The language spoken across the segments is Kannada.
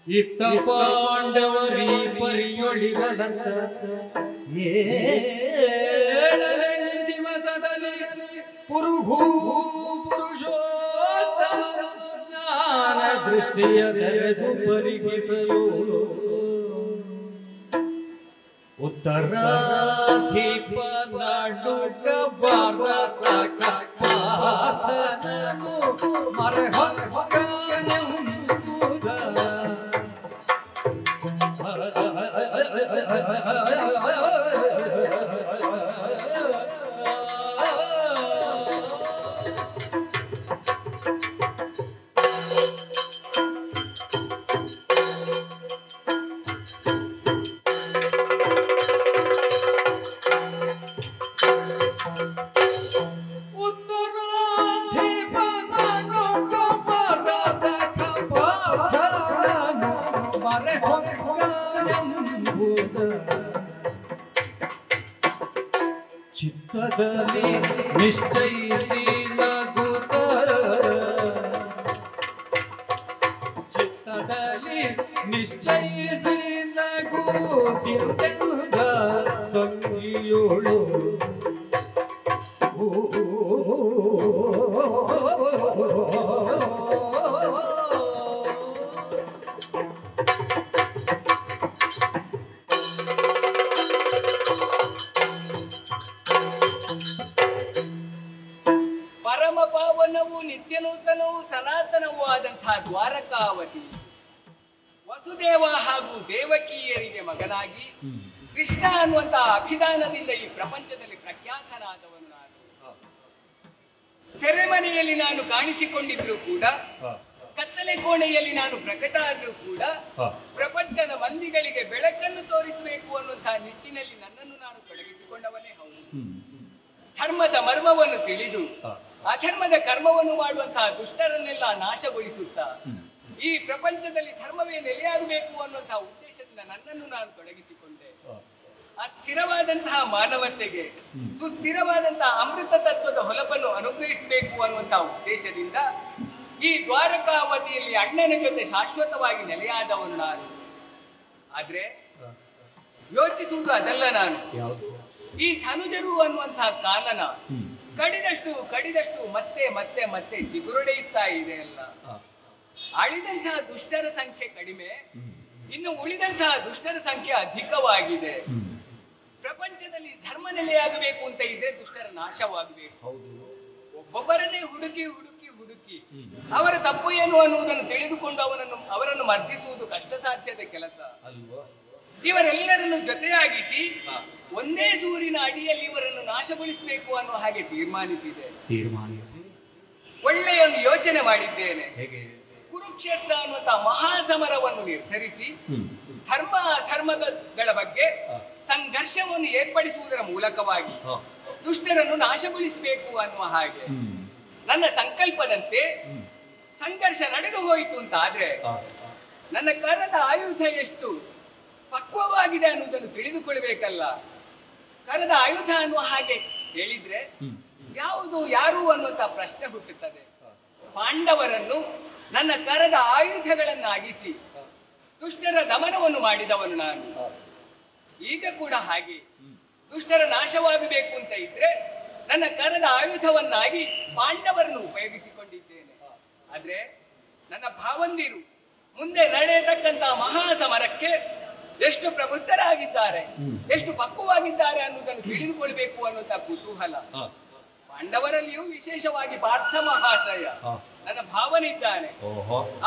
ಇತ್ತ ಪಾಂಡವರಿ ಪರಿಯೊಳಿರಲಂತ ಏಳನೇ ದಿವಸದಲ್ಲಿ ಪುರುಷೋತ್ತಮ ಜ್ಞಾನ ದೃಷ್ಟಿಯ ತೆರೆದು ಪರಿಗಿಸಲು ಉತ್ತರಾಧಿಪ ನಾಡುಕ ಭಾರತ ಕಪಾತನನು ಮರೆಹೊಕ್ಕನೆಂಬುದ ಚಿತ್ತದಲ್ಲಿ ನಿಶ್ಚಯಿಸಿ ನಗುತ್ತ ಚಿತ್ತದಲ್ಲಿ ನಿಶ್ಚಯಿಸಿ ನಗುತ್ತಿದ್ದ ತಂಗಿಯೋಳು ನಿತ್ಯನೂತನವೂ ಸನಾತನವೂ ಆದಂತಹ ದ್ವಾರಕಾವತಿ ವಸುದೇವ ಹಾಗೂ ದೇವಕಿಯರಿಗೆ ಮಗನಾಗಿ ಕೃಷ್ಣ ಅನ್ನುವಂತಹ ಅಭಿಧಾನದಿಂದ ಈ ಪ್ರಪಂಚದಲ್ಲಿ ಪ್ರಖ್ಯಾತನಾದವನು ನಾನು. ಸೆರೆಮನೆಯಲ್ಲಿ ನಾನು ಕಾಣಿಸಿಕೊಂಡಿದ್ರು ಕೂಡ, ಕತ್ತಲೆ ಕೋಣೆಯಲ್ಲಿ ನಾನು ಪ್ರಕಟ ಆದ್ರೂ ಕೂಡ ಪ್ರಪಂಚದ ಮಂದಿಗಳಿಗೆ ಬೆಳಕನ್ನು ತೋರಿಸಬೇಕು ಅನ್ನುವಂತಹ ನಿಟ್ಟಿನಲ್ಲಿ ನನ್ನನ್ನು ನಾನು ತೊಡಗಿಸಿಕೊಂಡವನೇ ಹೌದು. ಧರ್ಮದ ಮರ್ಮವನ್ನು ತಿಳಿದು ಅಧರ್ಮದ ಕರ್ಮವನ್ನು ಮಾಡುವಂತಹ ದುಷ್ಟರನ್ನೆಲ್ಲ ನಾಶಗೊಳಿಸುತ್ತಾ ಈ ಪ್ರಪಂಚದಲ್ಲಿ ಧರ್ಮವೇ ನೆಲೆಯಾಗಬೇಕು ಅನ್ನುವಂತಹ ಉದ್ದೇಶದಿಂದ ನನ್ನನ್ನು ನಾನು ತೊಡಗಿಸಿಕೊಂಡೆ. ಅಸ್ಥಿರವಾದಂತಹ ಮಾನವತೆಗೆ ಸುಸ್ಥಿರವಾದಂತಹ ಅಮೃತ ತತ್ವದ ಹೊಲಪನ್ನು ಅನುಗ್ರಹಿಸಬೇಕು ಅನ್ನುವಂತಹ ಉದ್ದೇಶದಿಂದ ಈ ದ್ವಾರಕಾವತಿಯಲ್ಲಿ ಅಣ್ಣನ ಜೊತೆ ಶಾಶ್ವತವಾಗಿ ನೆಲೆಯಾದವನು ನಾನು. ಆದ್ರೆ ಯೋಚಿಸುವುದು ಅದಲ್ಲ ನಾನು. ಈ ಧನುಜರು ಅನ್ನುವಂತಹ ಕಾನನ ಕಡಿದಷ್ಟು ಮತ್ತೆ ಮತ್ತೆ ಮತ್ತೆ ಚಿಗುರೊಡೆಯುತ್ತಾ ಇದೆ ಅಲ್ಲ. ಅಳಿದಂತಹ ದುಷ್ಟರ ಸಂಖ್ಯೆ ಕಡಿಮೆ, ಇನ್ನು ಉಳಿದಂತಹ ದುಷ್ಟರ ಸಂಖ್ಯೆ ಅಧಿಕವಾಗಿದೆ. ಪ್ರಪಂಚದಲ್ಲಿ ಧರ್ಮ ನೆಲೆಯಾಗಬೇಕು ಅಂತ ಇದ್ರೆ ದುಷ್ಟರ ನಾಶವಾಗಬೇಕು. ಒಬ್ಬೊಬ್ಬರನ್ನೇ ಹುಡುಕಿ ಹುಡುಕಿ ಹುಡುಕಿ ಅವರ ತಪ್ಪು ಏನು ಅನ್ನುವುದನ್ನು ತಿಳಿದುಕೊಂಡು ಅವರನ್ನು ಮರ್ದಿಸುವುದು ಕಷ್ಟ ಸಾಧ್ಯದ ಕೆಲಸ. ಇವರೆಲ್ಲರನ್ನು ಜೊತೆಯಾಗಿಸಿ ಒಂದೇ ಸೂರಿನ ಅಡಿಯಲ್ಲಿ ಇವರನ್ನು ನಾಶಗೊಳಿಸಬೇಕು ಅನ್ನುವ ಹಾಗೆ ತೀರ್ಮಾನಿಸಿ ಒಳ್ಳೆಯ ಒಂದು ಯೋಚನೆ ಮಾಡಿದ್ದೇನೆ. ಕುರುಕ್ಷೇತ್ರ ಅನ್ನುವಂತಹ ಮಹಾಸಮರವನ್ನು ನಿರ್ಧರಿಸಿ ಧರ್ಮ ಅಧರ್ಮಗಳ ಬಗ್ಗೆ ಸಂಘರ್ಷವನ್ನು ಏರ್ಪಡಿಸುವುದರ ಮೂಲಕವಾಗಿ ದುಷ್ಟರನ್ನು ನಾಶಗೊಳಿಸಬೇಕು ಅನ್ನುವ ಹಾಗೆ ನನ್ನ ಸಂಕಲ್ಪದಂತೆ ಸಂಘರ್ಷ ನಡೆದು ಹೋಯಿತು ಅಂತ ಆದ್ರೆ ನನ್ನ ಕರದ ಆಯುಧ ಎಷ್ಟು ಪಕ್ವವಾಗಿದೆ ಅನ್ನುವುದನ್ನು ತಿಳಿದುಕೊಳ್ಳಬೇಕಲ್ಲ. ಕರದ ಆಯುಧ ಅನ್ನುವ ಹಾಗೆ ಹೇಳಿದ್ರೆ ಯಾವುದು ಯಾರು ಅನ್ನುವಂತ ಪ್ರಶ್ನೆ ಹುಟ್ಟುತ್ತದೆ. ಪಾಂಡವರನ್ನು ನನ್ನ ಕರದ ಆಯುಧಗಳನ್ನಾಗಿಸಿ ದುಷ್ಟರ ದಮನವನ್ನು ಮಾಡಿದವನು ನಾನು. ಈಗ ಕೂಡ ಹಾಗೆ ದುಷ್ಟರ ನಾಶವಾಗಬೇಕು ಅಂತ ಇದ್ರೆ ನನ್ನ ಕರದ ಆಯುಧವನ್ನಾಗಿ ಪಾಂಡವರನ್ನು ಉಪಯೋಗಿಸಿಕೊಂಡಿದ್ದೇನೆ. ಆದ್ರೆ ನನ್ನ ಭಾವಂದಿರು ಮುಂದೆ ನಡೆಯತಕ್ಕಂತಹ ಮಹಾಸಮರಕ್ಕೆ ಎಷ್ಟು ಪ್ರಬುದ್ಧರಾಗಿದ್ದಾರೆ, ಎಷ್ಟು ಪಕ್ವವಾಗಿದ್ದಾರೆ ಅನ್ನುವುದನ್ನು ತಿಳಿದುಕೊಳ್ಬೇಕು ಅನ್ನುವಂತ ಕುತೂಹಲ. ಪಾಂಡವರಲ್ಲಿಯೂ ವಿಶೇಷವಾಗಿ ಪಾರ್ಥ ಮಹಾಶಯ ನನ್ನ ಭಾವನಿದ್ದಾನೆ.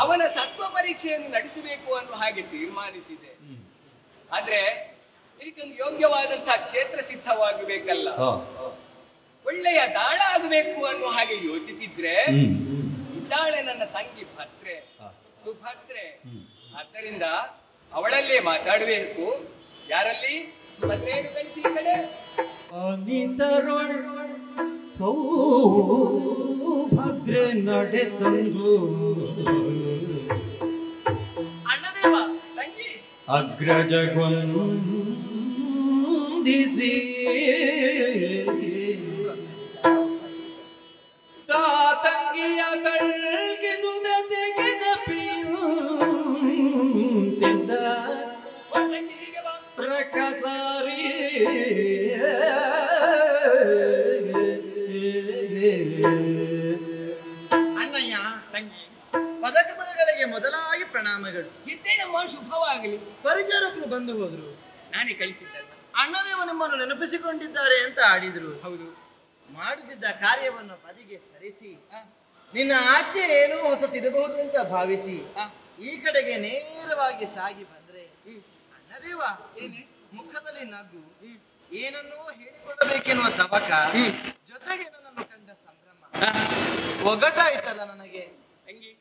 ಅವನ ಸತ್ವ ಪರೀಕ್ಷೆಯನ್ನು ನಡೆಸಬೇಕು ಅನ್ನುವ ಹಾಗೆ ತೀರ್ಮಾನಿಸಿದೆ. ಆದ್ರೆ ಇದಕ್ಕೊಂದು ಯೋಗ್ಯವಾದಂತಹ ಕ್ಷೇತ್ರ ಸಿದ್ಧವಾಗಬೇಕಲ್ಲ, ಒಳ್ಳೆಯ ದಾಳ ಆಗಬೇಕು ಅನ್ನುವ ಹಾಗೆ ಯೋಚಿಸಿದ್ರೆ ಇದ್ದಾಳೆ ನನ್ನ ತಂಗಿ ಭದ್ರೆ, ಸುಭದ್ರೆ. ಆದ್ದರಿಂದ ಅವಳಲ್ಲೇ ಮಾತಾಡಬೇಕು. ಯಾರಲ್ಲಿ? ಸುಭದ್ರೆಯನ್ನು ಕಳಿಸಿ ಕಡೆ ಅನಿತರೊಳ್ ಸೌಭದ್ರೆ ನಡೆ ತಂದು ಅಣ್ಣದೇವ ತಂಗಿ ಅಗ್ರಜಗೊಂದಿಸಿ ತಂಗಿಯ ಕಳ್ಗಿಸುವುದ ತೆಗೆದ ಪಿಯು ಪ್ರಣಾಮಗಳು. ಇದ್ದೇನಮ್ಮ, ಶುಭವಾಗಲಿ. ಪರಿಚಾರಕರು ಬಂದು ಹೋದ್ರು. ನಾನೇ ಕಳಿಸಿದ್ದಲ್ಲ. ಅಣ್ಣದೇವ ನಿಮ್ಮನ್ನು ನೆನಪಿಸಿಕೊಂಡಿದ್ದಾರೆ ಅಂತ ಆಡಿದ್ರು. ಹೌದು. ಮಾಡುತ್ತಿದ್ದ ಕಾರ್ಯವನ್ನು ಬದಿಗೆ ಸರಿಸಿ ನಿನ್ನ ಆಜ್ಞೆ ಏನೋ ಹೊಸತಿರಬಹುದು ಅಂತ ಭಾವಿಸಿ ಈ ಕಡೆಗೆ ನೇರವಾಗಿ ಸಾಗಿ ಬಂದ್ರೆ ಅಣ್ಣದೇವ ಮುಖದಲ್ಲಿ ನಗು, ಏನನ್ನೋ ಹೇಳಿಕೊಳ್ಳಬೇಕೆನ್ನುವ ತವಕ, ಜೊತೆಗೆ ನನ್ನನ್ನು ಕಂಡ ಸಂಭ್ರಮ ಒಗಟಾಯ್ತಲ್ಲ ನನಗೆ. ತಂಗಿ,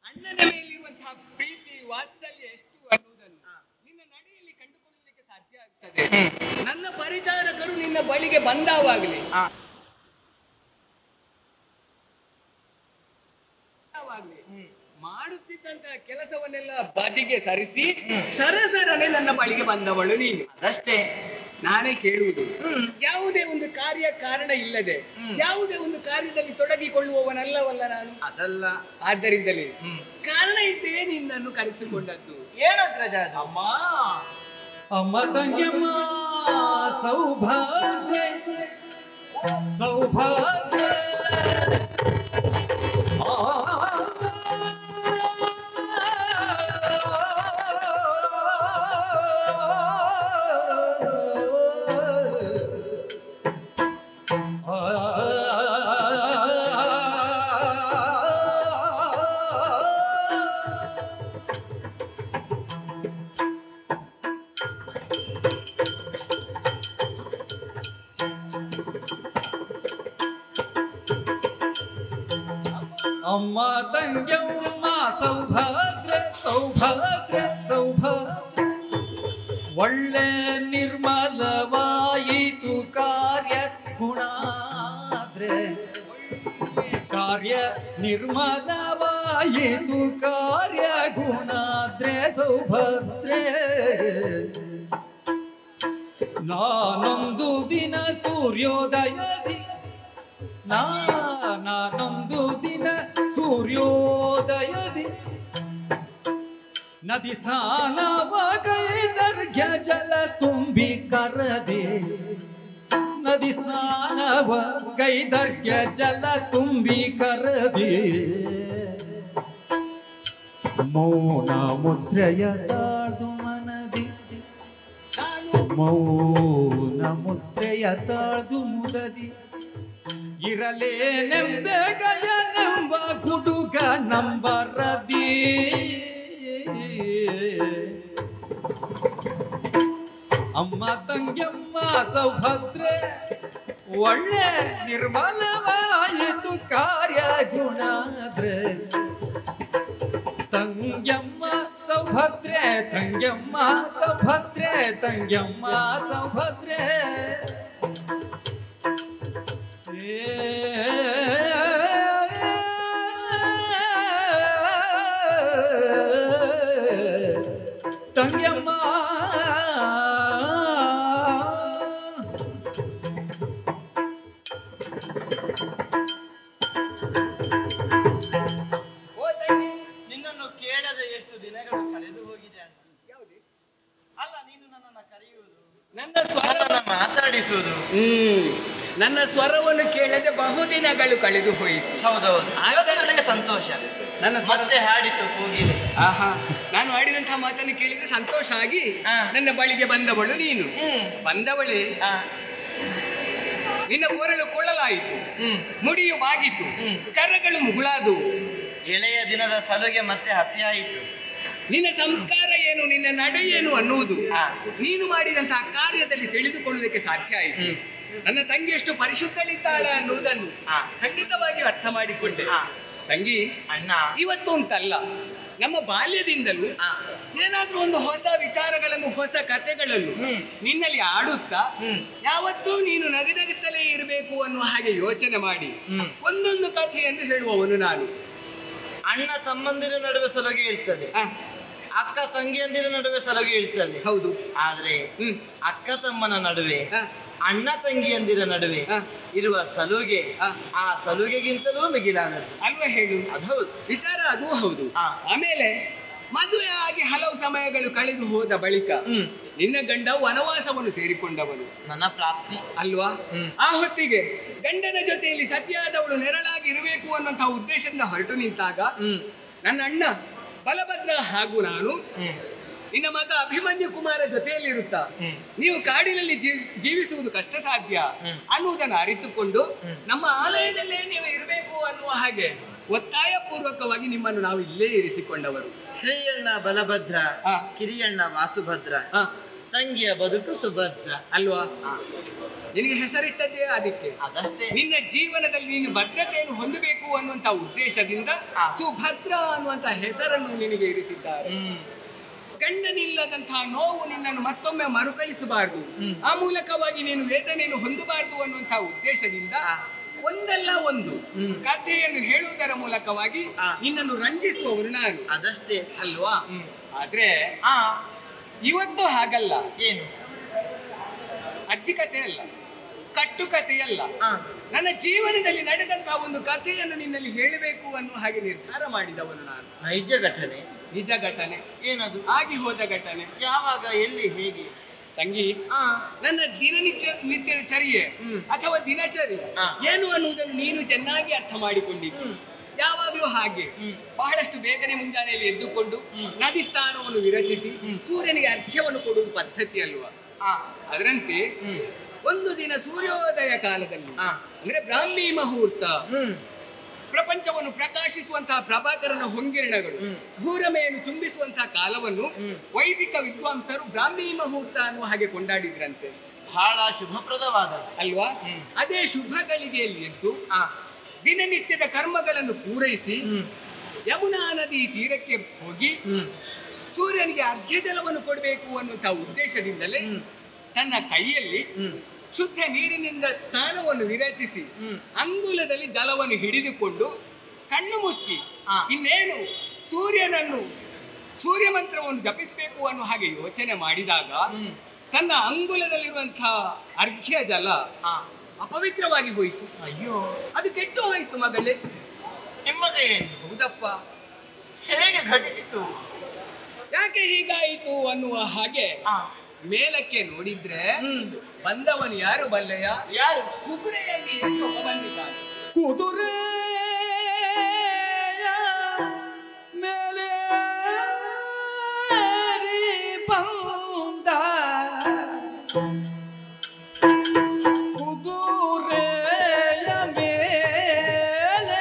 ಅಣ್ಣನ ಮೇಲಿರುವಂತಹ ಪ್ರೀತಿ ವಾತ್ಸಲ್ಯ ಎಷ್ಟು ಅನ್ನುವುದನ್ನು ನಿನ್ನ ನಡೆಯಲ್ಲಿ ಕಂಡುಕೊಳ್ಳಲಿಕ್ಕೆ ಸಾಧ್ಯ ಆಗ್ತದೆ. ನನ್ನ ಪರಿಚಾರಕರು ನಿನ್ನ ಬಳಿಗೆ ಬಂದಾವಾಗಲಿ ಮಾಡುತ್ತಿದ್ದಂತಹ ಕೆಲಸವನ್ನೆಲ್ಲ ಬದಿಗೆ ಸರಿಸಿ ಸರಸರನೆ ನನ್ನ ಬಳಿಗೆ ಬಂದವಳು ನೀನು. ಅದಷ್ಟೇ ನಾನೇ ಕೇಳುವುದು, ಯಾವುದೇ ಒಂದು ಕಾರ್ಯ ಕಾರಣ ಇಲ್ಲದೆ ಯಾವುದೇ ಒಂದು ಕಾರ್ಯದಲ್ಲಿ ತೊಡಗಿಕೊಳ್ಳುವವನಲ್ಲವಲ್ಲ ನಾನು. ಅದಲ್ಲ. ಆದ್ದರಿಂದಲೇ ಕಾರಣ ಇದ್ದೇ ನಿನ್ನನ್ನು ಕರೆಸಿಕೊಂಡದ್ದು. ಏನಗ್ರಜ ಅದು? ಅಮ್ಮ, ಅಮ್ಮ ತಂಗಿಯಮ್ಮ ಸೌಭಾಗ್ಯ ಸೌಭಾಗ್ಯ ಅಮ್ಮ ತಂಗಿಯಮ್ಮ ಸೌಭಾಗ್ಯ ಸೌಭಾಗ್ಯ ಸೌಭಾಗ್ಯ ಒಳ್ಳೆ ನಿರ್ಮಲವಾಯಿತು ಕಾರ್ಯ ಗುಣಾದ್ರೆ ಕಾರ್ಯ ನಿರ್ಮಲವಾಯಿತು ಕಾರ್ಯ ಗುಣಾದ್ರೆ ಸೌಭದ್ರೆ ನಾನೊಂದು ದಿನ ಸೂರ್ಯೋದಯದಿ ನಾನೊಂದು ದಿನ ಸೂರ್ಯೋದಯದಿ ನದಿ ಸ್ನಾನವಗೈದರ್ಘ್ಯ ಜಲ ತುಂಬಿ ಕರದೆ ನದಿ ಸ್ನಾನವಗೈದರ್ಘ್ಯ ಜಲ ತುಂಬಿ ಕರದೆ ಮೌನ ಮುದ್ರೆಯ ತಾಳ್ದು ಮನದಿ ಮೌನ ಮುದ್ರೆಯ ತಾಳ್ದು ಮುದದಿ ಇರಲೇನೆಂಬೆಗಯನೆಂಬ ಗುಡುಗ ನಂಬರದಿ ಅಮ್ಮ ತಂಗಿಯಮ್ಮ ಸೌಭದ್ರೆ ಒಳ್ಳೆ ನಿರ್ಮಲವಾಯಿತು ಕಾರ್ಯ ಗುಣಾದ್ರೆ ತಂಗ್ಯಮ್ಮ ಸೌಭದ್ರೆ ತಂಗ್ಯಮ್ಮ ಸೌಭದ್ರೆ ತಂಗ್ಯಮ್ಮ ಸೌಭದ್ರೆ ತಂಗ್ಯಮ್ಮ ನಿನ್ನನ್ನು ಕೇಳದೆ ಎಷ್ಟು ದಿನಗಳು ಕಳೆದು ಹೋಗಿದೆ ಅಣ್ಣ. ಅಲ್ಲ, ನೀನು ನನ್ನನ್ನು ಕರೆಯುವುದು, ನನ್ನ ಸ್ವರ ಮಾತಾಡಿಸುವುದು, ನನ್ನ ಸ್ವರವನ್ನು ಕೇಳದೆ ಬಹುದಿನಗಳು ಕಳೆದು ಹೋಯಿತು. ಹೌದೌದು, ನನಗೆ ಸಂತೋಷ. ನನ್ನ ಮತ್ತೆ ಹಾಡಿತು ಕೂಗಿದೆ. ಆಹಾ, ನಾನು ಆಡಿದಂತಹ ಮಾತನ್ನು ಕೇಳಿದ್ರೆ ಸಂತೋಷ ಆಗಿ ನನ್ನ ಬಳಿಗೆ ಬಂದವಳು ನೀನು. ಬಂದವಳೇ, ನಿನ್ನ ಕೊರಳು ಕೊಳ್ಳಲಾಯಿತು, ಮುಡಿಯು ಬಾಗಿತು, ಕರಗಳು ಮುಗುಳಾದವು. ಎಳೆಯ ದಿನದ ಸಲುಗೆ ಮತ್ತೆ ಹಸಿಯಾಯಿತು. ನಿನ್ನ ಸಂಸ್ಕಾರ ಏನು, ನಿನ್ನ ನಡೆ ಏನು ಅನ್ನುವುದು ನೀನು ಮಾಡಿದಂತಹ ಕಾರ್ಯದಲ್ಲಿ ತಿಳಿದುಕೊಳ್ಳುವುದಕ್ಕೆ ಸಾಧ್ಯ ಆಯಿತು. ನನ್ನ ತಂಗಿ ಎಷ್ಟು ಪರಿಶುದ್ಧಳಿದ್ದಾಳೆ ಅನ್ನುವುದನ್ನು ಖಂಡಿತವಾಗಿ ಅರ್ಥ ಮಾಡಿಕೊಂಡೆ. ತಂಗಿ, ಅಣ್ಣ, ಇವತ್ತು ಅಂತಲ್ಲ, ನಮ್ಮ ಬಾಲ್ಯದಿಂದಲೂ ಏನಾದ್ರೂ ಒಂದು ಹೊಸ ವಿಚಾರಗಳನ್ನು, ಹೊಸ ಕಥೆಗಳನ್ನು ನಿನ್ನಲ್ಲಿ ಆಡುತ್ತಾ ಯಾವತ್ತೂ ನೀನು ನಗುತ್ತಲೇ ಇರಬೇಕು ಅನ್ನುವ ಹಾಗೆ ಯೋಚನೆ ಮಾಡಿ ಒಂದೊಂದು ಕಥೆಯನ್ನು ಹೇಳುವವನು ನಾನು. ಅಣ್ಣ ತಮ್ಮಂದಿರ ನಡುವೆ ಸಲುಗೆ ಇರ್ತದೆ, ಅಕ್ಕ ತಂಗಿಯಂದಿರ ನಡುವೆ ಸಲುಗೆ ಇರ್ತದೆ. ಹೌದು. ಆದ್ರೆ ಅಕ್ಕ ತಮ್ಮನ ನಡುವೆ, ಅಣ್ಣ ತಂಗಿಯಂದಿರ ನಡುವೆ ಇರುವ ಸಲುಗೆ ಆ ಸಲುಗೆಗಿಂತಲೂ ಮಿಗಿಲಾದದ್ದು ಅಲ್ವಾ? ಹೇಳು. ಅದೌದು, ವಿಚಾರ ಅದೂ ಹೌದು. ಆಮೇಲೆ ಮದುವೆ ಆಗಿ ಹಲವು ಸಮಯಗಳು ಕಳೆದು ಹೋದ ಬಳಿಕ ನಿನ್ನ ಗಂಡ ವನವಾಸವನ್ನು ಸೇರಿಕೊಂಡವನು. ನನ್ನ ಪ್ರಾಪ್ತಿ ಅಲ್ವಾ? ಆ ಹೊತ್ತಿಗೆ ಗಂಡನ ಜೊತೆಯಲ್ಲಿ ಸತಿಯಾದವಳು ನೆರಳಾಗಿ ಇರಬೇಕು ಅನ್ನುವಂತಹ ಉದ್ದೇಶದಿಂದ ಹೊರಟು ನಿಂತಾಗ ನನ್ನ ಅಣ್ಣ ಬಲಭದ್ರ ಹಾಗೂ ನಾನು ನಿನ್ನ ಮಗ ಅಭಿಮನ್ಯು ಕುಮಾರ ಜೊತೆಯಲ್ಲಿರುತ್ತ ನೀವು ಕಾಡಿನಲ್ಲಿ ಜೀವಿಸುವುದು ಕಷ್ಟ ಸಾಧ್ಯ ಅನ್ನುವುದನ್ನು ಅರಿತುಕೊಂಡು ನಮ್ಮ ಆಲಯದಲ್ಲೇ ನೀವು ಇರಬೇಕು ಅನ್ನುವ ಹಾಗೆ ಒತ್ತಾಯ ಪೂರ್ವಕವಾಗಿ ನಿಮ್ಮನ್ನು ನಾವು ಇಲ್ಲೇ ಇರಿಸಿಕೊಂಡವರು. ಶ್ರೀಯಣ್ಣ ಬಲಭದ್ರ, ಕಿರಿಯಣ್ಣ ವಾಸುಭದ್ರ, ತಂಗಿಯ ಬದುಕು ಸುಭದ್ರ ಅಲ್ವಾ? ನಿನಗೆ ಹೆಸರಿಟ್ಟದ್ದೇ ಅದಕ್ಕೆ. ಅದಷ್ಟೇ. ನಿನ್ನ ಜೀವನದಲ್ಲಿ ನೀನು ಭದ್ರತೆಯನ್ನು ಹೊಂದಬೇಕು ಅನ್ನುವಂತ ಉದ್ದೇಶದಿಂದ ಸುಭದ್ರ ಅನ್ನುವಂತ ಹೆಸರನ್ನು ನಿನಗೆ ಇರಿಸಿದ್ದಾರೆ. ಗಂಡನಿಲ್ಲದಂತಹ ನೋವು ನಿನ್ನನ್ನು ಮತ್ತೊಮ್ಮೆ ಮರುಕಳಿಸಬಾರದು, ಆ ಮೂಲಕವಾಗಿ ನೀನು ವೇದನೆಯನ್ನು ಹೊಂದಬಾರದು ಅನ್ನುವಂತಹ ಉದ್ದೇಶದಿಂದ ಒಂದಲ್ಲ ಒಂದು ಕಥೆಯನ್ನು ಹೇಳುವುದರ ಮೂಲಕವಾಗಿ ನಿನ್ನನ್ನು ರಂಜಿಸುವವರು ನಾನು. ಅದಷ್ಟೇ ಅಲ್ವಾ? ಆದ್ರೆ ಇವತ್ತು ಹಾಗಲ್ಲ. ಏನು? ಅಜ್ಜಿ ಕಥೆ ಅಲ್ಲ, ಕಟ್ಟು ಕಥೆಯಲ್ಲ, ನನ್ನ ಜೀವನದಲ್ಲಿ ನಡೆದಂತಹ ಒಂದು ಕಥೆಯನ್ನು ನಿನ್ನಲ್ಲಿ ಹೇಳಬೇಕು ಅನ್ನುವ ಹಾಗೆ ನಿರ್ಧಾರ ಮಾಡಿದವನು ನಾನು. ನೈಜ ಘಟನೆ? ನಿಜ ಘಟನೆ. ಏನದು? ಆಗಿ ಹೋದ ಘಟನೆ. ಯಾವಾಗ, ಎಲ್ಲಿ, ಹೇಗೆ? ತಂಗಿ, ನನ್ನ ನಿತ್ಯದ ಚರ್ಯೆ ಅಥವಾ ದಿನಚರಿ ಏನು ಅನ್ನುವುದನ್ನು ನೀನು ಚೆನ್ನಾಗಿ ಅರ್ಥ ಮಾಡಿಕೊಂಡಿದ್ದು. ಯಾವಾಗಲೂ ಹಾಗೆ ಬಹಳಷ್ಟು ಬೇಗನೆ ಮುಂಜಾನೆಯಲ್ಲಿ ಎದ್ದುಕೊಂಡು ನದಿ ಸ್ನಾನವನ್ನು ವಿರಚಿಸಿ ಸೂರ್ಯನಿಗೆ ಅರ್ಘ್ಯವನ್ನು ಕೊಡುವ ಪದ್ಧತಿ ಅಲ್ವಾ? ಅದರಂತೆ ಒಂದು ದಿನ ಸೂರ್ಯೋದಯ ಕಾಲದಲ್ಲಿ ಅಂದ್ರೆ ಬ್ರಾಹ್ಮಿ ಮುಹೂರ್ತ, ಪ್ರಪಂಚವನ್ನು ಪ್ರಕಾಶಿಸುವಂತಹ ಪ್ರಭಾಕರನ ಹೊಂಗಿರಣಗಳು ಭೂರಮೆಯನ್ನು ಚುಂಬಿಸುವಂತಹ ಕಾಲವನ್ನು ವೈದಿಕ ವಿದ್ವಾಂಸರು ಬ್ರಾಹ್ಮಿ ಮುಹೂರ್ತ ಅನ್ನುವ ಹಾಗೆ ಕೊಂಡಾಡಿದ್ರಂತೆ. ಬಹಳ ಶುಭಪ್ರದವಾದ ಅಲ್ವಾ? ಅದೇ ಶುಭ ಗಳಿಗೆಯಲ್ಲಿ ಎದ್ದು ದಿನನಿತ್ಯದ ಕರ್ಮಗಳನ್ನು ಪೂರೈಸಿ ಯಮುನಾ ನದಿ ತೀರಕ್ಕೆ ಹೋಗಿ ಸೂರ್ಯನಿಗೆ ಅರ್ಘ್ಯ ಜಲವನ್ನು ಕೊಡಬೇಕು ಅನ್ನುವಂತಹ ಉದ್ದೇಶದಿಂದಲೇ ತನ್ನ ಕೈಯಲ್ಲಿ ಶುದ್ಧ ನೀರಿನಿಂದ ಸ್ನಾನವನ್ನು ವಿರಚಿಸಿ ಅಂಗುಲದಲ್ಲಿ ಜಲವನ್ನು ಹಿಡಿದುಕೊಂಡು ಕಣ್ಣು ಮುಚ್ಚಿ ಇನ್ನೇನು ಸೂರ್ಯ ಮಂತ್ರವನ್ನು ಜಪಿಸಬೇಕು ಅನ್ನೋ ಹಾಗೆ ಯೋಚನೆ ಮಾಡಿದಾಗ ತನ್ನ ಅಂಗುಲದಲ್ಲಿರುವಂತಹ ಅರ್ಘ್ಯ ಜಲ ಅಪವಿತ್ರವಾಗಿ ಹೋಯಿತು. ಅಯ್ಯೋ, ಅದು ಕೆಟ್ಟು ಹೋಯಿತು ಮಗಳೇ. ನಿಮಗೆ ಹೌದಪ್ಪ. ಹೇಗೆ ಘಟಿಸಿತು? ಯಾಕೆ ಹೀಗಾಯಿತು ಅನ್ನುವ ಹಾಗೆ ಮೇಲಕ್ಕೆ ನೋಡಿದ್ರೆ ಬಂದವನು ಯಾರು ಬಲ್ಲೆಯ? ಯಾರು? ಕುದುರೆಯಲ್ಲಿ ಒಬ್ಬ ಬಂದಿದ್ದಾನೆ. ಕುದುರೆ ಮೇಲೆ ಬಂದ, ಕುದುರೆಯ ಮೇಲೆ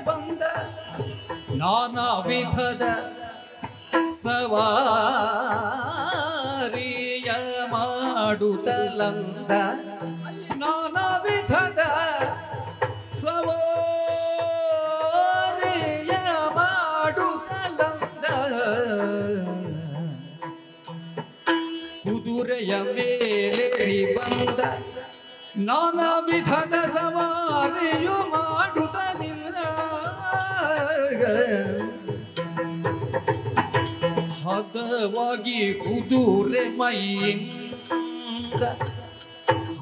ಬಂದ, ನಾನಾ ವಿಧದ ಸವಾರಿಯ ಮಾಡುತ್ತಲಂದ, ನಾನಾ ವಿಧದ ಸವಾರಿಯ ಮಾಡುತ್ತಲಂದ, ಕುದುರೆಯ ಮೇಲೇರಿ ಬಂದ, ನಾನಾ ವಿಧದ ಸವಾರಿಯು ಮಾಡುತ್ತಲಿಲ್ಲ. ಹದವಾಗಿ ಕುದುರೆ ಮೈಯಿಂದ,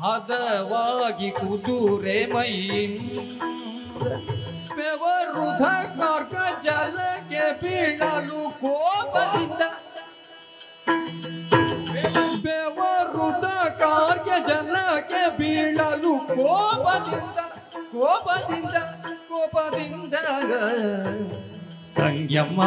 ಹದವಾಗಿ ಕುದುರೆ ಮೈಯಿಂದ ಬೆವರುಧ ಕಾರ್ಕ ಜಲಕ್ಕೆ ಬೀಳಲು ಕೋಪದಿಂದ, ಬೆವರುಧ ಕಾರ್ಯ ಜಲಕ್ಕೆ ಬೀಳಲು ಕೋಪದಿಂದ, ಕೋಪದಿಂದ, ಕೋಪದಿಂದ ತಂಗ್ಯಮ್ಮ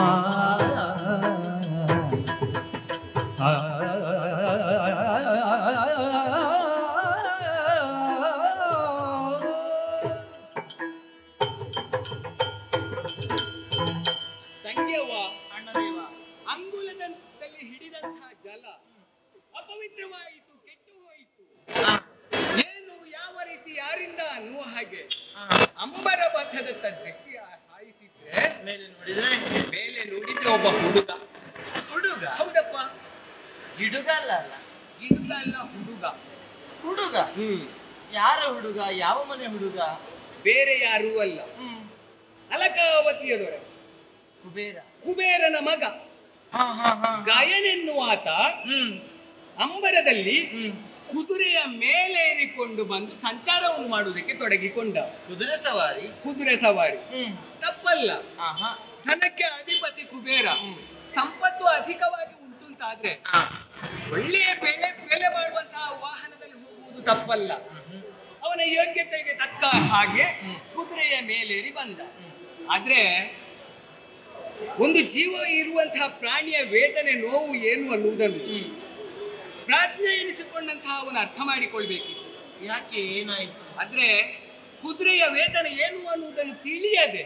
ತಂಗ್ಯವ್ವ, ಅಣ್ಣದೇವ, ಅಂಗುಲದಲ್ಲಿ ಹಿಡಿದಂತಹ ಜಲ ಅಪವಿತ್ರವಾಯಿತು, ಕೆಟ್ಟು ಹೋಯಿತು. ಏನು, ಯಾವ ರೀತಿ, ಯಾರಿಂದ ಅನ್ನುವ ಹಾಗೆ ಅಂಬರ ಪಥದತ್ತ ದೃಷ್ಟಿ ಹಾಯಿಸಿದ್ರೆ ನೋಡಿದ್ರೆ ಮೇಲೆ ನೋಡಿದ್ರೆ ಒಬ್ಬ ಹುಡುಗ. ಹುಡುಗ? ಹೌದಪ್ಪ. ಗಿಡುಗ ಅಲ್ಲ ಗಿಡುಗ ಅಲ್ಲ, ಹುಡುಗ. ಹುಡುಗ? ಯಾರ ಹುಡುಗ? ಯಾವ ಮನೆ ಹುಡುಗ? ಬೇರೆ ಯಾರೂ ಅಲ್ಲ, ಅಲಕಾವತಿಯ ದೊರೆ ಕುಬೇರನ ಮಗ ಗಾಯನೆನ್ನುವಾತ ಅಂಬರದಲ್ಲಿ ಕುದುರೆಯ ಮೇಲೇರಿಕೊಂಡು ಬಂದು ಸಂಚಾರವನ್ನು ಮಾಡುವುದಕ್ಕೆ ತೊಡಗಿಕೊಂಡ. ಕುದುರೆ ಸವಾರಿ ತಪ್ಪಲ್ಲ. ಧನಕ್ಕೆ ಅಧಿಪತಿ ಕುಬೇರ, ಸಂಪತ್ತು ಅಧಿಕವಾಗಿ ಉಂಟುಂತಾದ್ರೆ ಒಳ್ಳೆಯ ಬೆಲೆ ಮಾಡುವಂತಹ ವಾಹನದಲ್ಲಿ ಹೋಗುವುದು ತಪ್ಪಲ್ಲ. ಅವನ ಯೋಗ್ಯತೆಗೆ ತಕ್ಕ ಹಾಗೆ ಕುದುರೆಯ ಮೇಲೇರಿ ಬಂದ. ಆದ್ರೆ ಒಂದು ಜೀವ ಇರುವಂತಹ ಪ್ರಾಣಿಯ ವೇದನೆ, ನೋವು ಏನು ಅನ್ನುವುದನ್ನು ಪ್ರಾಜ್ಞೆ ಎನಿಸಿಕೊಂಡಂತಹ ಅವನು ಅರ್ಥ ಮಾಡಿಕೊಳ್ಬೇಕಿತ್ತು. ಯಾಕೆ, ಏನಾಯ್ತು? ಆದ್ರೆ ಕುದುರೆಯ ವೇದನೆ ಏನು ಅನ್ನುವುದನ್ನು ತಿಳಿಯದೆ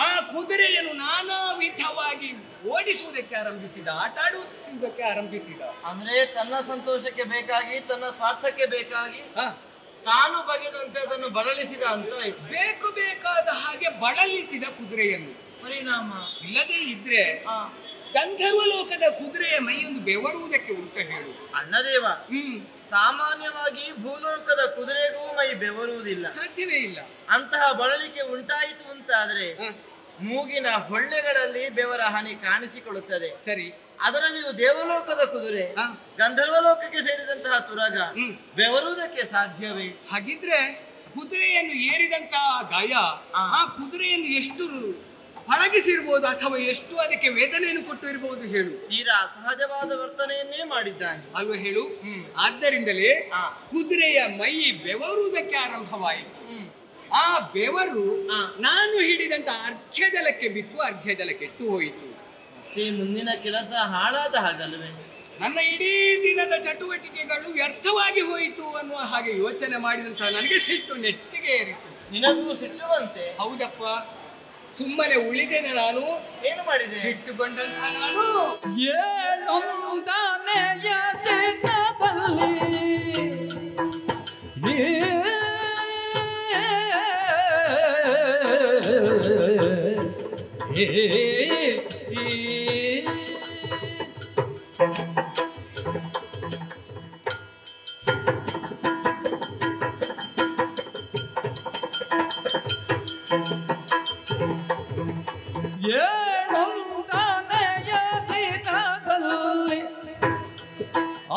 ಆ ಕುದುರೆಯನ್ನು ನಾನಾ ವಿಧವಾಗಿ ಓಡಿಸುವುದಕ್ಕೆ ಆರಂಭಿಸಿದ, ಆಟ ಆಡಿಸುವುದಕ್ಕೆ ಆರಂಭಿಸಿದ. ಅಂದ್ರೆ ತನ್ನ ಸಂತೋಷಕ್ಕೆ ಬೇಕಾಗಿ, ತನ್ನ ಸ್ವಾರ್ಥಕ್ಕೆ ಬೇಕಾಗಿ ತಾನು ಬಗೆದಂತೆ ಅದನ್ನು ಬಳಲಿಸಿದ ಅಂತ. ಬೇಕಾದ ಹಾಗೆ ಬಳಲಿಸಿದ ಕುದುರೆಯನ್ನು. ಪರಿಣಾಮ ಇಲ್ಲದೆ ಇದ್ರೆ ಗಂಧರ್ವ ಲೋಕದ ಕುದುರೆಯ ಮೈಯೊಂದು ಬೆವರುವುದಕ್ಕೆ ಉಂಟ ಹೇಳು ಅಣ್ಣದೇವ. ಸಾಮಾನ್ಯವಾಗಿ ಭೂಲೋಕದ ಕುದುರೆಗೂ ಮೈ ಬೆವರುವುದಿಲ್ಲ, ಸಾಧ್ಯವೇ ಇಲ್ಲ. ಅಂತಹ ಬಳಲಿಕೆ ಉಂಟಾಯಿತು ಅಂತಾದ್ರೆ ಮೂಗಿನ ಹೊಳ್ಳೆಗಳಲ್ಲಿ ಬೆವರ ಹನಿ ಕಾಣಿಸಿಕೊಳ್ಳುತ್ತದೆ. ಸರಿ, ಅದರಲ್ಲಿಯೂ ದೇವಲೋಕದ ಕುದುರೆ ಗಂಧರ್ವ ಲೋಕಕ್ಕೆ ಸೇರಿದಂತಹ ತುರಗ ಬೆವರುವುದಕ್ಕೆ ಸಾಧ್ಯವೇ? ಹಾಗಿದ್ರೆ ಕುದುರೆಯನ್ನು ಏರಿದಂತಹ ಗಾಯ ಆ ಕುದುರೆಯನ್ನು ಎಷ್ಟು ಪಳಗಿಸಿರ್ಬೋದು ಅಥವಾ ಎಷ್ಟು ಅದಕ್ಕೆ ವೇದನೆಯನ್ನು ಕೊಟ್ಟು ಇರಬಹುದು ಹೇಳು. ತೀರಾ ಸಹಜವಾದ ವರ್ತನೆಯನ್ನೇ ಮಾಡಿದ್ದಾನೆ ಅಲ್ವ ಹೇಳು. ಆದ್ದರಿಂದಲೇ ಕುದುರೆಯ ಮೈ ಬೆವರುವುದಕ್ಕೆ ಆರಂಭವಾಯಿತು. ಆ ಬೆವರು ನಾನು ಹಿಡಿದಂತ ಅರ್ಘ್ಯ ಜಲಕ್ಕೆ ಬಿತ್ತು, ಅರ್ಘ್ಯ ಜಲ ಕೆಟ್ಟು ಹೋಯಿತು. ಮುಂದಿನ ಕೆಲಸ ಹಾಳಾದ ಹಾಗಲ್ವೇ? ನನ್ನ ಇಡೀ ದಿನದ ಚಟುವಟಿಕೆಗಳು ವ್ಯರ್ಥವಾಗಿ ಹೋಯಿತು ಅನ್ನುವ ಹಾಗೆ ಯೋಚನೆ ಮಾಡಿದಂತಹ ನನಗೆ ಸಿಟ್ಟು ನೆತ್ತಿಗೆ ಏರಿತು. ನಿನಗೂ ಸಿಟ್ಟುವಂತೆ? ಹೌದಪ್ಪ, ಸುಮ್ಮನೆ ಉಳಿದೇನೆ ನಾನು. ಏನು ಮಾಡಿದೆ? ಸಿಟ್ಟುಗೊಂಡಂತ ನಾನು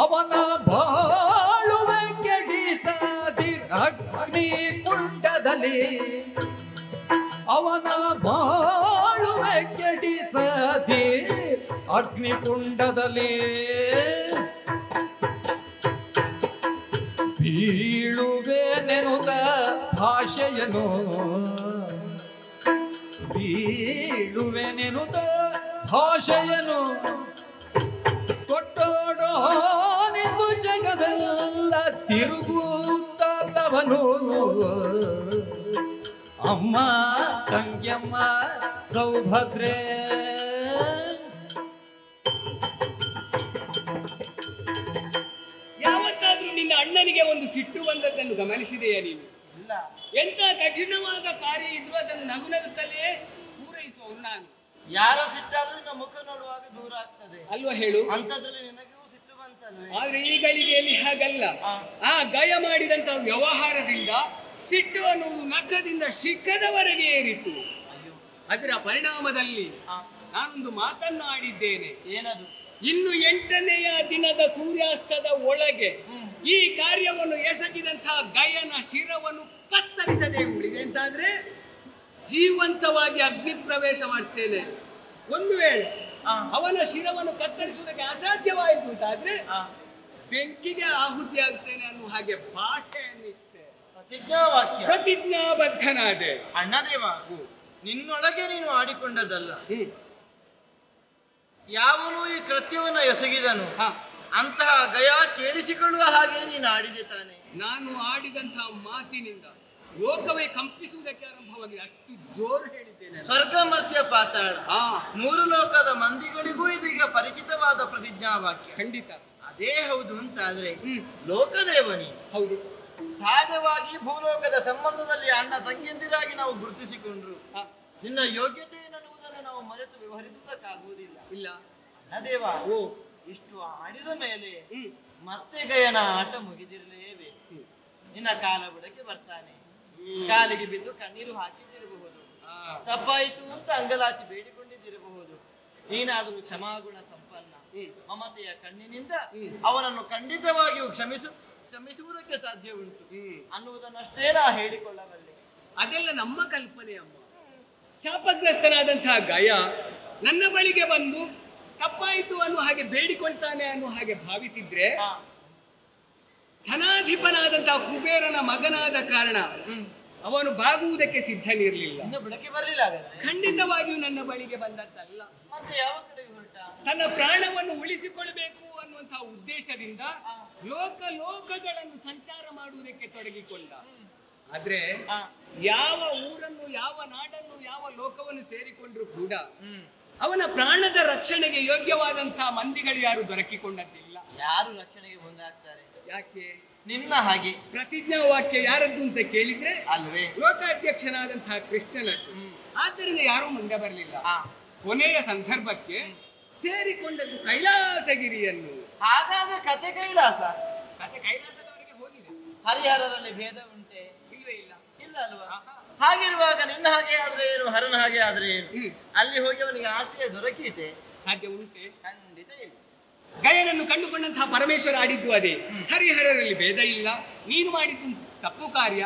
ಅವನ ಬಾಳುವೆ ಕೆಡಿಸದಿ ಅಗ್ನಿ ಕುಂಡದಲ್ಲಿ, ಅವನ ಬಾಳುವೆ ಕೆಡಿಸದಿ ಅಗ್ನಿಕುಂಡದಲ್ಲಿ ಬೀಳುವೆ ನೆನುದ ಭಾಷೆಯನು, ಬೀಳುವೆ ನೆನುದ ಭಾಷೆಯನು ಕೊಟ್ಟೋಡೋ ನಿಂದು ಜಗವೆಲ್ಲ ತಿರುಗುತ್ತಲ್ಲವನು. ಅಮ್ಮ ತಂಗ್ಯಮ್ಮ ಸೌಭದ್ರೆ, ಯಾವತ್ತಾದ್ರೂ ನಿನ್ನ ಅಣ್ಣನಿಗೆ ಒಂದು ಸಿಟ್ಟು ಬಂದದ್ದನ್ನು ಗಮನಿಸಿದೆಯಾ ನೀನು? ಇಲ್ಲ. ಎಂತ ಕಠಿಣವಾದ ಕಾರ್ಯ ಇದ್ರು ಅದನ್ನು ನಗು ನಗುತ್ತಲೇ ಪೂರೈಸುವವನು ನಾನು. ಯಾರ ಸಿಟ್ಟಾದ್ರೂ ನಿನ್ನ ಮುಖ ನೋಡುವಾಗ ದೂರ ಆಗ್ತದೆ ಅಲ್ವಾ ಹೇಳು. ಅಂತದ್ರಲ್ಲಿ ನಿನಗೂ ಸಿಟ್ಟು ಬಂತಲ್ವೇ? ಆದ್ರೆ ಈ ಗಳಿಗೆಯಲ್ಲಿ ಹಾಗಲ್ಲ. ಆ ಗಾಯ ಮಾಡಿದಂತ ವ್ಯವಹಾರದಿಂದ ಸಿಟ್ಟು ಅನ್ನುವುದು ನಖದಿಂದ ಶಿಖರವರೆಗೆ ಏರಿತು. ಅದರ ಪರಿಣಾಮದಲ್ಲಿ ನಾನೊಂದು ಮಾತನ್ನು ಆಡಿದ್ದೇನೆ. ಏನದು? ಇನ್ನು 8ನೆಯ ದಿನದ ಸೂರ್ಯಾಸ್ತದ ಒಳಗೆ ಈ ಕಾರ್ಯವನ್ನು ಎಸಗಿದಂತಹ ಗಯನ ಶಿರವನ್ನು ಕತ್ತರಿಸದೆ ಉಳಿದೆ ಅಂತಾದ್ರೆ ಜೀವಂತವಾಗಿ ಅಗ್ನಿ ಪ್ರವೇಶ ಮಾಡ್ತೇನೆ. ಒಂದು ವೇಳೆ ಅವನ ಶಿರವನ್ನು ಕತ್ತರಿಸುವುದಕ್ಕೆ ಅಸಾಧ್ಯವಾಯಿತು ಅಂತಾದ್ರೆ ಬೆಂಕಿಗೆ ಆಹುತಿ ಆಗ್ತೇನೆ ಅನ್ನುವ ಹಾಗೆ ಭಾಷೆಯನ್ನಿತ್ತೆ. ಪ್ರತಿಜ್ಞಾಬದ್ಧನಾದೆ. ಅಣ್ಣದೇವ, ನಿನ್ನೊಳಗೆ ನೀನು ಆಡಿಕೊಂಡದಲ್ಲ, ಯಾವನು ಈ ಕೃತ್ಯವನ್ನು ಎಸಗಿದನು ಅಂತಹ ಗಯ ಕೇಳಿಸಿಕೊಳ್ಳುವ ಹಾಗೆ ನೀನು ಆಡಿದೆ ತಾನೆ. ನಾನು ಆಡಿದಂತಹ ಮಾತಿನಿಂದ ಲೋಕವೇ ಕಂಪಿಸುವುದಕ್ಕೆ ಆರಂಭವಾಗಿದೆ, ಅಷ್ಟು ಜೋರು ಹೇಳಿದ್ದೇನೆ. ಸ್ವರ್ಗ ಮರ್ತ್ಯ ಪಾತಾಳ 3 ಲೋಕದ ಮಂದಿಗಳಿಗೂ ಇದೀಗ ಪರಿಚಿತವಾದ ಪ್ರತಿಜ್ಞಾವಾಕ್ಯ. ಖಂಡಿತ ಅದೇ ಹೌದು ಅಂತಾದ್ರೆ ಲೋಕದೇವನಿ. ಹೌದು. ಸಹಜವಾಗಿ ಭೂಲೋಕದ ಸಂಬಂಧದಲ್ಲಿ ಅಣ್ಣ ತಂಗಿಯಂದಿರಾಗಿ ನಾವು ಗುರುತಿಸಿಕೊಂಡ್ರು ನಿನ್ನ ಯೋಗ್ಯತೆ ಎನ್ನುವುದನ್ನು ನಾವು ಮರೆತು ವ್ಯವಹರಿಸುವುದಕ್ಕಾಗುವುದಿಲ್ಲ. ಇಲ್ಲ ಅಣ್ಣದೇವ, ಓ ಇಷ್ಟು ಆಡಿದ ಮೇಲೆ ಮತ್ತೆ ಗಯನ ಆಟ ಮುಗಿದಿರಲೇಬೇಕು. ನಿನ್ನ ಕಾಲ ಬುಡಕ್ಕೆ ಬರ್ತಾನೆ, ಕಾಲಿಗೆ ಬಿದ್ದು ಕಣ್ಣೀರು ಹಾಕಿದಿರಬಹುದು, ತಪ್ಪಾಯಿತು ಅಂತ ಅಂಗಲಾಚಿ ಬೇಡಿಕೊಂಡಿದ್ದಿರಬಹುದು. ನೀನಾದರೂ ಕ್ಷಮಾಗುಣ ಸಂಪನ್ನ, ಮಮತೆಯ ಕಣ್ಣಿನಿಂದ ಅವನನ್ನು ಖಂಡಿತವಾಗಿಯೂ ಕ್ಷಮಿಸುವುದಕ್ಕೆ ಸಾಧ್ಯ ಉಂಟು ಅನ್ನುವುದನ್ನಷ್ಟೇ ನಾ ಹೇಳಿಕೊಳ್ಳಬಲ್ಲೆ. ಅದೆಲ್ಲ ನಮ್ಮ ಕಲ್ಪನೆ ಅಮ್ಮ. ಶಾಪಗ್ರಸ್ತನಾದಂತಹ ಗಯ ನನ್ನ ಬಳಿಗೆ ಬಂದು ತಪ್ಪಾಯಿತು ಅನ್ನೋ ಹಾಗೆ ಬೇಡಿಕೊಳ್ತಾನೆ ಅನ್ನೋ ಹಾಗೆ ಭಾವಿಸಿದ್ರೆ, ಧನಾಧಿಪನಾದಂತಹ ಕುಬೇರನ ಮಗನಾದ ಕಾರಣ ಅವನು ಬಾಗುವುದಕ್ಕೆ ಸಿದ್ಧನಿರಲಿಲ್ಲ. ಬುಡಕ್ಕೆ ಬರಲಿಲ್ಲ. ಖಂಡಿತವಾಗಿಯೂ ನನ್ನ ಬಳಿಗೆ ಬಂದದ್ದಲ್ಲ. ಮತ್ತೆ ಯಾವ ಕಡೆಗೆ ಹೊರಟ? ತನ್ನ ಪ್ರಾಣವನ್ನು ಉಳಿಸಿಕೊಳ್ಬೇಕು ಅನ್ನುವಂತಹ ಉದ್ದೇಶದಿಂದ ಲೋಕಗಳನ್ನು ಸಂಚಾರ ಮಾಡುವುದಕ್ಕೆ ತೊಡಗಿಕೊಂಡ. ಆದ್ರೆ ಯಾವ ಊರನ್ನು, ಯಾವ ನಾಡನ್ನು, ಯಾವ ಲೋಕವನ್ನು ಸೇರಿಕೊಂಡ್ರು ಕೂಡ ಅವನ ಪ್ರಾಣದ ರಕ್ಷಣೆಗೆ ಯೋಗ್ಯವಾದಂತಹ ಮಂದಿಗಳು ಯಾರು ದೊರಕಿಕೊಂಡದ್ದಿಲ್ಲ. ಯಾರು ರಕ್ಷಣೆಗೆ ಮುಂದಾಗ್ತಾರೆ? ಯಾಕೆ? ನಿನ್ನ ಹಾಗೆ ಪ್ರತಿಜ್ಞಾ ವಾಕ್ಯ ಯಾರದ್ದು ಅಂತ ಕೇಳಿದ್ರೆ ಅಲ್ವೇ ಲೋಕಾಧ್ಯಕ್ಷನಾದಂತಹ ಕೃಷ್ಣನದ್ದು. ಆದ್ದರಿಂದ ಯಾರೂ ಮುಂದೆ ಬರಲಿಲ್ಲ. ಕೊನೆಯ ಸಂದರ್ಭಕ್ಕೆ ಸೇರಿಕೊಂಡದ್ದು ಕೈಲಾಸಗಿರಿಯನ್ನು. ಹಾಗಾದ್ರೆ ಕತೆ ಕೈಲಾಸ. ಕತೆ ಕೈಲಾಸದವರೆಗೆ ಹೋಗಿದೆ. ಹರಿಹರರಲ್ಲಿ ಭೇದ ಉಂಟೆ? ಇಲ್ವೇ ಇಲ್ಲ. ಇಲ್ಲ ಅಲ್ವಾ? ಹಾಗಿರುವಾಗ ನಿನ್ನ ಹಾಗೆ ಆದ್ರೆ ಏನು, ಹರನ ಹಾಗೆ ಆದ್ರೆ ಏನು? ಅಲ್ಲಿ ಹೋಗಿ ಅವನಿಗೆ ಆಶ್ರಯ ದೊರಕೀತೆ? ಸಾಧ್ಯ ಉಂಟೆ? ಖಂಡಿತ ಇಲ್ಲ. ಗಯನನ್ನು ಕಂಡುಕೊಂಡಂತಹ ಪರಮೇಶ್ವರ ಆಡಿದ್ದು ಅದೇ. ಹರಿಹರರಲ್ಲಿ ಭೇದ ಇಲ್ಲ, ನೀನು ಮಾಡಿದ್ದು ತಪ್ಪು ಕಾರ್ಯ,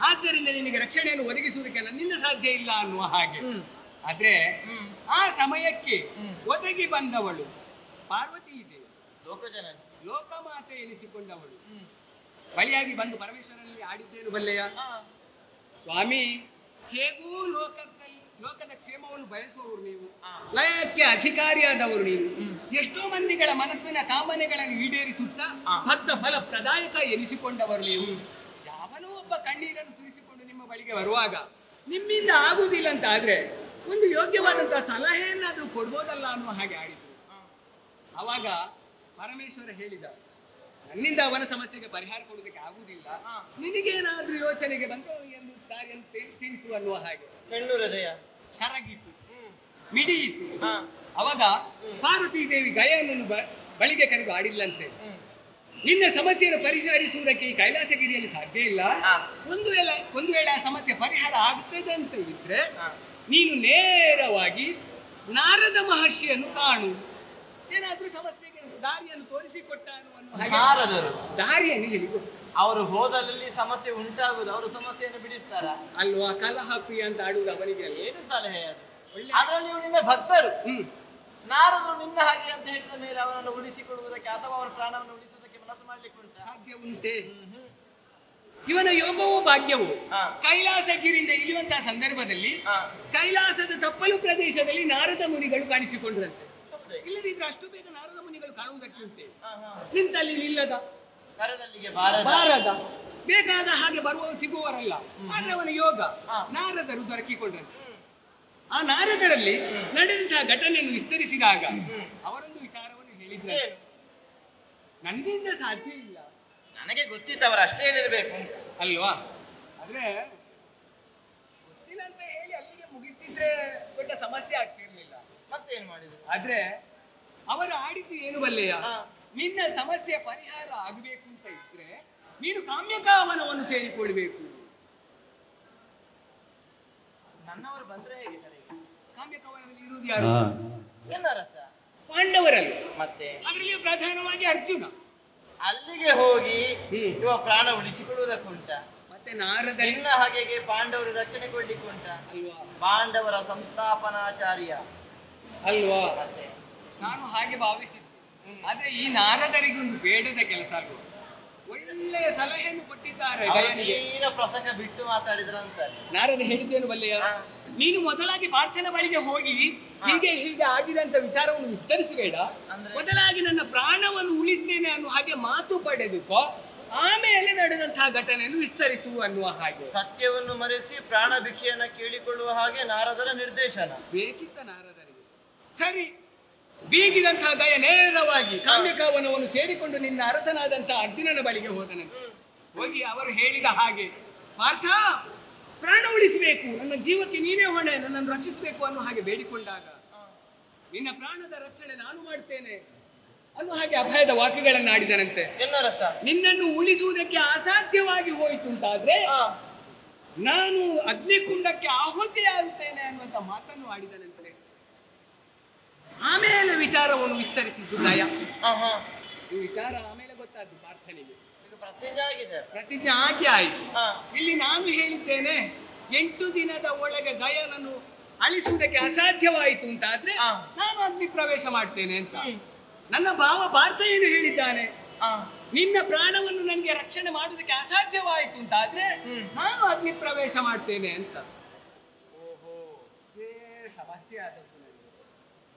ಆದ್ದರಿಂದ ನಿನಗೆ ರಕ್ಷಣೆಯನ್ನು ಒದಗಿಸುವುದಕ್ಕೆ ನನ್ನಿಂದ ಸಾಧ್ಯ ಇಲ್ಲ ಅನ್ನುವ ಹಾಗೆ. ಆದ್ರೆ ಆ ಸಮಯಕ್ಕೆ ಒದಗಿ ಬಂದವಳು ಪಾರ್ವತಿ ಇದೆ, ಲೋಕಮಾತೆ ಎನಿಸಿಕೊಂಡವಳು ಬಳಿಯಾಗಿ ಬಂದು ಪರಮೇಶ್ವರನಲ್ಲಿ ಆಡಿದ್ದೇನು ಬಲ್ಲೆಯ? ಸ್ವಾಮಿ, ಹೇಗೂ ಲೋಕದ ಕ್ಷೇಮವನ್ನು ಬಯಸುವವರು ನೀವು, ಲಯಕ್ಕೆ ಅಧಿಕಾರಿಯಾದವರು ನೀವು, ಎಷ್ಟೋ ಮಂದಿಗಳ ಮನಸ್ಸಿನ ಕಾಮನೆಗಳನ್ನು ಈಡೇರಿಸುತ್ತಾ ಭಕ್ತ ಫಲ ಪ್ರದಾಯಕ ಎನಿಸಿಕೊಂಡವರು ನೀವು. ಯಾವನೋ ಒಬ್ಬ ಕಣ್ಣೀರನ್ನು ಸುರಿಸಿಕೊಂಡು ನಿಮ್ಮ ಬಳಿಗೆ ಬರುವಾಗ ನಿಮ್ಮಿಂದ ಆಗುವುದಿಲ್ಲ ಅಂತ ಆದ್ರೆ ಒಂದು ಯೋಗ್ಯವಾದಂತಹ ಸಲಹೆಯನ್ನಾದ್ರೂ ಕೊಡ್ಬೋದಲ್ಲ ಅನ್ನುವ ಹಾಗೆ ಆಡಿದ್ರು. ಅವಾಗ ಪರಮೇಶ್ವರ ಹೇಳಿದ, ನನ್ನಿಂದ ಅವನ ಸಮಸ್ಯೆಗೆ ಪರಿಹಾರ ಕೊಡುವುದಕ್ಕೆ ಆಗುವುದಿಲ್ಲ, ನಿನಗೇನಾದ್ರೂ ಯೋಚನೆಗೆ ಬಂದ್ರೆ ಒಂದು ದಾರಿಯನ್ನು ತಿಳಿಸು ಅನ್ನುವ ಹಾಗೆ. ಹೆಣ್ಣು ಹೃದಯ ಕರಗಿತು, ಮಿಡಿಯಿತು. ಅವಾಗ ಪಾರ್ವತಿ ದೇವಿ ಗಯನನ್ನು ಬಳಿಗೆ ಕರೆದು ಆಡಿಲ್ಲಂತೆ, ನಿನ್ನ ಸಮಸ್ಯೆಯನ್ನು ಪರಿಹರಿಸುವುದಕ್ಕೆ ಈ ಕೈಲಾಸಗಿರಿಯಲ್ಲಿ ಸಾಧ್ಯ ಇಲ್ಲ. ಒಂದು ವೇಳೆ ಆ ಸಮಸ್ಯೆ ಪರಿಹಾರ ಆಗ್ತದೆ ಅಂತ ಇದ್ರೆ ನೀನು ನೇರವಾಗಿ ನಾರದ ಮಹರ್ಷಿಯನ್ನು ಕಾಣು, ಏನಾದ್ರೂ ಸಮಸ್ಯೆಗೆ ದಾರಿಯನ್ನು ತೋರಿಸಿಕೊಟ್ಟ ನಾರದರು ದಾರಿಯನ್ನು ಹೇಳಿಕೊಟ್ಟು. ಅವರು ಹೋದಲ್ಲಿ ಸಮಸ್ಯೆ ಉಂಟಾಗುದು, ಅವರು ಸಮಸ್ಯೆಯನ್ನು ಬಿಡಿಸ್ತಾರ ಅಲ್ವಾ? ಕಲಹ ಪ್ರಿಯ ಅಂತ ಆಡುವುದು ಅವನಿಗೆ ಏನು ಸಲಹೆ ಅದು? ಅದ್ರಲ್ಲಿ ನೀವು ನಿನ್ನ ಭಕ್ತರು. ನಾರದರು ನಿನ್ನ ಹಾಗೆ ಅಂತ ಹೇಳಿದ ಮೇಲೆ ಅವನನ್ನು ಉಳಿಸಿಕೊಡುವುದಕ್ಕೆ ಅಥವಾ ಅವನ ಪ್ರಾಣವನ್ನು ಉಳಿಸುವುದಕ್ಕೆ ಮನಸ್ಸು ಮಾಡ್ಲಿಕ್ಕೆ ಉಂಟ? ಸಾಧ್ಯ ಉಂಟೆ? ಇವನ ಯೋಗವೋ ಭಾಗ್ಯವೋ ಕೈಲಾಸಗಿರಿಯಿಂದ ಇಳಿಯುವಂತಹ ಸಂದರ್ಭದಲ್ಲಿ ಕೈಲಾಸದ ತಪ್ಪಲು ಪ್ರದೇಶದಲ್ಲಿ ನಾರದ ಮುನಿಗಳು ಕಾಣಿಸಿಕೊಂಡ್ರಂತೆ. ಇಲ್ಲದಿದ್ರೆ ಅಷ್ಟು ಬೇಗ ನಾರದ ಮುನಿಗಳು ಕಾಣುವುದಕ್ಕೆ ಉಂಟೆ? ನಿಂತಲ್ಲಿ ನಿಲ್ಲದ, ಬಾರದ, ಬೇಕಾದ ಹಾಗೆ ಬರುವ ಸಿಗುವವರಲ್ಲ. ಆದ್ರೆ ಅವನ ಯೋಗ ನಾರದರು ದೊರಕಿಕೊಂಡ್ರಂತೆ. ಆ ನಾರದರಲ್ಲಿ ನಡೆದಂತಹ ಘಟನೆಯನ್ನು ವಿಸ್ತರಿಸಿದಾಗ ಅವರೊಂದು ವಿಚಾರವನ್ನು ಹೇಳಿದ್ರೆ, ನನ್ನಿಂದ ಸಾಧ್ಯ ಇಲ್ಲ, ನನಗೆ ಗೊತ್ತಿತ್ತು, ಅವರು ಅಷ್ಟೇ ಹೇಳಿರ್ಬೇಕು ಅಲ್ವಾ? ಆದ್ರೆ ಗೊತ್ತಿಲ್ಲ ಅಂತ ಹೇಳಿ ಅಲ್ಲಿಗೆ ಮುಗಿಸ್ತಿದ್ರೆ ದೊಡ್ಡ ಸಮಸ್ಯೆ ಆಗ್ತಿರ್ಲಿಲ್ಲ. ಮತ್ತೇನ್ ಮಾಡಿದ್ರು? ಆದ್ರೆ ಅವರು ಆಡಿದ್ದು ಏನು ಬಲ್ಲೆಯ? ನಿನ್ನ ಸಮಸ್ಯೆ ಪರಿಹಾರ ಆಗಬೇಕು ಅಂತ ಇದ್ರೆ ನೀನು ಕಾಮ್ಯಕಾವನವನ್ನು ಸೇರಿಕೊಳ್ಬೇಕು. ನನ್ನವರು ಬಂದ್ರೆ ಹೇಗೆ? ಕಾಮ್ಯಕಾವನದಲ್ಲಿ ಇರುವುದು ಯಾರು? ಎಲ್ಲರಸ ಪಾಂಡವರಲ್ಲ. ಮತ್ತೆ ಅದರಲ್ಲಿ ಪ್ರಧಾನವಾಗಿ ಅರ್ಜುನ. ಅಲ್ಲಿಗೆ ಹೋಗಿ ಇವ ಪ್ರಾಣ ಉಳಿಸಿಕೊಳ್ಳುವುದಕ್ಕುಂಟ. ಮತ್ತೆ ನಾರದ ನಿನ್ನ ಹಾಗೆಗೆ ಪಾಂಡವರು ರಕ್ಷಣೆ ಕೊಡ್ಲಿಕ್ಕೆ ಉಂಟ ಅಲ್ವಾ? ಪಾಂಡವರ ಸಂಸ್ಥಾಪನಾಚಾರ್ಯ ಅಲ್ವಾ? ನಾನು ಹಾಗೆ ಭಾವಿಸಿದ್ದೆ. ಆದ್ರೆ ಈ ನಾರದರಿಗೊಂದು ಬೇಡದ ಕೆಲಸ ಅಲ್ವಾ? ಒಳ್ಳೆಯ ಸಲಹೆಯನ್ನು ಕೊಟ್ಟಿದ್ದಾರೆ. ಪ್ರಸಂಗ ಬಿಟ್ಟು ಮಾತಾಡಿದ್ರಂತ ನಾರದ ಹೇಳಿದ್ದೇನು ಬಲ್ಲೆಯ? ನೀನು ಮೊದಲಾಗಿ ಪ್ರಾರ್ಥನೆ ಬಳಿಗೆ ಹೋಗಿ ಹೀಗೆ ಹೀಗೆ ಆಗಿದೆ ಅಂತ ವಿಚಾರವನ್ನು ವಿಸ್ತರಿಸಬೇಡ. ಮೊದಲಾಗಿ ನನ್ನ ಪ್ರಾಣವನ್ನು ಉಳಿಸ್ತೇನೆ ಅನ್ನುವ ಹಾಗೆ ಮಾತು ಪಡೆದುಕೋ, ಆಮೇಲೆ ನಡೆದಂತಹ ಘಟನೆಯನ್ನು ವಿಸ್ತರಿಸುವ ಅನ್ನುವ ಹಾಗೆ. ಸತ್ಯವನ್ನು ಮರೆಸಿ ಪ್ರಾಣ ಭಿಕ್ಷೆಯನ್ನ ಕೇಳಿಕೊಳ್ಳುವ ಹಾಗೆ ನಾರದರ ನಿರ್ದೇಶನ ಬೇಕಿತ್ತ ನಾರದರಿಗೆ. ಸರಿ, ಬೀಗಿದಂತಹ ಗಯ ನೇರವಾಗಿ ಕಾಮ್ಯಕಾವನವನ್ನು ಸೇರಿಕೊಂಡು ನಿನ್ನ ಅರಸನಾದಂತಹ ಅರ್ಜುನನ ಬಳಿಗೆ ಹೋದನಂತೆ. ಹೋಗಿ ಅವರು ಹೇಳಿದ ಹಾಗೆ, ಪಾರ್ಥ, ಪ್ರಾಣ ಉಳಿಸಬೇಕು, ನನ್ನ ಜೀವಕ್ಕೆ ನೀನೇ ಹೊಣೆ, ನನ್ನನ್ನು ರಕ್ಷಿಸಬೇಕು ಅನ್ನೋ ಹಾಗೆ ಬೇಡಿಕೊಂಡಾಗ ನಿನ್ನ ಪ್ರಾಣದ ರಕ್ಷಣೆ ನಾನು ಮಾಡ್ತೇನೆ ಅನ್ನೋ ಹಾಗೆ ಅಭಯದ ವಾಕ್ಯಗಳನ್ನು ಆಡಿದನಂತೆ. ಎನ್ನರಸ ನಿನ್ನನ್ನು ಉಳಿಸುವುದಕ್ಕೆ ಅಸಾಧ್ಯವಾಗಿ ಹೋಯಿತು ಅಂತಾದ್ರೆ ನಾನು ಅಗ್ನಿಕುಂಡಕ್ಕೆ ಆಹುತಿಯಾಗುತ್ತೇನೆ ಅನ್ನುವಂತ ಮಾತನ್ನು ಆಡಿದನಂತೆ. ಆಮೇಲೆ ವಿಚಾರವನ್ನು ವಿಸ್ತರಿಸಿದ್ದು ದಯ. ಈ ವಿಚಾರ ಆಮೇಲೆ ಗೊತ್ತಾದ್ದು ಪಾರ್ಥನಿಗೆ. ಪ್ರತಿಜ್ಞೆ ಆಗಿ ಆಯಿತು. ಇಲ್ಲಿ ನಾನು ಹೇಳಿದ್ದೇನೆ 8 ದಿನದ ಒಳಗೆ ಗಯನನ್ನು ಅಳಿಸುವುದಕ್ಕೆ ಅಸಾಧ್ಯವಾಯಿತು ಅಂತಾದ್ರೆ ನಾನು ಅಗ್ನಿ ಪ್ರವೇಶ ಮಾಡ್ತೇನೆ ಅಂತ. ನನ್ನ ಭಾವ ಪಾರ್ಥ ಏನು ಹೇಳಿದ್ದಾನೆ, ನಿನ್ನ ಪ್ರಾಣವನ್ನು ನನಗೆ ರಕ್ಷಣೆ ಮಾಡುವುದಕ್ಕೆ ಅಸಾಧ್ಯವಾಯಿತು ಅಂತಾದ್ರೆ ನಾನು ಅಗ್ನಿ ಪ್ರವೇಶ ಮಾಡ್ತೇನೆ ಅಂತ. ಓಹೋ, ಸಮಸ್ಯೆ ಆದದ್ದು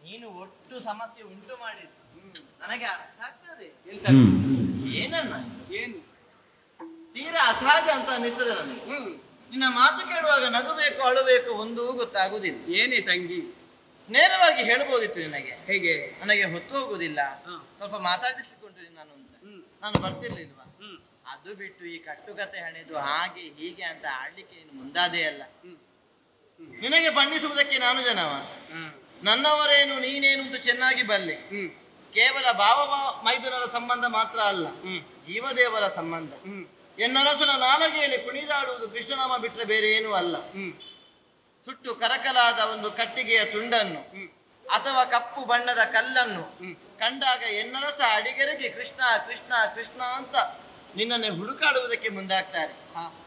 ನೀನು ಒಟ್ಟು ಸಮಸ್ಯೆ ಉಂಟು ಮಾಡಿದ್ದು ನನಗೆ ಅರ್ಥ ಆಗ್ತದೆ. ಏನನ್ನ ಏನು ತೀರಾ ಅಸಹಜ ಅಂತ ಅನಿಸ್ತದೆ ನನಗೆ. ನಿನ್ನ ಮಾತು ಕೇಳುವಾಗ ನಗಬೇಕು ಅಳಬೇಕು ಒಂದೂ ಗೊತ್ತಾಗುದಿಲ್ಲ. ಏನೇ ತಂಗಿ, ನೇರವಾಗಿ ಹೇಳ್ಬೋದಿತ್ತು ನಿನಗೆ. ಹೇಗೆ? ನನಗೆ ಹೊತ್ತು ಹೋಗುದಿಲ್ಲ, ಸ್ವಲ್ಪ ಮಾತಾಡಿಸಿಕೊಂಡ್ರಿ ನಾನು ಅಂತ. ನಾನು ಬರ್ತಿರ್ಲಿಲ್ವಾ? ಅದು ಬಿಟ್ಟು ಈ ಕಟ್ಟುಕತೆ ಹಣೆದು ಹಾಗೆ ಹೀಗೆ ಅಂತ ಆಡ್ಲಿಕ್ಕೆ ನೀನು ಮುಂದಾದೇ ಅಲ್ಲ. ನಿನಗೆ ಬಣ್ಣಿಸುವುದಕ್ಕೆ ನಾನು ಜನವ, ನನ್ನವರೇನು ನೀನೇನು ಅಂತ ಚೆನ್ನಾಗಿ ಬಲ್ಲೆ. ಕೇವಲ ಭಾವ ಮೈದುನರ ಸಂಬಂಧ ಮಾತ್ರ ಅಲ್ಲ, ಜೀವದೇವರ ಸಂಬಂಧ. ಎನ್ನರಸನ ನಾಲಗೆಯಲ್ಲಿ ಕುಣಿದಾಡುವುದು ಕೃಷ್ಣನಾಮ ಬಿಟ್ಟರೆ ಬೇರೆ ಏನೂ ಅಲ್ಲ. ಸುಟ್ಟು ಕರಕಲಾದ ಒಂದು ಕಟ್ಟಿಗೆಯ ತುಂಡನ್ನು ಅಥವಾ ಕಪ್ಪು ಬಣ್ಣದ ಕಲ್ಲನ್ನು ಕಂಡಾಗ ಎನ್ನರಸ ಅಡಿಗೆರೆಗೆ ಕೃಷ್ಣ ಕೃಷ್ಣ ಕೃಷ್ಣ ಅಂತ ನಿನ್ನನ್ನೇ ಹುಡುಕಾಡುವುದಕ್ಕೆ ಮುಂದಾಗ್ತಾರೆ.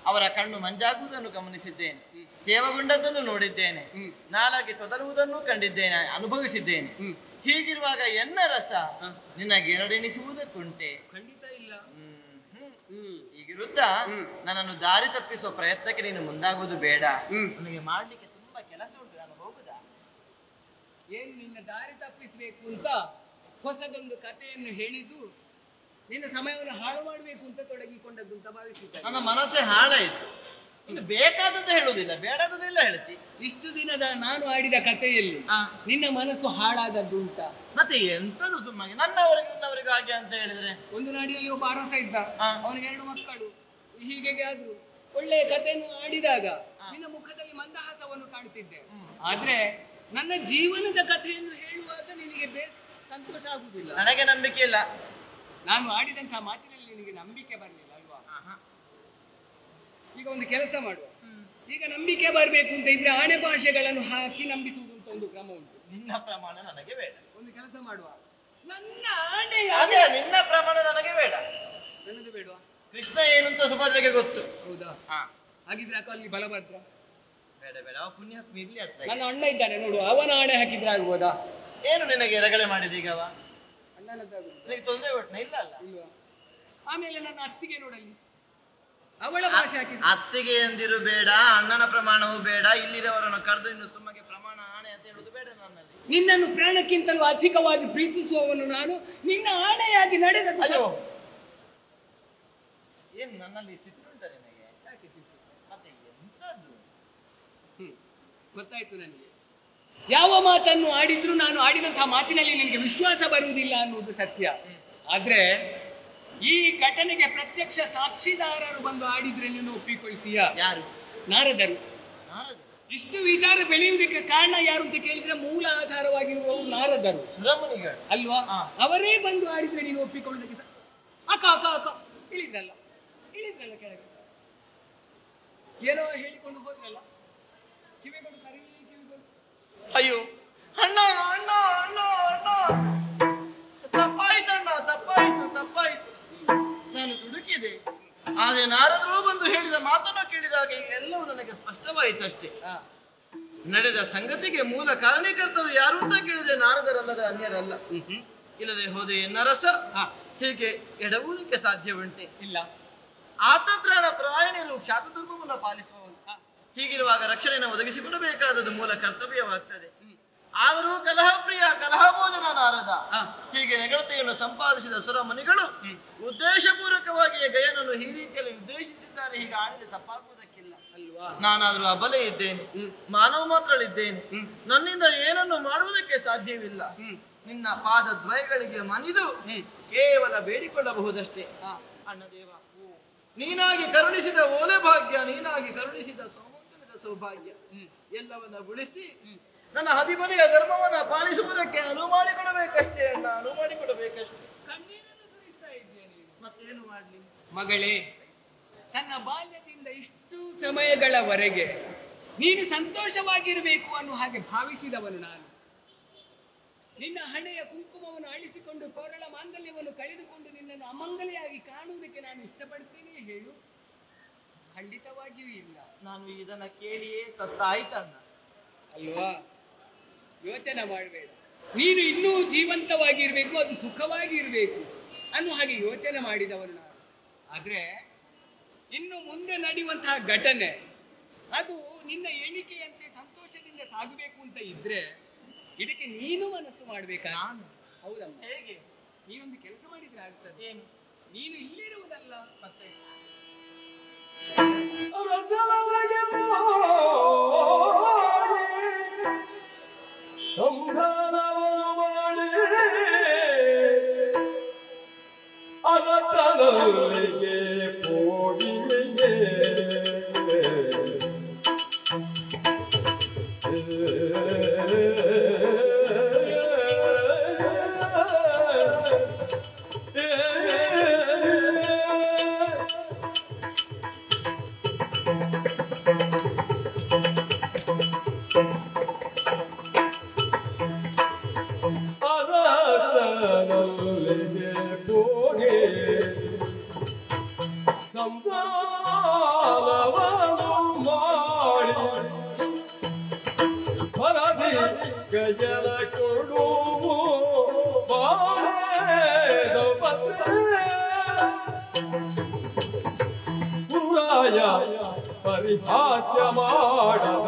ಅವರ ಕಣ್ಣು ಮಂಜಾಗುವುದನ್ನು ಗಮನಿಸಿದ್ದೇನೆ, ತೇವಗೊಂಡದ್ದನ್ನು ನೋಡಿದ್ದೇನೆ, ನಾಲಾಗಿ ತೊದರುವುದನ್ನು ಕಂಡಿದ್ದೇನೆ, ಅನುಭವಿಸಿದ್ದೇನೆ. ಹೀಗಿರುವಾಗ ಎನ್ನರಸ ನಿನಗೆ ಎರಡೆನಿಸುವುದಕ್ಕುಂಟೆ? ಖಂಡಿತ ಇಲ್ಲ. ಈಗಿರುತ್ತ ನನ್ನನ್ನು ದಾರಿ ತಪ್ಪಿಸುವ ಪ್ರಯತ್ನಕ್ಕೆ ನೀನು ಮುಂದಾಗುವುದು ಬೇಡ. ನನಗೆ ಮಾಡ್ಲಿಕ್ಕೆ ತುಂಬಾ ಕೆಲಸ ಉಂಟು, ನಾನು ಹೋಗುದಾ? ಏನು ನಿನ್ನ ದಾರಿ ತಪ್ಪಿಸಬೇಕು ಅಂತ ಹೊಸದೊಂದು ಕಥೆಯನ್ನು ಹೇಳಿದ್ದು ನಿನ್ನ ಸಮಯವನ್ನು ಹಾಳು ಮಾಡಬೇಕು ಅಂತ ತೊಡಗಿಕೊಂಡದ್ದು ಅಂತ ಭಾವಿಸಿದ್ದೆ. ನನ್ನ ಮನಸ್ಸೇ ಹಾಳಾಯಿತು. ಇನ್ನು ಬೇಕಾದದ್ದು ಹೇಳುವುದಿಲ್ಲ, ಬೇಡಾದದೆಲ್ಲ ಹೇಳ್ತಿ. ಇಷ್ಟು ದಿನದ ನಾನು ಆಡಿದ ಕಥೆಯಲ್ಲಿ ನಿನ್ನ ಮನಸ್ಸು ಹಾಳಾದದ್ದು ಅಂತ. ಮತ್ತೆ ಎಂತದು ಸುಮ್ಮನೆ ನನ್ನವರಿಗೂ ಹಾಗೆ ಅಂತ ಹೇಳಿದ್ರೆ? ಒಂದು ನಾಡಿಯಲ್ಲಿ ಒಬ್ಬ ಅರಸ ಇದ್ದ, ಅವನಿಗೆ 2 ಮಕ್ಕಳು. ಹೀಗೆ ಆದ್ರು ಒಳ್ಳೆಯ ಕಥೆಯನ್ನು ಆಡಿದಾಗ ನಿನ್ನ ಮುಖದಲ್ಲಿ ಮಂದಹಾಸವನ್ನು ಕಾಣ್ತಿದ್ದೆ. ಆದ್ರೆ ನನ್ನ ಜೀವನದ ಕಥೆಯನ್ನು ಹೇಳುವಾಗ ನಿನಗೆ ಸಂತೋಷ ಆಗುದಿಲ್ಲ. ನನಗೆ ನಂಬಿಕೆ ಇಲ್ಲ. ನಾನು ಆಡಿದಂತಹ ಮಾತಿನಲ್ಲಿ ನಿನಗೆ ನಂಬಿಕೆ ಬರಲಿಲ್ಲ ಅಲ್ವಾ? ಈಗ ಒಂದು ಕೆಲಸ ಮಾಡುವ, ಈಗ ನಂಬಿಕೆ ಬರಬೇಕು ಅಂತ ಇದ್ರೆ ಆಣೆ ಭಾಷೆಗಳನ್ನು ಹಾಕಿ ನಂಬಿಸುವುದು ಅಂತ ಒಂದು ಕ್ರಮ ಉಂಟು. ನಿನ್ನ ಪ್ರಮಾಣ ನನಗೆ ಬೇಡ. ಒಂದು ಕೆಲಸ ಮಾಡುವ, ನನ್ನ ಆಣೆ. ಅದೇ ನಿನ್ನ ಪ್ರಮಾಣ ನನಗೆ ಬೇಡ. ನನ್ನದು ಬೇಡವಾ? ಕೃಷ್ಣ ಏನು ಅಂತ ಸುಭದ್ರೆಗೆ ಗೊತ್ತು. ಹೌದಾ? ಹಾಗಿದ್ರೆ ಅಕ್ಕ ಅಲ್ಲಿ ಬಲಭದ್ರ ಬೇಡ ಬೇಡ, ಅವ ಪುಣ್ಯಾತ್ಮ ಇರ್ಲಿ ಹತ್ರ. ನನ್ನ ಅಣ್ಣ ಇದ್ದಾನೆ ನೋಡು, ಅವನ ಆಣೆ ಹಾಕಿದ್ರೆ ಆಗ್ಬೋದಾ? ಏನು ನಿನಗೆ ರಗಳೆ ಮಾಡಿದ ಈಗ ಅವ? ಅಣ್ಣನದ್ದಾಗುದು ತೊಂದರೆ ಕೊಟ್ಟನ? ಇಲ್ಲ ಅಲ್ಲ. ಇಲ್ವಾ? ಆಮೇಲೆ ನನ್ನ ಅತ್ತಿಗೆ ನೋಡಲ್ಲಿ, ಅವಳ ಭಾಷೆ ಹಾಕಿದ್ರೆ. ಅತ್ತಿಗೆ ಎಂದಿರು ಬೇಡ, ಅಣ್ಣನ ಪ್ರಮಾಣವೂ ಬೇಡ, ಇಲ್ಲಿರವರನ್ನು ಕರೆದು ಇನ್ನು ಸುಮ್ಮಗೆ ಪ್ರಮಾಣ ಆಣೆ ಅಂತ ಹೇಳುದು ಬೇಡ. ನನ್ನಲ್ಲಿ ನಿನ್ನನ್ನು ಪ್ರಾಣಕ್ಕಿಂತಲೂ ಅಧಿಕವಾಗಿ ಪ್ರೀತಿಸುವವನು ನಾನು, ನಿನ್ನ ಆಣೆಯಾಗಿ ನಡೆದ. ಅಯ್ಯೋ, ಏನು ನನ್ನಲ್ಲಿ ಸಿಟ್ಟುಂಟ ನಿನಗೆ? ಯಾಕೆ ಸಿಟ್ಟು? ಮತ್ತೆ ಎಂತದ್ದು? ಗೊತ್ತಾಯ್ತು ನನಗೆ. ಯಾವ ಮಾತನ್ನು ಆಡಿದ್ರು ನಾನು ಆಡಿದಂತಹ ಮಾತಿನಲ್ಲಿ ನಿನಗೆ ವಿಶ್ವಾಸ ಬರುವುದಿಲ್ಲ ಅನ್ನುವುದು ಸತ್ಯ. ಆದ್ರೆ ಈ ಘಟನೆಗೆ ಪ್ರತ್ಯಕ್ಷ ಸಾಕ್ಷಿದಾರರು ಬಂದು ಆಡಿದ್ರೆ ನೀನು ಒಪ್ಪಿಕೊಳ್ತೀಯ? ಯಾರು? ನಾರದರು. ನಾರದರು? ಇಷ್ಟು ವಿಚಾರ ಬೆಳೆಯುವುದಕ್ಕೆ ಕಾರಣ ಯಾರು ಅಂತ ಕೇಳಿದ್ರೆ ಮೂಲ ಆಧಾರವಾಗಿರುವವರು ನಾರದರು, ಸುರಮುನಿಗಳು ಅಲ್ವಾ? ಅವರೇ ಬಂದು ಆಡಿದ್ರೆ ನೀನು ಒಪ್ಪಿಕೊಳ್ಳುವುದಕ್ಕೆ ಅಕ್ಕ ಅಕ್ಕ ಅಕ್ಕ ಇಳಿದ್ರಲ್ಲ ಕೆಳಗೆ, ಏನೋ ಹೇಳಿಕೊಂಡು ಹೋದ್ರಲ್ಲ, ಕಿವಿಗಳು ಸರಿ ಕಿವಿಗಳು. ಅಯ್ಯೋ ಅಣ್ಣ ಅಣ್ಣ ಅಣ್ಣ ಅಣ್ಣ, ತಪ್ಪಾಯ್ತಣ್ಣ, ತಪ್ಪಾಯ್ತು. ನಾನು ದುಡುಕಿದೆ, ಆದ್ರೆ ನಾರದರು ಬಂದು ಹೇಳಿದ ಮಾತನ್ನು ಕೇಳಿದಾಗ ಎಲ್ಲವೂ ನನಗೆ ಸ್ಪಷ್ಟವಾಯಿತಷ್ಟೇ. ನಡೆದ ಸಂಗತಿಗೆ ಮೂಲ ಕಾರಣೀಕರ್ತರು ಯಾರು ಅಂತ ಕೇಳಿದ್ರೆ ನಾರದರಲ್ಲದ ಅನ್ಯರಲ್ಲ. ಇಲ್ಲದೆ ಹೋದೆ ನರಸ ಹೀಗೆ ಎಡವುವುದಕ್ಕೆ ಸಾಧ್ಯವುಂಟೆ? ಇಲ್ಲ. ಆತತ್ರಾಣ ಪ್ರಾಯಣಿಯರು ಕ್ಷಾತಧರ್ಮವನ್ನು ಪಾಲಿಸುವವರು. ಹೀಗಿರುವಾಗ ರಕ್ಷಣೆಯನ್ನು ಒದಗಿಸಿಕೊಡಬೇಕಾದದ್ದು ಮೂಲ ಕರ್ತವ್ಯವಾಗ್ತದೆ. ಆದರೂ ಕಲಹಪ್ರಿಯ ಕಲಹಭೋಜನ ನಾರದ ಹೀಗೆ ನೆಗಳತೆಯನ್ನು ಸಂಪಾದಿಸಿದ ಸುರ ಮುನಿಗಳು ಉದ್ದೇಶಪೂರ್ವಕವಾಗಿ ಗಯನನ್ನು ಈ ರೀತಿಯಲ್ಲಿ ನಿರ್ದೇಶಿಸಿದ್ದಾರೆ. ಹೀಗೆ ಆಡಿದೆ ತಪ್ಪಾಗುವುದಕ್ಕಿಲ್ಲ ಅಲ್ವಾ? ನಾನಾದ್ರೂ ಅಬಲೆ ಇದ್ದೇನೆ, ಮಾನವ ಮಾತ್ರಳಿದ್ದೇನೆ, ನನ್ನಿಂದ ಏನನ್ನು ಮಾಡುವುದಕ್ಕೆ ಸಾಧ್ಯವಿಲ್ಲ. ನಿನ್ನ ಪಾದ ದ್ವಯಗಳಿಗೆ ಮನಿದು ಕೇವಲ ಬೇಡಿಕೊಳ್ಳಬಹುದಷ್ಟೇ. ಅಣ್ಣ ದೇವ, ನೀನಾಗಿ ಕರುಣಿಸಿದ ಓಲೆ ಭಾಗ್ಯ, ನೀನಾಗಿ ಕರುಣಿಸಿದ ಸೌಮಂಗಲ ತುಂಬಿದ ಸೌಭಾಗ್ಯ ಎಲ್ಲವನ್ನ ಉಳಿಸಿ ನನ್ನ ಹದಿಮನೆಯ ಧರ್ಮವನ್ನ ಪಾಲಿಸುವುದಕ್ಕೆ ಅನುವು ಮಾಡಿಕೊಡಬೇಕಷ್ಟೇ ಅಣ್ಣ, ಅನುವು ಮಾಡಿಕೊಡಬೇಕಷ್ಟೇ. ಕಣ್ಣೀರನ್ನು ಸುರಿಸ್ತಾ ಇದ್ದೇನೆ. ಮತ್ತೇನು ಮಾಡ್ಲಿ ಮಗಳೇ, ತನ್ನ ಬಾಲ್ಯದಿಂದ ಇಷ್ಟು ಸಮಯಗಳವರೆಗೆ ನೀನು ಸಂತೋಷವಾಗಿರಬೇಕು ಅನ್ನೋ ಹಾಗೆ ಭಾವಿಸಿದವನು ನಾನು. ನಿನ್ನ ಹಣೆಯ ಕುಂಕುಮವನ್ನು ಅಳಿಸಿಕೊಂಡು ಕೊರಳ ಮಾಂಗಲ್ಯವನ್ನು ಕಳೆದುಕೊಂಡು ನಿನ್ನನ್ನು ಅಮಂಗಲಿಯಾಗಿ ಕಾಣುವುದಕ್ಕೆ ನಾನು ಇಷ್ಟಪಡ್ತೇನೆ ಹೇಳು? ಖಂಡಿತವಾಗಿಯೂ ಇಲ್ಲ. ನಾನು ಇದನ್ನ ಕೇಳಿಯೇ ಸತ್ತಾಯ್ತಣ್ಣ. ಅಲ್ವಾ? ಯೋಚನೆ ಮಾಡಬೇಡ. ನೀನು ಇನ್ನೂ ಜೀವಂತವಾಗಿರ್ಬೇಕು, ಅದು ಸುಖವಾಗಿ ಇರಬೇಕು ಅನ್ನೋ ಹಾಗೆ ಯೋಚನೆ ಮಾಡಿದವನು ನಾನು. ಆದ್ರೆ ಇನ್ನು ಮುಂದೆ ನಡೆಯುವಂತಹ ಘಟನೆ ಅದು ನಿನ್ನ ಎಣಿಕೆಯಂತೆ ಸಂತೋಷದಿಂದ ಸಾಗಬೇಕು ಅಂತ ಇದ್ರೆ ಇದಕ್ಕೆ ನೀನು ಮನಸ್ಸು ಮಾಡ್ಬೇಕಾ? ನಾನು ಹೌದಮ್ಮ. ಹೇಗೆ? ನೀನೊಂದು ಕೆಲಸ ಮಾಡಿದ್ರೆ ಆಗ್ತದೆ. ಏನು? ನೀನು ಇಲ್ಲಿರುವುದಲ್ಲ, ಮತ್ತೆ ಸಂಧಾನವನ್ನು ಮಾಡಿ ಅರಸನಲ್ಲಿಗೆ ಹೋಗಿಯೇ ಅರಸನಲ್ಲಿಗೆ ಹೋಗಿ ಸಂಧಾನವನ್ನು ಮಾಡಿ ಹೊರದಿ ಗಜಲ ಕೊಡುವು ಬಾಳೆದ ಪತ್ರೆ ಗುರುರಾಯ ಪರಿಹಾಸ್ಯ ಮಾಡದ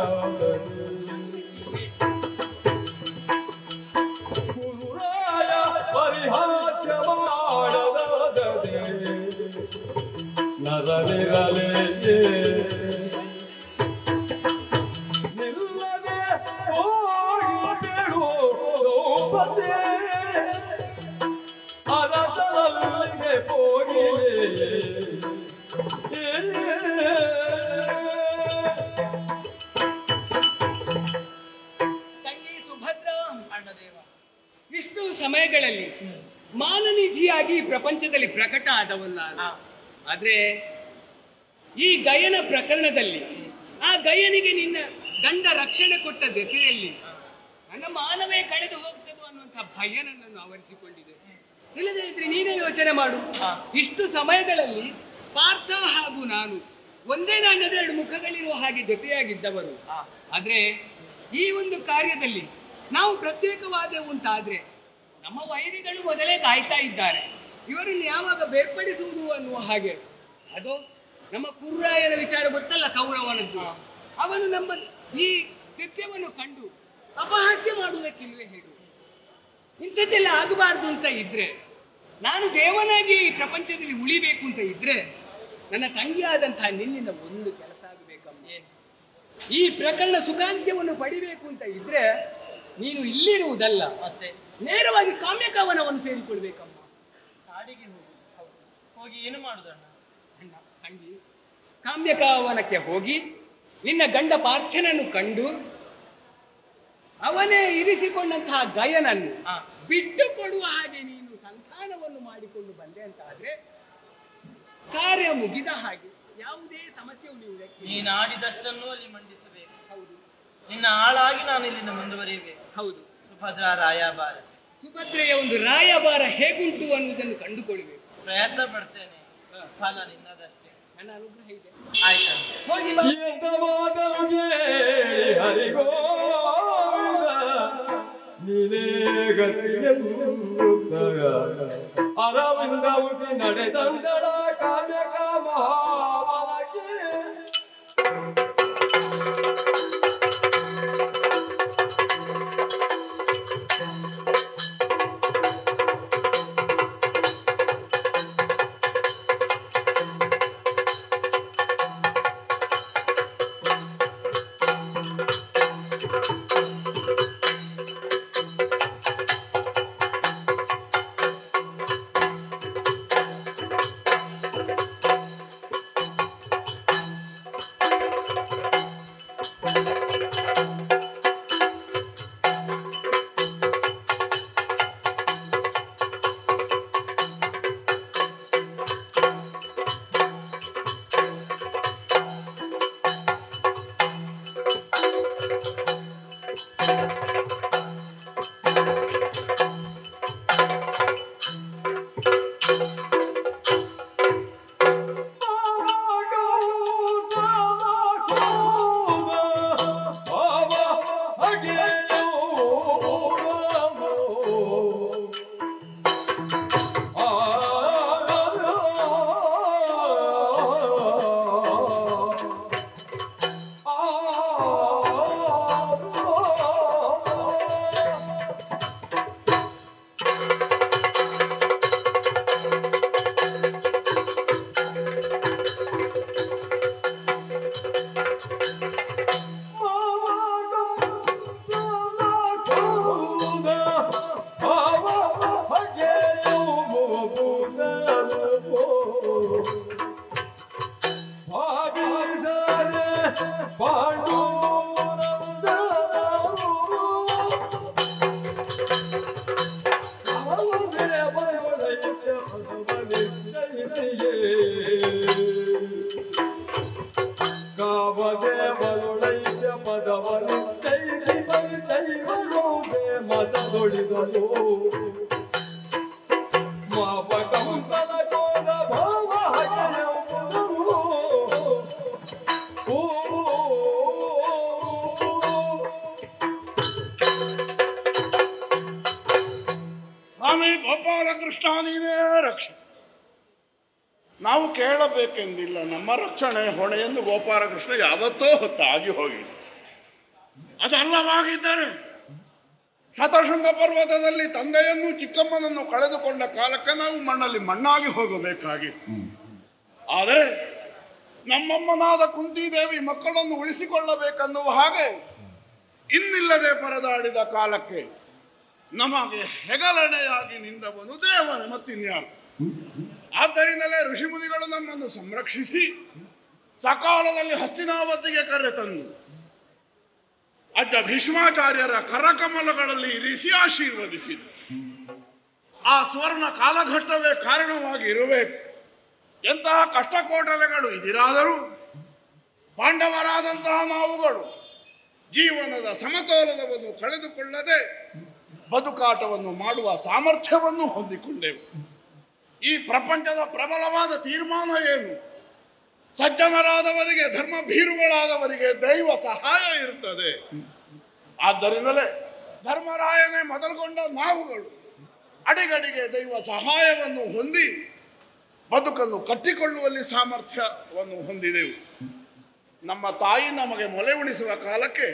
ಗುರುರಾಯ ಪರಿಹಾಸ್ಯ ಮಾಡದದೆ ನರನಿರಲೇ ನಿಲ್ಲದೆ ಹೋಗಿಬಿಡು ಸೌಪತೆ ಅರಸನಲ್ಲಿಗೆ ಹೋಗಿಲೆ ತಂಗಿ ಸುಭದ್ರ. ಅಣ್ಣದೇವ, ಇಷ್ಟು ಸಮಯಗಳಲ್ಲಿ ಮಾನನಿಧಿಯಾಗಿ ಪ್ರಪಂಚದಲ್ಲಿ ಪ್ರಕಟ ಆದವನು ನಾನು. ಆದ್ರೆ ಈ ಗಯನ ಪ್ರಕರಣದಲ್ಲಿ ಆ ಗಯನಿಗೆ ನಿನ್ನ ಗಂಡ ರಕ್ಷಣೆ ಕೊಟ್ಟ ದೆಸೆಯಲ್ಲಿ ನನ್ನ ಮಾನವೇ ಕಳೆದು ಹೋಗ್ತದೋ ಅನ್ನುವಂತಹ ಭಯ ನನ್ನನ್ನು ಆವರಿಸಿಕೊಂಡಿದೆ. ಇಲ್ಲದೇ ಇದ್ರೆ ನೀನೇ ಯೋಚನೆ ಮಾಡು. ಇಷ್ಟು ಸಮಯಗಳಲ್ಲಿ ಪಾರ್ಥ ಹಾಗೂ ನಾನು ಒಂದೇ ನಾಣ್ಯದ ಎರಡು ಮುಖಗಳಿರುವ ಹಾಗೆ ಜೊತೆಯಾಗಿದ್ದವರು. ಆದ್ರೆ ಈ ಒಂದು ಕಾರ್ಯದಲ್ಲಿ ನಾವು ಪ್ರತ್ಯೇಕವಾದೆವು ಅಂತಾದ್ರೆ ನಮ್ಮ ವೈರಿಗಳು ಮೊದಲೇ ಕಾಯ್ತಾ ಇದ್ದಾರೆ. ಇವರನ್ನು ಯಾವಾಗ ಬೇರ್ಪಡಿಸುವುದು ಅನ್ನುವ ಹಾಗೆ. ಅದು ನಮ್ಮ ಕುರುರಾಯನ ವಿಚಾರ ಗೊತ್ತಲ್ಲ, ಕೌರವನದ್ದು. ಅವನು ನಮ್ಮ ಈ ಕೃತ್ಯವನ್ನು ಕಂಡು ಅಪಹಾಸ್ಯ ಮಾಡುವುದಕ್ಕಿಲ್ವೇ ಹೇಳು? ಇಂಥದ್ದೆಲ್ಲ ಆಗಬಾರ್ದು ಅಂತ ಇದ್ರೆ, ನಾನು ದೇವನಾಗಿ ಈ ಪ್ರಪಂಚದಲ್ಲಿ ಉಳಿಬೇಕು ಅಂತ ಇದ್ರೆ ನನ್ನ ತಂಗಿಯಾದಂತಹ ನಿನ್ನಿಂದ ಒಂದು ಕೆಲಸ ಆಗಬೇಕಮ್ಮ. ಈ ಪ್ರಕರಣ ಸುಖಾಂತ್ಯವನ್ನು ಪಡಿಬೇಕು ಅಂತ ಇದ್ರೆ ನೀನು ಇಲ್ಲಿರುವುದಲ್ಲ, ಮತ್ತೆ ನೇರವಾಗಿ ಕಾಮ್ಯಕವನವನ್ನು ಸೇರಿಕೊಳ್ಬೇಕಮ್ಮ. ಕಾಡಿಗೆ ಹೋಗಿ ಹೋಗಿ ಏನು ಮಾಡುದಣ್ಣ? ಅಣ್ಣ ತಂಗಿ, ಕಾಮ್ಯಕವನಕ್ಕೆ ಹೋಗಿ ನಿನ್ನ ಗಂಡ ಪಾರ್ಥನನ್ನು ಕಂಡು ಅವನೇ ಇರಿಸಿಕೊಂಡಂತಹ ಗಯನನ್ನು ಬಿಟ್ಟು ಕೊಡುವ ಹಾಗೆ ನೀನು ಸಂಧಾನವನ್ನು ಮಾಡಿಕೊಂಡು ಬಂದೆ ಅಂತ ಆದ್ರೆ ಕಾರ್ಯ ಮುಗಿದ ಹಾಗೆ, ಯಾವುದೇ ಸಮಸ್ಯೆ ಉಳಿಯುವುದಕ್ಕೆ. ನೀನು ಆಡಿದಷ್ಟನ್ನು ಅಲ್ಲಿ ಮಂಡಿಸಬೇಕು. ಹೌದು ನಿನ್ನ ಆಳಾಗಿ ನಾನು ಇಲ್ಲಿಂದ ಮುಂದುವರಿಯಬೇಕು. ಹೌದು. ಸುಭದ್ರ ರಾಯಭಾರ, ಸುಭದ್ರೆಯ ಒಂದು ರಾಯಭಾರ ಹೇಗುಂಟು ಅನ್ನುವುದನ್ನು ಕಂಡುಕೊಳ್ಬೇಕು. ಪ್ರಯತ್ನ ಪಡ್ತೇನೆ, ಫಲ ನಿನ್ನದಷ್ಟೇ. ನನ್ನ ಅನುಗ್ರಹ ಇದೆ. ಆಯ್ತಾ? ಹೋಗಿ ಬಾ. ಎಂದವಾದರೂ ಕೇಳಿ ಹರಿಗೋವಿಂದ ನೀನೇ ಗತಿಯೆಂದ ಅರವಿಂದ ಉಗಿ ನಡೆದಂದಳ ಕಾವ್ಯಕ ಮಹಾಬಲಕ್ಕೆ ಮಾವ ಕಂಸನ ಕೋದ ಭಾವ ಹಗೆಯವು. ಸ್ವಾಮಿ ಗೋಪಾಲಕೃಷ್ಣ ನೀನೇ ರಕ್ಷೆ. ನಾವು ಕೇಳಬೇಕೆಂದಿಲ್ಲ, ನಮ್ಮ ರಕ್ಷಣೆ ಹೊಣೆಯೆಂದು ಗೋಪಾಲಕೃಷ್ಣ ಯಾವತ್ತೋ ಹೊತ್ತಾಗಿ ಹೋಗಿದೆ. ಅದಲ್ಲವಾಗಿದ್ದರೆ ಶತಶೃಂಗ ಪರ್ವತದಲ್ಲಿ ತಂದೆಯನ್ನು ಚಿಕ್ಕಮ್ಮನನ್ನು ಕಳೆದುಕೊಂಡ ಕಾಲಕ್ಕೆ ನಾವು ಮಣ್ಣಲ್ಲಿ ಮಣ್ಣಾಗಿ ಹೋಗಬೇಕಾಗಿತ್ತು. ಆದರೆ ನಮ್ಮಮ್ಮನಾದ ಕುಂತಿದೇವಿ ಮಕ್ಕಳನ್ನು ಉಳಿಸಿಕೊಳ್ಳಬೇಕೆನ್ನುವ ಹಾಗೆ ಇನ್ನಿಲ್ಲದೆ ಪರದಾಡಿದ ಕಾಲಕ್ಕೆ ನಮಗೆ ಹೆಗಲಣೆಯಾಗಿ ನಿಂದವನು ದೇವನೇ, ಮತ್ತಿನ್ಯಾರು. ಆದ್ದರಿಂದಲೇ ಋಷಿಮುನಿಗಳು ನಮ್ಮನ್ನು ಸಂರಕ್ಷಿಸಿ ಸಕಾಲದಲ್ಲಿ ಹಸ್ತಿನಾವತಿಗೆ ಕರೆತಂದು ಅಜ್ಜ ಭೀಷ್ಮಾಚಾರ್ಯರ ಕರಕಮಲಗಳಲ್ಲಿ ಇರಿಸಿ ಆಶೀರ್ವದಿಸಿದರು. ಆ ಸುವರ್ಣ ಕಾಲಘಟ್ಟವೇ ಕಾರಣವಾಗಿ ಇರಬೇಕು. ಎಂತಹ ಕಷ್ಟಕೋಟಲೆಗಳು ಇದಿರಾದರೂ ಪಾಂಡವರಾದಂತಹ ನಾವುಗಳು ಜೀವನದ ಸಮತೋಲನವನ್ನು ಕಳೆದುಕೊಳ್ಳದೆ ಬದುಕಾಟವನ್ನು ಮಾಡುವ ಸಾಮರ್ಥ್ಯವನ್ನು ಹೊಂದಿಕೊಂಡೆವು. ಈ ಪ್ರಪಂಚದ ಪ್ರಬಲವಾದ ತೀರ್ಮಾನ ಏನು? ಸಜ್ಜನರಾದವರಿಗೆ, ಧರ್ಮಭೀರುಗಳಾದವರಿಗೆ ದೈವ ಸಹಾಯ ಇರುತ್ತದೆ. ಆದ್ದರಿಂದಲೇ ಧರ್ಮರಾಯನೇ ಮೊದಲುಗೊಂಡ ನಾವುಗಳು ಅಡಿಗಡಿಗೆ ದೈವ ಸಹಾಯವನ್ನು ಹೊಂದಿ ಬದುಕನ್ನು ಕಟ್ಟಿಕೊಳ್ಳುವಲ್ಲಿ ಸಾಮರ್ಥ್ಯವನ್ನು ಹೊಂದಿದೆವು. ನಮ್ಮ ತಾಯಿ ನಮಗೆ ಮೊಲೆ ಉಳಿಸುವ ಕಾಲಕ್ಕೆ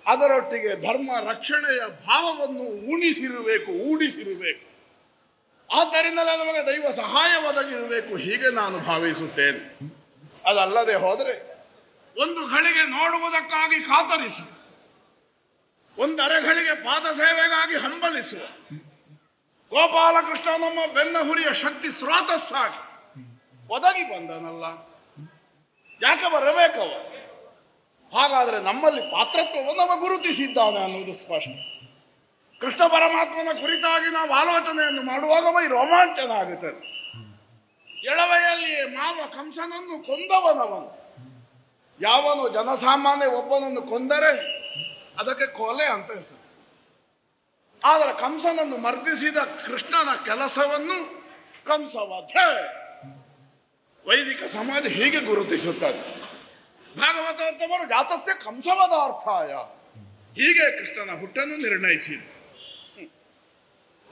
ಅದರೊಟ್ಟಿಗೆ ಧರ್ಮ ರಕ್ಷಣೆಯ ಭಾವವನ್ನು ಊಡಿಸಿರಬೇಕು. ಆದ್ದರಿಂದಲೇ ನಮಗೆ ದೈವ ಸಹಾಯ ಒದಗಿರಬೇಕು, ಹೀಗೆ ನಾನು ಭಾವಿಸುತ್ತೇನೆ. ಅದಲ್ಲದೆ ಹೋದರೆ ಒಂದು ಘಳಿಗೆ ನೋಡುವುದಕ್ಕಾಗಿ ಕಾತರಿಸು, ಒಂದರೆ ಘಳಿಗೆ ಪಾದ ಸೇವೆಗಾಗಿ ಹಂಬಲಿಸುವ ಗೋಪಾಲಕೃಷ್ಣ ನಮ್ಮ ಬೆನ್ನ ಹುರಿಯ ಶಕ್ತಿ ಸ್ರೋತಸ್ಸಾಗಿ ಒದಗಿ ಬಂದನಲ್ಲ, ಯಾಕೆ ಬರಬೇಕವ? ಹಾಗಾದರೆ ನಮ್ಮಲ್ಲಿ ಪಾತ್ರತ್ವವನ್ನು ಅವ ಗುರುತಿಸಿದ್ದಾನೆ ಅನ್ನುವುದು ಸ್ಪಷ್ಟ. ಕೃಷ್ಣ ಪರಮಾತ್ಮನ ಕುರಿತಾಗಿ ನಾವು ಆಲೋಚನೆಯನ್ನು ಮಾಡುವಾಗ ಮೈ ರೋಮಾಂಚನ ಆಗುತ್ತದೆ. ಎಳವೆಯಲ್ಲಿಯೇ ಮಾವ ಕಂಸನನ್ನು ಕೊಂದವನವನು. ಯಾವನು ಜನಸಾಮಾನ್ಯ ಒಬ್ಬನನ್ನು ಕೊಂದರೆ ಅದಕ್ಕೆ ಕೊಲೆ ಅಂತ ಹೆಸರು. ಆದರೆ ಕಂಸನನ್ನು ಮರ್ದಿಸಿದ ಕೃಷ್ಣನ ಕೆಲಸವನ್ನು ಕಂಸವಧೆ ವೈದಿಕ ಸಮಾಜ ಹೀಗೆ ಗುರುತಿಸುತ್ತದೆ. ಭಾಗವತೋತ್ತಮರು ಜಾತಸ್ಯ ಕಂಸವದಾರ್ಥಾಯ, ಹೀಗೆ ಕೃಷ್ಣನ ಹುಟ್ಟನ್ನು ನಿರ್ಣಯಿಸಿದೆ.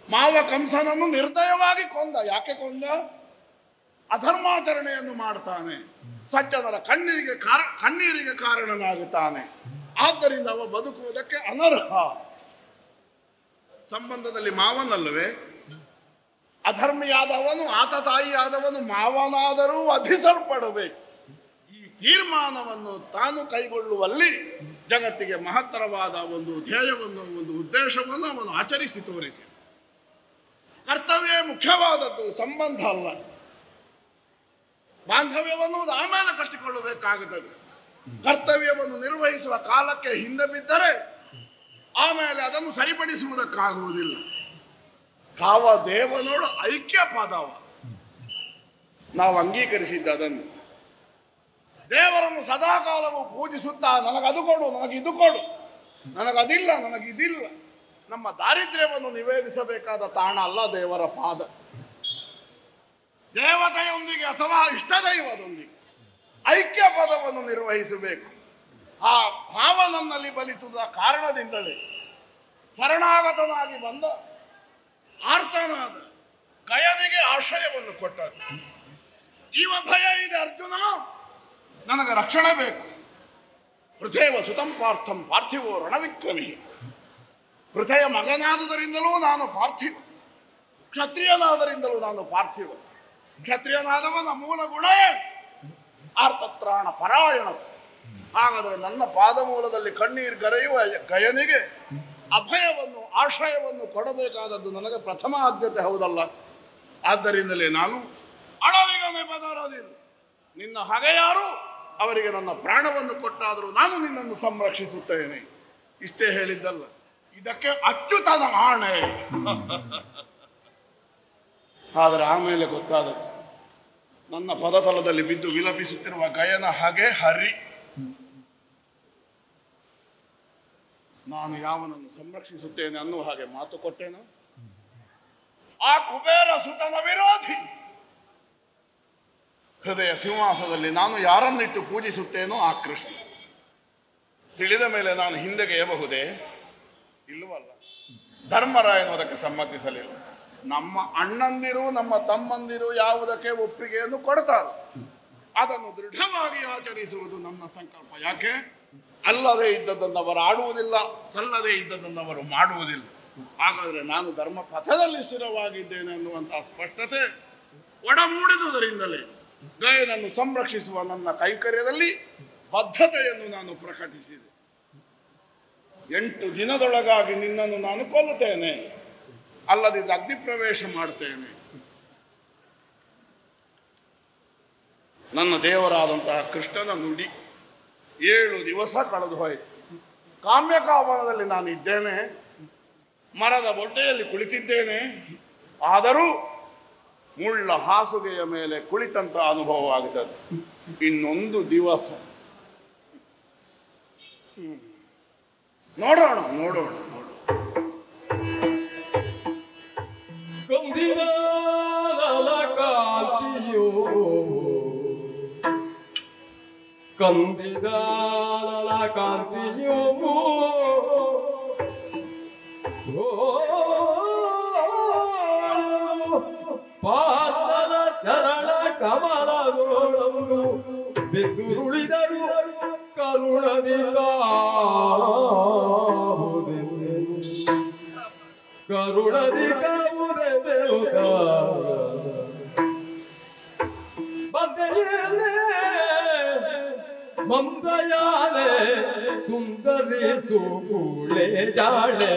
ಮಾವ ಕಂಸನನ್ನು ನಿರ್ದಯವಾಗಿ ಕೊಂದ. ಯಾಕೆ ಕೊಂದ? ಅಧರ್ಮಾಚರಣೆಯನ್ನು ಮಾಡ್ತಾನೆ, ಸಜ್ಜನರ ಕಣ್ಣೀರಿಗೆ ಕಾರಣನಾಗುತ್ತಾನೆ. ಆದ್ದರಿಂದ ಅವ ಬದುಕುವುದಕ್ಕೆ ಅನರ್ಹ. ಸಂಬಂಧದಲ್ಲಿ ಮಾವನಲ್ಲವೇ? ಅಧರ್ಮಿಯಾದವನು ಆತ ತಾಯಿಯಾದವನು ಮಾವನಾದರೂ ವಧಿಸಲ್ಪಡಬೇಕು. ಈ ತೀರ್ಮಾನವನ್ನು ತಾನು ಕೈಗೊಳ್ಳುವಲ್ಲಿ ಜಗತ್ತಿಗೆ ಮಹತ್ತರವಾದ ಒಂದು ಧ್ಯೇಯವನ್ನು, ಒಂದು ಉದ್ದೇಶವನ್ನು ಅವನು ಆಚರಿಸಿ ತೋರಿಸಿ. ಕರ್ತವ್ಯ ಮುಖ್ಯವಾದದ್ದು, ಸಂಬಂಧ ಅಲ್ಲ. ಬಾಂಧವ್ಯವನ್ನು ಆಮೇಲೆ ಕಟ್ಟಿಕೊಳ್ಳಬೇಕಾಗುತ್ತದೆ. ಕರ್ತವ್ಯವನ್ನು ನಿರ್ವಹಿಸುವ ಕಾಲಕ್ಕೆ ಹಿಂದೆ ಬಿದ್ದರೆ ಆಮೇಲೆ ಅದನ್ನು ಸರಿಪಡಿಸುವುದಕ್ಕಾಗುವುದಿಲ್ಲ. ಕಾವ ದೇವನೋಡು ಐಕ್ಯ ಪದವ ನಾವು ಅಂಗೀಕರಿಸಿದ್ದ ಅದನ್ನು. ದೇವರನ್ನು ಸದಾಕಾಲವೂ ಪೂಜಿಸುತ್ತಾ ನನಗದು ಕೊಡು, ನನಗಿದು ಕೊಡು, ನನಗದಿಲ್ಲ, ನನಗಿದಿಲ್ಲ. ನಮ್ಮ ದಾರಿದ್ರ್ಯವನ್ನು ನಿವೇದಿಸಬೇಕಾದ ತಾಣ ಅಲ್ಲ ದೇವರ ಪಾದ. ದೇವತೆಯೊಂದಿಗೆ ಅಥವಾ ಇಷ್ಟದೈವದೊಂದಿಗೆ ಐಕ್ಯ ಪದವನ್ನು ನಿರ್ವಹಿಸಬೇಕು. ಆ ಭಾವ ನನ್ನಲ್ಲಿ ಬಲಿತುದ ಕಾರಣದಿಂದಲೇ ಶರಣಾಗತನಾಗಿ ಬಂದ ಆರ್ತನಾದ ಗಯನಿಗೆ ಆಶ್ರಯವನ್ನು ಕೊಟ್ಟರು. ಜೀವ ಭಯ ಇದೆ ಅರ್ಜುನ, ನನಗೆ ರಕ್ಷಣೆ ಬೇಕು. ಪೃಥೇವ ಸುತಂ ಪಾರ್ಥಂ ಪಾರ್ಥಿವೋ ರಣವಿಕ್ರಮಿ. ಪೃಥೆಯ ಮಗನಾದುದರಿಂದಲೂ ನಾನು ಪಾರ್ಥಿವ, ಕ್ಷತ್ರಿಯನಾದರಿಂದಲೂ ನಾನು ಪಾರ್ಥಿವ. ಕ್ಷತ್ರಿಯನಾದವನ ಮೂಲ ಗುಣ ಆರ್ತತ್ರಾಣ ಪರಾಯಣತೆ. ಹಾಗಾದರೆ ನನ್ನ ಪಾದಮೂಲದಲ್ಲಿ ಕಣ್ಣೀರು ಗರೆಯುವ ಗಯನಿಗೆ ಅಭಯವನ್ನು, ಆಶ್ರಯವನ್ನು ಕೊಡಬೇಕಾದದ್ದು ನನಗೆ ಪ್ರಥಮ ಆದ್ಯತೆ, ಹೌದಲ್ಲ? ಆದ್ದರಿಂದಲೇ ನಾನು ಅಳವಿಗನೆ ಬದರದಿರು. ನಿನ್ನ ಹಗೆಯಾರು ಅವರಿಗೆ ನನ್ನ ಪ್ರಾಣವನ್ನು ಕೊಟ್ಟಾದರೂ ನಾನು ನಿನ್ನನ್ನು ಸಂರಕ್ಷಿಸುತ್ತೇನೆ. ಇಷ್ಟೇ ಹೇಳಿದ್ದಲ್ಲ, ಇದಕ್ಕೆ ಅಚ್ಯುತನ ಆಣೆ. ಆದರೆ ಆಮೇಲೆ ಗೊತ್ತಾದದ್ದು, ನನ್ನ ಪದತಲದಲ್ಲಿ ಬಿದ್ದು ವಿಲಪಿಸುತ್ತಿರುವ ಗಯನ ಹಾಗೆ ಹರಿ. ನಾನು ಯಾವನನ್ನು ಸಂರಕ್ಷಿಸುತ್ತೇನೆ ಅನ್ನುವ ಹಾಗೆ ಮಾತು ಕೊಟ್ಟೇನೋ ಆ ಕುಬೇರ ಸುತನ ವಿರೋಧಿ. ಹೃದಯ ಸಿಂಹಾಸದಲ್ಲಿ ನಾನು ಯಾರನ್ನಿಟ್ಟು ಪೂಜಿಸುತ್ತೇನೋ ಆ ಕೃಷ್ಣ. ತಿಳಿದ ಮೇಲೆ ನಾನು ಹಿಂದೆಗೆಯಬಹುದೇ? ಇಲ್ಲವಲ್ಲ. ಧರ್ಮರಾಯನು ಅದಕ್ಕೆ ಸಮ್ಮತಿಸಲಿಲ್ಲ. ನಮ್ಮ ಅಣ್ಣಂದಿರು ನಮ್ಮ ತಮ್ಮಂದಿರು ಯಾವುದಕ್ಕೆ ಒಪ್ಪಿಗೆಯನ್ನು ಕೊಡ್ತಾರೆ ಅದನ್ನು ದೃಢವಾಗಿ ಆಚರಿಸುವುದು ನನ್ನ ಸಂಕಲ್ಪ. ಯಾಕೆ? ಅಲ್ಲದೆ ಇದ್ದದನ್ನು ಅವರು ಆಡುವುದಿಲ್ಲ, ಸಲ್ಲದೆ ಇದ್ದದನ್ನು ಅವರು ಮಾಡುವುದಿಲ್ಲ. ಹಾಗಾದರೆ ನಾನು ಧರ್ಮ ಪಥದಲ್ಲಿ ಸ್ಥಿರವಾಗಿದ್ದೇನೆ ಅನ್ನುವಂತಹ ಸ್ಪಷ್ಟತೆ ಒಡಮೂಡಿದುದರಿಂದಲೇ ಗಯನನ್ನು ಸಂರಕ್ಷಿಸುವ ನನ್ನ ಕೈಂಕರ್ಯದಲ್ಲಿ ಬದ್ಧತೆಯನ್ನು ನಾನು ಪ್ರಕಟಿಸಿದೆ. 8 ದಿನದೊಳಗಾಗಿ ನಿನ್ನನ್ನು ನಾನು ಕೊಲ್ಲುತ್ತೇನೆ, ಅಲ್ಲದಿದ್ದರೆ ಅಗ್ನಿ ಪ್ರವೇಶ ಮಾಡ್ತೇನೆ. ನನ್ನ ದೇವರಾದಂತಹ ಕೃಷ್ಣನ ನುಡಿ 7 ದಿವಸ ಕಳೆದು ಹೋಯಿತು. ಕಾಮ್ಯಕಾವನದಲ್ಲಿ ನಾನು ಇದ್ದೇನೆ, ಮರದ ಬೊಡ್ಡೆಯಲ್ಲಿ ಕುಳಿತಿದ್ದೇನೆ. ಆದರೂ ಮುಳ್ಳ ಹಾಸುಗೆಯ ಮೇಲೆ ಕುಳಿತಂತ ಅನುಭವವಾಗುತ್ತದೆ. ಇನ್ನೊಂದು ದಿವಸ ನೋಡೋಣ ನೋಡೋಣ ನೋಡೋಣ. ಕಂದಿನ ಕಾಂತಿಯೋ ಕಂದಿದ ಕಾಂತಿಯೋ ಪಾದನ ಚರಣ ಕಮಲಗೋಳಂದು ಬೆದುರುಳಿದರು ಕರುಣದಿ ಕರುಣದಿ ಕಾವುದೆ ದೇವತ ಬಂದೆಯೇ ಮಂದಯಾನೆ ಸುಂದರಿ ಸುಗುಳೆ ಜಾಳೆ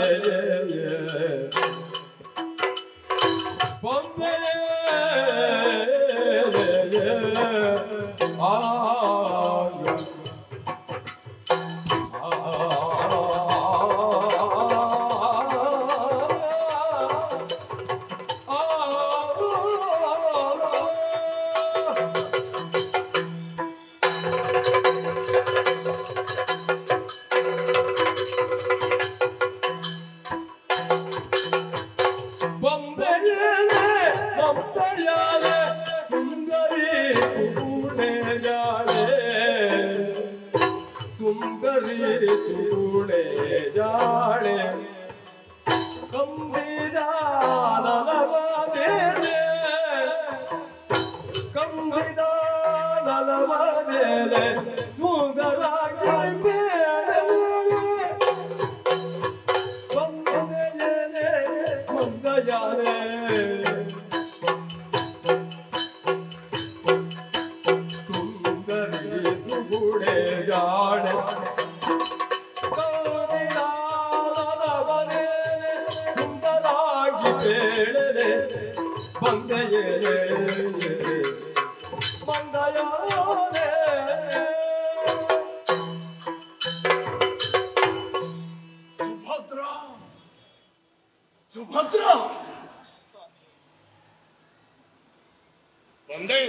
ಬಂದೆ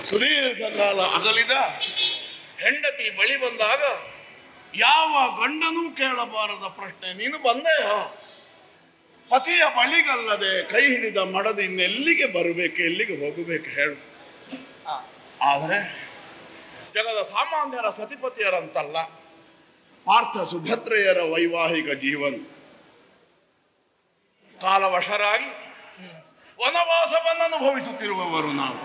ಸುದೀರ್ಘ ಕಾಲ ಅಗಲಿದ ಹೆಂಡತಿ ಬಳಿ ಬಂದಾಗ ಯಾವ ಗಂಡನೂ ಕೇಳಬಾರದ ಪ್ರಶ್ನೆ, ನೀನು ಬಂದೆಯೋ? ಪತಿಯ ಬಳಿಗಲ್ಲದೆ ಕೈ ಹಿಡಿದ ಮಡದಿ ಇನ್ನೆಲ್ಲಿಗೆ ಬರಬೇಕು, ಎಲ್ಲಿಗೆ ಹೋಗಬೇಕು ಹೇಳು. ಆದರೆ ಜಗದ ಸಾಮಾನ್ಯರ ಸತಿಪತಿಯರಂತಲ್ಲ, ಪಾರ್ಥ ಸುಭದ್ರೆಯರ ವೈವಾಹಿಕ ಜೀವನ ಕಾಲವಶರಾಗಿ ವನವಾಸವನ್ನು ಅನುಭವಿಸುತ್ತಿರುವವರು ನಾವು.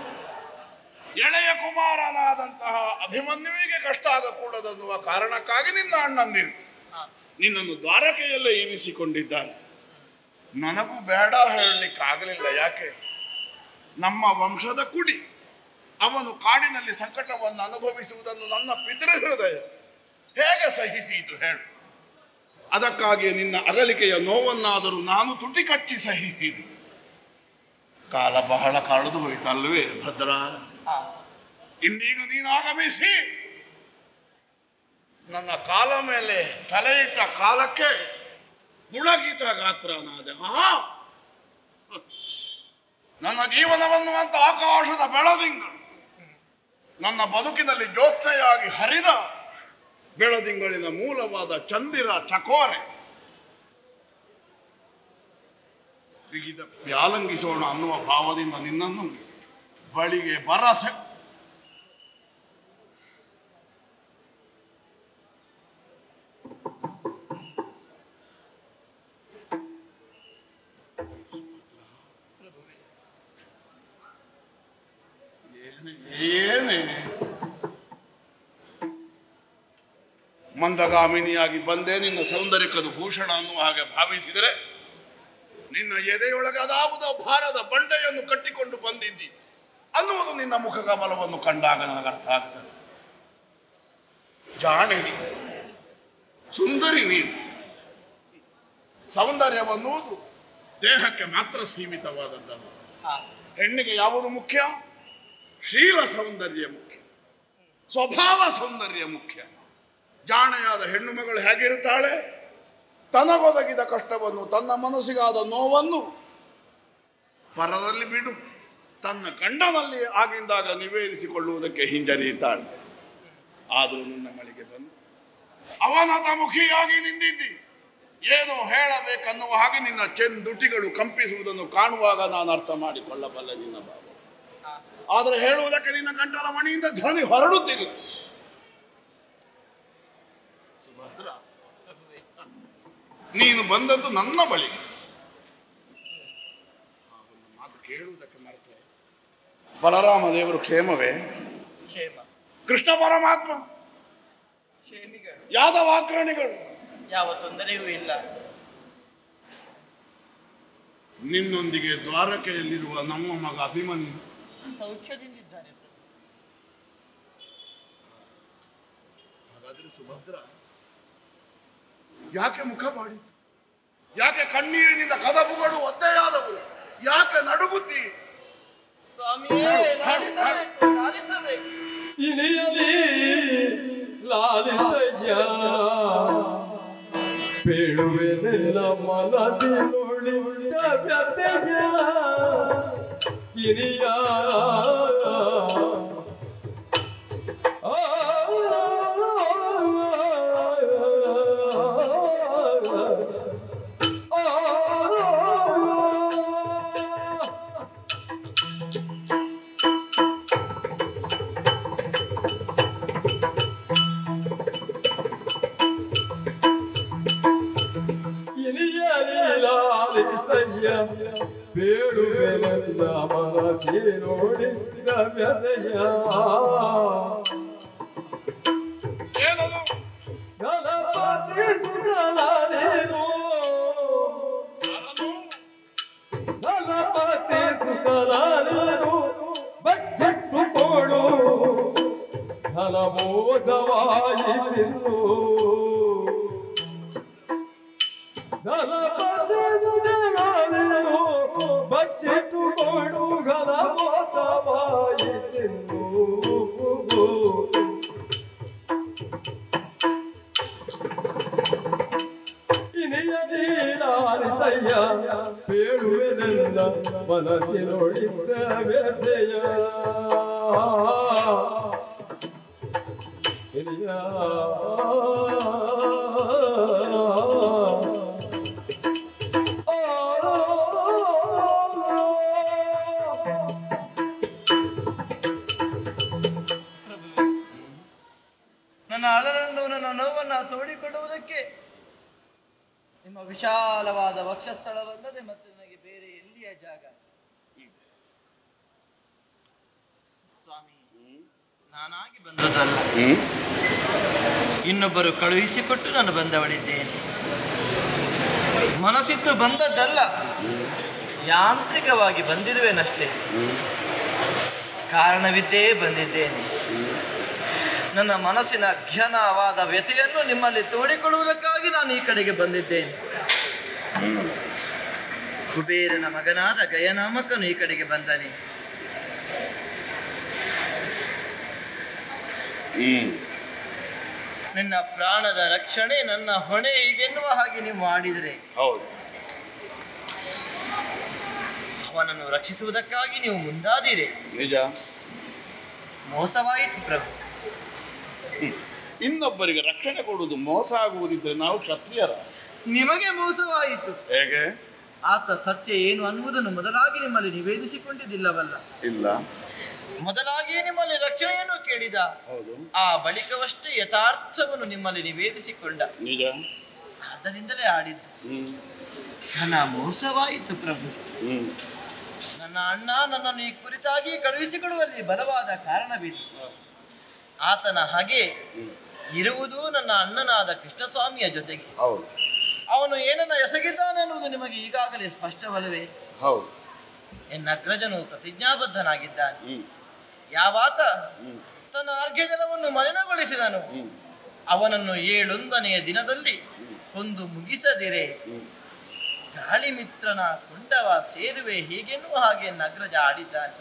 ಎಳೆಯ ಕುಮಾರನಾದಂತಹ ಅಭಿಮನ್ಯುವಿಗೆ ಕಷ್ಟ ಆಗಕೂಡದೆನ್ನುವ ಕಾರಣಕ್ಕಾಗಿ ನಿನ್ನ ಅಣ್ಣಂದಿರು ನಿನ್ನನ್ನು ದ್ವಾರಕೆಯಲ್ಲೇ ಇರಿಸಿಕೊಂಡಿದ್ದಾರೆ. ನನಗೂ ಬೇಡ ಹೇಳಲಿಕ್ಕಾಗಲಿಲ್ಲ. ಯಾಕೆ? ನಮ್ಮ ವಂಶದ ಕುಡಿ ಅವನು ಕಾಡಿನಲ್ಲಿ ಸಂಕಟವನ್ನು ಅನುಭವಿಸುವುದನ್ನು ನನ್ನ ಪಿತೃಹೃದಯ ಹೇಗೆ ಸಹಿಸಿತು ಹೇಳು. ಅದಕ್ಕಾಗಿ ನಿನ್ನ ಅಗಲಿಕೆಯ ನೋವನ್ನಾದರೂ ನಾನು ತುಟಿ ಕಚ್ಚಿ ಸಹಿಸಿದೆ. ಕಾಲ ಬಹಳ ಕಳೆದು ಹೋಯ್ತಲ್ವೇ ಭದ್ರ? ಇನ್ನೀಗ ನೀನು ಆಗಮಿಸಿ ನನ್ನ ಕಾಲ ಮೇಲೆ ತಲೆ ಇಟ್ಟ ಕಾಲಕ್ಕೆ ಮುಳಗಿತ ಗಾತ್ರನಾದೆ. ನನ್ನ ಜೀವನವನ್ನು ಅಂತ ಆಕಾಶದ ಬೆಳದಿಂಗಳು, ನನ್ನ ಬದುಕಿನಲ್ಲಿ ಜ್ಯೋತ್ಸೆಯಾಗಿ ಹರಿದ ಬೆಳದಿಂಗಳಿನ ಮೂಲವಾದ ಚಂದಿರ ಚಕೋರೆ ಬಿಗಿದ ವ್ಯಾಲಂಗಿಸೋಣ ಅನ್ನುವ ಭಾವದಿಂದ ನಿನ್ನನ್ನು ಬಳಿಗೆ ಬರಸೆ ಏನೇ ಮಂದಗಾಮಿನಿಯಾಗಿ ಬಂದೆ ನಿನ್ನ ಸೌಂದರ್ಯಕ್ಕದು ಭೂಷಣ ಅನ್ನುವ ಹಾಗೆ ಭಾವಿಸಿದರೆ ನಿನ್ನ ಎದೆಯೊಳಗೆ ಅದಾವುದೋ ಭಾರದ ಬಂಡೆಯನ್ನು ಕಟ್ಟಿಕೊಂಡು ಬಂದಿದ್ದಿ ಅನ್ನುವುದು ನಿನ್ನ ಮುಖಕಮಲವನ್ನು ಕಂಡಾಗ ನನಗೆ ಅರ್ಥ ಆಗ್ತದೆ. ಜಾಣೆ ನೀನು, ಸುಂದರಿ ನೀನು. ಸೌಂದರ್ಯವನ್ನುವುದು ದೇಹಕ್ಕೆ ಮಾತ್ರ ಸೀಮಿತವಾದದ್ದಲ್ಲ. ಹೆಣ್ಣಿಗೆ ಯಾವುದು ಮುಖ್ಯ? ಶೀಲ ಸೌಂದರ್ಯ ಮುಖ್ಯ, ಸ್ವಭಾವ ಸೌಂದರ್ಯ ಮುಖ್ಯ. ಜಾಣೆಯಾದ ಹೆಣ್ಣು ಮಗಳು ಹೇಗಿರುತ್ತಾಳೆ? ತನಗೊದಗಿದ ಕಷ್ಟವನ್ನು, ತನ್ನ ಮನಸ್ಸಿಗಾದ ನೋವನ್ನು ಪರರಲ್ಲಿ ಬಿಡು, ತನ್ನ ಗಂಡನಲ್ಲಿ ಆಗಿಂದಾಗ ನಿವೇದಿಸಿಕೊಳ್ಳುವುದಕ್ಕೆ ಹಿಂಜರಿಯುತ್ತಾಳೆ. ಆದರೂ ನಿನ್ನ ಮಳಿಗೆ ಬಂದು ಅವನತ ಮುಖಿಯಾಗಿ ನಿಂದಿದ್ದಿ. ಏನೋ ಹೇಳಬೇಕನ್ನುವ ಹಾಗೆ ನಿನ್ನ ಚೆಂದುಟಿಗಳು ಕಂಪಿಸುವುದನ್ನು ಕಾಣುವಾಗ ನಾನು ಅರ್ಥ ಮಾಡಿಕೊಳ್ಳಬಲ್ಲೆ ನಿನ್ನ ಭಾವ. ಆದರೆ ಹೇಳುವುದಕ್ಕೆ ನಿನ್ನ ಕಂಠಲ ಮಣಿಯಿಂದ ಧ್ವನಿ ಹೊರಡುತ್ತಿಲ್ಲ. ಸುಭದ್ರ, ನೀನು ಬಂದದ್ದು ನನ್ನ ಬಳಿ. ಒಂದು ಮಾತು ಕೇಳುವುದಕ್ಕೆ ಮರೆತೆ. ಬಲರಾಮ ದೇವರು ಕ್ಷೇಮವೇ? ಕ್ಷೇಮ. ಕೃಷ್ಣ ಪರಮಾತ್ಮ, ಕ್ಷೇಮಿಗಳು, ಯಾದವಾಗ್ರಣಿಗಳು, ಯಾವ ತೊಂದರೆಯೂ ಇಲ್ಲ. ನಿನ್ನೊಂದಿಗೆ ದ್ವಾರಕೆಯಲ್ಲಿರುವ ನಮ್ಮ ಮಗ ಅಭಿಮನ್ಯು ಸೌಖ್ಯದಿಂದಿದ್ದಾನೆ. ಹಾಗಾದ್ರೆ ಸುಭದ್ರ ಯಾಕೆ ಮುಖ ಮಾಡಿ, ಯಾಕೆ ಕಣ್ಣೀರಿನಿಂದ ಕದಬುಗಳು ಒದ್ದೆಯಾದವು, ಯಾಕೆ ನಡುಗುತ್ತಿ? ಸ್ವಾಮಿಯೇ, ಲಾಲಿಸಬೇಕು, ಲಾಲಿಸಬೇಕು. ಇನಿಯಲಿ ಲಾಲಿಸಯ್ಯ ಬೇಳುವೆನೆಲ್ಲ ಮನಸ್ಸಿನೊಳಿದ ವ್ಯಥೆಯ ಇನಿಯ ಬೇಡುವೆನೆಲ್ಲ ಮನಸ್ಸಿನೊಳಿದ ವ್ಯಥೆಯ ಗಣಪತಿ ಸುತಲಾನೇನು, ಗಣಪತಿ ಸುತಲಾನೇನು ಬಜ್ಜೆಟ್ಟು ಕೊಡು ಧನ ಮೋಸವಾಯಿತಿನ್ನು. ಗಣಪತಿ ಸುತಲಾನೇನು ಬಜ್ಜೆಟ್ಟು ಕೊಡು ಘನ ಮೋಸವಾಯಿತಿನ್ನು. ಲಾಲಿಸಯ್ಯ ಬೇಡುವೆನೆಲ್ಲ ಮನಸ್ಸಿನೊಳಿದ ವ್ಯಥೆಯ ನನ್ನ ಅಳಲನ್ನು, ನನ್ನ ನೋವನ್ನು ತೋಡಿಕೊಳ್ಳುವುದಕ್ಕೆ ನಿಮ್ಮ ವಿಶಾಲವಾದ ವಕ್ಷಸ್ಥಳವಲ್ಲದೆ ಮತ್ತೆ ನನಗೆ ಬೇರೆ ಎಲ್ಲಿಯ ಜಾಗ? ಸ್ವಾಮಿ, ನಾನಾಗಿ ಬಂದದಲ್ಲ, ಇನ್ನೊಬ್ಬರು ಕಳುಹಿಸಿಕೊಟ್ಟು ನಾನು ಬಂದವಳಿದ್ದೇನೆ. ಮನಸ್ಸಿದ್ದು ಬಂದದ್ದಲ್ಲ, ಯಾಂತ್ರಿಕವಾಗಿ ಬಂದಿರುವೆನಷ್ಟೇ. ಕಾರಣವಿದ್ದೇ ಬಂದಿದ್ದೇನೆ. ನನ್ನ ಮನಸ್ಸಿನ ಅಜ್ಞಾನವಾದ ವ್ಯಥೆಯನ್ನು ನಿಮ್ಮಲ್ಲಿ ತೋಡಿಕೊಳ್ಳುವುದಕ್ಕಾಗಿ ನಾನು ಈ ಕಡೆಗೆ ಬಂದಿದ್ದೇನೆ. ಕುಬೇರನ ಮಗನಾದ ಗಯನಾಮಕನು ಈ ಕಡೆಗೆ ಬಂದನೆ. ನಿನ್ನ ಪ್ರಾಣದ ರಕ್ಷಣೆ ನನ್ನ ಹೊಣೆ ಹೀಗೆನ್ನುವ ಹಾಗೆ ನೀವು ಮಾಡಿದರೆ ಅವನನ್ನು ರಕ್ಷಿಸುವುದಕ್ಕಾಗಿ ನೀವು ಮುಂದಾದಿರಿ. ನಿಜ, ಮೋಸವಾಯಿತು ಪ್ರಭು. ಇನ್ನೊಬ್ಬರಿಗೆ ರಕ್ಷಣೆ ಕೊಡುವುದು ಮೋಸ ಆಗುವುದಿದ್ರೆ ನಾವು ಕ್ಷತ್ರಿಯರ? ನಿಮಗೆ ಮೋಸವಾಯಿತು. ಹೇಗೆ? ಆತ ಸತ್ಯ ಏನು ಅನ್ನುವುದನ್ನು ಮೊದಲಾಗಿ ನಿಮ್ಮಲ್ಲಿ ನಿವೇದಿಸಿಕೊಂಡಿದ್ದಿಲ್ಲವಲ್ಲ? ಇಲ್ಲ. ಮೊದಲಾಗಿ ನಿಮ್ಮಲ್ಲಿ ರಕ್ಷಣೆಯನ್ನು ಕೇಳಿದ, ಹೌದು. ಆ ಬಳಿಕವಷ್ಟೇ ಯಥಾರ್ಥವನ್ನು ನಿಮ್ಮಲ್ಲಿ ನಿವೇದಿಸಿಕೊಂಡ. ನಿಜ. ಆದ್ದರಿಂದಲೇ ಆಡಿದ. ನನ್ನ ಮೋಸವಾಯಿತು ಪ್ರಭು. ನನ್ನ ಅಣ್ಣ ನನ್ನನ್ನು ಈ ಕುರಿತಾಗಿ ಕಳುಹಿಸಿಕೊಡುವಲ್ಲಿ ಬಲವಾದ ಕಾರಣವಿದೆ. ಆತನ ಹಾಗೆ ಇರುವುದು ನನ್ನ ಅಣ್ಣನಾದ ಕೃಷ್ಣಸ್ವಾಮಿಯ ಜೊತೆಗೆ. ಹೌದು. ಅವನು ಏನನ್ನ ಎಸಗಿದ್ದಾನೆ ಎನ್ನುವುದು ನಿಮಗೆ ಈಗಾಗಲೇ ಸ್ಪಷ್ಟವಲ್ಲವೇ? ಹೌದು. ಎನ್ನ ಅಗ್ರಜನು ಪ್ರತಿಜ್ಞಾಬದ್ಧನಾಗಿದ್ದಾನೆ. ಯಾವಾತ ತನ್ನ ಅರ್ಘ್ಯ ಜಲವನ್ನು ಮಲಿನಗೊಳಿಸಿದನು ಅವನನ್ನು 7ನೇ ದಿನದಲ್ಲಿ ಕೊಂದು ಮುಗಿಸದಿರೆ ಗಾಳಿ ಮಿತ್ರನ ಕೊಂಡವ ಸೇರುವೆ, ಹೀಗೆನ್ನುವ ಹಾಗೆ ನಗ್ರಜ ಆಡಿದ್ದಾನೆ.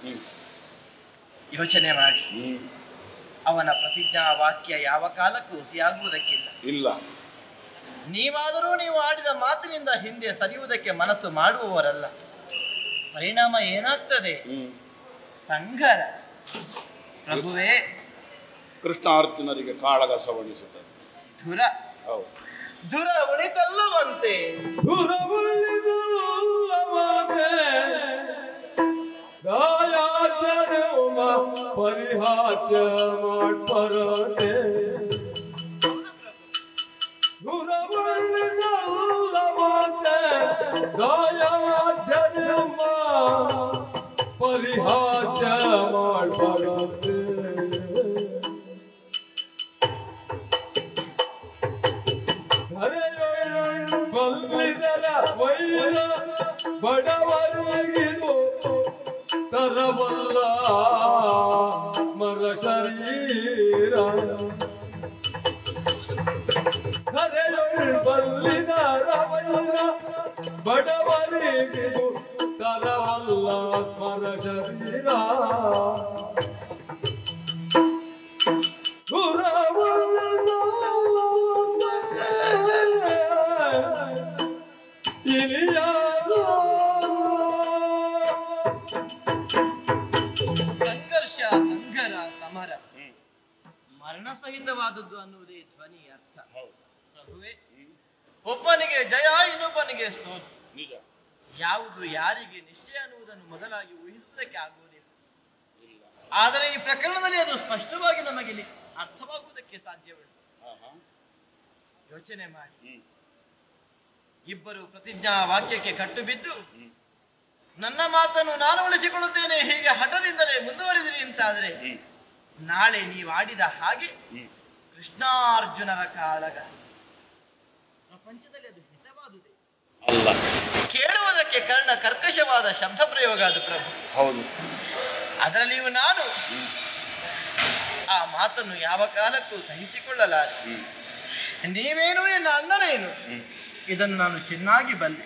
ಯೋಚನೆ ಮಾಡಿ, ಅವನ ಪ್ರತಿಜ್ಞಾ ವಾಕ್ಯ ಯಾವ ಕಾಲಕ್ಕೂ ಹುಸಿಯಾಗುವುದಕ್ಕಿಲ್ಲ. ಇಲ್ಲ. ನೀವಾದರೂ ನೀವು ಆಡಿದ ಮಾತಿನಿಂದ ಹಿಂದೆ ಸರಿಯುವುದಕ್ಕೆ ಮನಸ್ಸು ಮಾಡುವವರಲ್ಲ. ಪರಿಣಾಮ ಏನಾಗ್ತದೆ? ಸಂಘರ. ಪ್ರಭುವೇ, ಕೃಷ್ಣ ಅರ್ಜುನರಿಗೆ ಕಾಳಗ ಸವಣಿಸುತ್ತದೆ. ಧುರ ಹೌದು. ಧುರ ಉಳಿತಲ್ಲವಂತೆ. ಪರಿಹಾಚ ಮಾಡ್ಪರತೆ ಪರಿಹಾಚ ಮಾಡ್ಬರತೆ ಬಲ್ಲಿದರ ವೈರ ಬಡವರಿಗಿದು ತರವಲ್ಲ ಮರ ಶರೀರ ಬಲ್ಲಿದರ ವೈರ ಬಡವರಿಗಿದು ತರವಲ್ಲ ಮರ ಶರೀರ ಸಂಘರ್ಷ, ಸಂಘರ, ಸಮರ ಮರಣ ಸಹಿತವಾದದ್ದು ಅನ್ನುವುದೇ ಧ್ವನಿ ಅರ್ಥ. ಪ್ರಭುವೇ, ಒಬ್ಬನಿಗೆ ಜಯ, ಇನ್ನೊಬ್ಬನಿಗೆ ಸೋಲು. ಯಾವುದು ಯಾರಿಗೆ ನಿಶ್ಚಯ ಅನ್ನುವುದನ್ನು ಮೊದಲಾಗಿ ಊಹಿಸುವುದಕ್ಕೆ ಆಗುವುದಿಲ್ಲ. ಆದರೆ ಈ ಪ್ರಕರಣದಲ್ಲಿ ಅದು ಸ್ಪಷ್ಟವಾಗಿ ನಮಗೆ ಅರ್ಥವಾಗುವುದಕ್ಕೆ ಸಾಧ್ಯವಿಲ್ಲ. ಯೋಚನೆ ಮಾಡಿ, ಇಬ್ಬರು ಪ್ರತಿಜ್ಞಾ ವಾಕ್ಯಕ್ಕೆ ಕಟ್ಟು ಬಿದ್ದು ನನ್ನ ಮಾತನ್ನು ನಾನು ಉಳಿಸಿಕೊಳ್ಳುತ್ತೇನೆ ಹೀಗೆ ಹಠದಿಂದಲೇ ಮುಂದುವರಿದಿರಿ ಅಂತಾದರೆ ನಾಳೆ ನೀವು ಆಡಿದ ಹಾಗೆ ಕೃಷ್ಣಾರ್ಜುನರ ಕಾಳಗ ಪ್ರಪಂಚದಲ್ಲಿ ಅದು ಹಿತವಾದುದೇ ಅಲ್ಲ. ಕೇಳುವುದಕ್ಕೆ ಕರ್ಕಶವಾದ ಶಬ್ದ ಪ್ರಯೋಗ ಅದು ಪ್ರಭು. ಹೌದು. ಅದರಲ್ಲಿಯೂ ನಾನು ಆ ಮಾತನ್ನು ಯಾವ ಕಾಲಕ್ಕೂ ಸಹಿಸಿಕೊಳ್ಳಲಾರೆ. ನೀವೇನು ಎನ್ನ ಅಣ್ಣನೇನು ಇದನ್ನು ನಾನು ಚೆನ್ನಾಗಿ ಬಲ್ಲೆ.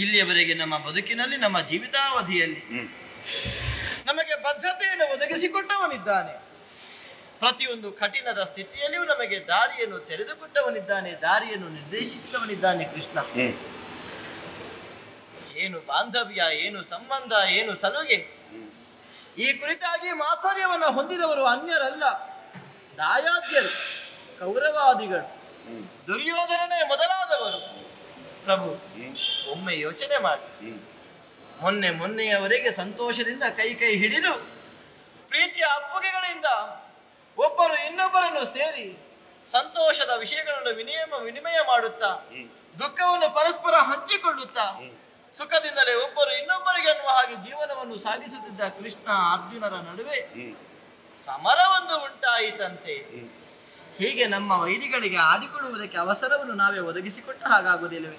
ಇಲ್ಲಿಯವರೆಗೆ ನಮ್ಮ ಬದುಕಿನಲ್ಲಿ, ನಮ್ಮ ಜೀವಿತಾವಧಿಯಲ್ಲಿ ನಮಗೆ ಬದ್ಧತೆಯನ್ನು ಒದಗಿಸಿಕೊಟ್ಟವನಿದ್ದಾನೆ. ಪ್ರತಿಯೊಂದು ಕಠಿಣದ ಸ್ಥಿತಿಯಲ್ಲಿಯೂ ನಮಗೆ ದಾರಿಯನ್ನು ತೆರೆದುಕೊಟ್ಟವನಿದ್ದಾನೆ, ದಾರಿಯನ್ನು ನಿರ್ದೇಶಿಸಿದವನಿದ್ದಾನೆ ಕೃಷ್ಣ. ಏನು ಬಾಂಧವ್ಯ, ಏನು ಸಂಬಂಧ, ಏನು ಸಲುಗೆ, ಈ ಕುರಿತಾಗಿ ಮಾತ್ಸರ್ಯವನ್ನು ಹೊಂದಿದವರು ಅನ್ಯರಲ್ಲ, ದಾಯಾದ್ಯರು, ಕೌರವಾದಿಗಳು, ದುರ್ಯೋಧನನೇ ಮೊದಲಾದವರು. ಪ್ರಭು, ಒಮ್ಮೆ ಯೋಚನೆ ಮಾಡಿ, ಮೊನ್ನೆಯವರೆಗೆ ಸಂತೋಷದಿಂದ ಕೈ ಹಿಡಿದು ಪ್ರೀತಿಯ ಅಪ್ಪುಗೆಗಳಿಂದ ಒಬ್ಬರು ಇನ್ನೊಬ್ಬರನ್ನು ಸೇರಿ ಸಂತೋಷದ ವಿಷಯಗಳನ್ನು ವಿನಿಮಯ ಮಾಡುತ್ತಾ, ದುಃಖವನ್ನು ಪರಸ್ಪರ ಹಂಚಿಕೊಳ್ಳುತ್ತಾ, ಸುಖದಿಂದಲೇ ಒಬ್ಬರು ಇನ್ನೊಬ್ಬರಿಗೆ ಅನ್ನುವ ಹಾಗೆ ಜೀವನವನ್ನು ಸಾಗಿಸುತ್ತಿದ್ದ ಕೃಷ್ಣ ಅರ್ಜುನರ ನಡುವೆ ಸಮರವೊಂದು ಉಂಟಾಯಿತಂತೆ. ಹೀಗೆ ನಮ್ಮ ವೈರಿಗಳಿಗೆ ಆಡಿಕೊಳ್ಳುವುದಕ್ಕೆ ಅವಸರವನ್ನು ನಾವೇ ಒದಗಿಸಿಕೊಟ್ಟ ಹಾಗಾಗುವುದಿಲ್ಲವೇ?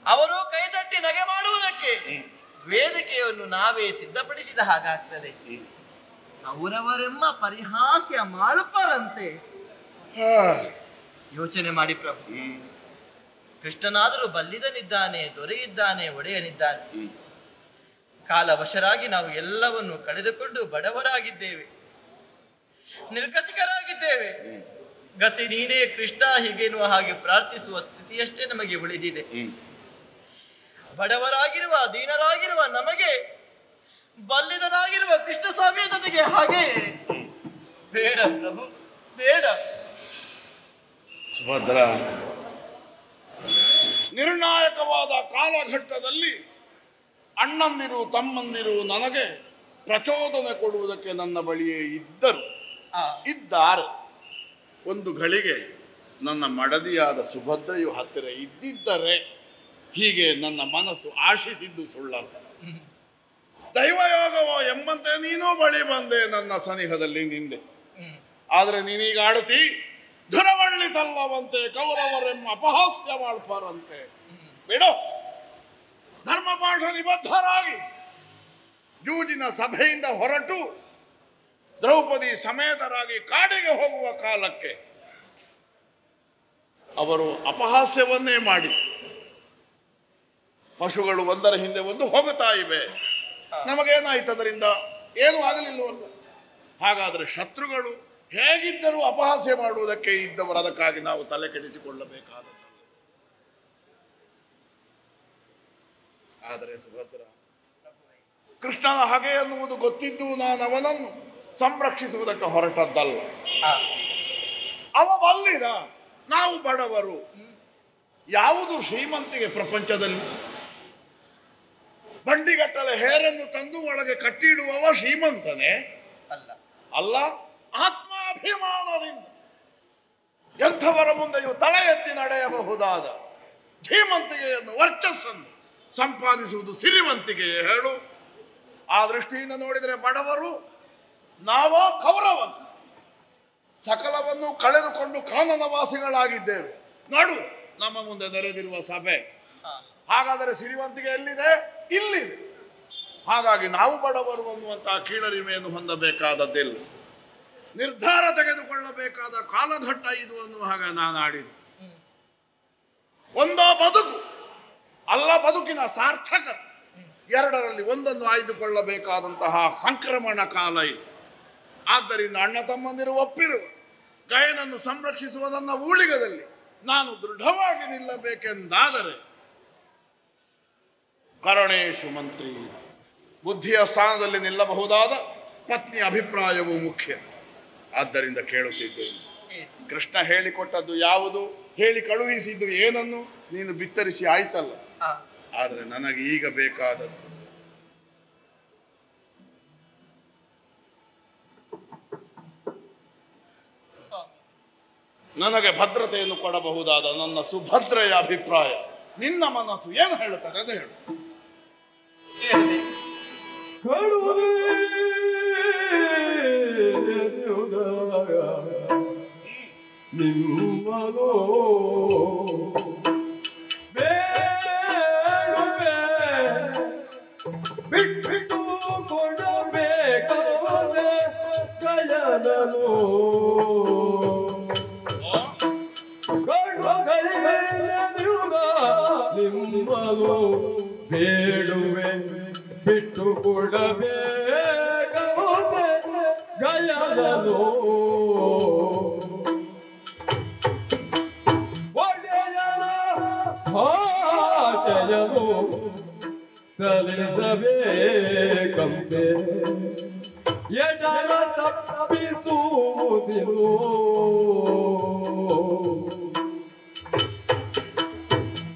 ಅವರು ಕೈತಟ್ಟಿ ನಗೆ ಮಾಡುವುದಕ್ಕೆ ವೇದಿಕೆಯನ್ನು ನಾವೇ ಸಿದ್ಧಪಡಿಸಿದ ಹಾಗಾಗ್ತದೆ. ಕೌರವರೆಮ್ಮ ಪರಿಹಾಸ್ಯ ಮಾಳುಪರಂತೆ. ಯೋಚನೆ ಮಾಡಿ ಪ್ರಭು, ಕೃಷ್ಣನಾದರೂ ಬಲ್ಲಿದನಿದ್ದಾನೆ, ದೊರೆಯಿದ್ದಾನೆ, ಒಡೆಯನಿದ್ದಾನೆ. ಕಾಲವಶರಾಗಿ ನಾವು ಎಲ್ಲವನ್ನು ಕಳೆದುಕೊಂಡು ಬಡವರಾಗಿದ್ದೇವೆ, ನಿರ್ಗತಿಕರಾಗಿದ್ದೇವೆ. ಗತಿ ನೀನೇ ಕೃಷ್ಣ ಹೀಗೆನ್ನುವ ಹಾಗೆ ಪ್ರಾರ್ಥಿಸುವ ಸ್ಥಿತಿಯಷ್ಟೇ ನಮಗೆ ಉಳಿದಿದೆ. ಬಡವರಾಗಿರುವ, ದೀನರಾಗಿರುವ ನಮಗೆ ಬಲ್ಲಿದನಾಗಿರುವ ಕೃಷ್ಣ ಸ್ವಾಮಿಯ ಜೊತೆಗೆ ಹಾಗೆ ಬೇಡ ಪ್ರಭು, ಬೇಡ. ಸುಭದ್ರ, ನಿರ್ಣಾಯಕವಾದ ಕಾಲಘಟ್ಟದಲ್ಲಿ ಅಣ್ಣಂದಿರು ತಮ್ಮಂದಿರು ನನಗೆ ಪ್ರಚೋದನೆ ಕೊಡುವುದಕ್ಕೆ ನನ್ನ ಬಳಿಯೇ ಇದ್ದಾರೆ. ಒಂದು ಗಳಿಗೆ ನನ್ನ ಮಡದಿಯಾದ ಸುಭದ್ರೆಯು ಹತ್ತಿರ ಇದ್ದಿದ್ದರೆ ಹೀಗೆ ನನ್ನ ಮನಸ್ಸು ಆಶಿಸಿದ್ದು ಸುಳ್ಳಲ್ಲ. ದೈವಯೋಗವೋ ಎಂಬಂತೆ ನೀನೂ ಬಳಿ ಬಂದೆ, ನನ್ನ ಸನಿಹದಲ್ಲಿ ನಿಂದೆ. ಆದರೆ ನೀನೀಗ ಆಡುತ್ತಿ ಧುರವಳ್ಳಿ ತಲ್ಲವಂತೆ ಕೌರವರೆಮ್ಮ ಅಪಹಾಸ್ಯ ಮಾಡ್ಪಾರಂತೆ. ಬಿಡು, ಧರ್ಮಪಾಠ ನಿಬದ್ಧರಾಗಿ ಜೂಜಿನ ಸಭೆಯಿಂದ ಹೊರಟು ದ್ರೌಪದಿ ಸಮೇತರಾಗಿ ಕಾಡಿಗೆ ಹೋಗುವ ಕಾಲಕ್ಕೆ ಅವರು ಅಪಹಾಸ್ಯವನ್ನೇ ಮಾಡಿ ಪಶುಗಳು ಒಂದರ ಹಿಂದೆ ಒಂದು ಹೋಗುತ್ತಾ ಇವೆ. ನಮಗೇನಾಯ್ತು ಅದರಿಂದ? ಏನೂ ಆಗಲಿಲ್ಲವಲ್ಲ. ಹಾಗಾದ್ರೆ ಶತ್ರುಗಳು ಹೇಗಿದ್ದರೂ ಅಪಹಾಸ್ಯ ಮಾಡುವುದಕ್ಕೆ ಇದ್ದವರು, ಅದಕ್ಕಾಗಿ ನಾವು ತಲೆ ಕೆಡಿಸಿಕೊಳ್ಳಬೇಕಾದದ್ದು. ಆದರೆ ಸುಭದ್ರ, ಕೃಷ್ಣನ ಹಗೆ ಎನ್ನುವುದು ಗೊತ್ತಿದ್ದು ನಾನು ಅವನನ್ನು ಸಂರಕ್ಷಿಸುವುದಕ್ಕೆ ಹೊರಟದ್ದಲ್ಲ. ಅವ ಬಲ್ಲಿದ, ನಾವು ಬಡವರು. ಯಾವುದು ಶ್ರೀಮಂತಿಗೆ ಪ್ರಪಂಚದಲ್ಲಿ? ಬಂಡಿಗಟ್ಟಲೆ ಹೇರನ್ನು ತಂದು ಒಳಗೆ ಕಟ್ಟಿಡುವವ ಶ್ರೀಮಂತನೇ ಅಲ್ಲ. ಆತ್ಮಾಭಿಮಾನದಿಂದ ಎಂಥವರ ಮುಂದೆಯೂ ತಲೆ ಎತ್ತಿ ನಡೆಯಬಹುದಾದ ಧೀಮಂತಿಕೆಯನ್ನು, ವರ್ಚಸ್ಸನ್ನು ಸಂಪಾದಿಸುವುದು ಸಿರಿವಂತಿಕೆಯೇ ಹೇಳು? ಆ ದೃಷ್ಟಿಯಿಂದ ನೋಡಿದರೆ ಬಡವರು ನಾವೋ ಕೌರವರು, ಸಕಲವನ್ನು ಕಳೆದುಕೊಂಡು ಕಾನನವಾಸಿಗಳಾಗಿದ್ದೇವೆ. ನೋಡು ನಮ್ಮ ಮುಂದೆ ನೆರೆದಿರುವ ಸಭೆ. ಹಾಗಾದರೆ ಸಿರಿವಂತಿಗೆ ಎಲ್ಲಿದೆ? ಇಲ್ಲಿದೆ. ಹಾಗಾಗಿ ನಾವು ಬಡವರು ಅನ್ನುವಂತಹ ಕೀಳರಿಮೆಯನ್ನು ಹೊಂದಬೇಕಾದದ್ದಿಲ್ಲ. ನಿರ್ಧಾರ ತೆಗೆದುಕೊಳ್ಳಬೇಕಾದ ಕಾಲಘಟ್ಟ ಇದು ಅನ್ನುವ ಹಾಗೆ ನಾನು ಆಡಿದೆ. ಒಂದೋ ಬದುಕು ಅಲ್ಲ, ಬದುಕಿನ ಸಾರ್ಥಕತೆ, ಎರಡರಲ್ಲಿ ಒಂದನ್ನು ಆಯ್ದುಕೊಳ್ಳಬೇಕಾದಂತಹ ಸಂಕ್ರಮಣ ಕಾಲ ಇದು. ಆದ್ದರಿಂದ ಅಣ್ಣ ತಮ್ಮಂದಿರು ಒಪ್ಪಿರುವ ಗಯನನ್ನು ಸಂರಕ್ಷಿಸುವ ನನ್ನ ಊಳಿಗದಲ್ಲಿ ನಾನು ದೃಢವಾಗಿ ನಿಲ್ಲಬೇಕೆಂದಾದರೆ ಕರಣೇಶು ಮಂತ್ರಿ, ಬುದ್ಧಿಯ ಸ್ಥಾನದಲ್ಲಿ ನಿಲ್ಲಬಹುದಾದ ಪತ್ನಿ ಅಭಿಪ್ರಾಯವು ಮುಖ್ಯ. ಆದ್ದರಿಂದ ಕೇಳುತ್ತಿದ್ದೇನೆ, ಕೃಷ್ಣ ಹೇಳಿಕೊಟ್ಟದ್ದು ಯಾವುದು, ಹೇಳಿ ಕಳುಹಿಸಿದ್ದು ಏನನ್ನು ನೀನು ಬಿತ್ತರಿಸಿ ಆಯ್ತಲ್ಲ. ಆದರೆ ನನಗೆ ಈಗ ಬೇಕಾದದ್ದು ನನಗೆ ಭದ್ರತೆಯನ್ನು ಕೊಡಬಹುದಾದ ನನ್ನ ಸುಭದ್ರೆಯ ಅಭಿಪ್ರಾಯ. ನಿನ್ನ ಮನಸ್ಸು ಏನು ಹೇಳುತ್ತದೆ ಅದು ಹೇಳು. ನಿಮ್ಮನೋ ಬಿಟ್ಟು ಕೊಡಬೇಕಾದೆ ಗಯನನು ನಿಮ್ಮನು ಬೇಡುವೆ, ಬಿಟ್ಟು ಕೊಡಬೇಕಾದೆ ಗಯನನು ಒಡೆಯನ ಭಾಷೆಯನು ಸಲ್ಲಿಸಬೇಕಂತೆ ಎಡರ ತಪ್ಪಿಸುವುದಿಲ್ಲೋ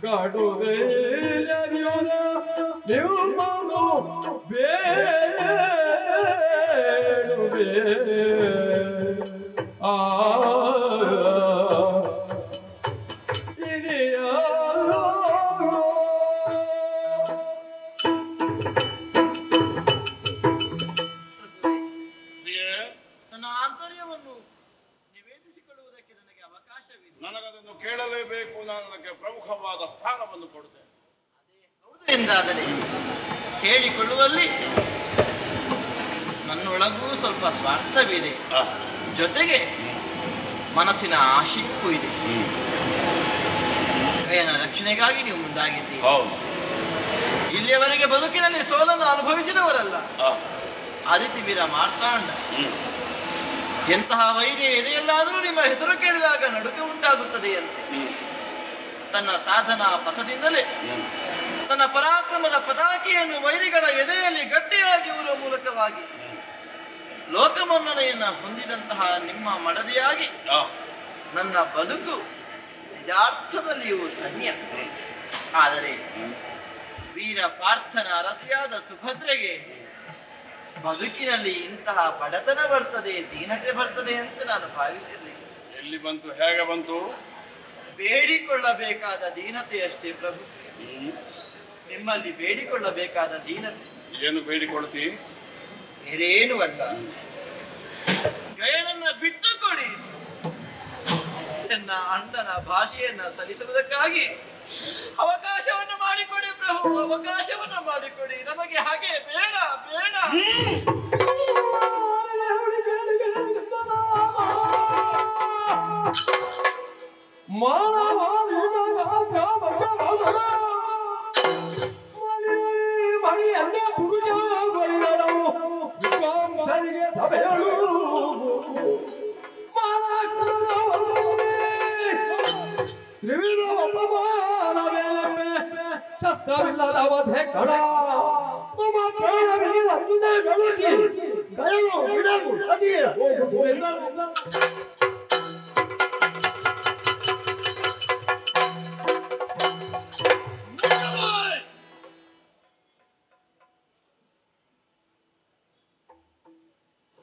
ಕಾಡುವುದೇನ ನಿಮ್ಮನು ಬೇಡುವೆ. ನನಗದನ್ನು ಕೇಳಲೇಬೇಕು. ನಾನು ಅದಕ್ಕೆ ಪ್ರಮುಖವಾದ ಸ್ಥಾನವನ್ನು ಕೊಡುತ್ತೇನೆ. ಹೌದು ಎಂದಾದರೆ ಹೇಳಿಕೊಳ್ಳುವಲ್ಲಿ ನನ್ನೊಳಗೂ ಸ್ವಲ್ಪ ಸ್ವಾರ್ಥವಿದೆ, ಜೊತೆಗೆ ಮನಸ್ಸಿನ ಆಶಿಪ್ಪು ಇದೆ. ಗಯನ ರಕ್ಷಣೆಗಾಗಿ ನೀವು ಮುಂದಾಗಿದ್ದೀರಿ. ಇಲ್ಲಿಯವರೆಗೆ ಬದುಕಿನಲ್ಲಿ ಸೋಲನ್ನು ಅನುಭವಿಸಿದವರಲ್ಲ. ಆದಿತಿ ವೀರ ಮಾರ್ತಾಂಡ ಎಂತಹ ವೈರ್ಯ ಎದೆಯಲ್ಲಾದರೂ ನಿಮ್ಮ ಹೆಸರು ಕೇಳಿದಾಗ ನಡುಕೆ ಉಂಟಾಗುತ್ತದೆಯಂತೆ. ತನ್ನ ಸಾಧನಾ ಪಥದಿಂದಲೇ ತನ್ನ ಪರಾಕ್ರಮದ ಪತಾಕಿಯನ್ನು ವೈರಿಗಳ ಎದೆಯಲ್ಲಿ ಗಟ್ಟಿಯಾಗಿ ಊರುವ ಮೂಲಕವಾಗಿ ಲೋಕಮನ್ನಣೆಯನ್ನು ಹೊಂದಿದಂತಹ ನಿಮ್ಮ ಮಡದಿಯಾಗಿ ನನ್ನ ಬದುಕು ನಿಜಾರ್ಥದಲ್ಲಿಯೂ ಧನ್ಯ. ಆದರೆ ವೀರ ಪಾರ್ಥನ ಅರಸಿಯಾದ ಸುಭದ್ರೆಗೆ ಬದುಕಿನಲ್ಲಿ ಇಂತಹ ಬಡತನ ಬರ್ತದೆ, ದೀನತೆ ಬರ್ತದೆ ಅಂತ ನಾನು ಭಾವಿಸಿರಲಿಲ್ಲ. ಎಲ್ಲಿ ಬಂತು, ಹೇಗೆ ಬಂತು? ಬೇಡಿಕೊಳ್ಳಬೇಕಾದ ದೀನತೆಯಷ್ಟೇ ಪ್ರಭು. ನಿಮ್ಮಲ್ಲಿ ಬೇಡಿಕೊಳ್ಳಬೇಕಾದ ದೀನತೆ. ಏನು ಬೇಡಿಕೊಳ್ತಿ? ಬೇರೇನು ಅಲ್ಲ, ಗಯನನ್ನ ಬಿಟ್ಟು ಕೊಡಿ. ನನ್ನ ಅಣ್ಣನ ಭಾಷೆಯನ್ನ ಸಲ್ಲಿಸುವುದಕ್ಕಾಗಿ ಅವಕಾಶವನ್ನು ಮಾಡಿಕೊಡಿ ಪ್ರಭು, ಅವಕಾಶವನ್ನು ಮಾಡಿಕೊಡಿ. ನಮಗೆ ಹಾಗೆ ಬೇಡ ಬೇಡ. ಸಭೆಗಳು ತ್ರಿವಿಧ ಶಸ್ತ್ರವಿಲ್ಲದವಧೆ ಕಡ ಮಮ ಪ್ರಾಣವಿಲ್ಲ ಗಳಿಕೆ ಗಯಲು ಬಿಡಲು ಅದಿಯೇ ಹೋಗುಸುವೆಂದ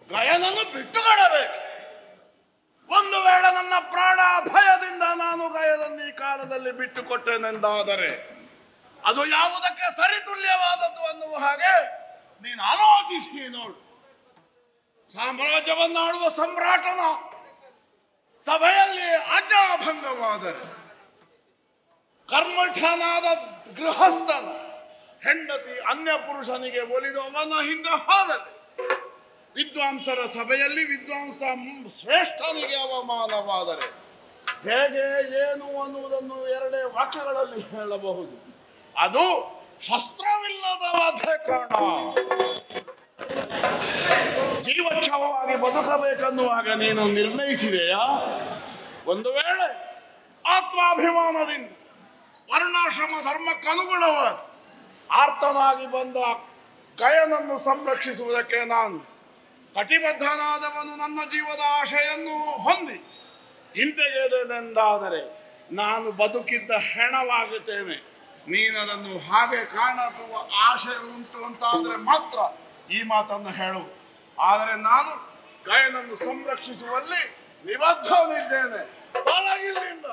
ಗಯನನ್ನು ಬಿಟ್ಟುಕೊಡಬೇಕು. ಒಂದು ವೇಳೆ ನನ್ನ ಪ್ರಾಣ ಭಯದಿಂದ ನಾನು ಗಯನನ್ನು ಈ ಕಾಲದಲ್ಲಿ ಬಿಟ್ಟುಕೊಟ್ಟೆನೆಂದಾದರೆ ಅದು ಯಾವುದಕ್ಕೆ ಸರಿತುಲ್ಯವಾದದ್ದು ಅನ್ನುವ ಹಾಗೆ ನೀನು ಆಲೋಚಿಸಿ ನೋಡು. ಸಾಮ್ರಾಜ್ಯವನ್ನು ಆಳುವ ಸಮ್ರಾಟನ ಸಭೆಯಲ್ಲಿ ಆಜ್ಞಾಭಂಗವಾದರೆ, ಕರ್ಮಠನಾದ ಗೃಹಸ್ಥನ ಹೆಂಡತಿ ಅನ್ಯ ಪುರುಷನಿಗೆ ಒಲಿದು ಅವನ ಹಿಂದೆ ಹೋದರೆ, ವಿದ್ವಾಂಸರ ಸಭೆಯಲ್ಲಿ ವಿದ್ವಾಂಸ ಶ್ರೇಷ್ಠನಿಗೆ ಅವಮಾನವಾದರೆ ಹೇಗೆ ಏನು ಅನ್ನುವುದನ್ನು ಎರಡೇ ವಾಕ್ಯಗಳಲ್ಲಿ ಹೇಳಬಹುದು. ಅದು ಶಸ್ತ್ರವಿಲ್ಲದ ವಧೆ ಕಾರಣ. ಜೀವಚ್ಛವವಾಗಿ ಬದುಕಬೇಕನ್ನುವಾಗ ನೀನು ನಿರ್ಣಯಿಸಿದೆಯಾ? ಒಂದು ವೇಳೆ ಆತ್ಮಾಭಿಮಾನದಿಂದ ವರ್ಣಾಶ್ರಮ ಧರ್ಮಕ್ಕನುಗುಣವಾಗಿ ಆರ್ತನಾಗಿ ಬಂದ ಗಯನನ್ನು ಸಂರಕ್ಷಿಸುವುದಕ್ಕೆ ನಾನು ಕಟಿಬದ್ಧನಾದವನು ನನ್ನ ಜೀವದ ಆಶೆಯನ್ನು ಹೊಂದಿ ಹಿಂತೆಗೆದೆನೆಂದಾದರೆ ನಾನು ಬದುಕಿದ್ದ ಹೆಣವಾಗುತ್ತೇನೆ. ನೀನದನ್ನು ಹಾಗೆ ಕಾಣುವ ಆಶೆ ಉಂಟು ಅಂತಾದರೆ ಮಾತ್ರ ಈ ಮಾತನ್ನು ಹೇಳು. ಆದರೆ ನಾನು ಗಯನನ್ನು ಸಂರಕ್ಷಿಸುವಲ್ಲಿ ನಿಬದ್ಧನಿದ್ದೇನೆ. ತೊಲಗಿಲ್ಲಿಂದ.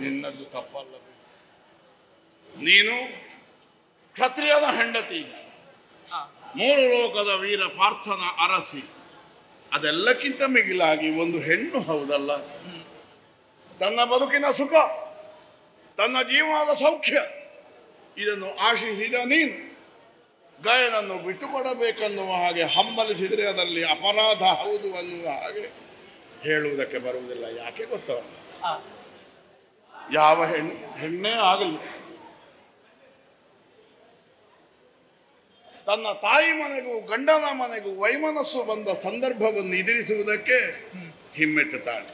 ನಿನ್ನದು ತಪ್ಪಲ್ಲ. ನೀನು ಕ್ಷತ್ರಿಯನ ಹೆಂಡತಿ, ಮೂರು ಲೋಕದ ವೀರ ಪಾರ್ಥನ ಅರಸಿ, ಅದೆಲ್ಲಕ್ಕಿಂತ ಮಿಗಿಲಾಗಿ ಒಂದು ಹೆಣ್ಣು ಹೌದಲ್ಲ. ತನ್ನ ಬದುಕಿನ ಸುಖ, ತನ್ನ ಜೀವನದ ಸೌಖ್ಯ ಇದನ್ನು ಆಶಿಸಿದ ನೀನು ಗಯನನ್ನು ಬಿಟ್ಟುಕೊಡಬೇಕನ್ನುವ ಹಾಗೆ ಹಂಬಲಿಸಿದರೆ ಅದರಲ್ಲಿ ಅಪರಾಧ ಹೌದು ಅನ್ನುವ ಹಾಗೆ ಹೇಳುವುದಕ್ಕೆ ಬರುವುದಿಲ್ಲ. ಯಾಕೆ ಗೊತ್ತ? ಯಾವ ಹೆಣ್ಣೇ ಆಗಲಿ ತನ್ನ ತಾಯಿ ಮನೆಗೂ ಗಂಡನ ಮನೆಗೂ ವೈಮನಸ್ಸು ಬಂದ ಸಂದರ್ಭವನ್ನು ಎದುರಿಸುವುದಕ್ಕೆ ಹಿಮ್ಮೆಟ್ಟುತ್ತಾಳೆ.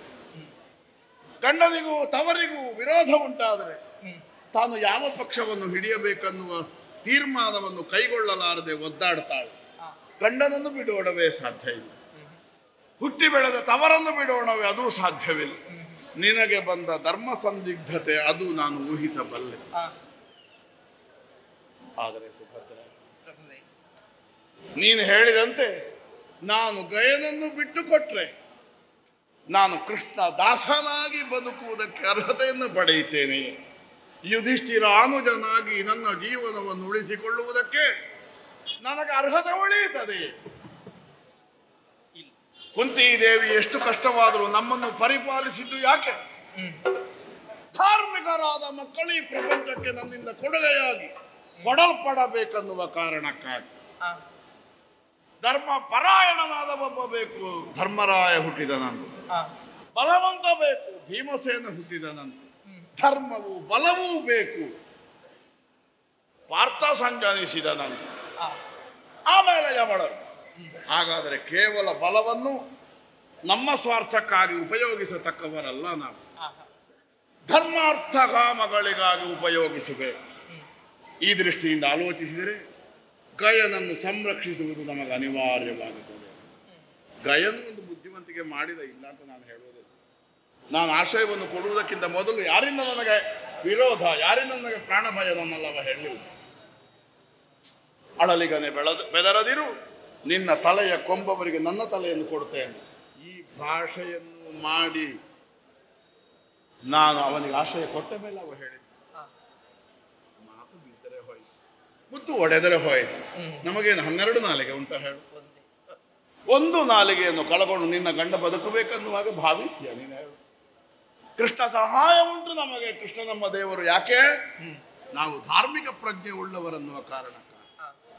ಗಂಡನಿಗೂ ತವರಿಗೂ ವಿರೋಧ ಉಂಟಾದರೆ ತಾನು ಯಾವ ಪಕ್ಷವನ್ನು ಹಿಡಿಯಬೇಕನ್ನುವ ತೀರ್ಮಾನವನ್ನು ಕೈಗೊಳ್ಳಲಾರದೆ ಒದ್ದಾಡ್ತಾಳೆ. ಗಂಡನನ್ನು ಬಿಡೋಣವೇ ಸಾಧ್ಯ ಇಲ್ಲ, ಹುಟ್ಟಿ ಬೆಳೆದ ತವರನ್ನು ಬಿಡೋಣವೇ ಅದೂ ಸಾಧ್ಯವಿಲ್ಲ. ನಿನಗೆ ಬಂದ ಧರ್ಮ ಸಂದಿಗ್ಧತೆ ಅದು ನಾನು ಊಹಿಸಬಲ್ಲೆ. ಆದರೆ ಸುಭದ್ರ, ನೀನು ಹೇಳಿದಂತೆ ನಾನು ಗಯನನ್ನು ಬಿಟ್ಟುಕೊಟ್ರೆ ನಾನು ಕೃಷ್ಣ ದಾಸನಾಗಿ ಬದುಕುವುದಕ್ಕೆ ಅರ್ಹತೆಯನ್ನು ಪಡೆಯುತ್ತೇನೆ. ಯುಧಿಷ್ಠಿರ ಅನುಜನಾಗಿ ನನ್ನ ಜೀವನವನ್ನು ಉಳಿಸಿಕೊಳ್ಳುವುದಕ್ಕೆ ನನಗೆ ಅರ್ಹತೆ ಉಳಿಯುತ್ತದೆ. ಕುಂತಿ ದೇವಿ ಎಷ್ಟು ಕಷ್ಟವಾದರೂ ನಮ್ಮನ್ನು ಪರಿಪಾಲಿಸಿದ್ದು ಯಾಕೆ? ಧಾರ್ಮಿಕರಾದ ಮಕ್ಕಳು ಈ ಪ್ರಪಂಚಕ್ಕೆ ನನ್ನಿಂದ ಕೊಡುಗೆಯಾಗಿ ಕೊಡಲ್ಪಡಬೇಕನ್ನುವ ಕಾರಣಕ್ಕಾಗಿ. ಧರ್ಮ ಪರಾಯಣನಾದ ಒಬ್ಬ ಬೇಕು, ಧರ್ಮರಾಯ ಹುಟ್ಟಿದನಂತೆ. ಬಲವಂತ ಬೇಕು, ಭೀಮಸೇನ ಹುಟ್ಟಿದನಂತೆ. ಧರ್ಮವು ಬಲವೂ ಬೇಕು, ಪಾರ್ಥ ಸಂಜನಿಸಿದನಂತೆ. ಆಮೇಲೆ ಯಮಳರು. ಹಾಗಾದರೆ ಕೇವಲ ಬಲವನ್ನು ನಮ್ಮ ಸ್ವಾರ್ಥಕ್ಕಾಗಿ ಉಪಯೋಗಿಸತಕ್ಕವರಲ್ಲ ನಾವು. ಧರ್ಮಾರ್ಥ ಕಾಮಗಳಿಗಾಗಿ ಉಪಯೋಗಿಸಬೇಕು. ಈ ದೃಷ್ಟಿಯಿಂದ ಆಲೋಚಿಸಿದರೆ ಗಯನನ್ನು ಸಂರಕ್ಷಿಸುವುದು ನಮಗೆ ಅನಿವಾರ್ಯವಾಗುತ್ತದೆ. ಗಯನು ಒಂದು ಬುದ್ಧಿವಂತಿಕೆ ಮಾಡಿದ ಇಲ್ಲ ಅಂತ ನಾನು ಹೇಳುವುದಿಲ್ಲ. ನಾನು ಆಶ್ರಯವನ್ನು ಕೊಡುವುದಕ್ಕಿಂತ ಮೊದಲು ಯಾರಿಂದ ನನಗೆ ವಿರೋಧ, ಯಾರಿಂದ ನನಗೆ ಪ್ರಾಣ ಭಯ ನನ್ನಲ್ಲವ ಹೇಳಲಿಲ್ಲ. ಅಳಲಿಗನೆ ಬೆದರದಿರು, ನಿನ್ನ ತಲೆಯ ಕೊಂಬವರಿಗೆ ನನ್ನ ತಲೆಯನ್ನು ಕೊಡುತ್ತೇನೆ. ಈ ಭಾಷೆಯನ್ನು ಮಾಡಿ ನಾನು ಅವನಿಗೆ ಆಶ್ರಯ ಕೊಟ್ಟ ಮೇಲೆ ಅವ ಹೇಳಿದ ಮಾತು ಬಿದ್ದರೆ ಹೋಯ್ತು, ಮುತ್ತು ಒಡೆದರೆ ಹೋಯ್ತು. ನಮಗೇನು 12 ನಾಲಿಗೆ ಉಂಟ ಹೇಳು? ಒಂದು ನಾಲಿಗೆಯನ್ನು ಕಳಕೊಂಡು ನಿನ್ನ ಗಂಡ ಬದುಕಬೇಕನ್ನುವಾಗ ಭಾವಿಸ್ತೀಯ ನೀನು ಹೇಳು? ಕೃಷ್ಣ ಸಹಾಯ ಉಂಟು ನಮಗೆ. ಕೃಷ್ಣ ನಮ್ಮ ದೇವರು. ಯಾಕೆ? ನಾವು ಧಾರ್ಮಿಕ ಪ್ರಜ್ಞೆ ಉಳ್ಳವರನ್ನುವ ಕಾರಣಕ್ಕಾಗಿ,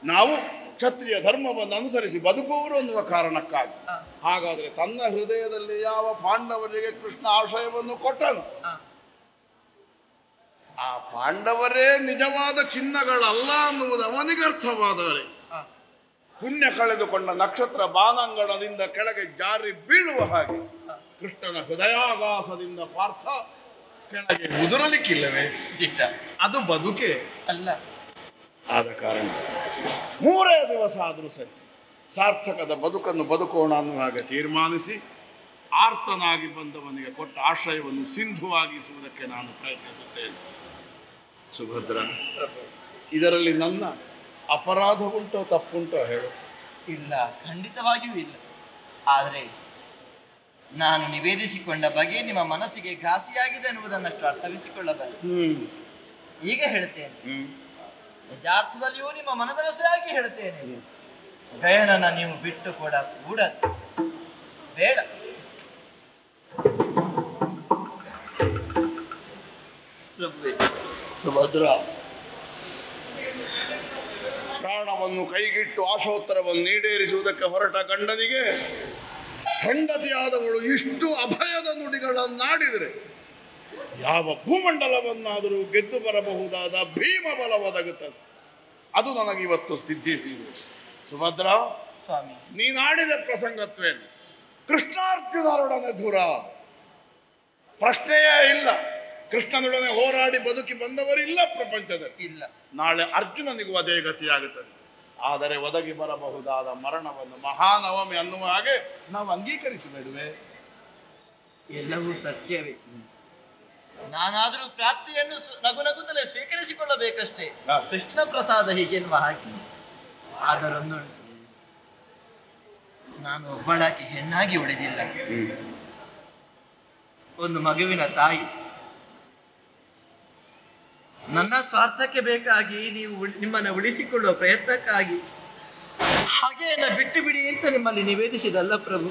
ನಾವು ಕ್ಷತ್ರಿಯ ಧರ್ಮವನ್ನು ಅನುಸರಿಸಿ ಬದುಕುವವರು ಅನ್ನುವ ಕಾರಣಕ್ಕಾಗಿ. ಹಾಗಾದ್ರೆ ತನ್ನ ಹೃದಯದಲ್ಲಿ ಯಾವ ಪಾಂಡವರಿಗೆ ಕೃಷ್ಣ ಆಶ್ರಯವನ್ನು ಕೊಟ್ಟನು, ಆ ಪಾಂಡವರೇ ನಿಜವಾದ ಚಿನ್ನಗಳಲ್ಲ ಅನ್ನುವುದು ಅವನಿಗೆ ಅರ್ಥವಾದರೆ, ಪುಣ್ಯ ಕಳೆದುಕೊಂಡ ನಕ್ಷತ್ರ ಬಾನಂಗಣದಿಂದ ಕೆಳಗೆ ಜಾರಿ ಬೀಳುವ ಹಾಗೆ ಕೃಷ್ಣನ ಹೃದಯಾಗಾಸದಿಂದ ಪಾರ್ಥ ಕೆಳಗೆ ಉದುರಲಿಕ್ಕಿಲ್ಲವೇ? ಅದು ಬದುಕೆ ಅಲ್ಲ. ಆದ ಕಾರಣ 3 ದಿವಸ ಆದರೂ ಸರಿ ಸಾರ್ಥಕದ ಬದುಕನ್ನು ಬದುಕೋಣ ಅನ್ನುವ ಹಾಗೆ ತೀರ್ಮಾನಿಸಿ ಆರ್ತನಾಗಿ ಬಂದವನಿಗೆ ಕೊಟ್ಟ ಆಶ್ರಯವನ್ನು ಸಿಂಧುವಾಗಿಸುವುದಕ್ಕೆ ನಾನು ಪ್ರಯತ್ನಿಸುತ್ತೇನೆ. ಸುಭದ್ರ, ಇದರಲ್ಲಿ ನನ್ನ ಅಪರಾಧ ಉಂಟೋ ತಪ್ಪುಂಟೋ ಹೇಳು? ಇಲ್ಲ, ಖಂಡಿತವಾಗಿಯೂ ಇಲ್ಲ. ಆದರೆ ನಾನು ನಿವೇದಿಸಿಕೊಂಡ ಬಗೆ ನಿಮ್ಮ ಮನಸ್ಸಿಗೆ ಘಾಸಿಯಾಗಿದೆ ಎನ್ನುವುದನ್ನಷ್ಟು ಅರ್ಥವಿಸಿಕೊಳ್ಳಬಲ್ಲ. ಈಗ ಹೇಳ್ತೇನೆ, ನಿಜಾರ್ಥದಲ್ಲಿಯೂ ನಿಮ್ಮ ಮನದರಸೆಯಾಗಿ ಹೇಳ್ತೇನೆ. ಗಯನನ್ನ ನೀವು ಬಿಟ್ಟು ಕೂಡ ಕೂಡದು, ಬೇಡ. ಸುಭದ್ರ, ಪ್ರಾಣವನ್ನು ಕೈಗಿಟ್ಟು ಆಶೋತ್ತರವನ್ನು ಈಡೇರಿಸುವುದಕ್ಕೆ ಹೊರಟ ಗಂಡನಿಗೆ ಹೆಂಡತಿಯಾದವಳು ಇಷ್ಟು ಅಭಯದ ನುಡಿಗಳನ್ನಾಡಿದರೆ ಯಾವ ಭೂಮಂಡಲವನ್ನಾದರೂ ಗೆದ್ದು ಬರಬಹುದಾದ ಭೀಮ ಬಲ ಒದಗುತ್ತದೆ. ಅದು ನನಗಿವತ್ತು ಸಿದ್ಧಿಸಿದೆ. ಸುಭದ್ರ, ಸ್ವಾಮಿ, ನೀನಾಡಿದ ಪ್ರಸಂಗತ್ವೇನು? ಕೃಷ್ಣಾರ್ಜುನರೊಡನೆ ಧುರ ಪ್ರಶ್ನೆಯೇ ಇಲ್ಲ. ಕೃಷ್ಣನೊಡನೆ ಹೋರಾಡಿ ಬದುಕಿ ಬಂದವರಿಲ್ಲ ಪ್ರಪಂಚದಲ್ಲಿ. ಇಲ್ಲ. ನಾಳೆ ಅರ್ಜುನನಿಗೂ ಅದೇ ಗತಿಯಾಗುತ್ತದೆ. ಆದರೆ ಒದಗಿ ಬರಬಹುದಾದ ಮರಣವನ್ನು ಮಹಾನವಮಿ ಅನ್ನುವ ಹಾಗೆ ನಾವು ಅಂಗೀಕರಿಸಬೇಡುವೆ? ಎಲ್ಲವೂ ಸತ್ಯವೇ. ನಾನಾದರೂ ಪ್ರಾಪ್ತಿಯನ್ನು ನಗುನಗುತ್ತಲೇ ಸ್ವೀಕರಿಸಿಕೊಳ್ಳಬೇಕಷ್ಟೇ. ಕೃಷ್ಣ ಪ್ರಸಾದ ಹೀಗೆನ್ನುವ ಹಾಗೆ. ಆದರೊಂದು, ನಾನು ಒಬ್ಬಳಾಕಿ ಹೆಣ್ಣಾಗಿ ಉಳಿದಿಲ್ಲ, ಒಂದು ಮಗುವಿನ ತಾಯಿ. ನನ್ನ ಸ್ವಾರ್ಥಕ್ಕೆ ಬೇಕಾಗಿ ನೀವು ನಿಮ್ಮನ್ನ ಉಳಿಸಿಕೊಳ್ಳುವ ಪ್ರಯತ್ನಕ್ಕಾಗಿ ಹಾಗೆ ಬಿಟ್ಟು ಬಿಡಿ ಅಂತ ನಿಮ್ಮಲ್ಲಿ ನಿವೇದಿಸಿದಲ್ಲ ಪ್ರಭು.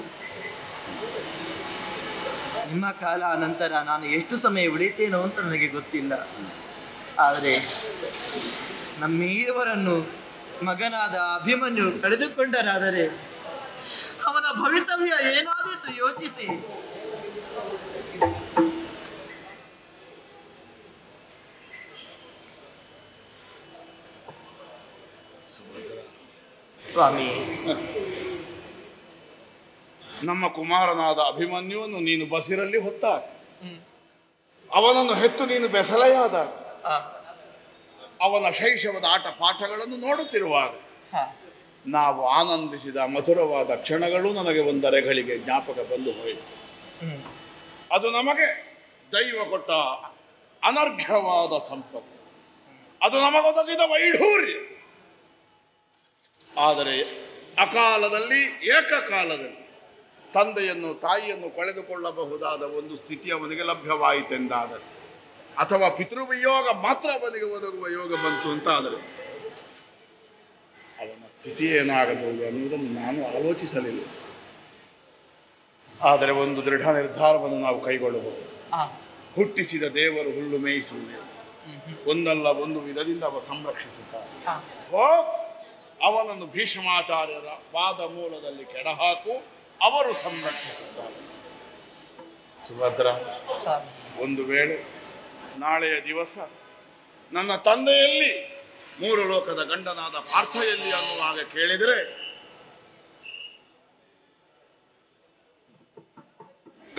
ನಿಮ್ಮ ಕಾಲ ನಂತರ ನಾನು ಎಷ್ಟು ಸಮಯ ಉಳಿತೇನೋ ಅಂತ ನನಗೆ ಗೊತ್ತಿಲ್ಲ. ಆದರೆ ನಮ್ಮೀವರನ್ನು ಮಗನಾದ ಅಭಿಮನ್ಯು ಕಳೆದುಕೊಂಡರಾದರೆ ಅವನ ಭವಿತವ್ಯ ಏನಾದೀತು ಯೋಚಿಸಿ. ಸ್ವಾಮಿ, ನಮ್ಮ ಕುಮಾರನಾದ ಅಭಿಮನ್ಯುವನ್ನು ನೀನು ಬಸಿರಲ್ಲಿ ಹೊತ್ತಾಗ, ಅವನನ್ನು ಹೆತ್ತು ನೀನು ಬೆಸಲೆಯಾದ, ಅವನ ಶೈಶವದ ಆಟ ಪಾಠಗಳನ್ನು ನೋಡುತ್ತಿರುವಾಗ ನಾವು ಆನಂದಿಸಿದ ಮಧುರವಾದ ಕ್ಷಣಗಳು ನನಗೆ ಒಂದರೆಗಳಿಗೆ ಜ್ಞಾಪಕ ಬಂದು ಹೋಯಿತು. ಅದು ನಮಗೆ ದೈವ ಕೊಟ್ಟ ಅನರ್ಘ್ಯವಾದ ಸಂಪತ್ತು, ಅದು ನಮಗೊದಗಿದ ವೈಢೂರ್ಯ. ಆದರೆ ಅಕಾಲದಲ್ಲಿ, ಏಕಕಾಲದಲ್ಲಿ ತಂದೆಯನ್ನು ತಾಯಿಯನ್ನು ಕಳೆದುಕೊಳ್ಳಬಹುದಾದ ಒಂದು ಸ್ಥಿತಿ ಅವನಿಗೆ ಲಭ್ಯವಾಯಿತೆಂದಾದರೆ, ಅಥವಾ ಪಿತೃವಿಯೋಗ ಮಾತ್ರ ಅವನಿಗೆ ಒದಗುವ ಯೋಗ ಬಂತು ಅಂತಾದರೆ ಅವನ ಸ್ಥಿತಿ ಏನಾಗಬಹುದು ಅನ್ನುವುದನ್ನು ನಾನು ಆಲೋಚಿಸಲಿಲ್ಲ. ಆದರೆ ಒಂದು ದೃಢ ನಿರ್ಧಾರವನ್ನು ನಾವು ಕೈಗೊಳ್ಳಬಹುದು. ಹುಟ್ಟಿಸಿದ ದೇವರು ಹುಲ್ಲು ಮೇಯಿಸುವುದಿಲ್ಲ, ಒಂದಲ್ಲ ಒಂದು ವಿಧದಿಂದ ಅವ ಸಂರಕ್ಷಿಸುತ್ತಾರೆ. ಅವನನ್ನು ಭೀಷ್ಮಾಚಾರ್ಯರ ಪಾದ ಮೂಲದಲ್ಲಿ ಕೆಡಹಾಕು, ಅವರು ಸಂರಕ್ಷಿಸುತ್ತಾರೆ. ಸುಭದ್ರ, ಒಂದು ವೇಳೆ ನಾಳೆಯ ದಿವಸ ನನ್ನ ತಂದೆಯಲ್ಲಿ ಮೂರು ಲೋಕದ ಗಂಡನಾದ ಪಾರ್ಥ ಎಲ್ಲಿ ಅನ್ನುವಾಗ ಕೇಳಿದರೆ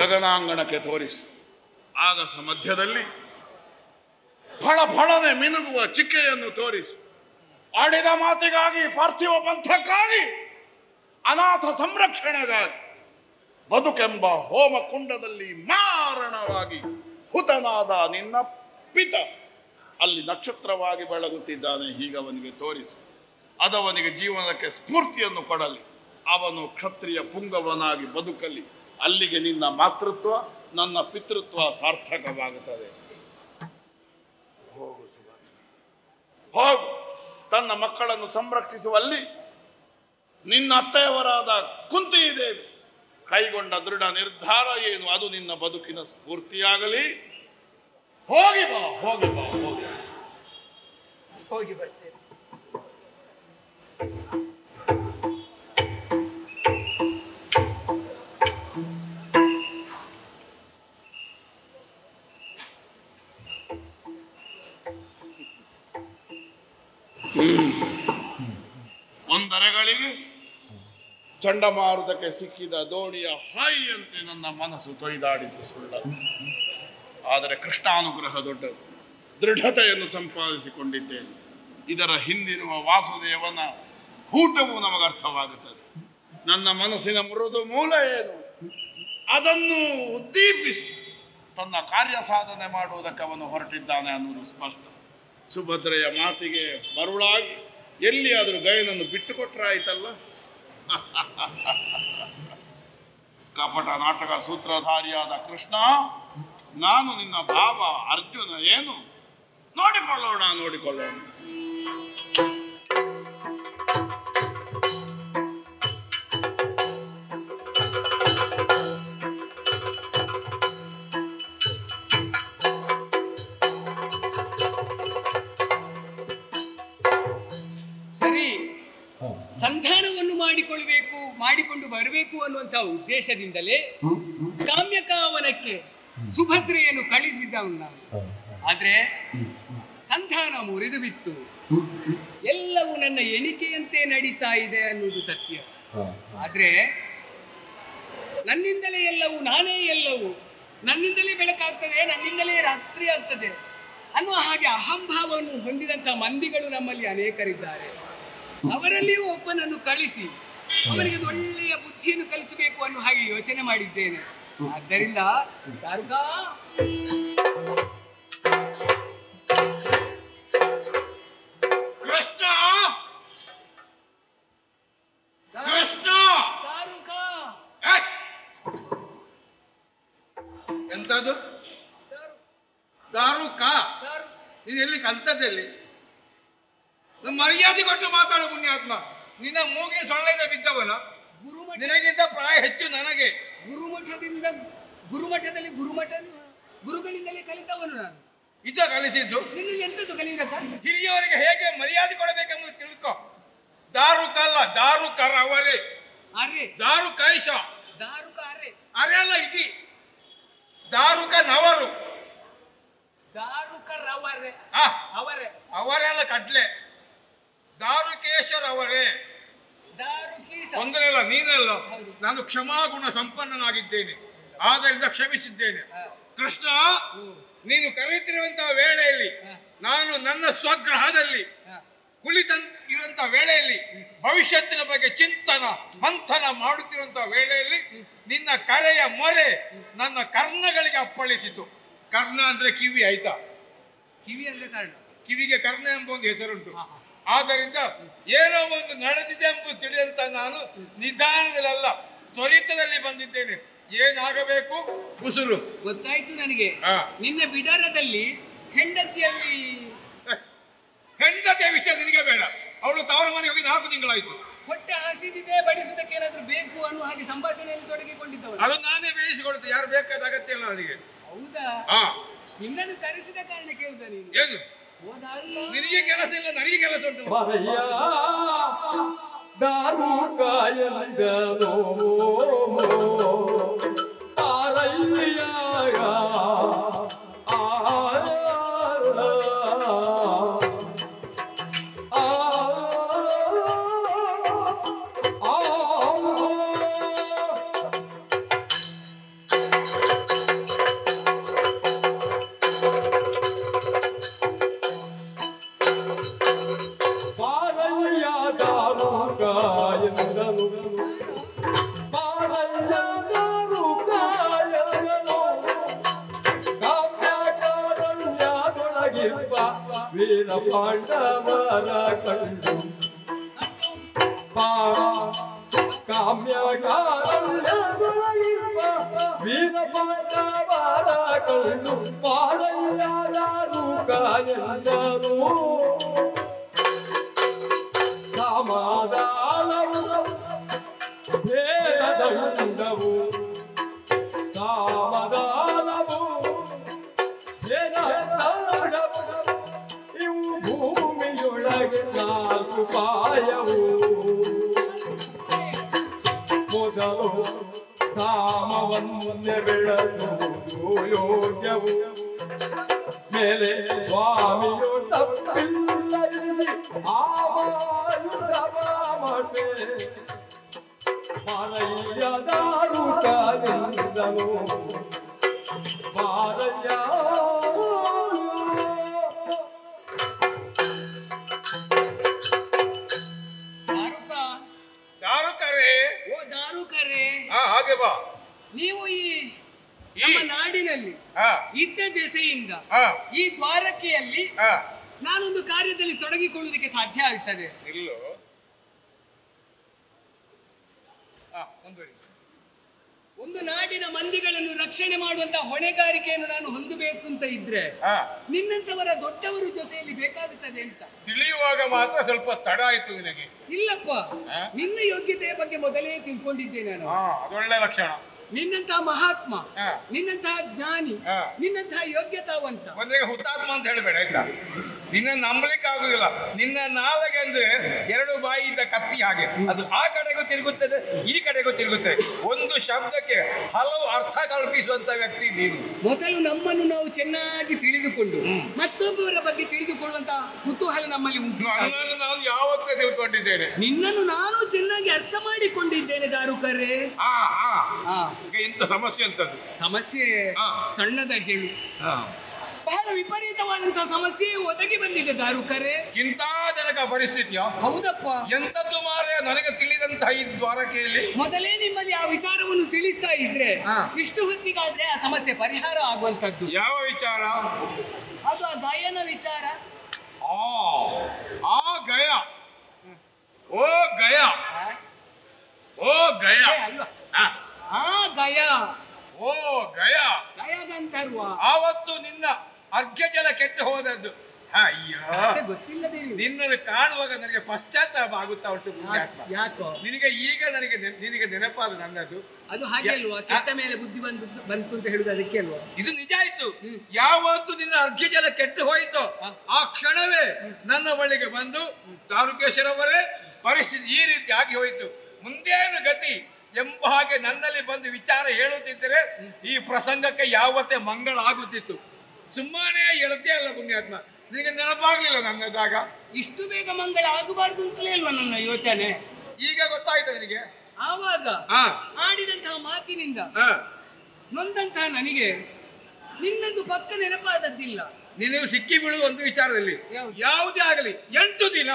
ಗಗನಾಂಗಣಕ್ಕೆ ತೋರಿಸು. ಆಗಸ ಮಧ್ಯದಲ್ಲಿ ಫಳ ಫಳನೆ ಮಿನುಗುವ ಚಿಕ್ಕೆಯನ್ನು ತೋರಿಸು. ಆಡಿದ ಮಾತಿಗಾಗಿ, ಪಾರ್ಥಿವ ಪಂಥಕ್ಕಾಗಿ, ಅನಾಥ ಸಂರಕ್ಷಣೆಗಾಗಿ ಬದುಕೆಂಬ ಹೋಮ ಕುಂಡದಲ್ಲಿ ಮಾರಣವಾಗಿ ಹುತನಾದ ನಿನ್ನ ಪಿತ ಅಲ್ಲಿ ನಕ್ಷತ್ರವಾಗಿ ಬೆಳಗುತ್ತಿದ್ದಾನೆ. ಹೀಗವನಿಗೆ ತೋರಿಸು. ಅದವನಿಗೆ ಜೀವನಕ್ಕೆ ಸ್ಫೂರ್ತಿಯನ್ನು ಕೊಡಲಿ. ಅವನು ಕ್ಷತ್ರಿಯ ಪುಂಗವನಾಗಿ ಬದುಕಲಿ. ಅಲ್ಲಿಗೆ ನಿನ್ನ ಮಾತೃತ್ವ, ನನ್ನ ಪಿತೃತ್ವ ಸಾರ್ಥಕವಾಗುತ್ತದೆ. ಹೋಗು ಸುಭದ್ರ, ಹೋಗು. ತನ್ನ ಮಕ್ಕಳನ್ನು ಸಂರಕ್ಷಿಸುವಲ್ಲಿ ನಿನ್ನ ಅತ್ತೆಯವರಾದ ಕುಂತಿದೇವಿ ಕೈಗೊಂಡ ದೃಢ ನಿರ್ಧಾರ ಏನು, ಅದು ನಿನ್ನ ಬದುಕಿನ ಸ್ಫೂರ್ತಿಯಾಗಲಿ. ಹೋಗಿ ಬಾ, ಹೋಗಿ ಬಾ, ಹೋಗಿ ಹೋಗಿ ಬರ್ತೇನೆ. ಒಂದರೆಗಳಿಗೆ ಚಂಡಮಾರುತಕ್ಕೆ ಸಿಕ್ಕಿದ ದೋಣಿಯ ಹಾಯಿಯಂತೆ ನನ್ನ ಮನಸ್ಸು ತೊಯ್ದಾಡಿದ್ದು ಸುಳ್ಳಲ್ಲ. ಆದರೆ ಕೃಷ್ಣಾನುಗ್ರಹ ದೊಡ್ಡದು. ದೃಢತೆಯನ್ನು ಸಂಪಾದಿಸಿಕೊಂಡಿದ್ದೇನೆ. ಇದರ ಹಿಂದಿರುವ ವಾಸುದೇವನ ಹೂಟವು ನಮಗರ್ಥವಾಗುತ್ತದೆ. ನನ್ನ ಮನಸ್ಸಿನ ಮೃದು ಮೂಲ ಏನು, ಅದನ್ನು ಉದ್ದೀಪಿಸಿ ತನ್ನ ಕಾರ್ಯ ಸಾಧನೆ ಮಾಡುವುದಕ್ಕೆ ಅವನು ಹೊರಟಿದ್ದಾನೆ ಅನ್ನುವುದು ಸ್ಪಷ್ಟ. ಸುಭದ್ರೆಯ ಮಾತಿಗೆ ಮರುಳಾಗಿ ಎಲ್ಲಿಯಾದರೂ ಗಯನನ್ನು ಬಿಟ್ಟುಕೊಟ್ರಾಯ್ತಲ್ಲ. ಕಪಟ ನಾಟಕ ಸೂತ್ರಧಾರಿಯಾದ ಕೃಷ್ಣ, ನಾನು ನಿನ್ನ ಭಾವ ಅರ್ಜುನ ಏನು, ನೋಡಿಕೊಳ್ಳೋಣ ನೋಡಿಕೊಳ್ಳೋಣ. ಸರಿ, ಸಂಧಾನವನ್ನು ಮಾಡಿಕೊಂಡು ಬರಬೇಕು ಅನ್ನುವಂತಹ ಉದ್ದೇಶದಿಂದಲೇ ಕಾಮ್ಯಕಾವನಕ್ಕೆ ಸುಭದ್ರೆಯನ್ನು ಕಳಿಸಿದ್ದವನು ನಾನು. ಆದ್ರೆ ಸಂಧಾನ ಮುರಿದು ಬಿತ್ತು. ಎಲ್ಲವೂ ನನ್ನ ಎಣಿಕೆಯಂತೆ ನಡೀತಾ ಇದೆ ಅನ್ನುವುದು ಸತ್ಯ. ಆದ್ರೆ ನನ್ನಿಂದಲೇ ಎಲ್ಲವೂ, ನಾನೇ ಎಲ್ಲವೂ, ನನ್ನಿಂದಲೇ ಬೆಳಕಾಗ್ತದೆ, ನನ್ನಿಂದಲೇ ರಾತ್ರಿ ಆಗ್ತದೆ ಅನ್ನುವ ಹಾಗೆ ಅಹಂಭಾವವನ್ನು ಹೊಂದಿದಂಥ ಮಂದಿಗಳು ನಮ್ಮಲ್ಲಿ ಅನೇಕರಿದ್ದಾರೆ. ಅವರಲ್ಲಿಯೂ ಒಬ್ಬನನ್ನು ಕಳಿಸಿ ಅವರಿಗೆ ಒಳ್ಳೆಯ ಬುದ್ಧಿಯನ್ನು ಕಲಿಸಬೇಕು ಅನ್ನೋ ಹಾಗೆ ಯೋಚನೆ ಮಾಡಿದ್ದೇನೆ. ಆದ್ದರಿಂದ ದಾರುಕ, ಕೃಷ್ಣ ಕೃಷ್ಣ ದಾರುಕ, ಎಂತದು ದಾರುಕ? ನೀನು ಎಲ್ಲಿ ಕಲ್ತದ್ದಲ್ಲಿ? ಮರ್ಯಾದೆ ಕೊಟ್ಟು ಮಾತಾಡು ಪುಣ್ಯಾತ್ಮ. ನಿನ್ನ ಮೂಗಿನ ಸೊಳ್ಳೆದ ಬಿದ್ದವನ, ನಿನಗಿಂತ ಪ್ರಾಯ ಹೆಚ್ಚು ನನಗೆ. ಗುರುಮಠದಲ್ಲಿ ಗುರುಗಳಿಂದಲೇ ಕಲಿತವನು ನಾನು. ಇದ್ದ ಕಲಿಸಿದ್ದು ನಿನ್ನ ಎಂತದ್ದು ಕಲಿಯಕ? ಹಿರಿಯವರಿಗೆ ಹೇಗೆ ಮರ್ಯಾದೆ ಕೊಡಬೇಕೆಂಬುದು ತಿಳ್ಕೊ. ದಾರುಕ ಅಲ್ಲ, ದಾರುಕರವರೇ. ಅರೆ ದಾರುಕೈಷ, ದಾರುಕ ಅರೆ ಅರೆ ಅಲ್ಲ, ಇಟಿ ದಾರುಕನವರು. ದಾರುಕರವರೇ ಅವರೇ, ಅವರೆಲ್ಲ ಕಡ್ಲೆ. ದಾರುಕೇಶ್ವರ ಅವರೇ. ದಾರುಕೀಶ ತೊಂದರೆ ಇಲ್ಲ, ನೀನಲ್ಲ. ನಾನು ಕ್ಷಮಾಗುಣ ಸಂಪನ್ನನಾಗಿದ್ದೇನೆ, ಆದ್ದರಿಂದ ಕ್ಷಮಿಸಿದ್ದೇನೆ. ಕೃಷ್ಣ, ನೀನು ಕರೆಯುತ್ತಿರುವಂತಹ ವೇಳೆಯಲ್ಲಿ, ನಾನು ನನ್ನ ಸ್ವಗ್ರಹದಲ್ಲಿ ಕುಳಿತಿರುವಂತಹ ವೇಳೆಯಲ್ಲಿ, ಭವಿಷ್ಯತ್ತಿನ ಬಗ್ಗೆ ಚಿಂತನ ಮಂಥನ ಮಾಡುತ್ತಿರುವಂತಹ ವೇಳೆಯಲ್ಲಿ ನಿನ್ನ ಕರೆಯ ಮೊರೆ ನನ್ನ ಕರ್ಣಗಳಿಗೆ ಅಪ್ಪಳಿಸಿತು. ಕರ್ಣ ಅಂದ್ರೆ ಕಿವಿ, ಆಯ್ತಾ? ಕಿವಿ ಅಂದ್ರೆ ಕಾರಣ. ಕಿವಿಗೆ ಕರ್ಣ ಎಂಬ ಒಂದು ಹೆಸರುಂಟು. ಆದ್ದರಿಂದ ಏನೋ ಒಂದು ನಡೆದಿದೆ ಎಂಬುದು ತಿಳಿದಂತ ನಾನು ನಿಧಾನದಲ್ಲ, ತ್ವರಿತದಲ್ಲಿ ಬಂದಿದ್ದೇನೆ. ಏನಾಗಬೇಕು ಉಸುರು ಗೊತ್ತಾಯ್ತು ನನಗೆ. ನಿನ್ನ ಬಿಡಾರದಲ್ಲಿ ಹೆಂಡತಿಯ ವಿಷಯ ನಿನಗೆ ಬೇಡ. ಅವಳು ತವರ ಮನೆಗೆ ಹೋಗಿ 4 ತಿಂಗಳಾಯ್ತು. ಹೊಟ್ಟೆ ಹಸಿದಿದೆ, ಬಡಿಸುವುದಕ್ಕೆ ಏನಾದ್ರೂ ಬೇಕು ಅನ್ನುವ ಹಾಗೆ ಸಂಭಾಷಣೆಯಲ್ಲಿ ತೊಡಗಿಕೊಂಡಿದ್ದವನು. ಅದು ನಾನೇ ಬೇಯಿಸಿಕೊಳ್ತೆ, ಯಾರು ಬೇಕಾದ ಅಗತ್ಯ ಇಲ್ಲ ನನಗೆ. ಹೌದಾ? ನಿನ್ನನ್ನು ಕರೆಸಿದ ಕಾರಣ ಕೇಳ್ದ ನೀನು. ಏನು ನಿನಗೆ ಕೆಲಸ ಇಲ್ಲ, ನನಗೆ ಕೆಲಸ ಉಂಟು. ಎಂದನು ಮಾರಯ್ಯ ದಾರುಕಾಯಂದನು ಕಾಮ್ಯಕಾರಣ್ಯದೊಳಗಿರುವ ವೀರ ಪಾಂಡವರ ಕಂಡು ಕಾಮ್ಯಕಾರಣ್ಯದೊಳಗಿರುವ ವೀರ ಪಾಂಡವರ ಕಂಡು ಮಾರಯ್ಯ ದಾರುಕಾಯಂದನು ಸಮಾಧಾನವು ಭೇದದಂಡವು ಸಮಾಧಾನವು ಭೇದದಂಡವು ಇವು ಭೂಮಿಯೊಳಗೆ ನಾಲ್ಕು ಪಾಯವು ಮೊದಲು ಸಾಮವನ್ನೇ ಬೆಳೆದು ಯೋಗ್ಯವು ಮೇಲೆ ಸ್ವಾಮಿಯು ತಪ್ಪಿಲ್ಲದಿಸಿ ಆವಾಯುಧವ ಮಟೆ ಮಾರಯ್ಯ ದಾರುಕಾದಿಂದನು ಮಾರಯ್ಯ ದಾರುಕರೇ ಓ ದಾರುಕರೇ, ಹಾಗೆ ಬಾ. ನೀವು ಈ ನಮ್ಮ ನಾಡಿನಲ್ಲಿ ಇದ್ದ ದೆಸೆಯಿಂದ ಈ ದ್ವಾರಕೆಯಲ್ಲಿ ನಾನೊಂದು ಕಾರ್ಯದಲ್ಲಿ ತೊಡಗಿಕೊಳ್ಳುವುದಕ್ಕೆ ಸಾಧ್ಯ ಆಗ್ತದೆ. ಇಲ್ಲೋ ಒಂದು ನಾಡಿನ ಮಂದಿಗಳನ್ನು ರಕ್ಷಣೆ ಮಾಡುವಂತಹ ಹೊಣೆಗಾರಿಕೆಯನ್ನು ನಾನು ಹೊಂದಬೇಕು ಅಂತ ಇದ್ರೆ ನಿನ್ನಂತವರ ದೊಡ್ಡವರ ಜೊತೆಯಲ್ಲಿ ಬೇಕಾಗುತ್ತದೆ ಅಂತ ತಿಳಿಯುವಾಗ ಮಾತ್ರ ಸ್ವಲ್ಪ ತಡ ಆಯ್ತು ನಿನಗೆ. ಇಲ್ಲಪ್ಪ, ನಿನ್ನ ಯೋಗ್ಯತೆಯ ಬಗ್ಗೆ ಮೊದಲೇ ತಿಳ್ಕೊಂಡಿದ್ದೆ ನಾನು. ಅದೊಳ್ಳೆ ಲಕ್ಷಣ. ನಿನ್ನಂತಹ ಮಹಾತ್ಮ, ನಿನ್ನಂತಹ ಜ್ಞಾನಿ, ನಿನ್ನಂತಹ ಯೋಗ್ಯತಾವಂತ. ಒಂದೇ ಹುತಾತ್ಮ ಅಂತ ಹೇಳಬೇಡ ಆಯ್ತಾ. ನಿನ್ನ ನಂಬಲಿಕ್ಕೆ ಆಗುದಿಲ್ಲ. ನಿನ್ನ ನಾಲಗೆ ಅಂದ್ರೆ ಎರಡು ಬಾಯಿ ಇದ್ದ ಕತ್ತಿ ಹಾಗೆ, ಅದು ಆ ಕಡೆಗೂ ತಿರುಗುತ್ತದೆ ಈ ಕಡೆಗೂ ತಿರುಗುತ್ತದೆ. ಒಂದು ಶಬ್ದಕ್ಕೆ ಹಲವು ಅರ್ಥ ಕಲ್ಪಿಸುವಂತ ವ್ಯಕ್ತಿ ನೀನು. ಮೊದಲು ನಮ್ಮನ್ನು ನಾವು ಚೆನ್ನಾಗಿ ತಿಳಿದುಕೊಂಡು ಮತ್ತೊಬ್ಬರ ಬಗ್ಗೆ ತಿಳಿದುಕೊಳ್ಳುವಂತ ಕುತೂಹಲ ನಮ್ಮಲ್ಲಿ ಉಂಟು. ನನ್ನನ್ನು ನಾನು ಯಾವತ್ತೇ ತಿಳ್ಕೊಂಡಿದ್ದೇನೆ. ನಿನ್ನನ್ನು ನಾನು ಚೆನ್ನಾಗಿ ಅರ್ಥ ಮಾಡಿಕೊಂಡಿದ್ದೇನೆ ದಾರುಕರೇ. ಈಗ ಇಂಥ ಸಮಸ್ಯೆ ಅಂತದ್ದು. ಸಮಸ್ಯೆ ಸಣ್ಣದ ಹೇಳು, ಬಹಳ ವಿಪರೀತವಾದಂತಹ ಸಮಸ್ಯೆ ಒದಗಿ ಬಂದಿದೆ ದಾರುಕರೇ. ಚಿಂತಾಜನಕ ಪರಿಸ್ಥಿತಿಯ. ಹೌದಪ್ಪ. ಎಂತದ್ದು ಮಾರೆ ನನಗೆ ತಿಳಿದಂತಹ ಈ ದ್ವಾರಕೆಯಲ್ಲಿ ಮೊದಲೇ ನಿಮ್ಮಲ್ಲಿ ಆ ವಿಚಾರವನ್ನು ತಿಳಿಸ್ತಾ ಇದ್ರೆ ಇಷ್ಟು ಹೊತ್ತಿಗಾದ್ರೆ ಆ ಸಮಸ್ಯೆ ಪರಿಹಾರ ಆಗುವಂತದ್ದು. ಯಾವ ವಿಚಾರ? ಅದು ಆ ಗಾಯನ ವಿಚಾರ. ಆ ಗಯ, ಓ ಗಯ, ಓ ಗಯ ಅಲ್ವಾ? ಆ ಗಯ, ಓ ಗಯ, ಗಯಗಂತರ್ವ. ಆವತ್ತು ನಿನ್ನ ಅರ್ಘ್ಯ ಜಲ ಕೆಟ್ಟು ಹೋದದ್ದು. ಅಯ್ಯೋ, ಗೊತ್ತಿಲ್ಲದೆ ನಿನ್ನನ್ನು ಕಾಣುವಾಗ ನನಗೆ ಪಶ್ಚಾತ್ತಾಪ ಆಗುತ್ತಾ ಉಂಟು. ಯಾಕೋ ನಿನಗೆ ಈಗ ನಿನಗೆ ನೆನಪಾದ ನನ್ನದು. ಅದು ಹಾಗೆ ಅಲ್ವಾ? ಕೆಟ್ಟ ಮೇಲೆ ಬುದ್ಧಿ ಬಂತು ಅಂತ ಹೇಳುದು ಅದಕ್ಕೆ ಅಲ್ವಾ? ಇದು ನಿಜ ಆಯ್ತು. ಯಾವತ್ತು ನಿನ್ನ ಅರ್ಘ್ಯ ಜಲ ಕೆಟ್ಟು ಹೋಯಿತೋ ಆ ಕ್ಷಣವೇ ನನ್ನ ಬಳಿಗೆ ಬಂದು, ದಾರುಕೇಶ್ವರವರೇ ಪರಿಸ್ಥಿತಿ ಈ ರೀತಿ ಆಗಿ ಹೋಯಿತು, ಮುಂದೇನು ಗತಿ ಎಂಬ ಹಾಗೆ ನನ್ನಲ್ಲಿ ಬಂದು ವಿಚಾರ ಹೇಳುತ್ತಿದ್ದರೆ ಈ ಪ್ರಸಂಗಕ್ಕೆ ಯಾವತ್ತೇ ಮಂಗಳ ಆಗುತ್ತಿತ್ತು. ಸುಮ್ಮನೆ ಹೇಳುತ್ತೇ ಅಲ್ಲ ಪುಣ್ಯಾತ್ಮ, ನಿನಗೆ ನೆನಪಾಗ್ಲಿಲ್ಲ ನನ್ನದಾಗ. ಇಷ್ಟು ಬೇಗ ಮಂಗಳ ಆಗಬಾರ್ದು ಅಂತಲೇ ಅಲ್ವಾ ನನ್ನ ಯೋಚನೆ. ಈಗ ಗೊತ್ತಾಯ್ತು ನಿನಗೆ. ಆವಾಗ ಆಡಿದಂತಹ ಮಾತಿನಿಂದ ನೊಂದಂತಹ ನನಗೆ ನಿನ್ನದು ಪಕ್ಕ ನೆನಪಾದದ್ದಿಲ್ಲ. ನಿನಗೆ ಸಿಕ್ಕಿ ಬೀಳುವ ಒಂದು ವಿಚಾರದಲ್ಲಿ ಯಾವುದೇ ಆಗಲಿ 8 ದಿನ,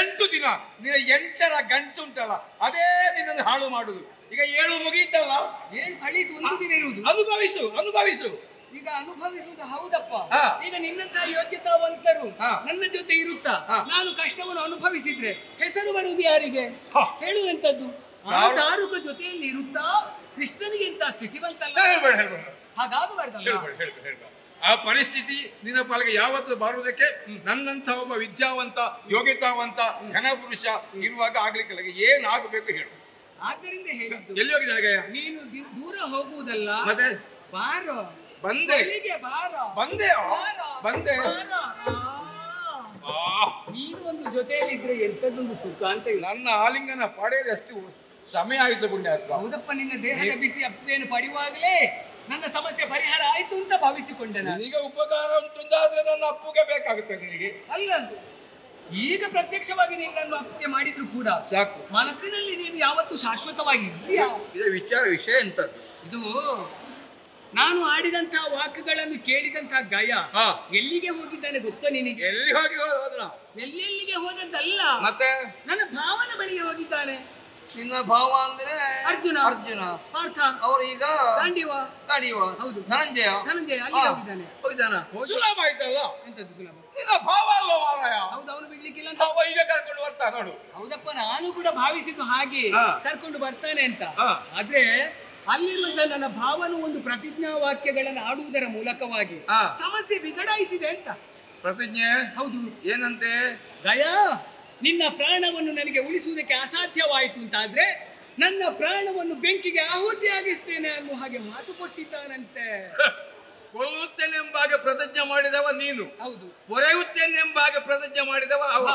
8 ದಿನ ನಿನ್ನ 8ರ ಗಂಟು ಉಂಟಲ್ಲ ಅದೇ ನಿನ್ನನ್ನು ಹಾಳು ಮಾಡುದು. ಈಗ 7 ಮುಗೀತಲ್ಲ, 7 ಕಳೀತು 1 ದಿನ ಇರುವುದು. ಅನುಭವಿಸು. ಈಗ ಅನುಭವಿಸುವುದು ಹೌದಪ್ಪ. ಈಗ ನಿನ್ನಂತಹ ಯೋಗ್ಯತಾವಂತರು ನನ್ನ ಜೊತೆ ಇರುತ್ತಾ ನಾನು ಕಷ್ಟವನ್ನು ಅನುಭವಿಸಿದ್ರೆ ಹೆಸರು ಬರುವುದು ಯಾರಿಗೆ? ಹೇಳುವಂತದ್ದು ದಾರುಕ ಜೊತೆಯಲ್ಲಿ ಇರುತ್ತಾ ಕೃಷ್ಣನಿಗೆ ಇಂತಹ ಸ್ಥಿತಿವಂತಲ್ಲ. ಹಾಗಾಗಬಾರ್ದಲ್ಲ. ಆ ಪರಿಸ್ಥಿತಿ ನಿನ್ನ ಪಾಲಿಗೆ ಯಾವತ್ತು ಬರುವುದಕ್ಕೆ ನನ್ನಂತ ಒಬ್ಬ ವಿದ್ಯಾವಂತ ಯೋಗ್ಯತಾವಂತ ಘನಪುರುಷ ಇರುವಾಗ ಆಗ್ಲಿಕ್ಕೆ ಏನಾಗಬೇಕು ಹೇಳು. ಆದ್ದರಿಂದ ಹೇಳಿದ್ದು. ಎಲ್ಲಿ ಹೋಗಿದ್ದಾನೆ ನೀನು ದೂರ ಹೋಗುವುದಲ್ಲ, ಮತ್ತೆ ಬಾರೋ. ಬಂದೆ ನೀನು ಒಂದು ಜೊತೆಯಲ್ಲಿದ್ರೆ ಎಂತದೊಂದು ಸುಖ ಅಂತ. ನನ್ನ ಆಲಿಂಗನ ಪಡೆಯದಷ್ಟು ಸಮಯ ಆಯಿತು ಪುಣ್ಯಾತ್ಮ. ಹೌದಪ್ಪ, ನಿನ್ನ ದೇಹದ ಬಿಸಿ ಅಪ್ಪೆಯನ್ನು ಪಡೆಯುವಾಗಲೇ ನನ್ನ ಸಮಸ್ಯೆ ಪರಿಹಾರ ಆಯ್ತು ಅಂತ ಭಾವಿಸಿಕೊಂಡೆ. ಈಗ ಉಪಕಾರ ಉಂಟುಂದಾದ್ರೆ ನನ್ನ ಅಪ್ಪುಗೆ ಬೇಕಾಗುತ್ತೆ ನಿನಗೆ. ಅಲ್ಲ, ಈಗ ಪ್ರತ್ಯಕ್ಷವಾಗಿ ನೀನು ನನ್ನ ಅಪ್ಪುಗೆ ಮಾಡಿದ್ರು ಕೂಡ ಸಾಕು. ಮನಸ್ಸಿನಲ್ಲಿ ನೀನು ಯಾವತ್ತೂ ಶಾಶ್ವತವಾಗಿ ಇದೆಯಾ? ವಿಷಯ ಎಂತ ಇದು ನಾನು ಆಡಿದಂತಹ ವಾಕ್ಯಗಳನ್ನು ಕೇಳಿದಂತಹ ಗಯ ಎಲ್ಲಿಗೆ ಹೋಗಿದ್ದಾನೆ ಗೊತ್ತೋ ನಿನಗೆ? ಎಲ್ಲಿ ಹೋಗಿ ಹೋದ? ಎಲ್ಲಿಗೆ ಹೋದದ್ದಲ್ಲ, ಮತ್ತೆ ನನ್ನ ಭಾವನ ಬಳಿಗೆ ಹೋಗಿದ್ದಾನೆ. ನಿನ್ನ ಭಾವ ಅಂದ್ರೆ ಅರ್ಜುನ. ಅರ್ಜುನ. ಪಾರ್ಥ. ಅವರು ಈಗ ಗಾಂಡೀವ. ಗಾಂಡೀವ. ಹೌದು. ಧನಂಜಯ. ಧನಂಜಯ ಅಲ್ಲಿ ಹೋಗಿದ್ದಾನೆ. ಹೋಗಿದ್ದಾನ. ಸುಲಭ ಆಯ್ತಲ್ಲ. ಎಂತದ್ದು ಸುಲಭ? ನಿನ್ನ ಭಾವ ಅಲ್ವ ಮಾರಾಯ. ಹೌದು, ಅವನು ಬಿಡ್ಲಿಕ್ಕಿಲ್ಲ ಅಂತ. ಅವ ಈಗ ಕರ್ಕೊಂಡು ಬರ್ತಾ ನೋಡು. ಹೌದಪ್ಪ, ನಾನು ಕೂಡ ಭಾವಿಸಿದ್ದು ಹಾಗೆ ಕರ್ಕೊಂಡು ಬರ್ತಾನೆ ಅಂತ. ಹಾ. ಆದ್ರೆ ಅಲ್ಲಿರುವ ನನ್ನ ಭಾವನು ಒಂದು ಪ್ರತಿಜ್ಞಾ ವಾಕ್ಯಗಳನ್ನು ಆಡುವುದರ ಮೂಲಕವಾಗಿ ಸಮಸ್ಯೆ ಬಿಗಡಾಯಿಸಿದೆ ಅಂತ. ಪ್ರತಿಜ್ಞೆ? ಹೌದು. ಏನಂತೆ? ಗಯಾ, ನಿನ್ನ ಪ್ರಾಣವನ್ನು ನನಗೆ ಉಳಿಸುವುದಕ್ಕೆ ಅಸಾಧ್ಯವಾಯಿತು ಅಂತಾದ್ರೆ ನನ್ನ ಪ್ರಾಣವನ್ನು ಬೆಂಕಿಗೆ ಆಹುತಿಯಾಗಿಸ್ತೇನೆ ಅನ್ನೋ ಹಾಗೆ ಮಾತು ಕೊಟ್ಟಿದ್ದಾನಂತೆ. ಕೊಲ್ಲುತ್ತೇನೆಂಬಾಗ ಪ್ರತಿಜ್ಞೆ ಮಾಡಿದವ ನೀನು. ಹೌದು. ಹೊರೆಯುತ್ತೇನೆಂಬಾಗ ಪ್ರತಿಜ್ಞೆ ಮಾಡಿದವ ಅವ.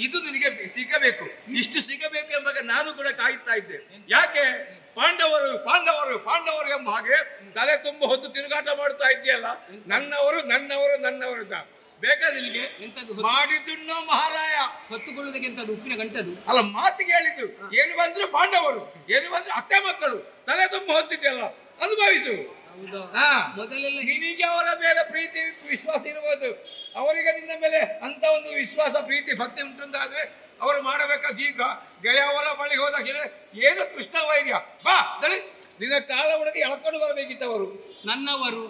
ಇದು ನಿನಗೆ ಸಿಗಬೇಕು. ಇಷ್ಟು ಸಿಗಬೇಕು ಎಂಬಾಗ ನಾನು ಕೂಡ ಕಾಯುತ್ತಾ ಇದ್ದೆ. ಯಾಕೆ? ಪಾಂಡವರು ಪಾಂಡವರು ಪಾಂಡವರು ಎಂಬ ಹಾಗೆ ತಲೆ ತುಂಬ ಹೊತ್ತು ತಿರುಗಾಟ ಮಾಡ್ತಾ ಇದೆಯಲ್ಲ. ನನ್ನವರು ನನ್ನವರು ನನ್ನವರು ಅಂತ ಬೇಕಾ ನಿನಗೆ? ಎಂತದ್ದು ಮಾಡಿದ್ದುಣ್ಣೋ ಮಹಾರಾಯ. ಹೊತ್ತುಕೊಳ್ಳುವುದಕ್ಕೆ ಎಂತದ್ದು? ಉಪ್ಪಿನ ಗಂಟದು ಅಲ್ಲ, ಮಾತಿಗೆ ಹೇಳಿದ್ರು. ಏನು ಬಂದ್ರು ಪಾಂಡವರು, ಏನು ಬಂದ್ರು ಅತ್ತೆ ಮಕ್ಕಳು, ತಲೆ ತುಂಬ ಹೊತ್ತಿದ್ಯಲ್ಲ, ಅನುಭವಿಸು. ಮೊದಲೆಲ್ಲ ನಿನಗೆ ಅವರ ಮೇಲೆ ಪ್ರೀತಿ ವಿಶ್ವಾಸ ಇರಬಹುದು. ಅವರಿಗೆ ನಿನ್ನ ಮೇಲೆ ಅಂತ ಒಂದು ವಿಶ್ವಾಸ ಪ್ರೀತಿ ಭಕ್ತಿ ಉಂಟುಂತಾದ್ರೆ ಅವರು ಮಾಡಬೇಕಾದ ಈಗ ಗಯವರ ಬಳಿ ಹೋದಾಗ ಏನು ಕೃಷ್ಣ ವೈರ್ಯ. ಬಾ ತಳಿ, ನಿನ್ನ ಕಾಲ ಒಳಗೆ ಎಳ್ಕೊಂಡು ಬರಬೇಕಿತ್ತವರು. ನನ್ನವರು,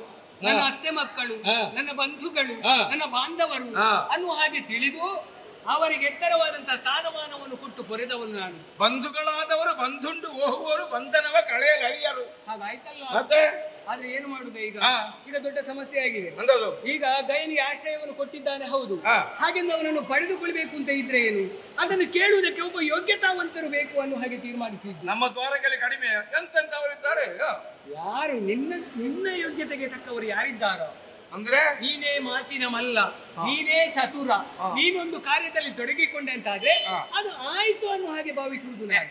ನನ್ನ ಅತ್ತೆ ಮಕ್ಕಳು, ನನ್ನ ಬಂಧುಗಳು, ನನ್ನ ಬಾಂಧವರು ಅನ್ನುವ ಹಾಗೆ ತಿಳಿದು ಅವರಿಗೆ ಎತ್ತರವಾದಂತಹ ಸ್ಥಾನಮಾನವನ್ನು ಕೊಟ್ಟು ಪೊರೆದವನು ನಾನು. ಬಂಧುಗಳಾದವರು ಬಂಧುಂಡು ಹೋಗುವವರು ಬಂಧನವ ಕಳೆಯಲರಿಯರು. ಹಾಗಾಯ್ತಲ್ಲ. ಮತ್ತೆ ಆದ್ರೆ ಏನು ಮಾಡುದು ಈಗ? ಈಗ ದೊಡ್ಡ ಸಮಸ್ಯೆ ಆಗಿದೆ. ಈಗ ಗಯನಿಗೆ ಆಶ್ರಯವನ್ನು ಕೊಟ್ಟಿದ್ದಾನೆ, ಹೌದು. ಹಾಗೆಂದು ಅವನನ್ನು ಪಡೆದುಕೊಳ್ಬೇಕು ಅಂತ ಇದ್ರೆ ಏನು, ಅದನ್ನು ಕೇಳುವುದಕ್ಕೆ ಒಬ್ಬ ಯೋಗ್ಯತಾವಂತರು ಬೇಕು ಅನ್ನೋ ಹಾಗೆ ತೀರ್ಮಾನಿಸಿದ್ದು. ನಮ್ಮ ದ್ವಾರಗಳಲ್ಲಿ ಕಡಿಮೆ ಎಂತೆಂತವರಿದ್ದಾರೆ. ಯಾರು ನಿನ್ನ ನಿನ್ನ ಯೋಗ್ಯತೆಗೆ ತಕ್ಕವರು ಯಾರಿದ್ದಾರೋ ಅಂದ್ರೆ ನೀನೇ ಮಾತಿನ ಮಲ್ಲ, ನೀನೇ ಚತುರ, ನೀನೊಂದು ಕಾರ್ಯದಲ್ಲಿ ತೊಡಗಿಕೊಂಡೆ ಅಂತಾದ್ರೆ ಅದು ಆಯ್ತು ಅನ್ನೋ ಹಾಗೆ ಭಾವಿಸುವುದು ನಾನು.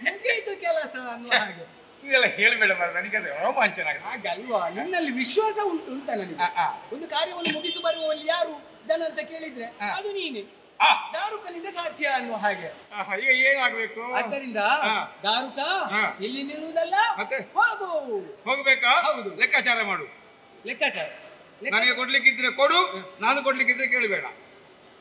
ಮುಗಿಯಿತು ಕೆಲಸ ಅನ್ನೋ ಹಾಗೆ. ಇದೆಲ್ಲ ಹೇಳ್ಬೇಡ, ನನಗೆ ರೋಮಾಂಚನ ಆಗಿದೆ. ಹಾಗಲ್ವಾ, ನನ್ನಲ್ಲಿ ವಿಶ್ವಾಸ ಉಂಟು ಅಂತ ನನಗೆ. ಒಂದು ಕಾರ್ಯವನ್ನು ಮುಗಿಸಿ ಬರುವಲ್ಲಿ ಯಾರು ಜನ ಅಂತ ಕೇಳಿದ್ರೆ ಅದು ನೀನೆ. ದಾರುಕನಿಂದ ಸಾಧ್ಯ ಅನ್ನುವ ಹಾಗೆ. ಈಗ ಏನಾಗ್ಬೇಕು? ಆದ್ದರಿಂದ ದಾರುಕ ಇಲ್ಲಿ ನಿಲ್ಲುವುದಲ್ಲ, ಮತ್ತೆ ಹೋಗ್ಬೇಕಾ? ಹೌದು. ಲೆಕ್ಕಾಚಾರ ಮಾಡು. ಲೆಕ್ಕಾಚಾರ ನನಗೆ ಕೊಡ್ಲಿಕ್ಕಿದ್ರೆ ಕೊಡು, ನಾನು ಕೊಡ್ಲಿಕ್ಕಿದ್ರೆ ಕೇಳಬೇಡ.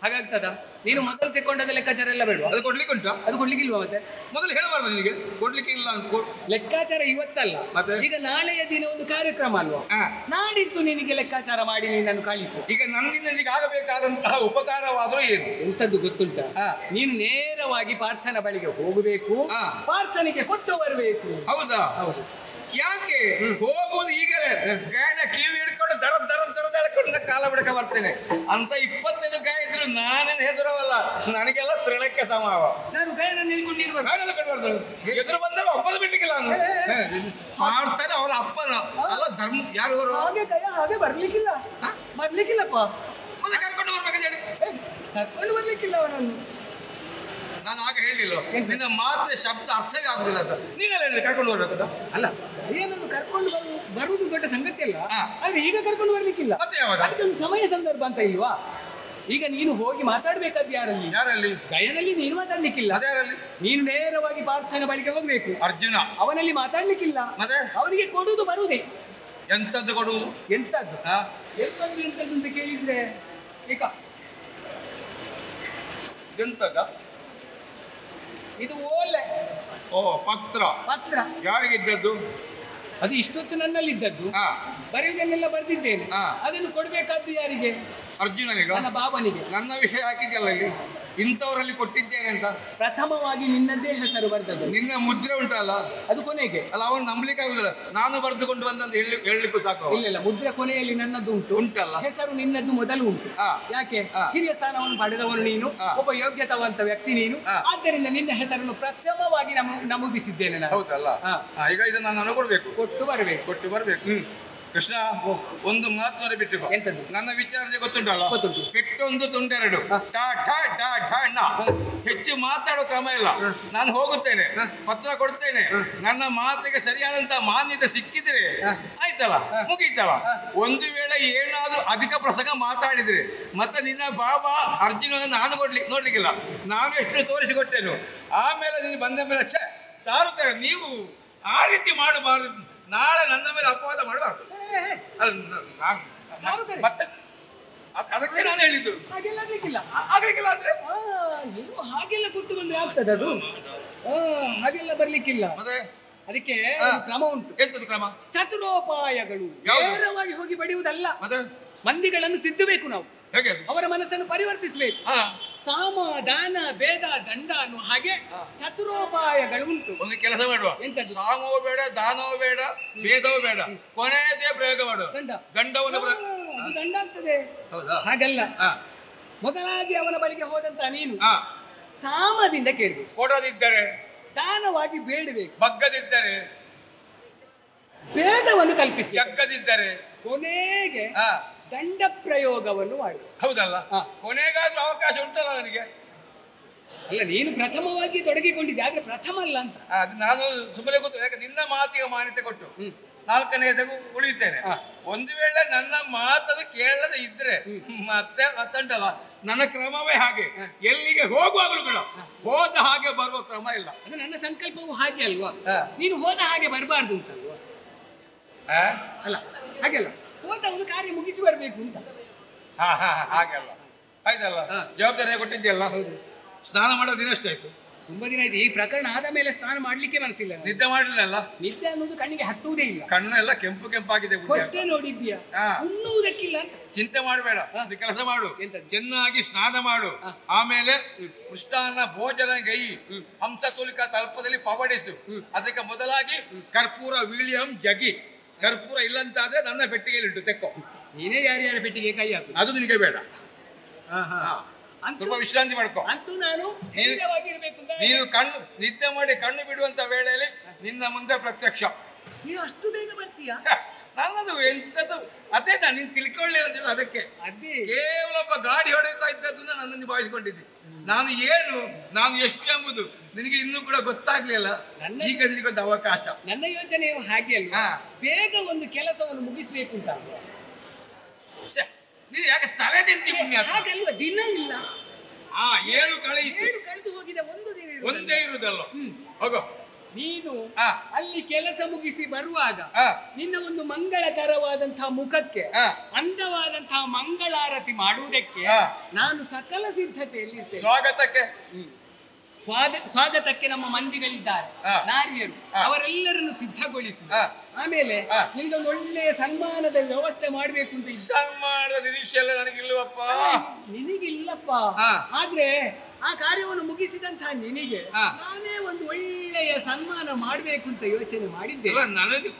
ಹಾಗಾಗ್ತದ? ನೀನು ಮೊದಲು ತೆಕ್ಕೊಂಡದ ಲೆಕ್ಕಾಚಾರ ಎಲ್ಲ ಬೇಡ. ಅದು ಕೊಡ್ಲಿಕ್ಕೆ ಉಂಟಾ? ಅದು ಕೊಡ್ಲಿಕ್ಕಿಲ್ವಾ? ಮತ್ತೆ ಮೊದಲು ಹೇಳಬಾರ್ದು ನಿನಗೆ ಕೊಡ್ಲಿಕ್ಕೆ ಇಲ್ಲ ಅಂತ. ಲೆಕ್ಕಾಚಾರ ಇವತ್ತಲ್ಲ, ಮತ್ತೆ ಈಗ ನಾಳೆಯ ದಿನ ಒಂದು ಕಾರ್ಯಕ್ರಮ ಅಲ್ವಾ? ನಾಡಿದ್ದು ನಿನಗೆ ಲೆಕ್ಕಾಚಾರ ಮಾಡಿ ನೀನನ್ನು ಕಳಿಸು. ಈಗ ನನ್ನಿಂದ ನಿನಗೆ ಆಗಬೇಕಾದಂತಹ ಉಪಕಾರವಾದ್ರೂ ಏನು? ಎಂತದ್ದು ಗೊತ್ತುಂಟ? ನೀನು ನೇರವಾಗಿ ಪಾರ್ಥನ ಬಳಿಗೆ ಹೋಗಬೇಕು, ಪಾರ್ಥನಿಗೆ ಕೊಟ್ಟು ಬರಬೇಕು. ಹೌದಾ? ಹೌದು. ಯಾಕೆ ಹೋಗುವುದು? ಈಗಲೇ ಗಾಯನ ಕಿವಿ ಹಿಡ್ಕೊಂಡು ದರ ದರ ದರದ ಎಳ್ಕೊಂಡು ಕಾಲ ಬಿಡಕ ಬರ್ತೇನೆ ಅಂತ 25 ಗಾಯ ಇದ್ರು ನಾನೇನು ಹೆದರವಲ್ಲ. ನನಗೆಲ್ಲ ತ್ರಿಳಕ್ಕೆ ಸಮಾವ. ನಾನು ಗಾಯನ ನಿಲ್ಕೊಂಡು ಎದುರು ಬಂದಾಗ ಒಬ್ಬರು ಬಿಡ್ಲಿಕ್ಕಿಲ್ಲ. ನಾನು ಮಾಡ್ತಾರೆ ಅವರ ಅಪ್ಪನ ಅಲ್ಲ ಧರ್ಮ ಯಾರು ಅವರು ಹಾಗೆ ಬರ್ಲಿಕ್ಕಿಲ್ಲ. ಬರ್ಲಿಕ್ಕಿಲ್ಲಪ್ಪ. ಮತ್ತೆ ಕರ್ಕೊಂಡು ಬರ್ಬೇಕಂತ ಹೇಳಿ ಕರ್ಕೊಂಡು ಬರ್ಲಿಕ್ಕಿಲ್ಲ ಅವನನ್ನು. ನಾನು ಆಗ ಹೇಳಿಲ್ಲ, ನಿನ್ನ ಮಾತ್ರ ಶಬ್ದ ಅರ್ಥವೇ ಆಗುದಿಲ್ಲ ಅಂತ. ನೀನೆಲ್ಲ ಹೇಳಿ ಕರ್ಕೊಂಡು ಬರ್ಬೇಕಂತ. ಅಲ್ಲ, ಏನನ್ನು ಕರ್ಕೊಂಡು ಬರುವುದು ದೊಡ್ಡ ಸಂಗತಿ ಅಲ್ಲ, ಆದ್ರೆ ಈಗ ಕರ್ಕೊಂಡು ಬರ್ಲಿಕ್ಕಿಲ್ಲ. ಮತ್ತೆ ಯಾವಾಗ? ಅದಕ್ಕೆ ಒಂದು ಸಮಯ ಸಂದರ್ಭ ಅಂತ ಇಲ್ವಾ? ಈಗ ನೀನು ಹೋಗಿ ಮಾತಾಡ್ಬೇಕಾದ್ ಯಾರಲ್ಲಿ? ಯಾರಲ್ಲಿ? ಗಯನಲ್ಲಿ ನೀನು ಮಾತಾಡ್ಲಿಕ್ಕಿಲ್ಲ. ಅದ್ಯಾರಲ್ಲಿ? ನೀನು ನೇರವಾಗಿ ಪಾರ್ಥನ ಬಳಿಗೆ ಹೋಗ್ಬೇಕು. ಅರ್ಜುನ ಅವನಲ್ಲಿ ಮಾತಾಡ್ಲಿಕ್ಕಿಲ್ಲ. ಮತ್ತೆ ಅವನಿಗೆ ಕೊಡುವುದು ಬರುವುದೇ. ಎಂತದ್ದು ಕೊಡುವುದು? ಎಂತದ್ದು ಎಂತದ್ದು ಎಂತದ್ದು ಅಂತ ಕೇಳಿದ್ರೆ ಈಗ ಎಂತದ ಇದು ಓಲೆ. ಓ, ಪತ್ರ. ಪತ್ರ ಯಾರಿಗಿದ್ದದ್ದು? ಅದು ಇಷ್ಟೊತ್ತು ನನ್ನಲ್ಲಿದ್ದದ್ದು. ಬರೆಯುವುದನ್ನೆಲ್ಲ ಬರೆದಿದ್ದೇನೆ. ಅದನ್ನು ಕೊಡ್ಬೇಕಾದ್ದು ಯಾರಿಗೆ? ಅರ್ಜುನನಿಗೆ, ನನ್ನ ಬಾಬನಿಗೆ. ನನ್ನ ವಿಷಯ ಹಾಕಿದ್ಯಲ್ಲ ಇಲ್ಲಿ, ಇಂಥವರಲ್ಲಿ ಕೊಟ್ಟಿದ್ದೇನೆ ಅಂತ. ಪ್ರಥಮವಾಗಿ ನಿನ್ನದೇ ಹೆಸರು ಬರ್ತದೆ. ನಿನ್ನ ಮುದ್ರೆ ಉಂಟಲ್ಲ, ಅದು ಕೊನೆಗೆ ಅಲ್ಲ. ಅವನು ನಂಬಲಿಕ್ಕೆ ಆಗುದಿಲ್ಲ. ನಾನು ಬರೆದುಕೊಂಡು ಬಂದಂತ ಹೇಳಲಿಕ್ಕೂ ಸಾಕು. ಇಲ್ಲ, ಮುದ್ರೆ ಕೊನೆಯಲ್ಲಿ ನನ್ನದು ಉಂಟಲ್ಲ, ಹೆಸರು ನಿನ್ನದ್ದು ಮೊದಲು ಉಂಟು. ಯಾಕೆ? ಹಿರಿಯ ಸ್ಥಾನವನ್ನು ಪಡೆದವನು ನೀನು, ಒಬ್ಬ ಯೋಗ್ಯತಾವಂತ ವ್ಯಕ್ತಿ ನೀನು. ಆದ್ದರಿಂದ ನಿನ್ನ ಹೆಸರನ್ನು ಪ್ರಥಮವಾಗಿ ನಮೂದಿಸಿದ್ದೇನೆ ನಾನು. ಹೌದಲ್ಲ? ಈಗ ಇದನ್ನು ನಾನು ಕೊಡ್ಬೇಕು, ಕೊಟ್ಟು ಬರಬೇಕು. ಕೃಷ್ಣ, ಒಂದು ಮಾತು ಬಿಟ್ಟು ಎಂತದ್ದು? ನನ್ನ ವಿಚಾರ ಗೊತ್ತುಂಟಲ್ಲ, ಗೊತ್ತುಂಟು. ಪೆಟ್ಟೊಂದು ತುಂಡೆರಡು, ಹೆಚ್ಚು ಮಾತಾಡೋ ಕ್ರಮ ಇಲ್ಲ. ನಾನು ಹೋಗುತ್ತೇನೆ, ಪತ್ರ ಕೊಡ್ತೇನೆ. ನನ್ನ ಮಾತಿಗೆ ಸರಿಯಾದಂತ ಮಾನ್ಯತೆ ಸಿಕ್ಕಿದ್ರೆ ಆಯ್ತಲ್ಲ, ಮುಗೀತಲ್ಲ. ಒಂದು ವೇಳೆ ಏನಾದ್ರೂ ಅಧಿಕ ಪ್ರಸಂಗ ಮಾತಾಡಿದ್ರೆ ಮತ್ತೆ ನಿನ್ನ ಬಾಬಾ ಅರ್ಜುನ ನಾನು ನೋಡ್ಲಿಕ್ಕಿಲ್ಲ. ನಾನು ಎಷ್ಟು ತೋರಿಸಿಕೊಟ್ಟೇನು. ಆಮೇಲೆ ನೀನು ಬಂದ ಮೇಲೆ ದಾರುಕ ನೀವು ಆ ರೀತಿ ಮಾಡಬಾರ್ದು. ನಾಳೆ ನನ್ನ ಮೇಲೆ ಅಪವಾದ ಮಾಡಬಾರ್ದು. ಮತ್ತೆ ಅದಕ್ಕೆ ನಾನು ಹೇಳಿದ್ದು. ಹಾಗೆಲ್ಲ ಆಗ್ಲಿಕ್ಕಿಲ್ಲ. ಆಗ್ಲಿಕ್ಕಿಲ್ಲ ಅಂದ್ರೆ ನೀವು ಹಾಗೆಲ್ಲ ಕೊಟ್ಟು ಬಂದ್ರೆ ಆಗ್ತದೆ ಅದು. ಹಾಗೆಲ್ಲ ಬರ್ಲಿಕ್ಕಿಲ್ಲ. ಮತ್ತೆ ಅದಕ್ಕೆ ಹಾ. ಒಂದು ಕ್ರಮ ಉಂಟು. ಎಂತದು ಕ್ರಮ? ಚತುರೋಪಾಯಗಳು. ಯಾವುದು? ನೇರವಾಗಿ ಹೋಗಿ ಬಡಿಯುವುದಲ್ಲ, ಮತ್ತೆ ಮಂದಿಗಳನ್ನು ತಿದ್ದಬೇಕು ನಾವು. ಹೇಗೆ ಅದು? ಅವರ ಮನಸ್ಸನ್ನು ಪರಿವರ್ತಿಸಬೇಕು. ಹಾ, ಸಾಮ ದಾನ ಭೇದ ದಂಡ ಅನ್ನೋ ಹಾಗೆ ಚತುರೋಪಾಯಗಳು ಉಂಟು. ಒಂದು ಕೆಲಸ ಮಾಡುವ. ಎಂತದ್ದು? ಸಾಮವೂ ಬೇಡ, ದಾನವೂ ಬೇಡ, ಭೇದವೂ ಬೇಡ, ಕೊನೆಯದೇ ಪ್ರಯೋಗ ಮಾಡುವ. ದಂಡ. ದಂಡವನ್ನು ಅದು ದಂಡ ಆಗ್ತದೆ. ಹೌದಾ? ಹಾಗಲ್ಲ. ಹಾ, ಮೊದಲಾಗಿ ಅವನ ಬಳಿಗೆ ಹೋದಂತ ನೀನು ಹಾ. ಸಾಮದಿಂದ ಕೇಳಬೇಕು, ಕೊಡದಿದ್ದರೆ, ದಾನವಾಗಿ ಬೇಡಬೇಕು, ಬಗ್ಗದಿದ್ದರೆ, ಭೇದವನ್ನು ಕಲ್ಪಿಸಿ, ಜಗ್ಗದಿದ್ದರೆ, ಕೊನೆಗೆ ಹಾ, ದಂಡ ಪ್ರಯೋಗವನ್ನು ಮಾಡಿ. ಹೌದಲ್ಲ? ಹಾ. ಕೊನೆಗಾದ್ರೂ ಅವಕಾಶ ಉಂಟಲ್ಲ ನನಗೆ. ಅಲ್ಲ, ನೀನು ಪ್ರಥಮವಾಗಿ ತೊಡಗಿಕೊಂಡಿದ್ದೆ, ಆದ್ರೆ ಪ್ರಥಮ ಅಲ್ಲ ಅಂತ. ಅದು ನಾನು ಸುಮ್ಮನೆ ಗೊತ್ತು. ಯಾಕೆ ನಿನ್ನ ಮಾತಿಗೆ ಮಾನ್ಯತೆ ಕೊಟ್ಟು ನಾಲ್ಕನೆಯದಾಗೂ ಉಳಿಯುತ್ತೇನೆ. ಹಾ. ಒಂದು ವೇಳೆ ನನ್ನ ಮಾತನ್ನು ಕೇಳದೆ ಇದ್ರೆ ಮತ್ತೆ ಮತ್ತಂಟಲ್ಲ, ನನ್ನ ಕ್ರಮವೇ ಹಾಗೆ. ಎಲ್ಲಿಗೆ ಹೋಗುವಾಗಲೂ ಕೂಡ ಹೋದ ಹಾಗೆ ಬರುವ ಕ್ರಮ ಇಲ್ಲ. ಅದು ನನ್ನ ಸಂಕಲ್ಪವು ಹಾಗೆ ಅಲ್ವಾ? ಹಾ. ನೀನು ಹೋದ ಹಾಗೆ ಬರಬಾರ್ದು ಅಂತಲ್ವಾ? ಆ? ಅಲ್ಲ, ಹಾಗೆಲ್ಲ ಹೋದ ಒಂದು ಕಾರ್ಯ ಮುಗಿಸಿ ಬರಬೇಕು ಅಂತ. ಹಾ ಹಾ ಹಾ, ಹಾಗೆಲ್ಲ ಆಯ್ತಲ್ಲ. ಹಾ. ಜವಾಬ್ದಾರಿ ಕೊಟ್ಟಿದ್ಯಲ್ಲ. ಹೌದು. ಸ್ನಾನ ಮಾಡೋದು ದಿನಷ್ಟಾಯ್ತು? ತುಂಬಾ ದಿನ ಆಯ್ತು. ಈ ಪ್ರಕರಣ ಆದ ಮೇಲೆ ಸ್ನಾನ ಮಾಡ್ಲಿಕ್ಕೆ ಮನಸ್ಸಿಲ್ಲ ನನಗೆ. ನಿದ್ದೆ ಮಾಡಲಿಲ್ಲ? ನಿದ್ದೆ ಅನ್ನೋದು ಕಣ್ಣಿಗೆ ಹತ್ತುವುದೇ ಇಲ್ಲ. ಕಣ್ಣು ಎಲ್ಲ ಕೆಂಪು ಕೆಂಪಾಗಿದೆ. ಹೊಟ್ಟೆ ನೋಡಿದ್ಯಾ? ಹಾ. ಉಣ್ಣುವುದಕ್ಕಿಲ್ಲ ಅಂತ. ಚಿಂತೆ ಮಾಡಬೇಡ, ಒಂದು ಕೆಲಸ ಮಾಡು. ಎಂತದ್ದು? ಚೆನ್ನಾಗಿ ಸ್ನಾನ ಮಾಡು. ಆಮೇಲೆ ಮೃಷ್ಟಾನ್ನ ಭೋಜನ ಗೈ ಹಂಸ ತುಲಿಕ ತಲ್ಪದಲ್ಲಿ ಪವಡಿಸು. ಅದಕ್ಕೆ ಮೊದಲಾಗಿ ಕರ್ಪೂರ ವೀಳ್ಯಂ ಜಗಿ. ಕರ್ಪೂರ ಇಲ್ಲಂತಾದ್ರೆ ನನ್ನ ಪೆಟ್ಟಿಗೆಯಲ್ಲಿ ಇಟ್ಟು ತೆಕ್ಕೋ. ನೀನೇ ಯಾರ್ಯಾರ ಪೆಟ್ಟಿಗೆ ಕೈ ಹಾಕು. ಅದು ನಿನಗೆ ಬೇಡ. ಅಂತೂ ಸ್ವಲ್ಪ ವಿಶ್ರಾಂತಿ ಮಾಡ್ಕೋ. ಅಂತೂ ನಾನು ಧೈರ್ಯವಾಗಿರ್ಬೇಕು ಅಂತ. ನೀನು ಕಣ್ಣು ನಿದ್ದೆ ಮಾಡಿ ಕಣ್ಣು ಬಿಡುವಂತ ವೇಳೆಯಲ್ಲಿ ನಿನ್ನ ಮುಂದೆ ಪ್ರತ್ಯಕ್ಷ. ನೀನು ಅಷ್ಟು ಬೇಗ ಬರ್ತೀಯಾ? ನನ್ನದು ಎಂತದ್ದು ಅದೇ ನೀನು ತಿಳ್ಕೊಳ್ಳಿ ಅಂತಿಲ್ಲ. ಅದಕ್ಕೆ ಅದೇ ಕೇವಲ ಒಬ್ಬ ಗಾಡಿ ಹೊಡೆಯುತ್ತಾ ಇದ್ದದನ್ನ ನನ್ನನ್ನು ಭಾವಿಸಿಕೊಂಡಿದ್ದೆ. ನಾನು ಏನು, ನಾನು ಎಷ್ಟು ಎಂಬುದು ನಿನಗೆ ಇನ್ನೂ ಕೂಡ ಗೊತ್ತಾಗ್ಲಿಲ್ಲ. ಈಗ ನಿನಗೊಂದು ಅವಕಾಶ. ನನ್ನ ಯೋಚನೆಯು ಹಾಗೆ ಅಲ್ವಾ? ಹಾ. ಬೇಗ ಒಂದು ಕೆಲಸವನ್ನು ಮುಗಿಸ್ಬೇಕು ಅಂತ. ಛೆ, ನೀನು ಯಾಕೆ ತಲೆ ತಿಂತಿ ಪುಣ್ಯಾತ್ಮ? ಹಾಗಲ್ವಾ? ದಿನ ಇಲ್ಲ. ಏಳು ಕಳೆಯಿತು, 7 ಕಳೆದು ಹೋಗಿದೆ, ಒಂದು ದಿನ ಇರುವುದಲ್ಲ. ಒಂದೇ ಇರುವುದಲ್ಲ. ಹೋಗೋ. ನೀನು ಹಾ. ಅಲ್ಲಿ ಕೆಲಸ ಮುಗಿಸಿ ಬರುವಾಗ ಹಾ. ನಿನ್ನ ಒಂದು ಮಂಗಳಕರವಾದಂತಹ ಮುಖಕ್ಕೆ ಹಾ. ಅಂದವಾದಂತಹ ಮಂಗಳಾರತಿ ಮಾಡುವುದಕ್ಕೆ ಹಾ. ನಾನು ಸಕಲ ಸಿದ್ಧತೆಯಲ್ಲಿರ್ತೇನೆ. ಸ್ವಾಗತಕ್ಕೆ ಸ್ವಾಗತಕ್ಕೆ ನಮ್ಮ ಮಂದಿಗಳಿದ್ದಾರೆ, ಹಾ. ನಾರಿಯರು, ಹಾ. ಅವರೆಲ್ಲರನ್ನು ಸಿದ್ಧಗೊಳಿಸು. ಹಾ. ಆಮೇಲೆ ಹಾ. ನಿನಗೊಂದು ಒಳ್ಳೆಯ ಸನ್ಮಾನದ ವ್ಯವಸ್ಥೆ ಮಾಡ್ಬೇಕು ಅಂತ ಇದ್ದೆ. ಸನ್ಮಾನದ ನಿರೀಕ್ಷೆ ಎಲ್ಲ ನನಗಿಲ್ಲವಪ್ಪ. ನಿನಗಿಲ್ಲಪ್ಪ. ಹಾ. ಆದ್ರೆ ಆ ಕಾರ್ಯವನ್ನು ಮುಗಿಸಿದಂತಹ ನಿನಗೆ ಹಾ. ನಾನೇ ಒಂದು ಒಳ್ಳೆಯ ಸನ್ಮಾನ ಮಾಡ್ಬೇಕು ಅಂತ ಯೋಚನೆ ಮಾಡಿದ್ದೆ. ಅಲ್ಲ, ನನಗೆ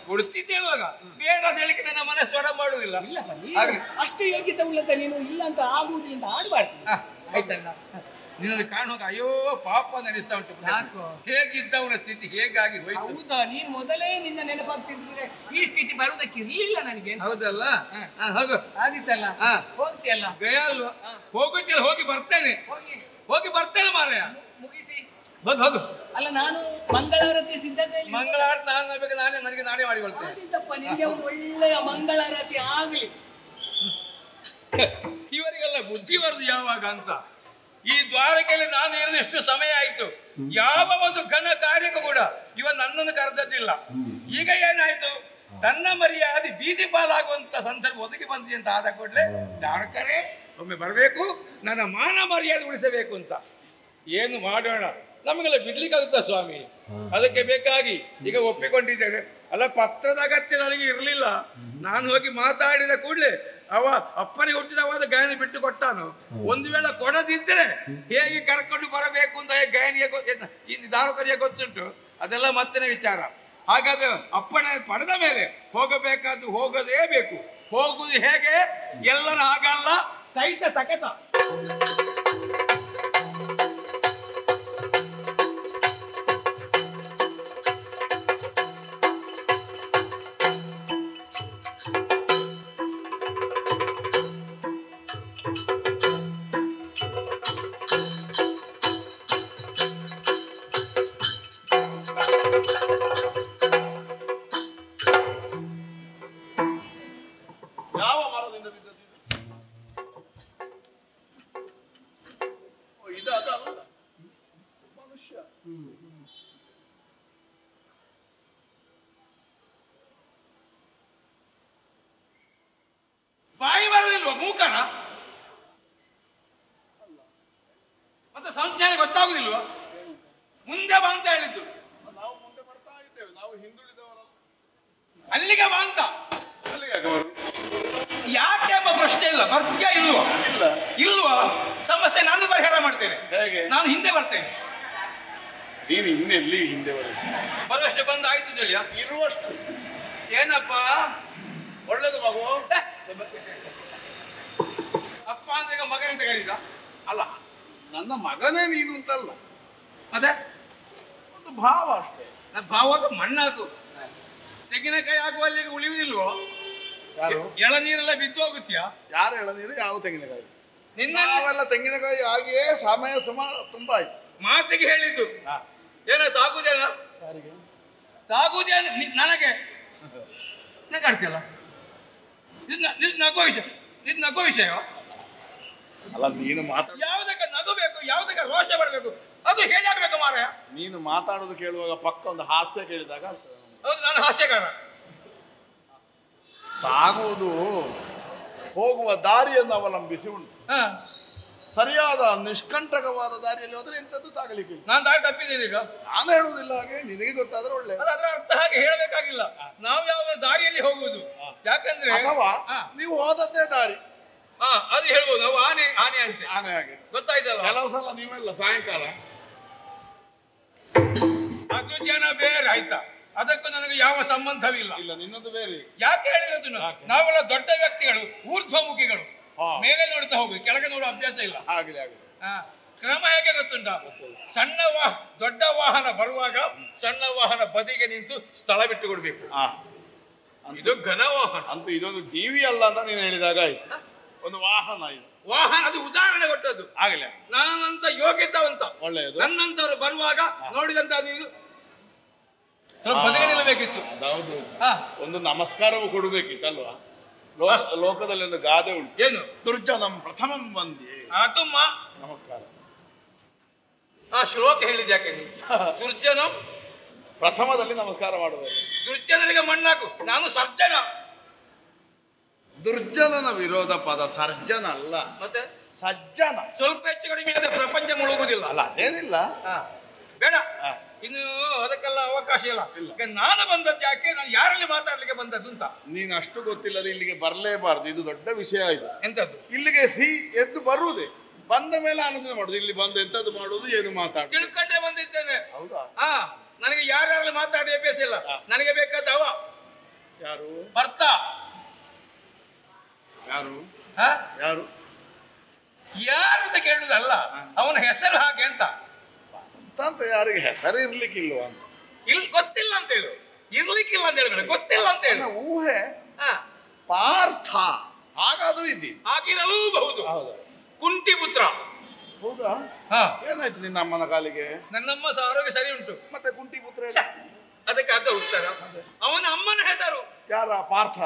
ಕೊಡ್ತಿದ್ದೆ ಇವಾಗ. ಬೇಡ ಅಂತ ಹೇಳಿಕ್ಕೆ ನನ್ನ ಮನಸ್ಸು ಒಡ ಮಾಡುವುದಿಲ್ಲ. ಇಲ್ಲಪ್ಪ, ಹಾಗೆ. ನೀನು ಅಷ್ಟು ಯೋಗ್ಯತೆ ಉಳ್ಳಂತ ನೀನು ಇಲ್ಲ ಅಂತ ಆಗುವುದಿಲ್ಲ ಅಂತ ಆಡ್ಬಾರ್ದು. ಆಯ್ತಲ್ಲ? ನಿನ್ನನ್ನು ಕಾಣುವಾಗ ಅಯ್ಯೋ ಪಾಪ ನೆನೆಸ್ತಾ ಉಂಟು. ಯಾಕೋ? ಹೇಗಿದ್ದವನ ಸ್ಥಿತಿ ಹೇಗಾಗಿ ಹೋಯ್ತು. ಹೌದಾ? ನೀನು ಮೊದಲೇ ನಿನ್ನ ನೆನಪಾಗ್ತಿದ್ರೆ ಈ ಸ್ಥಿತಿ ಬರುವುದಕ್ಕೆ ಇರ್ಲಿಲ್ಲ ನನಗೆ. ಹೌದಲ್ಲ? ಹೋಗು. ಆದಿತ್ತಲ್ಲ? ಹಾ. ಹೋಗ್ತಿಯಲ್ಲ? ಗಯ ಅಲ್ವಾ? ಹೋಗುತ್ತಿಲ್ಲ, ಹೋಗಿ ಬರ್ತೇನೆ. ಹೋಗಿ ಬರ್ತೇನೆ ಮಾರಾಯ. ಮುಗಿಸಿ ಹೋಗು ಹೋಗು. ಅಲ್ಲ, ನಾನು ಮಂಗಳಾರತಿ ಸಿದ್ಧತೆಯಲ್ಲಿ ಮಂಗಳಾರತಿ ನಾನು ಬೇಕು, ನನಗೆ ನಾನೇ ಮಾಡಿಕೊಳ್ತೇನೆ. ಆದಿತ್ತಪ್ಪ, ನಿನಗೆ ಒಂದು ಒಳ್ಳೆಯ ಮಂಗಳಾರತಿ ಆಗಲಿ. ಇವರಿಗೆಲ್ಲ ಬುದ್ಧಿ ಬರುದು ಯಾವಾಗ ಅಂತ. ಈ ದ್ವಾರಕೆಯಲ್ಲಿ ನಾನು ಇರದಷ್ಟು ಸಮಯ ಆಯ್ತು. ಯಾವ ಒಂದು ಘನ ಕಾರ್ಯಕ್ಕೂ ಕೂಡ ಇವ ನನ್ನನ್ನು ಕರೆದದ್ದಿಲ್ಲ. ಈಗ ಏನಾಯ್ತು, ತನ್ನ ಮರ್ಯಾದೆ ಬೀದಿ ಪಾಲಾಗುವಂತ ಸಂದರ್ಭ ಒದಗಿ ಬಂದಿ ಅಂತ ಆದ ಕೂಡಲೇ ದಾನಕರೇ ಒಮ್ಮೆ ಬರಬೇಕು, ನನ್ನ ಮಾನ ಮರ್ಯಾದೆ ಉಳಿಸಬೇಕು ಅಂತ. ಏನು ಮಾಡೋಣ, ನಮಗೆಲ್ಲ ಬಿಡ್ಲಿಕ್ಕಾಗುತ್ತಾ ಸ್ವಾಮಿ? ಅದಕ್ಕೆ ಬೇಕಾಗಿ ಈಗ ಒಪ್ಪಿಕೊಂಡಿದ್ದೇನೆ. ಅಲ್ಲ, ಪತ್ರದ ಅಗತ್ಯ ನನಗೆ ಇರಲಿಲ್ಲ. ನಾನು ಹೋಗಿ ಮಾತಾಡಿದ ಕೂಡಲೇ ಅವ ಅಪ್ಪನಿಗೆ ಹುಟ್ಟಿದವಾದ ಗಾಯನ ಬಿಟ್ಟು ಕೊಟ್ಟಾನು. ಒಂದು ವೇಳೆ ಕೊಡದಿದ್ದರೆ ಹೇಗೆ ಕರ್ಕೊಂಡು ಬರಬೇಕು ಅಂತ ಗಾಯನಿಗೆ ದಾರುಕರಿಗೆ ಗೊತ್ತುಂಟು. ಅದೆಲ್ಲ ಮತ್ತನೇ ವಿಚಾರ. ಹಾಗಾದ್ರೆ ಅಪ್ಪಣೆ ಪಡೆದ ಮೇಲೆ ಹೋಗಬೇಕಾದ್ದು ಹೋಗದೇ ಬೇಕು. ಹೋಗುದು ಹೇಗೆ? ಎಲ್ಲರ ಹಾಗಲ್ಲ, ಸಹಿತ ತಕತ. ಯಾವ ಮರದಿಂದ ಬಿದ್ದದ್ದು ಇದು? ಅದಲ್ಲ ಮನುಷ್ಯ. ಬಾಯಿ ಬರೋದಿಲ್ವ ಮೂಕನ? ಮತ್ತೆ ಸಂಜ್ಞಾನ ಗೊತ್ತಾಗುದಿಲ್ವ? ಅಲ್ಲಿಗೆ ಬಾ ಅಂತ. ಅಲ್ಲಿಗೆ ಯಾಕೆ ಬರುದು? ಯಾಕೆ ಎಂಬ ಪ್ರಶ್ನೆ ಇಲ್ಲ. ಬರ್ತೀಯಾ ಇಲ್ವಾ? ಇಲ್ಲ. ಇಲ್ವಾ? ಸಮಸ್ಯೆ ನಾನು ಪರಿಹಾರ ಮಾಡ್ತೇನೆ. ಹೇಗೆ? ನಾನು ಹಿಂದೆ ಬರ್ತೇನೆ. ನೀನು ಇನ್ನೆಲ್ಲಿ ಹಿಂದೆ ಬರುದು? ಬರುವಷ್ಟೇ ಬಂದು ಆಯ್ತು ತಿಳಿಯ. ಇರುವಷ್ಟು ಏನಪ್ಪ ಒಳ್ಳೇದು ಮಗು. ಅಪ್ಪ ಅಂದ್ರೆ ಈಗ ಮಗನಿಂದ ಹೇಳಿದ ಅಲ್ಲ, ನನ್ನ ಮಗನೇ ನೀನು ಅಂತಲ್ಲ, ಮತ್ತೆ ಒಂದು ಭಾವ ಅಷ್ಟೇ. ನನ್ನ ಭಾವಾಗ ಮಣ್ಣಾಕು. ತೆಂಗಿನಕಾಯಿ ಆಗುವಲ್ಲಿಗೆ ಉಳಿಯುವುದಿಲ್ವೋ? ಯಾರು? ಎಳನೀರೆಲ್ಲ ಬಿದ್ದು ಹೋಗುತ್ತೀಯಾ? ಯಾರು ಎಳನೀರು, ಯಾವ ತೆಂಗಿನಕಾಯಿ? ನಿನ್ನ ನಾವೆಲ್ಲ ತೆಂಗಿನಕಾಯಿ ಆಗಿಯೇ ಸಮಯ ಸುಮಾರು ತುಂಬಾ ಆಯ್ತು. ಮಾತಿಗೆ ಹೇಳಿದ್ದು ಹಾ. ಏನಾಯ್ತು? ಆಗುದೇನ? ಯಾರಿಗೆ? ತಾಗುದೇನ ನನಗೆ ನಗಾಡ್ತಿಯಲ್ಲ. ಇದು ನಗೋ ವಿಷಯ, ಇದು ನಗೋ ವಿಷಯ. ಅಲ್ಲ, ನೀನು ಯಾವುದಕ್ಕೆ ನಗಬೇಕು, ಯಾವುದಕ್ಕೆ ರೋಷ ಪಡಬೇಕು, ಅದು ಹೇಳಿ ಆಗ್ಬೇಕು ಮಾರಾಯ. ನೀನು ಮಾತಾಡೋದು ಕೇಳುವಾಗ ಪಕ್ಕ ಒಂದು ಹಾಸ್ಯ ಕೇಳಿದಾಗ ಹೌದು, ನಾನು ಹಾಸ್ಯಗಾರ. ತಾಗುವುದು ಹೋಗುವ ದಾರಿಯನ್ನು ಅವಲಂಬಿಸಿ ಉಂಟು. ಹಾ, ಸರಿಯಾದ ನಿಷ್ಕಂಟಕವಾದ ದಾರಿಯಲ್ಲಿ ಹೋದ್ರೆ ಎಂತದ್ದು ತಾಗಲಿಕ್ಕೆ ಇಲ್ಲ. ನಾನು ದಾರಿ ತಪ್ಪಿದ್ದೇನೆ ಈಗ. ನಾನು ಹೇಳುವುದಿಲ್ಲ ಹಾಗೆ, ನಿನಗೆ ಗೊತ್ತಾದ್ರೆ ಒಳ್ಳೆ. ಅದರ ಅರ್ಥ ಹಾಗೆ ಹೇಳಬೇಕಾಗಿಲ್ಲ. ನಾವು ಯಾವ ದಾರಿಯಲ್ಲಿ ಹೋಗುವುದು, ಯಾಕಂದ್ರೆ ಅಥವಾ ನೀವು ಹೋದದ್ದೇ ದಾರಿ. ಅದು ಹೇಳ್ಬೋದು. ನಾವು ಆನೆ ಆನೆ ಅಂತೆ. ಆನೆ ಹಾಗೆ ಗೊತ್ತಾಯ್ತಲ್ಲ. ಕೆಲವು ಸಲ ನೀವೆಲ್ಲ ಸಾಯಂಕಾಲ ಅದು ಜನ ಬೇರೆ ಆಯ್ತಾ, ಅದಕ್ಕೂ ನನಗೆ ಯಾವ ಸಂಬಂಧವಿಲ್ಲ. ಇಲ್ಲ, ನಿನ್ನದು ಬೇರೆ. ಯಾಕೆ ಹೇಳಿರೋದು? ನಾವೆಲ್ಲ ದೊಡ್ಡ ವ್ಯಕ್ತಿಗಳು, ಊರ್ಧ್ವಮುಖಿಗಳು. ಮೇಲೆ ನೋಡ್ತಾ ಹೋಗುದು, ಕೆಳಗೆ ನೋಡುವ ಅಭ್ಯಾಸ ಇಲ್ಲ. ಆಗಲಿ ಆಗಲಿ. ಕ್ರಮ ಹೇಗೆ ಗೊತ್ತುಂಟ? ಸಣ್ಣ ದೊಡ್ಡ ವಾಹನ ಬರುವಾಗ ಸಣ್ಣ ವಾಹನ ಬದಿಗೆ ನಿಂತು ಸ್ಥಳ ಬಿಟ್ಟು ಕೊಡ್ಬೇಕು. ಇದು ಘನ ವಾಹನ. ಅಂತೂ ಇದೊಂದು ಜೀವಿ ಅಲ್ಲ ಅಂತ ನೀನು ಹೇಳಿದಾಗ ಆಯ್ತು. ಒಂದು ವಾಹನ ಇದು. ವಾಹನ ಅದು ಉದಾಹರಣೆ ಕೊಟ್ಟದ್ದು. ಆಗಲಿ. ನಾನಂತ ಯೋಗ್ಯತವಂತ ಒಳ್ಳೆಯದು. ನನ್ನಂತವರು ಬರುವಾಗ ನೋಡಿದಂತ ಇದು ಬದಿಗೆ ನಿಲ್ಲಬೇಕಿತ್ತು. ಹೌದು. ಒಂದು ನಮಸ್ಕಾರವು ಕೊಡಬೇಕಿತ್ತಲ್ವಾ? ಲೋಕದಲ್ಲಿ ಒಂದು ಗಾದೆ ಉಂಟು. ಏನು? ದುರ್ಜನಂ ಪ್ರಥಮಂ ವಂದ್ಯೆ. ತುಮ್ಮ ನಮಸ್ಕಾರ. ಆ ಶ್ಲೋಕ ಹೇಳಿದ್ಯಾಕೆ ನೀ? ದುರ್ಜನಂ ಪ್ರಥಮದಲ್ಲಿ ನಮಸ್ಕಾರ ಮಾಡಬೇಕು. ದುರ್ಜನರಿಗೆ ಮಣ್ಣಾಕು. ನಾನು ಸರ್ಜನ. ದುರ್ಜನನ ವಿರೋಧ ಪದ ಸರ್ಜನ ಅಲ್ಲ, ಮತ್ತೆ ಸಜ್ಜನ. ಸ್ವಲ್ಪ ಹೆಚ್ಚು ಕಡಿಮೆ ಆದ್ರೆ ಪ್ರಪಂಚ ಮುಳುಗುದಿಲ್ಲ. ಅಲ್ಲ, ಅದೇನಿಲ್ಲ. ಬೇಡ, ಇನ್ನು ಅದಕ್ಕೆಲ್ಲ ಅವಕಾಶ ಇಲ್ಲ. ನಾನು ಬಂದದ್ದು ಯಾಕೆ, ನಾನು ಯಾರಲ್ಲಿ ಮಾತಾಡ್ಲಿಕ್ಕೆ ಬಂದದ್ದು ಅಂತ. ನೀನು ಅಷ್ಟು ಗೊತ್ತಿಲ್ಲದ ಇಲ್ಲಿಗೆ ಬರಲೇಬಾರ್ದು. ಇದು ದೊಡ್ಡ ವಿಷಯ. ಇದು ಎಂತದ್ದು? ಇಲ್ಲಿಗೆ ಎದ್ದು ಬರುವುದೇ, ಬಂದ ಮೇಲೆ ಆಲೋಚನೆ ಮಾಡುದು. ಇಲ್ಲಿ ಬಂದು ಎಂತದ್ದು ಮಾಡುದು, ಏನು ಮಾತಾಡುದು ತಿಳ್ಕೊಂಡೇ ಬಂದಿದ್ದೇನೆ. ಹೌದಾ? ನನಗೆ ಯಾರ್ಯಾರಲ್ಲಿ ಮಾತಾಡಿ ಅಭ್ಯಾಸ ಇಲ್ಲ. ನನಗೆ ಬೇಕಾದ ಅವ ಯಾರು? ಬರ್ತ. ಯಾರು? ಯಾರು ಯಾರು ಅಂತ ಕೇಳುದಲ್ಲ, ಅವನ ಹೆಸರು ಹಾಗೆ ಅಂತ. ಅಂತ ಯಾರಿಗೆ ಹೆಸರು ಇರ್ಲಿಕ್ಕಿಲ್ವಾ ಅಂತ? ಗೊತ್ತಿಲ್ಲ ಅಂತ ಹೇಳು. ಇರ್ಲಿಕ್ಕಿಲ್ಲ ಅಂತ ಹೇಳ್ಬೇಡ, ಗೊತ್ತಿಲ್ಲ ಅಂತ ಹೇಳು. ಊಹೆ. ಪಾರ್ಥ. ಹಾಗಾದ್ರೂ ಇದ್ದಿ. ಆಗಿರಲೂಬಹುದು. ಹೌದಾ? ಕುಂಟಿ ಪುತ್ರ. ಹೌದಾ? ಏನಾಯ್ತು ನಿನ್ನ ಅಮ್ಮನ ಕಾಲಿಗೆ? ನನ್ನಮ್ಮ ಆರೋಗ್ಯ ಸರಿ ಉಂಟು. ಮತ್ತೆ ಕುಂಟಿ ಪುತ್ರ ಅದಕ್ಕೆ ಅದ ಉತ್ತರ. ಅವನ ಅಮ್ಮನ ಹೆಸರು ಯಾರ? ಪಾರ್ಥ.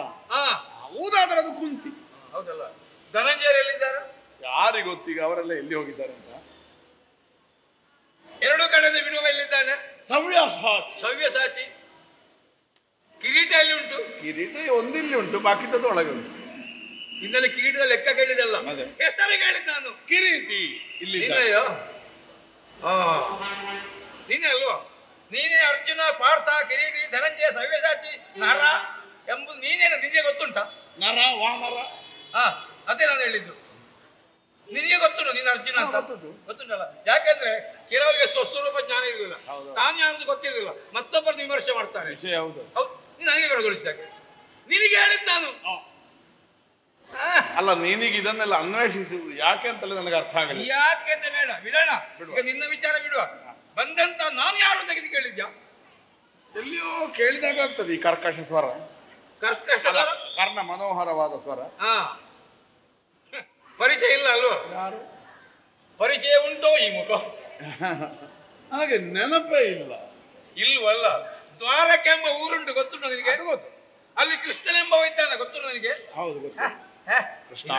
ಹೌದಾದ್ರೆ ಅದು ಕುಂತಿ. ಹೌದಲ್ಲ? ಧನಂಜಯರು ಎಲ್ಲಿದ್ದಾರೆ? ಯಾರಿಗೆ ಗೊತ್ತೀಗ, ಅವರೆಲ್ಲ ಎಲ್ಲಿ ಹೋಗಿದ್ದಾರೆ ಅಂತ. ಎರಡು ಕಡೆಯಿಂದ ಬಿಡುವ ಎಲ್ಲಿದ್ದಾನೆ? ಸವ್ಯಸಾಚಿ. ಕಿರೀಟ ಎಲ್ಲಿ ಉಂಟು? ಕಿರೀಟ ಒಂದಿಲ್ಲಿ ಉಂಟು, ಬಾಕಿದ್ದು ಒಳಗೆ ಉಂಟು. ಇನ್ನಲ್ಲಿ ಕಿರೀಟದ ಲೆಕ್ಕ ಕೇಳಿದಲ್ಲ, ಹೆಸರು ಕೇಳಿದ್ ನಾನು. ಕಿರೀಟಿ ಇಲ್ಲಿ ನೀನೇ ಅಲ್ವಾ? ನೀನೇ ಅರ್ಜುನ, ಪಾರ್ಥ, ಕಿರೀಟಿ, ಧನಂಜಯ, ಸವ್ಯಸಾಚಿ, ನರ ಎಂಬುದು ನೀನೇನು ನಿನಗೆ ಗೊತ್ತುಂಟ? ನರ ವಾನರ. ಅದೇ ನಾನು ಹೇಳಿದ್ದು. ನಿನಗೆ ಗೊತ್ತುಂಟು ನೀನು ಅರ್ಜುನ ಅಂತ? ಗೊತ್ತುಂಟಲ್ಲ. ಯಾಕೆಂದ್ರೆ ಕೆಲವರಿಗೆ ಸ್ವಸ್ವರೂಪ ಜ್ಞಾನ ಇರುವುದಿಲ್ಲ, ತಾನು ಯಾರು ಗೊತ್ತಿರುವುದಿಲ್ಲ, ಮತ್ತೊಬ್ಬರು ವಿಮರ್ಶೆ ಮಾಡ್ತಾರೆ. ಹೌದು. ನೀನು ನನಗೆ ಬೆಳಗೊಳಿಸಿದಾಗೆ ನಿನಗೆ ಹೇಳಿದ್ ನಾನು. ಅಲ್ಲ, ನೀನೀಗ ಇದನ್ನೆಲ್ಲ ಅನ್ವೇಷಿಸುವುದು ಯಾಕೆ ಅಂತಲೇ ನನಗೆ ಅರ್ಥ ಆಗಲ್ಲ. ಯಾಕೆ ಅಂತ ಬೇಡ, ಬಿಡೋಣ. ಈಗ ನಿನ್ನ ವಿಚಾರ ಬಿಡುವ. ಬಂದಂತ ನಾನು ಯಾರು ತೆಗೆದು ಕೇಳಿದ್ಯಾ? ಎಲ್ಲಿಯೋ ಕೇಳಿದಾಗ ಆಗ್ತದೆ ಈ ಕರ್ಕಶ ಸ್ವರ. ಕರ್ಕಶ ಕರ್ಣ ಮನೋಹರವಾದ ಸ್ವರ. ಪರಿಚಯ ಇಲ್ಲ ಅಲ್ವಾ? ಯಾರು? ಪರಿಚಯ ಉಂಟೋ ಈ ಮುಖ? ನನಗೆ ನೆನಪೇ ಇಲ್ಲ. ಇಲ್ವಲ್ಲ? ದ್ವಾರಕೆಂಬ ಊರುಂಟು, ಗೊತ್ತುಂಟು ನಿನಗೆ? ಗೊತ್ತು. ಅಲ್ಲಿ ಕೃಷ್ಣನೆಂಬ ಇದ್ದಾನೆ, ಗೊತ್ತುಂಟು ನನಗೆ? ಹೌದು, ಗೊತ್ತು. ಕೃಷ್ಣ.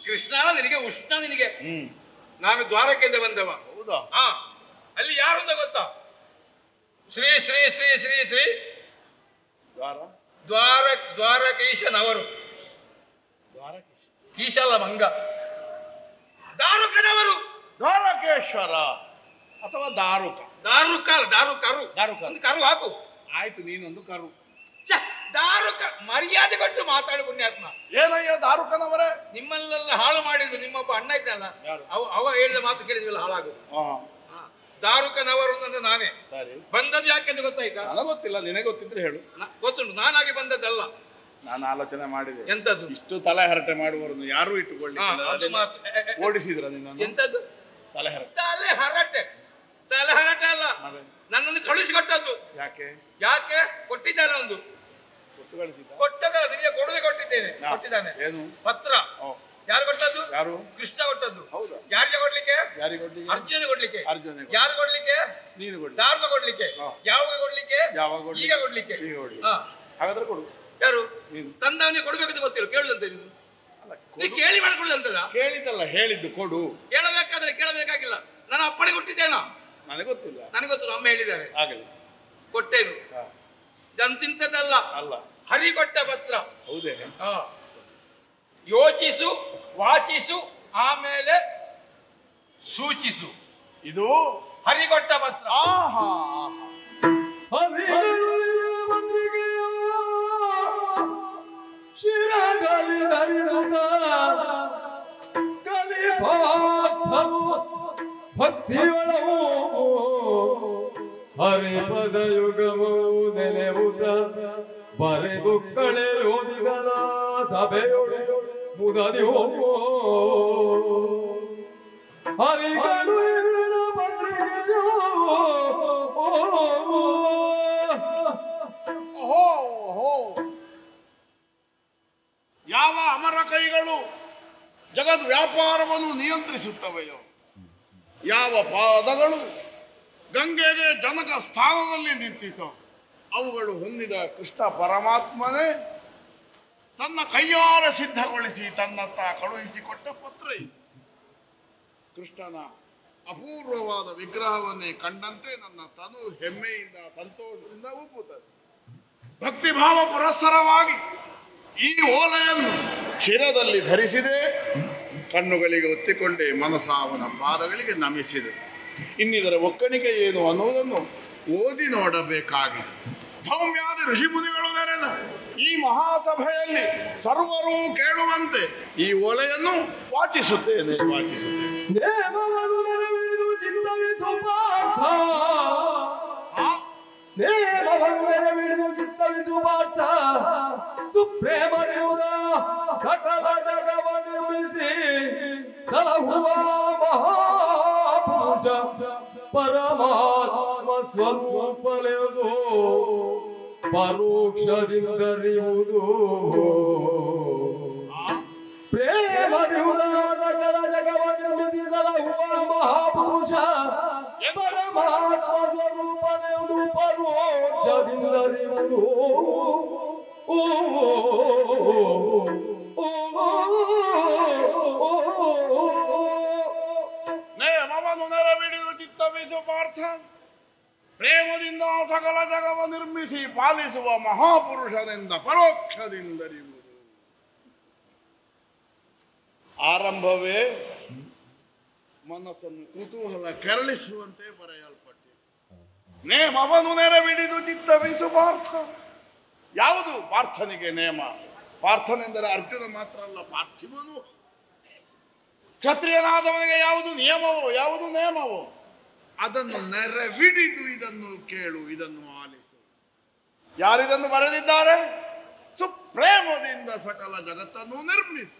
ಕೃಷ್ಣ ನಿನಗೆ, ಉಷ್ಣ ನಿನಗೆ. ನಾನು ದ್ವಾರಕೆಯಿಂದ ಬಂದವ. ಹೌದಾ? ಅಲ್ಲಿ ಯಾರು ಅಂತ ಗೊತ್ತಾ? ಶ್ರೀ ಶ್ರೀ ಶ್ರೀ ಶ್ರೀ ಶ್ರೀ ದ್ವಾರಕೀಶನವರು. ಕೀಶಲ್ಲ, ಮಂಗ. ದಾರುಕನವರು. ದ್ವಾರಕೇಶ್ವರ ಅಥವಾ ದಾರುಕ. ದಾರುಕ, ದಾರುಕರು. ಒಂದು ಕರು ಹಾಕು. ಆಯ್ತು, ನೀನೊಂದು ಕರು. ದಾರುಕ ಮರ್ಯಾದೆ ಕೊಟ್ಟು ಮಾತಾಡು ಪುಣ್ಯಾತ್ಮ. ಏನಯ್ಯ ದಾರುಕನವರೇ? ನಿಮ್ಮಲ್ಲೆಲ್ಲ ಹಾಳು ಮಾಡಿದ್ದು ನಿಮ್ಮೊಬ್ಬ ಅಣ್ಣ ಇದ್ದಲ್ಲ, ಯಾರು? ಅವ ಹೇಳಿದ ಮಾತು ಕೇಳಿದ್ವಲ್ಲ ಹಾಳಾಗುದು. ದಾರುಕನವರು ಅಂದ್ರೆ ನಾನೇ. ಸರಿ, ಬಂದದ್ದು ಯಾಕೆಂದು ಗೊತ್ತಾಯ್ತಾ? ನನಗೆ ಗೊತ್ತಿಲ್ಲ, ನಿನಗೆ ಗೊತ್ತಿದ್ರೆ ಹೇಳು. ಗೊತ್ತುಂಟು, ನಾನಾಗಿ ಬಂದದ್ದಲ್ಲ. ನಾನು ಆಲೋಚನೆ ಮಾಡಿದೆ. ಎಂತದ್ದು? ಇಷ್ಟು ತಲೆ ಹರಟೆ ಮಾಡುವವರನ್ನು ಯಾರು ಇಟ್ಟುಕೊಳ್ಳಿ ಅದು ಮಾತು. ಓಡಿಸಿದ್ರ ನಿನ್ನ? ಎಂತದ್ದು ತಲೆ ಹರಟೆ? ತಲೆ ಹರಟೆ, ತಲೆ ಹರಟೆ ಅಲ್ಲ, ನನ್ನನ್ನು ಕಳುಹಿಸಿಕೊಟ್ಟದ್ದು. ಯಾಕೆ? ಯಾಕೆ ಕೊಟ್ಟಿದ್ದಾನೆ ಒಂದು ಕೊಟ್ಟು ಕಳಿಸಿದ್ದ? ಕೊಟ್ಟದ ನಿಮಗೆ ಕೊಡದೆ ಕೊಟ್ಟಿದ್ದೇನೆ. ಕೊಟ್ಟಿದ್ದಾನೆ. ಏನು ಪತ್ರ? ಯಾರು ಕೊಟ್ಟದ್ದು? ಯಾರು? ಕೃಷ್ಣ ಕೊಟ್ಟದ್ದು. ಹೌದಾ? ಯಾರಿಗೆ ಕೊಡ್ಲಿಕ್ಕೆ? ಯಾರಿಗೆ ಕೊಡ್ಲಿಕ್ಕೆ? ಅರ್ಜುನ ಕೊಡ್ಲಿಕ್ಕೆ. ಅರ್ಜುನ. ಯಾರು ಕೊಡ್ಲಿಕ್ಕೆ? ನೀನು ಕೊಡ್ಲಿ. ದಾರುಕ ಕೊಡ್ಲಿಕ್ಕೆ. ಯಾವಾಗ ಕೊಡ್ಲಿಕ್ಕೆ? ಯಾವಾಗ ಕೊಡ್ಲಿಕ್ಕೆ? ಈಗ ಕೊಡ್ಲಿಕ್ಕೆ. ಈಗ ಕೊಡ್ಲಿ. ಹಾಗಾದ್ರೆ ಕೊಡು. ಯಾರು ನೀನು. ತಂದವನಿಗೆ ಕೊಡ್ಬೇಕಂತ ಗೊತ್ತಿಲ್ಲ, ಕೇಳುದಂತ ನೀನು. ನೀ ಕೇಳಿ ಮಾಡ್ಕೊಳ್ಳಂತದ? ಕೇಳಿದ್ದಲ್ಲ, ಹೇಳಿದ್ದು ಕೊಡು. ಕೇಳಬೇಕಾದ್ರೆ ಕೇಳಬೇಕಾಗಿಲ್ಲ. ನಾನು ಅಪ್ಪಣೆ ಕೊಟ್ಟಿದ್ದೇನಾ? ನನಗೆ ಗೊತ್ತಿಲ್ಲ. ನನಗೆ ಗೊತ್ತು, ಅಮ್ಮ ಹೇಳಿದ್ದಾರೆ. ಆಗಲಿ, ಕೊಟ್ಟೇನು. ಜಂತಿಂತದಲ್ಲ, ಅಲ್ಲ, ಹರಿ ಕೊಟ್ಟ ಪತ್ರ. ಹೌದೇ? ಯೋಚಿಸು, ವಾಚಿಸು, ಆಮೇಲೆ ಸೂಚಿಸು. ಇದು ಹರಿಗೊಟ್ಟ ಪತ್ರ. ಆಹಾ, ಶಿರಗಲಿ ಧರಿಸುತ್ತ ಕಲಿಪಾರ್ಥನು ಭಕ್ತಿಯೊಳವು ಹರಿಪದ ಯುಗವು ನೆನೆವುದ ಬರೆದು ಕಳೆಯೋದಿಗನ ಸಭೆಯೊಡೆ ಮುದದಿ ಹೋಗೋ ಹರಿಗಳು ಪತ್ರಿಕೆಯೋ. ಯಾವ ಅಮರ ಕೈಗಳು ಜಗದ್ ವ್ಯಾಪಾರವನ್ನು ನಿಯಂತ್ರಿಸುತ್ತವೆಯೋ, ಯಾವ ಪಾದಗಳು ಗಂಗೆಗೆ ಜನಕ ಸ್ಥಾನದಲ್ಲಿ ನಿಂತಿತೋ, ಅವುಗಳು ಹೊಂದಿದ ಕೃಷ್ಣ ಪರಮಾತ್ಮನೇ ತನ್ನ ಕೈಯಾರ ಸಿದ್ಧಗೊಳಿಸಿ ತನ್ನತ್ತ ಕಳುಹಿಸಿಕೊಟ್ಟ ಪತ್ರ ಇದು. ಕೃಷ್ಣನ ಅಪೂರ್ವವಾದ ವಿಗ್ರಹವನ್ನೇ ಕಂಡಂತೆ ನನ್ನ ತನು ಹೆಮ್ಮೆಯಿಂದ ಸಂತೋಷದಿಂದ ಉಪ್ಪುತ್ತದೆ. ಭಕ್ತಿಭಾವ ಪುರಸ್ಸರವಾಗಿ ಈ ಓಲೆಯನ್ನು ಶಿರದಲ್ಲಿ ಧರಿಸಿದೆ, ಕಣ್ಣುಗಳಿಗೆ ಒತ್ತಿಕೊಂಡೆ, ಮನಸ್ಸ ಅವನ ಪಾದಗಳಿಗೆ ನಮಿಸಿದೆ. ಇನ್ನಿದರ ಒಕ್ಕಣಿಕೆ ಏನು ಅನ್ನುವುದನ್ನು ಓದಿ ನೋಡಬೇಕಾಗಿದೆ. ಸೌಮ್ಯಾದಿ ಋಷಿಮುನಿಗಳು ನೆರೆದ ಈ ಮಹಾಸಭೆಯಲ್ಲಿ ಸರ್ವರೂ ಕೇಳುವಂತೆ ಈ ಓಲೆಯನ್ನು ವಾಚಿಸುತ್ತೇನೆ. ಚಿತ್ತವಿಸುವಾರ್ಥ ಸುಪ್ರೇಮ ದೇವರ ಸಕಲ ಜಗವ ನಿರ್ಮಿಸಿ ಸಲಹುವ ಮಹಾಪುರುಷ ಪರಮಾತ್ಮ ಸ್ವರೂಪನೆಂದು ಪರೋಕ್ಷದಿಂದರಿಯುವುದು. ಪ್ರೇಮ ದೇವರ ಸಕಲ ಜಗವ ನಿರ್ಮಿಸಿ ಸಲಹುವ ಮಹಾಪುರುಷ ಪರಮಾತ್ಮ ಸ್ವರೂಪನೆಂದು ಪರೋಕ್ಷದಿಂದರಿಯುವುದು. ನೇಮವನ್ನು ನೆರವೇರಿದು ಚಿತ್ತವಿಸು ಪಾರ್ಥ, ಪ್ರೇಮದಿಂದ ಸಕಲ ಜಗವ ನಿರ್ಮಿಸಿ ಪಾಲಿಸುವ ಮಹಾಪುರುಷನಿಂದ ಪರೋಕ್ಷದಿಂದರಿಯುವುದು. ಆರಂಭವೇ ಮನಸ್ಸನ್ನು ಕುತೂಹಲ ಕೆರಳಿಸುವಂತೆ ಬರೆಯಲ್ಪಟ್ಟಿದೆ. ನೇಮವನ್ನು ನೆರವೇರಿದು ಚಿತ್ತವಿಸು ಪಾರ್ಥ. ಯಾವುದು ಪಾರ್ಥನಿಗೆ ನೇಮ? ಪಾರ್ಥನೆಂದರೆ ಅರ್ಜುನ ಮಾತ್ರ ಅಲ್ಲ, ಪಾರ್ಥಿವನು. ಕ್ಷತ್ರಿಯನಾದವನಿಗೆ ಯಾವುದು ನಿಯಮವೋ, ಯಾವುದು ನೇಮವೋ ಅದನ್ನು ನೆರವಿಡಿದು ಇದನ್ನು ಕೇಳು, ಇದನ್ನು ಆಲಿಸು. ಯಾರಿದನ್ನು ಬರೆದಿದ್ದಾರೆ? ಸುಪ್ರೇಮದಿಂದ ಸಕಲ ಜಗತ್ತನ್ನು ನಿರ್ಮಿಸಿ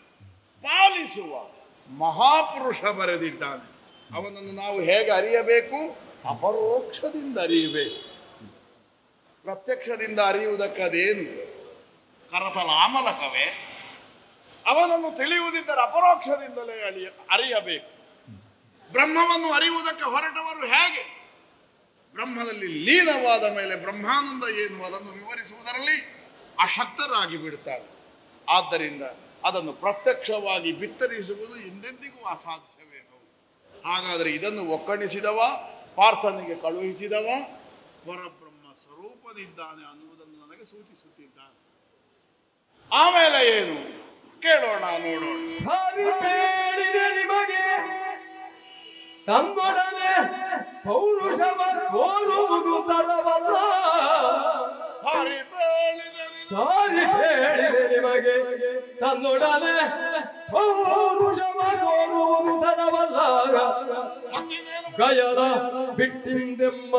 ಪಾಲಿಸುವ ಮಹಾಪುರುಷ ಬರೆದಿದ್ದಾನೆ. ಅವನನ್ನು ನಾವು ಹೇಗೆ ಅರಿಯಬೇಕು? ಅಪರೋಕ್ಷದಿಂದ ಅರಿಯಬೇಕು. ಪ್ರತ್ಯಕ್ಷದಿಂದ ಅರಿಯುವುದಕ್ಕೆ ಅದೇನು ಕರತಲಾಮಲಕವೇ? ಅವನನ್ನು ತಿಳಿಯುವುದಿದ್ದರೆ ಅಪರೋಕ್ಷದಿಂದಲೇ ಅರಿಯಬೇಕು. ಬ್ರಹ್ಮವನ್ನು ಅರಿಯುವುದಕ್ಕೆ ಹೊರಟವರು ಹೇಗೆ? ಬ್ರಹ್ಮದಲ್ಲಿ ಲೀನವಾದ ಮೇಲೆ ಬ್ರಹ್ಮಾನಂದ ಏನು ಅದನ್ನು ವಿವರಿಸುವುದರಲ್ಲಿ ಅಶಕ್ತರಾಗಿ ಬಿಡುತ್ತಾರೆ. ಆದ್ದರಿಂದ ಅದನ್ನು ಪ್ರತ್ಯಕ್ಷವಾಗಿ ಬಿತ್ತರಿಸುವುದು ಎಂದೆಂದಿಗೂ ಅಸಾಧ್ಯವೇ. ಹಾಗಾದರೆ ಇದನ್ನು ಒಕ್ಕಣಿಸಿದವ, ಪಾರ್ಥನಿಗೆ ಕಳುಹಿಸಿದವ ಪರಬ್ರಹ್ಮ ಸ್ವರೂಪದಿದ್ದಾನೆ ಅನ್ನುವುದನ್ನು ನನಗೆ ಸೂಚಿಸುತ್ತಿದ್ದಾನೆ. ಆಮೇಲೆ ಏನು ಕೇಳೋಣ, ನೋಡೋಣ. ಸಾರಿ ಬೇಡಿದೆ ನಿಮಗೆ ತಮ್ಮೊಡನೆ ಪೌರುಷವ ತೋರುವುದು ತರವಲ್ಲ. ಸಾರಿ ಬೇಡಿದೆ ಸಾರಿ ಹೇಳಿದೆ ನಿಮಗೆ ತನ್ನೊಡನೆ ಪೌರುಷವ ತೋರುವುದು ತನವಲ್ಲ. ಗಯನ ಬಿಟ್ಟಿಂದೆಮ್ಮ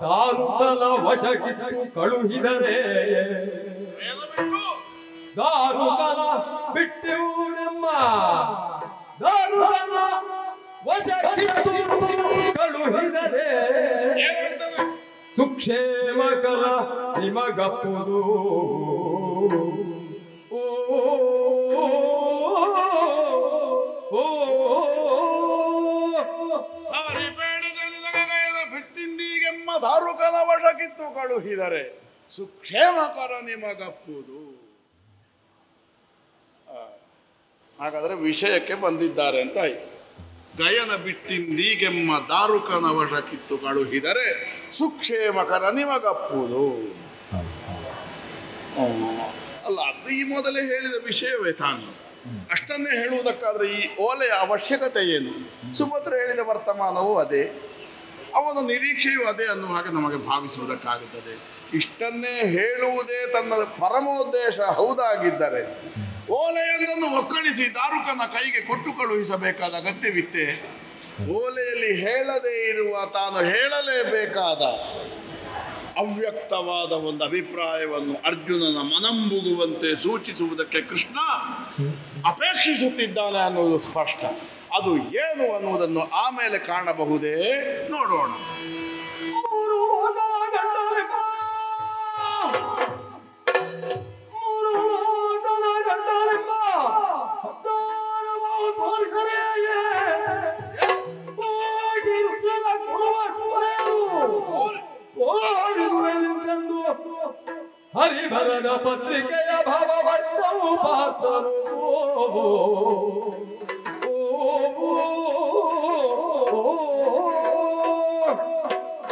ದಾರುತಲ ವಶಕ್ಕಿಟ್ಟು ಕಳುಹಿದರೆ, ದಾರುತಲ ಬಿಟ್ಟಿರುವುದೆಮ್ಮ ದಾರುತಲ ವಶಕ್ಕಿಟ್ಟು ಕಳುಹಿದರೆ, ಸುಕ್ಷೇಮಕರ ನಿಮಗಪ್ಪುದು. ಓ ಸಾರಿ ಬೇಡದ ನಿನಗೈದ ಬಿಟ್ಟಿಂದೀಗೆಮ್ಮ ದಾರುಕನ ವಶಕ್ಕಿತ್ತು ಕಳುಹಿದರೆ, ಸುಕ್ಷೇಮಕರ ನಿಮಗಪ್ಪುದು. ಹಾಗಾದ್ರೆ ವಿಷಯಕ್ಕೆ ಬಂದಿದ್ದಾರೆ ಅಂತ ಆಯ್ತು. ಗಯನ ಬಿಟ್ಟಿಂದೀಗೆಮ್ಮ ದಾರುಕನ ವಶಕ್ಕಿತ್ತು ಕಳುಹಿದರೆ, ಸುಕ್ಷೇಮಕರ ನಿಮಗಪ್ಪುದು. ಅಲ್ಲ, ಅದು ಈ ಮೊದಲೇ ಹೇಳಿದ ವಿಷಯವೇ ತಾನು. ಅಷ್ಟನ್ನೇ ಹೇಳುವುದಕ್ಕಾದ್ರೆ ಈ ಓಲೆಯ ಅವಶ್ಯಕತೆ ಏನು? ಸುಭದ್ರ ಹೇಳಿದ ವರ್ತಮಾನವೂ ಅದೇ, ಅವನ ನಿರೀಕ್ಷೆಯೂ ಅದೇ ಅನ್ನುವ ಹಾಗೆ ನಮಗೆ ಭಾವಿಸುವುದಕ್ಕಾಗುತ್ತದೆ. ಇಷ್ಟನ್ನೇ ಹೇಳುವುದೇ ತನ್ನ ಪರಮೋದ್ದೇಶ ಹೌದಾಗಿದ್ದರೆ ಓಲೆಯೊಂದನ್ನು ಒಕ್ಕಣಿಸಿ ದಾರುಕನ ಕೈಗೆ ಕೊಟ್ಟು ಕಳುಹಿಸಬೇಕಾದ ಅಗತ್ಯವಿತ್ತೆ? ಓಲೆಯಲ್ಲಿ ಹೇಳದೇ ಇರುವ ತಾನು ಹೇಳಲೇಬೇಕಾದ ಅವ್ಯಕ್ತವಾದ ಒಂದು ಅಭಿಪ್ರಾಯವನ್ನು ಅರ್ಜುನನ ಮನಂಬುಗುವಂತೆ ಸೂಚಿಸುವುದಕ್ಕೆ ಕೃಷ್ಣ ಅಪೇಕ್ಷಿಸುತ್ತಿದ್ದಾನೆ ಅನ್ನುವುದು ಸ್ಪಷ್ಟ. ಅದು ಏನು ಅನ್ನುವುದನ್ನು ಆಮೇಲೆ ಕಾಣಬಹುದೇ, ನೋಡೋಣ. ಹರಿಭರದ ಪತ್ರಿಕೆಯ ಭಾವ ಬರೆದವು ಪಾತ್ರರು.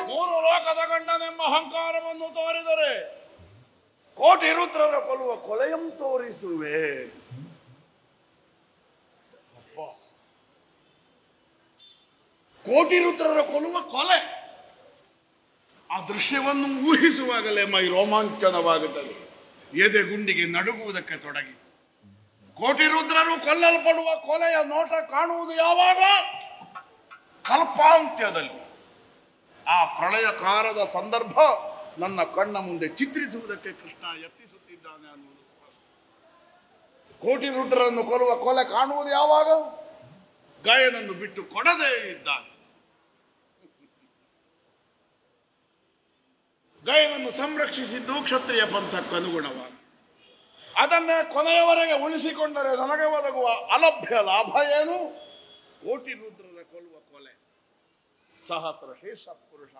ಮೂರು ಲೋಕದ ಗಂಡನೆಂಬ ಅಹಂಕಾರವನ್ನು ತೋರಿದರೆ ಕೋಟಿ ರುದ್ರರ ಕೊಲ್ಲುವ ಕೊಲೆಯಂ ತೋರಿಸುವೆ. ಕೋಟಿ ರುದ್ರರ ಕೊಲ್ಲುವ ಕೊಲೆ, ಆ ದೃಶ್ಯವನ್ನು ಊಹಿಸುವಾಗಲೇ ಮೈ ರೋಮಾಂಚನವಾಗುತ್ತದೆ, ಎದೆ ಗುಂಡಿಗೆ ನಡುಗುವುದಕ್ಕೆ ತೊಡಗಿ. ಕೋಟಿ ರುದ್ರರು ಕೊಲ್ಲಲ್ಪಡುವ ಕೊಲೆಯ ನೋಟ ಕಾಣುವುದು ಯಾವಾಗ? ಕಲ್ಪಾಂತ್ಯದಲ್ಲಿ. ಆ ಪ್ರಳಯಕಾರದ ಸಂದರ್ಭ ನನ್ನ ಕಣ್ಣ ಮುಂದೆ ಚಿತ್ರಿಸುವುದಕ್ಕೆ ಕೃಷ್ಣ ಯತ್ನಿಸುತ್ತಿದ್ದಾನೆ ಅನ್ನುವುದು ಸ್ಪಷ್ಟ. ಕೋಟಿ ರುದ್ರರನ್ನು ಕೊಲ್ಲುವ ಕೊಲೆ ಕಾಣುವುದು ಯಾವಾಗ? ಗಾಯನನ್ನು ಬಿಟ್ಟು ಕೊಡದೇ ಇದ್ದಾನೆ. ಗಾಯನನ್ನು ಸಂರಕ್ಷಿಸಿದ್ದು ಕ್ಷತ್ರಿಯ ಪಂಥಕ್ಕನುಗುಣವಾಗಿ. ಅದನ್ನೇ ಕೊನೆಯವರೆಗೆ ಉಳಿಸಿಕೊಂಡರೆ ನನಗೆ ಒದಗುವ ಅಲಭ್ಯ ಲಾಭ ಏನು? ಕೋಟಿ ರುದ್ರರ ಕೊಲ್ಲುವ ಕೊಲೆ. ಸಹಸ್ರ ಶೀರ್ಷ ಪುರುಷ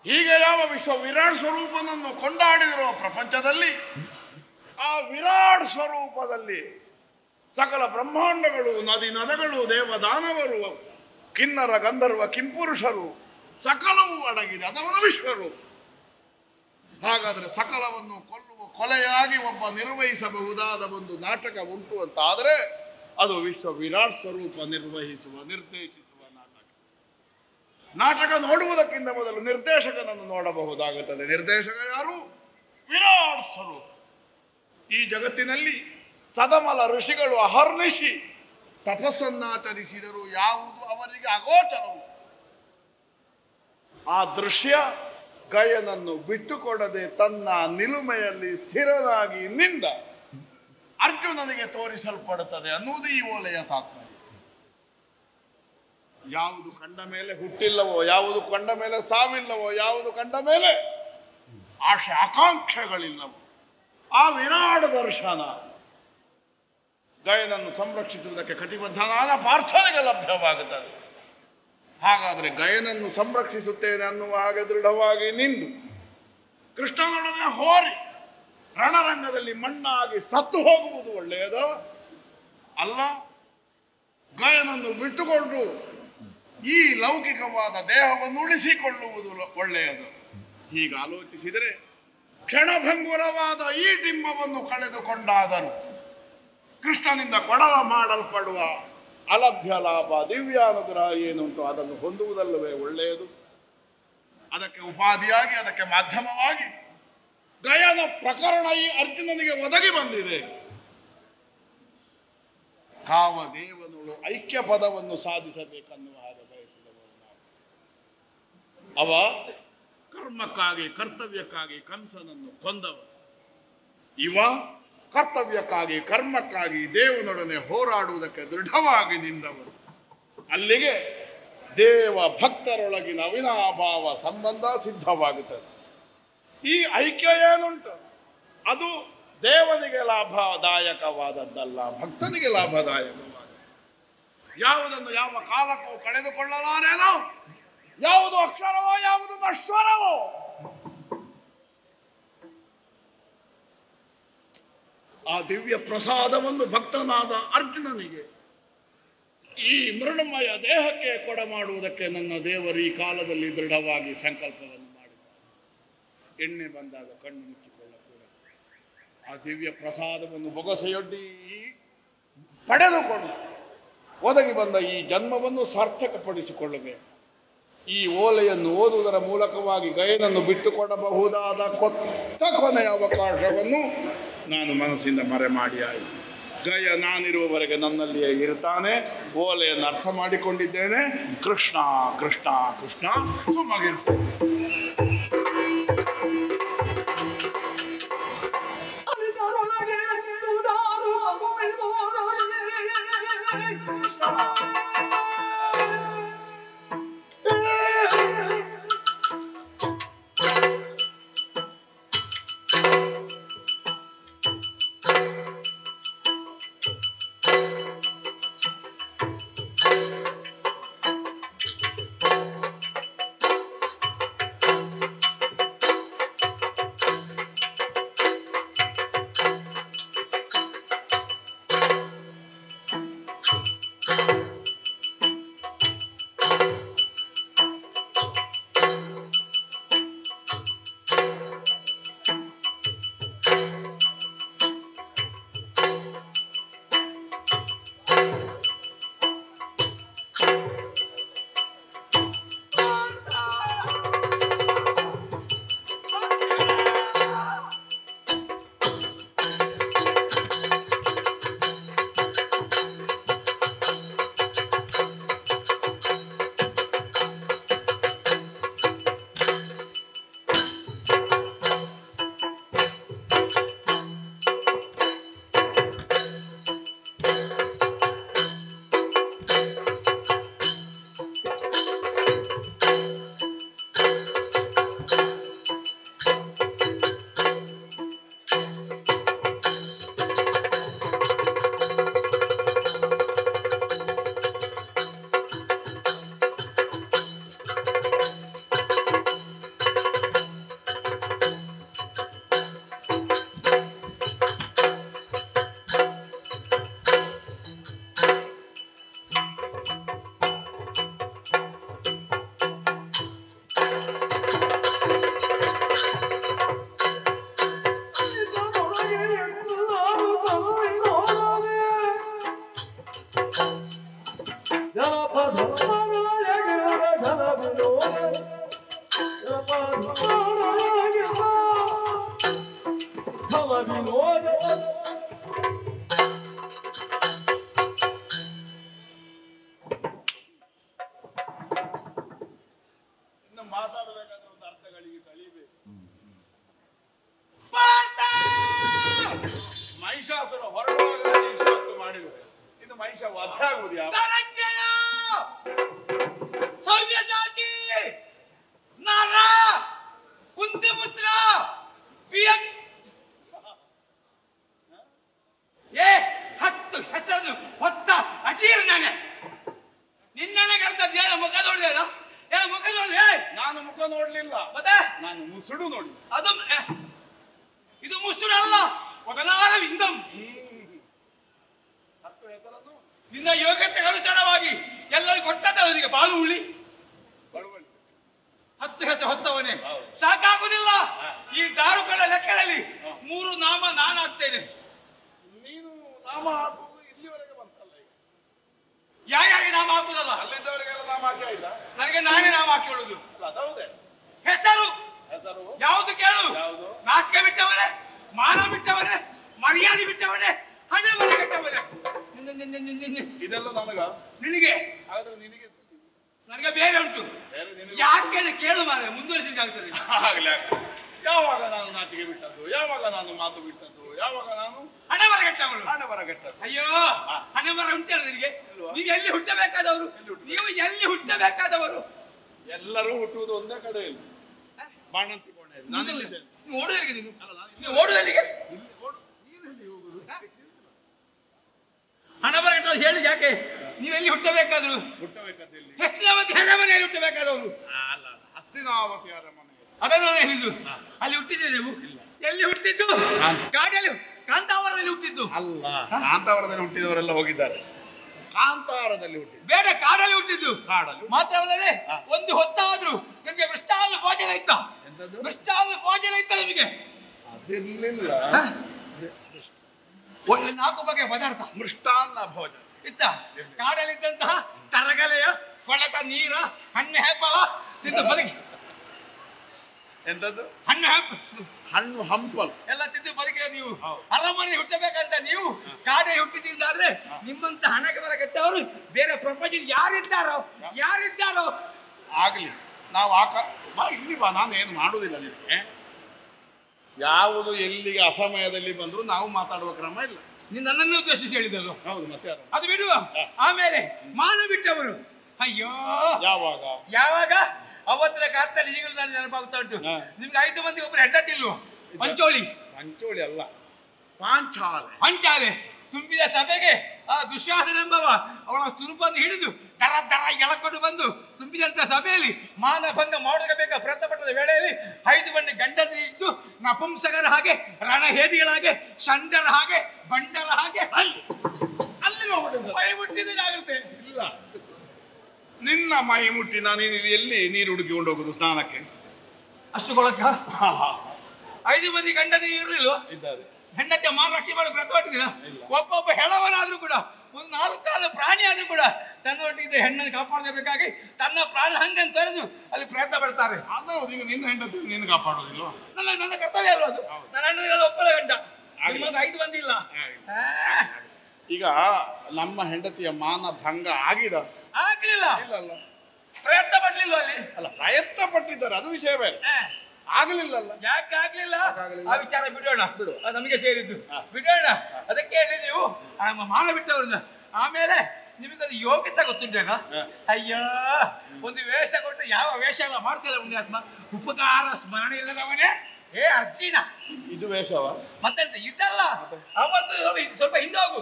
ಹೀಗೆ ಯಾವ ವಿಶ್ವ ವಿರಾಟ್ ಸ್ವರೂಪನನ್ನು ಕೊಂಡಾಡಿದಿರುವ ಪ್ರಪಂಚದಲ್ಲಿ, ಆ ವಿರಾಟ್ ಸ್ವರೂಪದಲ್ಲಿ ಸಕಲ ಬ್ರಹ್ಮಾಂಡಗಳು, ನದಿ ನದಗಳು, ದೇವದಾನವರು, ಕಿನ್ನರ ಗಂಧರ್ವ ಕಿಂಪುರುಷರು ಸಕಲವೂ ಅಡಗಿದೆ. ಅದವನ ವಿಶ್ವರೂಪ. ಹಾಗಾದರೆ ಸಕಲವನ್ನು ಕೊಲ್ಲುವ ಕೊಲೆಯಾಗಿ ಒಬ್ಬ ನಿರ್ವಹಿಸಬಹುದಾದ ಒಂದು ನಾಟಕ ಉಂಟು ಅಂತ ಆದರೆ ಅದು ವಿಶ್ವ ವಿರಾಟ್ ಸ್ವರೂಪ ನಿರ್ದೇಶಿಸುವ ನಾಟಕ. ನಾಟಕ ನೋಡುವುದಕ್ಕಿಂತ ಮೊದಲು ನಿರ್ದೇಶಕನನ್ನು ನೋಡಬಹುದಾಗುತ್ತದೆ. ನಿರ್ದೇಶಕ ಯಾರು? ವಿರಾಟ್ ಸ್ವರೂಪ. ಈ ಜಗತ್ತಿನಲ್ಲಿ ಸದಮಲ ಋಷಿಗಳು ಅಹರ್ನಿಶಿ ತಪಸ್ಸನ್ನಾಚರಿಸಿದರು, ಯಾವುದು ಅವರಿಗೆ ಅಗೋಚರವು. ಆ ದೃಶ್ಯ ಗಯನನ್ನು ಬಿಟ್ಟುಕೊಡದೆ ತನ್ನ ನಿಲುಮೆಯಲ್ಲಿ ಸ್ಥಿರನಾಗಿ ನಿಂದ ಅರ್ಜುನನಿಗೆ ತೋರಿಸಲ್ಪಡುತ್ತದೆ ಅನ್ನುವುದು ಈ ಓಲೆಯ ತಾತ್ಪರ್ಯ. ಯಾವುದು ಕಂಡ ಮೇಲೆ ಹುಟ್ಟಿಲ್ಲವೋ, ಯಾವುದು ಕಂಡ ಮೇಲೆ ಸಾವಿಲ್ಲವೋ, ಯಾವುದು ಕಂಡ ಮೇಲೆ ಆಶೆ ಆಕಾಂಕ್ಷೆಗಳಿಲ್ಲವೋ, ಆ ವಿರಾಟ್ ದರ್ಶನ ಗಯನನ್ನು ಸಂರಕ್ಷಿಸುವುದಕ್ಕೆ ಕಟಿಬದ್ಧನಾದ ಪಾರ್ಥನಿಗೆ ಲಭ್ಯವಾಗುತ್ತದೆ. ಹಾಗಾದರೆ ಗಯನನ್ನು ಸಂರಕ್ಷಿಸುತ್ತೇನೆ ಅನ್ನುವ ಹಾಗೆ ದೃಢವಾಗಿ ನಿಂದು ಕೃಷ್ಣನೊಡನೆ ಹೋರಿ ರಣರಂಗದಲ್ಲಿ ಮಣ್ಣಾಗಿ ಸತ್ತು ಹೋಗುವುದು ಒಳ್ಳೆಯದೋ? ಅಲ್ಲ, ಗಯನನ್ನು ಬಿಟ್ಟುಕೊಂಡು ಈ ಲೌಕಿಕವಾದ ದೇಹವನ್ನು ಉಳಿಸಿಕೊಳ್ಳುವುದು ಒಳ್ಳೆಯದು. ಹೀಗೆ ಆಲೋಚಿಸಿದರೆ ಕ್ಷಣಭಂಗುರವಾದ ಈ ಡಿಂಬವನ್ನು ಕಳೆದುಕೊಂಡಾದರೂ ಕೃಷ್ಣನಿಂದ ಕೊಡವ ಮಾಡಲ್ಪಡುವ ಅಲಭ್ಯ ಲಾಭ, ದಿವ್ಯಾನುಗ್ರಹ ಏನುಂಟು ಅದನ್ನು ಹೊಂದುವುದಲ್ಲವೇ ಒಳ್ಳೆಯದು. ಅದಕ್ಕೆ ಉಪಾಧಿಯಾಗಿ, ಅದಕ್ಕೆ ಮಾಧ್ಯಮವಾಗಿ ಗಯನ ಪ್ರಕರಣ ಈ ಅರ್ಜುನನಿಗೆ ಒದಗಿ ಬಂದಿದೆ. ಕಾಮದೇವನುಳು ಐಕ್ಯ ಪದವನ್ನು ಸಾಧಿಸಬೇಕನ್ನುವ ಹಾಗೆ ಬಯಸಿದವರು ನಾವು. ಅವ ಕರ್ಮಕ್ಕಾಗಿ ಕರ್ತವ್ಯಕ್ಕಾಗಿ ಕಂಸನನ್ನು ಕೊಂದವ. ಇವ ಕರ್ತವ್ಯಕ್ಕಾಗಿ ಕರ್ಮಕ್ಕಾಗಿ ದೇವನೊಡನೆ ಹೋರಾಡುವುದಕ್ಕೆ ದೃಢವಾಗಿ ನಿಂದವರು. ಅಲ್ಲಿಗೆ ದೇವ ಭಕ್ತರೊಳಗಿನ ಅವಿನಾಭಾವ ಸಂಬಂಧ ಸಿದ್ಧವಾಗುತ್ತದೆ. ಈ ಐಕ್ಯ ಏನುಂಟು ಅದು ದೇವನಿಗೆ ಲಾಭದಾಯಕವಾದದ್ದಲ್ಲ, ಭಕ್ತನಿಗೆ ಲಾಭದಾಯಕವಾದ. ಯಾವುದನ್ನು ಯಾವ ಕಾಲಕ್ಕೂ ಕಳೆದುಕೊಳ್ಳಲಾರೇನೋ, ಯಾವುದು ಅಕ್ಷರವೋ ಯಾವುದು ನಶ್ವರವೋ, ಆ ದಿವ್ಯ ಪ್ರಸಾದವನ್ನು ಭಕ್ತನಾದ ಅರ್ಜುನನಿಗೆ ಈ ಮೃಣಮಯ ದೇಹಕ್ಕೆ ಕೊಡಮಾಡುವುದಕ್ಕೆ ನನ್ನ ದೇವರು ಈ ಕಾಲದಲ್ಲಿ ದೃಢವಾಗಿ ಸಂಕಲ್ಪವನ್ನು ಮಾಡಿದ್ದಾರೆ. ಎಣ್ಣೆ ಬಂದಾಗ ಕಣ್ಣು ಮುಚ್ಚಿಕೊಳ್ಳಕೂಡ ಆ ದಿವ್ಯ ಪ್ರಸಾದವನ್ನು ಬೊಗಸೆಯೊಡ್ಡಿ ಪಡೆದುಕೊಂಡು ಒದಗಿ ಬಂದ ಈ ಜನ್ಮವನ್ನು ಸಾರ್ಥಕಪಡಿಸಿಕೊಳ್ಳಬೇಕು. ಈ ಓಲೆಯನ್ನು ಓದುವುದರ ಮೂಲಕವಾಗಿ ಗಯನನ್ನು ಬಿಟ್ಟುಕೊಡಬಹುದಾದ ಕೊನೆಯ ಅವಕಾಶವನ್ನು ನಾನು ಮನಸ್ಸಿಂದ ಮರೆಮಾಡಿ ಆಯಿತು. ಗಯ ನಾನಿರುವವರೆಗೆ ನನ್ನಲ್ಲಿಯೇ ಇರ್ತಾನೆ. ಓಲೆಯನ್ನು ಅರ್ಥ ಮಾಡಿಕೊಂಡಿದ್ದೇನೆ. ಕೃಷ್ಣ ಕೃಷ್ಣ ಕೃಷ್ಣ ಸುಮ್ಮಗಿರ್ತೇನೆ. ಮಾತಾಡಬೇಕಾದ್ರೆ ಒಂದು ಅರ್ಥಗಳಿಗೆ ಕಳಿಬೇಕು. ಮಹಿಷಾಸುರ ಹೊರಡುವಾಗ ಇಷ್ಟೊತ್ತು ಮಾಡಿದರೆ ಇನ್ನು ಮಹಿಷ ವಧೆ ಆಗುವುದು ಯಾವ ಸೌಮ್ಯ ಜಾತಿ ನರ ಕುಂತಿಪುತ್ರ ಏ 10 ಹೆಸರನ್ನು ಹೊತ್ತ ಅಜೀರ್ಣನೆ ನಿನ್ನನಗಂತದ್ದೇನು ಮುಖ ನೋಡಿದೇನ ಏ ಮುಖ ನೋಡಿ. ನಾನು ಮುಖ ನೋಡ್ಲಿಲ್ಲ, ಮತ್ತೆ ನಾನು ಮುಸುಡು ನೋಡಿ. ಅದು ಇದು ಮುಸುಡು ಅಲ್ಲ, 16 ವಿಂದಂ. 10 ಹೆಸರನ್ನು ನಿನ್ನ ಯೋಗ್ಯತೆಗೆ ಅನುಸಾರವಾಗಿ ಎಲ್ಲರಿಗೂ ಕೊಟ್ಟದವರಿಗೆ ಬಾಳು ಉಳ್ಳಿ ಬಳುವಳಿ 10 ಹೆಸರು ಹೊತ್ತವನೇ ಸಾಕಾಗುವುದಿಲ್ಲ. ಈ ದಾರುಗಳ ಲೆಕ್ಕದಲ್ಲಿ 3 ನಾಮ ನಾನು ಹಾಕ್ತೇನೆ. ನೀನು ನಾಮ ಹಾಕುವುದು ಇಲ್ಲಿವರೆಗೆ ಬಂತಲ್ಲ, ಈಗ ಯಾರ್ಯಾರಿಗೆ ನಾಮ ಹಾಕುದಲ್ಲ, ಅಲ್ಲಿದ್ದವರಿಗೆಲ್ಲ ನಾಮ ಹಾಕಿ ಆಯ್ತಾ? ನನಗೆ ನಾನೇ ನಾಮ ಹಾಕಿಕೊಳ್ಳುದು. ಅದೌದೇ ಹೆಸರು ಹೆಸರು ಯಾವುದು ಕೇಳು? ಯಾವುದು? ನಾಚಿಕೆ ಬಿಟ್ಟವನೇ, ಮಾನ ಬಿಟ್ಟವನೇ, ಮರ್ಯಾದೆ ಬಿಟ್ಟವನೇ, ಹಣ ಮನೆ ಕೆಟ್ಟವನೇ. ಇದೆಲ್ಲ ನನಗ ನಿನಗೆ ಹಾಗಾದ್ರೆ ನಿನಗೆ ನನಗೆ ಬೇರೆ ಉಂಟು. ಬೇರೆ ನಿನಗೆ ಯಾಕೆ ಕೇಳು ಮಾರೆ, ಮುಂದುವರಿಸಲಿಕ್ಕಾಗ್ತದೆ. ಆಗ್ಲಿ ಯಾವಾಗ ನಾನು ನಾಚಿಕೆ ಬಿಟ್ಟದ್ದು, ಯಾವಾಗ ನಾನು ಮಾತು ಬಿಟ್ಟದ್ದು, ಯಾವಾಗ ನಾನು ಹಣ ಮರ ಕೆಟ್ಟವಳು. ಹಣ ಬರಗೆಟ್ಟದ್ದು. ಅಯ್ಯೋ, ಹಣ ಮರ ಉಂಟಲ್ಲ ನಿನಗೆ. ನೀವು ಎಲ್ಲಿ ಹುಟ್ಟಬೇಕಾದವರು? ನೀವು ಎಲ್ಲಿ ಹುಟ್ಟಬೇಕಾದವರು? ಎಲ್ಲರೂ ಹುಟ್ಟುವುದು ಒಂದೇ ಕಡೆ ಇಲ್ಲ. ಬಾಣಂತಿ ಕೋಣೆ ನಾನು ಎಲ್ಲಿದ್ದೇನೆ? ನೀವು ಓಡುದಲ್ಲಿಗೆ, ನೀವು ಓಡುದಲ್ಲಿಗೆ ಇಲ್ಲಿ ಓಡು. ನೀನೆಲ್ಲಿ ಹೋಗುದು? ಹಣ ಮರ ಕೆಟ್ಟವರು ಹೇಳಿ ಯಾಕೆ? ನೀವು ಎಲ್ಲಿ ಹುಟ್ಟಬೇಕಾದ್ರು? ಹುಟ್ಟಬೇಕಾದಲ್ಲಿ ಹೆಸ್ತಿನಾವತಿ ಹಣ ಮನೆಯಲ್ಲಿ ಹುಟ್ಟಬೇಕಾದವರು. ಅಲ್ಲ, ಹಸ್ತಿನಾವತಿ ಅರಮನೆ. ಅದನ್ನು ನಾನು ಹೇಳಿದ್ದು. ಅಲ್ಲಿ ಹುಟ್ಟಿದ್ದೆ ನೀವು? ಎಲ್ಲಿ ಹುಟ್ಟಿದ್ದು? ಕಾಡಲ್ಲಿ, ಕಾಂತಾವರದಲ್ಲಿ ಹುಟ್ಟಿದ್ದು. ಅಲ್ಲ, ಕಾಂತಾವರದಲ್ಲಿ ಹುಟ್ಟಿದವರೆಲ್ಲ ಹೋಗಿದ್ದಾರೆ. ಕಾಂತಾರದಲ್ಲಿ ಹುಟ್ಟಿದ್ದು ಬೇಡ, ಕಾಡಲ್ಲಿ ಹುಟ್ಟಿದ್ದು. ಕಾಡಲ್ಲಿ ಮಾತ್ರವಲ್ಲದೆ ಒಂದು ಹೊತ್ತಾದ್ರೂ ನಿಮಗೆ ಮೃಷ್ಟಾನ್ನ ಭೋಜನ ಇತ್ತ? ಎಂತದ್ದು? ಮೃಷ್ಟಾನ್ನ ಭೋಜನ ಇತ್ತ ನಿಮಗೆ? ಅದಿರ್ಲಿಲ್ಲ. ಒಂದು 4 ಬಗೆಯ ಪದಾರ್ಥ ಮೃಷ್ಟಾನ್ನ ಭೋಜನ ಇತ್ತ? ಕಾಡಲ್ಲಿದ್ದಂತಹ ತರಗಲೆಯ ಕೊಳೆತ ನೀರ ಹಣ್ಣು ಹಂಪಲ ತಿಂದು ಬದುಕಿ, ಎಂತದ್ದು? ಹಣ್ಣು ಹಂಪಲ್ ಎಲ್ಲ ತಿಂದು ಬದುಕಿದ ನೀವು. ಹೌದು. ಅರಮನೆ ಹುಟ್ಟಬೇಕಂತ ನೀವು ಕಾಡೆ ಹುಟ್ಟಿದ್ದಾದ್ರೆ ನಿಮ್ಮಂತ ಹಣಕ್ಕೆ ಬರ ಕೆಟ್ಟವರು ಬೇರೆ ಪ್ರಪಂಚದಲ್ಲಿ ಯಾರಿದ್ದಾರೋ ಆಗ್ಲಿ. ನಾವು ಇಲ್ಲಿ ಬಾ, ನಾನು ಏನು ಮಾಡುವುದಿಲ್ಲ ನಿಮಗೆ. ಯಾವುದು ಎಲ್ಲಿಗೆ ಅಸಮಯದಲ್ಲಿ ಬಂದ್ರು ನಾವು ಮಾತಾಡುವ ಕ್ರಮ ಇಲ್ಲ. ನೀನು ನನ್ನನ್ನು ಉದ್ದೇಶಿಸಿ ಹೇಳಿದಲ್ಲ. ಹೌದು, ಮತ್ತೆ ಯಾರು? ಅದು ಬಿಡುವ. ಆಮೇಲೆ ಮಾನ ಬಿಟ್ಟವರು. ಅಯ್ಯೋ, ಯಾವಾಗ ಅವತ್ತಿನ ಕಾಲದಲ್ಲಿ ಈಗಲೂ ನಾನು ನೆನಪಾಗ್ತಾ ಉಂಟು. ನಿಮ್ಗೆ 5 ಮಂದಿ ಒಬ್ಬರು ಹೆಂಡತಿ ಇಲ್ವ? ಪಂಚೋಳಿ ಅಲ್ಲ, ಪಂಚಾಲೆ ತುಂಬಿದ ಸಭೆಗೆ ಆ ದುಶ್ಯಾಸನೆಂಬವ ಅವಳ ತುರುಪನ್ನು ಹಿಡಿದು ದರ ಎಳಕೊಂಡು ಬಂದು ತುಂಬಿದಂತ ಸಭೆಯಲ್ಲಿ ಮಾನಭಂಗ ಮಾಡಬೇಕಾ ಪ್ರಯತ್ನಪಟ್ಟದ ವೇಳೆಯಲ್ಲಿ 5 ಮಂದಿ ಗಂಡಂದಿರು ಇದ್ದು ನಪುಂಸಕರ ಹಾಗೆ, ರಣಹೇದಿಗಳ ಹಾಗೆ, ಷಂಡರ ಹಾಗೆ, ಬಂಡರ ಹಾಗೆ ಅಲ್ಲಿ ಮೈ ಮುಟ್ಟಿದ ಜಾಗ್ರತೆ ಇಲ್ಲ. ನಿನ್ನ ಮೈ ಮುಟ್ಟಿ ನಾನು ಎಲ್ಲಿ ನೀರು ಹುಡುಕಿಕೊಂಡು ಹೋಗುದು ಸ್ನಾನಕ್ಕೆ? ಅಷ್ಟು ಕೊಳಕ 5 ಮಂದಿ ಗಂಡಂದಿರು ಇರಲಿಲ್ವ? ಇದ್ದಾರೆ. ಹೆಂಡತಿಯ ಮಾನರಕ್ಷೆ ಮಾಡಿ ಪ್ರಯತ್ನ ಒಬ್ಬೊಬ್ಬ ಹೆಳವನಾದ್ರೂ ಕೂಡ, ಒಂದು 4 ಕಾಲ ಪ್ರಾಣಿ ಆದ್ರೂ ಕೂಡ ತನ್ನೊಟ್ಟಿಗೆ ಹೆಣ್ಣನ್ನು ಕಾಪಾಡಬೇಕಾಗಿ ತನ್ನ ಪ್ರಾಣ ಹಂಗನ್ನು ತೊರೆದು ಅಲ್ಲಿ ಪ್ರಯತ್ನ ಪಡ್ತಾರೆ. ಅದು ಈಗ ನಿನ್ನ ಹೆಂಡತಿ ನೀನು ಕಾಪಾಡೋದಿಲ್ವ? ನನ್ನ ಕರ್ತವ್ಯ ಅಲ್ವ ಅದು? ನನ್ನ ಹೆಣ್ಣು ಒಬ್ಬಳ ಗಂಡ, 5 ಮಂದಿ ಇಲ್ಲ. ಈಗ ನಮ್ಮ ಹೆಂಡತಿಯ ಮಾನ ಭಂಗ ಆಗ್ಲಿಲ್ಲ. ಪ್ರಯತ್ನ ಪಡ್ಲಿಲ್ಲ ಅಲ್ಲಿ. ಅಲ್ಲ, ಪ್ರಯತ್ನ ಪಟ್ಟಿದ್ದಾರೆ, ಅದು ವಿಷಯ ಬೇರೆ. ಆಗ್ಲಿಲ್ಲಲ್ಲ. ಯಾಕೆ ಆಗ್ಲಿಲ್ಲ? ಆ ವಿಚಾರ ಬಿಡೋಣ, ಅದು ನಮಗೆ ಸೇರಿದ್ದು ಬಿಡೋಣ. ಅದಕ್ಕೆ ಹೇಳಿ ನೀವು ಮಾನ ಬಿಟ್ಟವ್ರನ್ನ. ಆಮೇಲೆ ನಿಮಗೊಂದು ಯೋಗ್ಯತೆ ಗೊತ್ತುಂಟೇನ? ಅಯ್ಯೋ, ಒಂದು ವೇಷ ಕೊಟ್ಟರೆ ಯಾವ ವೇಷ ಎಲ್ಲ ಮಾಡ್ತಿಲ್ಲ ಪುಣ್ಯಾತ್ಮ. ಉಪಕಾರ ಸ್ಮರಣೆ ಇಲ್ಲದವನೇ ಏ ಅರ್ಜಿನ. ಇದು ವೇಷವ? ಮತ್ತೆಂತ ಇದಲ್ಲ. ಅವತ್ತು ಸ್ವಲ್ಪ ಹಿಂದೆ ಹೋಗು.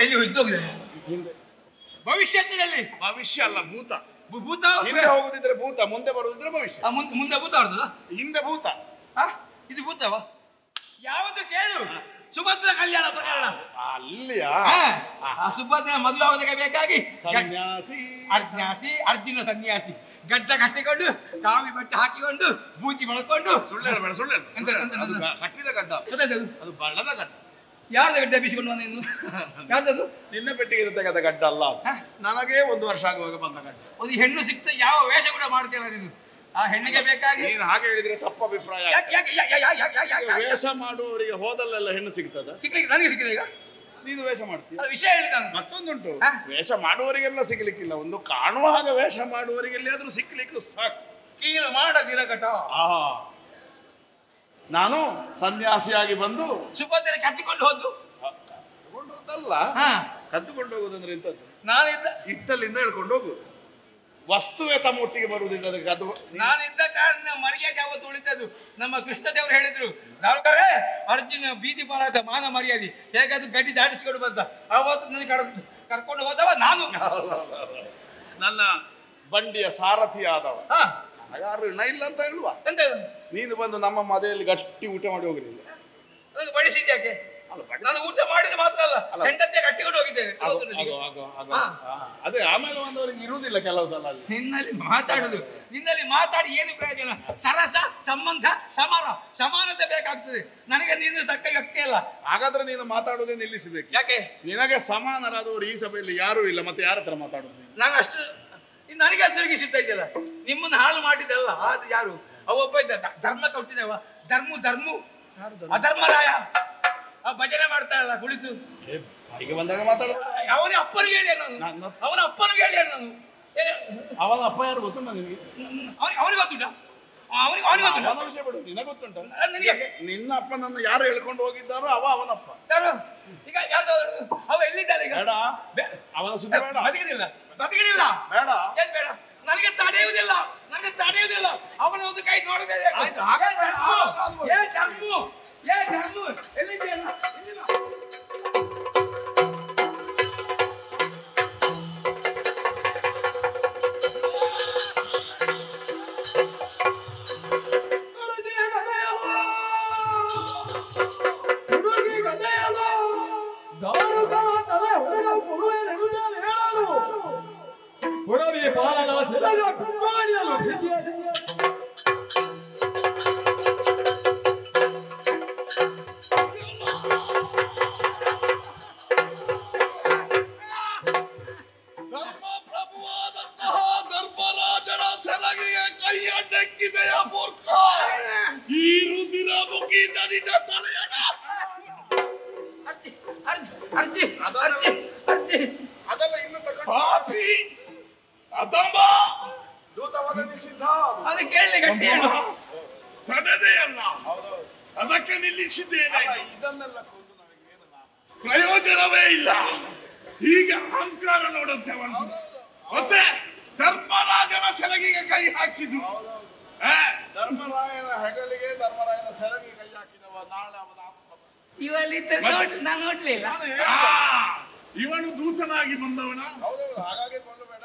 ಇಲ್ಲಿ ಹಿಂದೋಗಿದೆ. ಭವಿಷ್ಯದಲ್ಲಿ ಭವಿಷ್ಯ ಅಲ್ಲ, ಭೂತ. ಭೂತ ಹಿಂದೆ ಹೋಗುದಿದ್ರೆ ಭೂತ, ಮುಂದೆ ಬರುದಿದ್ರೆ ಭವಿಷ್ಯ. ಮುಂದೆ ಭೂತ ಬರ್ತದ, ಹಿಂದೆ ಭೂತ. ಇದು ಭೂತವ? ಯಾವುದು ಕೇಳು? ಸುಭದ್ರ ಕಲ್ಯಾಣ ಪ್ರಕರಣ. ಅಲ್ಲಿಯಾ? ಸುಭದ್ರ ಮದುವೆ ಆಗೋದಕ್ಕೆ ಬೇಕಾಗಿ ಸನ್ಯಾಸಿ ಅರ್ಜುನ ಸನ್ಯಾಸಿ ಗಡ್ಡ ಕಟ್ಟಿಕೊಂಡು, ಕಾವಿ ಬಟ್ಟೆ ಹಾಕಿಕೊಂಡು, ಬೂತಿ ಬೆಳ್ಕೊಂಡು, ಸುಳ್ಳು ಕಟ್ಟಿದ ಗಡ್ಡ, ಅದು ಬಣ್ಣದ ಗಡ್ಡ. ಯಾರ್ದ ಗಡ್ಡ ಬೀಸಿಕೊಂಡು ಬಂದ ಇನ್ನು? ಯಾರ್ದದು? ನಿನ್ನ ಪೆಟ್ಟಿಗೆ ತೆಗೆದ ಗಡ್ಡ ಅಲ್ಲ, ನನಗೆ 1 ವರ್ಷ ಆಗುವಾಗ ಬಂದ ಗಡ್ಡ. ಒಂದು ಹೆಣ್ಣು ಸಿಕ್ತ ಯಾವ ವೇಷ ಕೂಡ ಮಾಡ್ತಿಲ್ಲ ನೀನು. ಆ ಹೆಣ್ಣಿಗೆ ಬೇಕಾಗಿ ನೀನು ಹಾಗೆ ಹೇಳಿದ್ರೆ ತಪ್ಪು ಅಭಿಪ್ರಾಯ. ವೇಷ ಮಾಡುವವರಿಗೆ ಹೋದಲ್ಲೆಲ್ಲ ಹೆಣ್ಣು ಸಿಗ್ತದ? ನನಗೆ ಸಿಕ್ಕಿದೆ ಈಗ. ನೀನು ವೇಷ ಮಾಡ್ತೀಯ, ವಿಷಯ ಹೇಳಿ. ನಾನು ಮತ್ತೊಂದುಂಟು, ವೇಷ ಮಾಡುವವರಿಗೆಲ್ಲ ಸಿಗ್ಲಿಕ್ಕಿಲ್ಲ, ಒಂದು ಕಾಣುವ ಹಾಗೆ ವೇಷ ಮಾಡುವವರಿಗೆ ಎಲ್ಲಿಯಾದ್ರೂ ಸಿಕ್ಲಿಕ್ಕೂ ಸಾಕು. ಕೀಳು ಮಾಡದಿರಗಟ. ನಾನು ಸನ್ಯಾಸಿಯಾಗಿ ಬಂದು ಸುಭದ್ರ ಕಟ್ಟಿಕೊಂಡು ಹೋದ್ದು. ಹೋದಲ್ಲ, ಕದ್ದುಕೊಂಡು ಹೋಗುದಂದ್ರೆ ಎಂತದ್ದು? ನಾನಿದ್ದ ಇಟ್ಟಲ್ಲಿಂದ ಹೇಳ್ಕೊಂಡು ಹೋಗು. ವಸ್ತುವೇ ತಮ್ಮೊಟ್ಟಿಗೆ ಬರುವುದಿಲ್ಲ. ಅದಕ್ಕೆ ಅದು ನಾನಿದ್ದ ಕಾರಣ ಮರ್ಯಾದೆ ಯಾವತ್ತು ಉಳಿದದ್ದು. ನಮ್ಮ ಕೃಷ್ಣ ದೇವರು ಹೇಳಿದ್ರು, ದಾರುಕರೇ ಅರ್ಜುನ ಬೀದಿ ಪಾಲಾದ ಮಾನ ಮರ್ಯಾದೆ ಹೇಗಾದ್ರು ಗಡ್ಡಿ ದಾಟಿಸ್ಕೊಂಡು ಬಂದ. ಅವತ್ತು ನನಗೆ ಕರ್ಕೊಂಡು ಹೋದವ ನಾನು. ನನ್ನ ಬಂಡಿಯ ಸಾರಥಿ ಆದವ. ಯಾರು ಇಲ್ಲ ಅಂತ ಹೇಳುವ. ನೀನು ಬಂದು ನಮ್ಮ ಮನೆಯಲ್ಲಿ ಗಟ್ಟಿ ಊಟ ಮಾಡಿ ಹೋಗಲಿಲ್ಲ. ಬಡಿಸಿದ್ಯಾಕೆ? ನಾನು ಊಟ ಮಾಡಿದ್ರೆ ಮಾತ್ರ ಅಲ್ಲ, ಹೆಂಡತಿ ಕಟ್ಟಿಕೊಂಡು ಹೋಗಿದ್ದೇನೆ. ಅದೇ ಆಮೇಲೆ ಒಂದವರಿಗೆ ಇರುವುದಿಲ್ಲ ಕೆಲವು ಸಲ. ನಿನ್ನಲ್ಲಿ ಮಾತಾಡಿ ಏನು ಪ್ರಯೋಜನ? ಸರಸ, ಸಂಬಂಧ, ಸಮಾನತೆ ಬೇಕಾಗ್ತದೆ. ನನಗೆ ನೀನು ತಕ್ಕ ವ್ಯಕ್ತಿ ಅಲ್ಲ. ಹಾಗಾದ್ರೆ ನೀನು ಮಾತಾಡುವುದೇ ನಿಲ್ಲಿಸಬೇಕು. ಯಾಕೆ? ನಿನಗೆ ಸಮಾನರಾದವರು ಈ ಸಭೆಯಲ್ಲಿ ಯಾರು ಇಲ್ಲ, ಮತ್ತೆ ಯಾರ ಹತ್ರ ಮಾತಾಡುದು? ನಾನು ಅಷ್ಟು ನನಗೆ ತಿರುಗಿಸುತ್ತಾ ಇದ್ದಲ್ಲ. ನಿಮ್ಮನ್ನು ಹಾಳು ಮಾಡಿದ್ದಲ್ಲ ಅದು ಯಾರು? ಅವೊಬ್ಬ ಇದ್ದ ಧರ್ಮ ಹುಟ್ಟಿದವ ಧರ್ಮ ಅಧರ್ಮರಾಯ ಆ ಭಜನೆ ಮಾಡ್ತಾಳಲ್ಲ ಕುಳಿತು ಹೀಗೆ ಬಂದಾಗ ಮಾತಾಡೋದು. ಅವನ ಅಪ್ಪನಿಗೆ ಹೇಳಿ ನಾನು ಅವನ ಅಪ್ಪನಿಗೆ ಹೇಳಿ ನಾನು ಅವನ ಅಪ್ಪ ಯಾರು ಗೊತ್ತುಂಟ ನಿನಗೆ? ಅವನಿಗೆ ಗೊತ್ತುಂಟ ಅವನಿಗೆ ಗೊತ್ತುಂಟ ಅವನ ವಿಷಯ ಬಿಡು, ನಿನಗೆ ಗೊತ್ತುಂಟ? ನನಗೆ ನಿನ್ನ ಅಪ್ಪನನ್ನು ಯಾರು ಹೇಳ್ಕೊಂಡು ಹೋಗಿದ್ದಾರೋ ಅವನಪ್ಪ. ಯಾರು ಈಗ ಯಾರು ಅವ ಎಲ್ಲಿದ್ದಾನೆ ಈಗ? ಬೇಡ, ಅವನ ಸುದ್ದಿ ಬೇಡ. ಬದುಕಿದಿಲ್ಲ ಬೇಡ, ಏನ್ ಬೇಡ, ನನಗೆ ತಡೆಯುವುದಿಲ್ಲ ಅವನ ಒಂದು ಕೈ ನೋಡಬೇಕು. ಎಲ್ಲಿದೆಯಲ್ಲ ಪುರವೇ ಪಾಲನ ಸೆಲೆಯ ಕುಂಬಾಣಿಯಲು ಧರ್ಮಪ್ರಭುವಾದಂತಹ ಧರ್ಮರಾಜನ ಸೆರಗಿಗೆ ಕೈಯಡ್ಡೆಕ್ಕಿದೆಯ ಮೂರ್ಖ. ಈ ರುದಿರ ಮುಗಿದ ನಿಜ ತಲೆಯಡ ಅದೆಲ್ಲ ಇನ್ನು ಪಾಪಿ ಅದಮ್ಮ ದೂತವಾದ ನಿಷಿದ್ಧ ಅದು ಕೇಳಲಿ ಗಟ್ಟಿ ಹೇಳು. ತಡೆದೆಯಲ್ಲ, ಅದಕ್ಕೆ ನಿಲ್ಲಿಸಿದ್ದೇನೆ. ಇದನ್ನೆಲ್ಲ ಕೊಂದು ನನಗೇನು ಪ್ರಯೋಜನವೇ ಇಲ್ಲ. ಈಗ ಅಹಂಕಾರ ನೋಡುತ್ತೆ ಮತ್ತೆ ಧರ್ಮರಾಜನ ಸೆರಗಿಗೆ ಕೈ ಹಾಕಿದ್ದು. ಧರ್ಮರಾಯನ ಹೆಗಲಿಗೆ ಧರ್ಮರಾಯನ ಸೆರಗಿಗೆ ಕೈ ಹಾಕಿದವ ನಾಳೆ ಅವನ ನಾನು ನೋಡ್ಲಿಲ್ಲ. ಇವನು ದೂತನಾಗಿ ಬಂದವನ. ಹಾಗಾಗಿ ಕೊಳ್ಳಬೇಡ.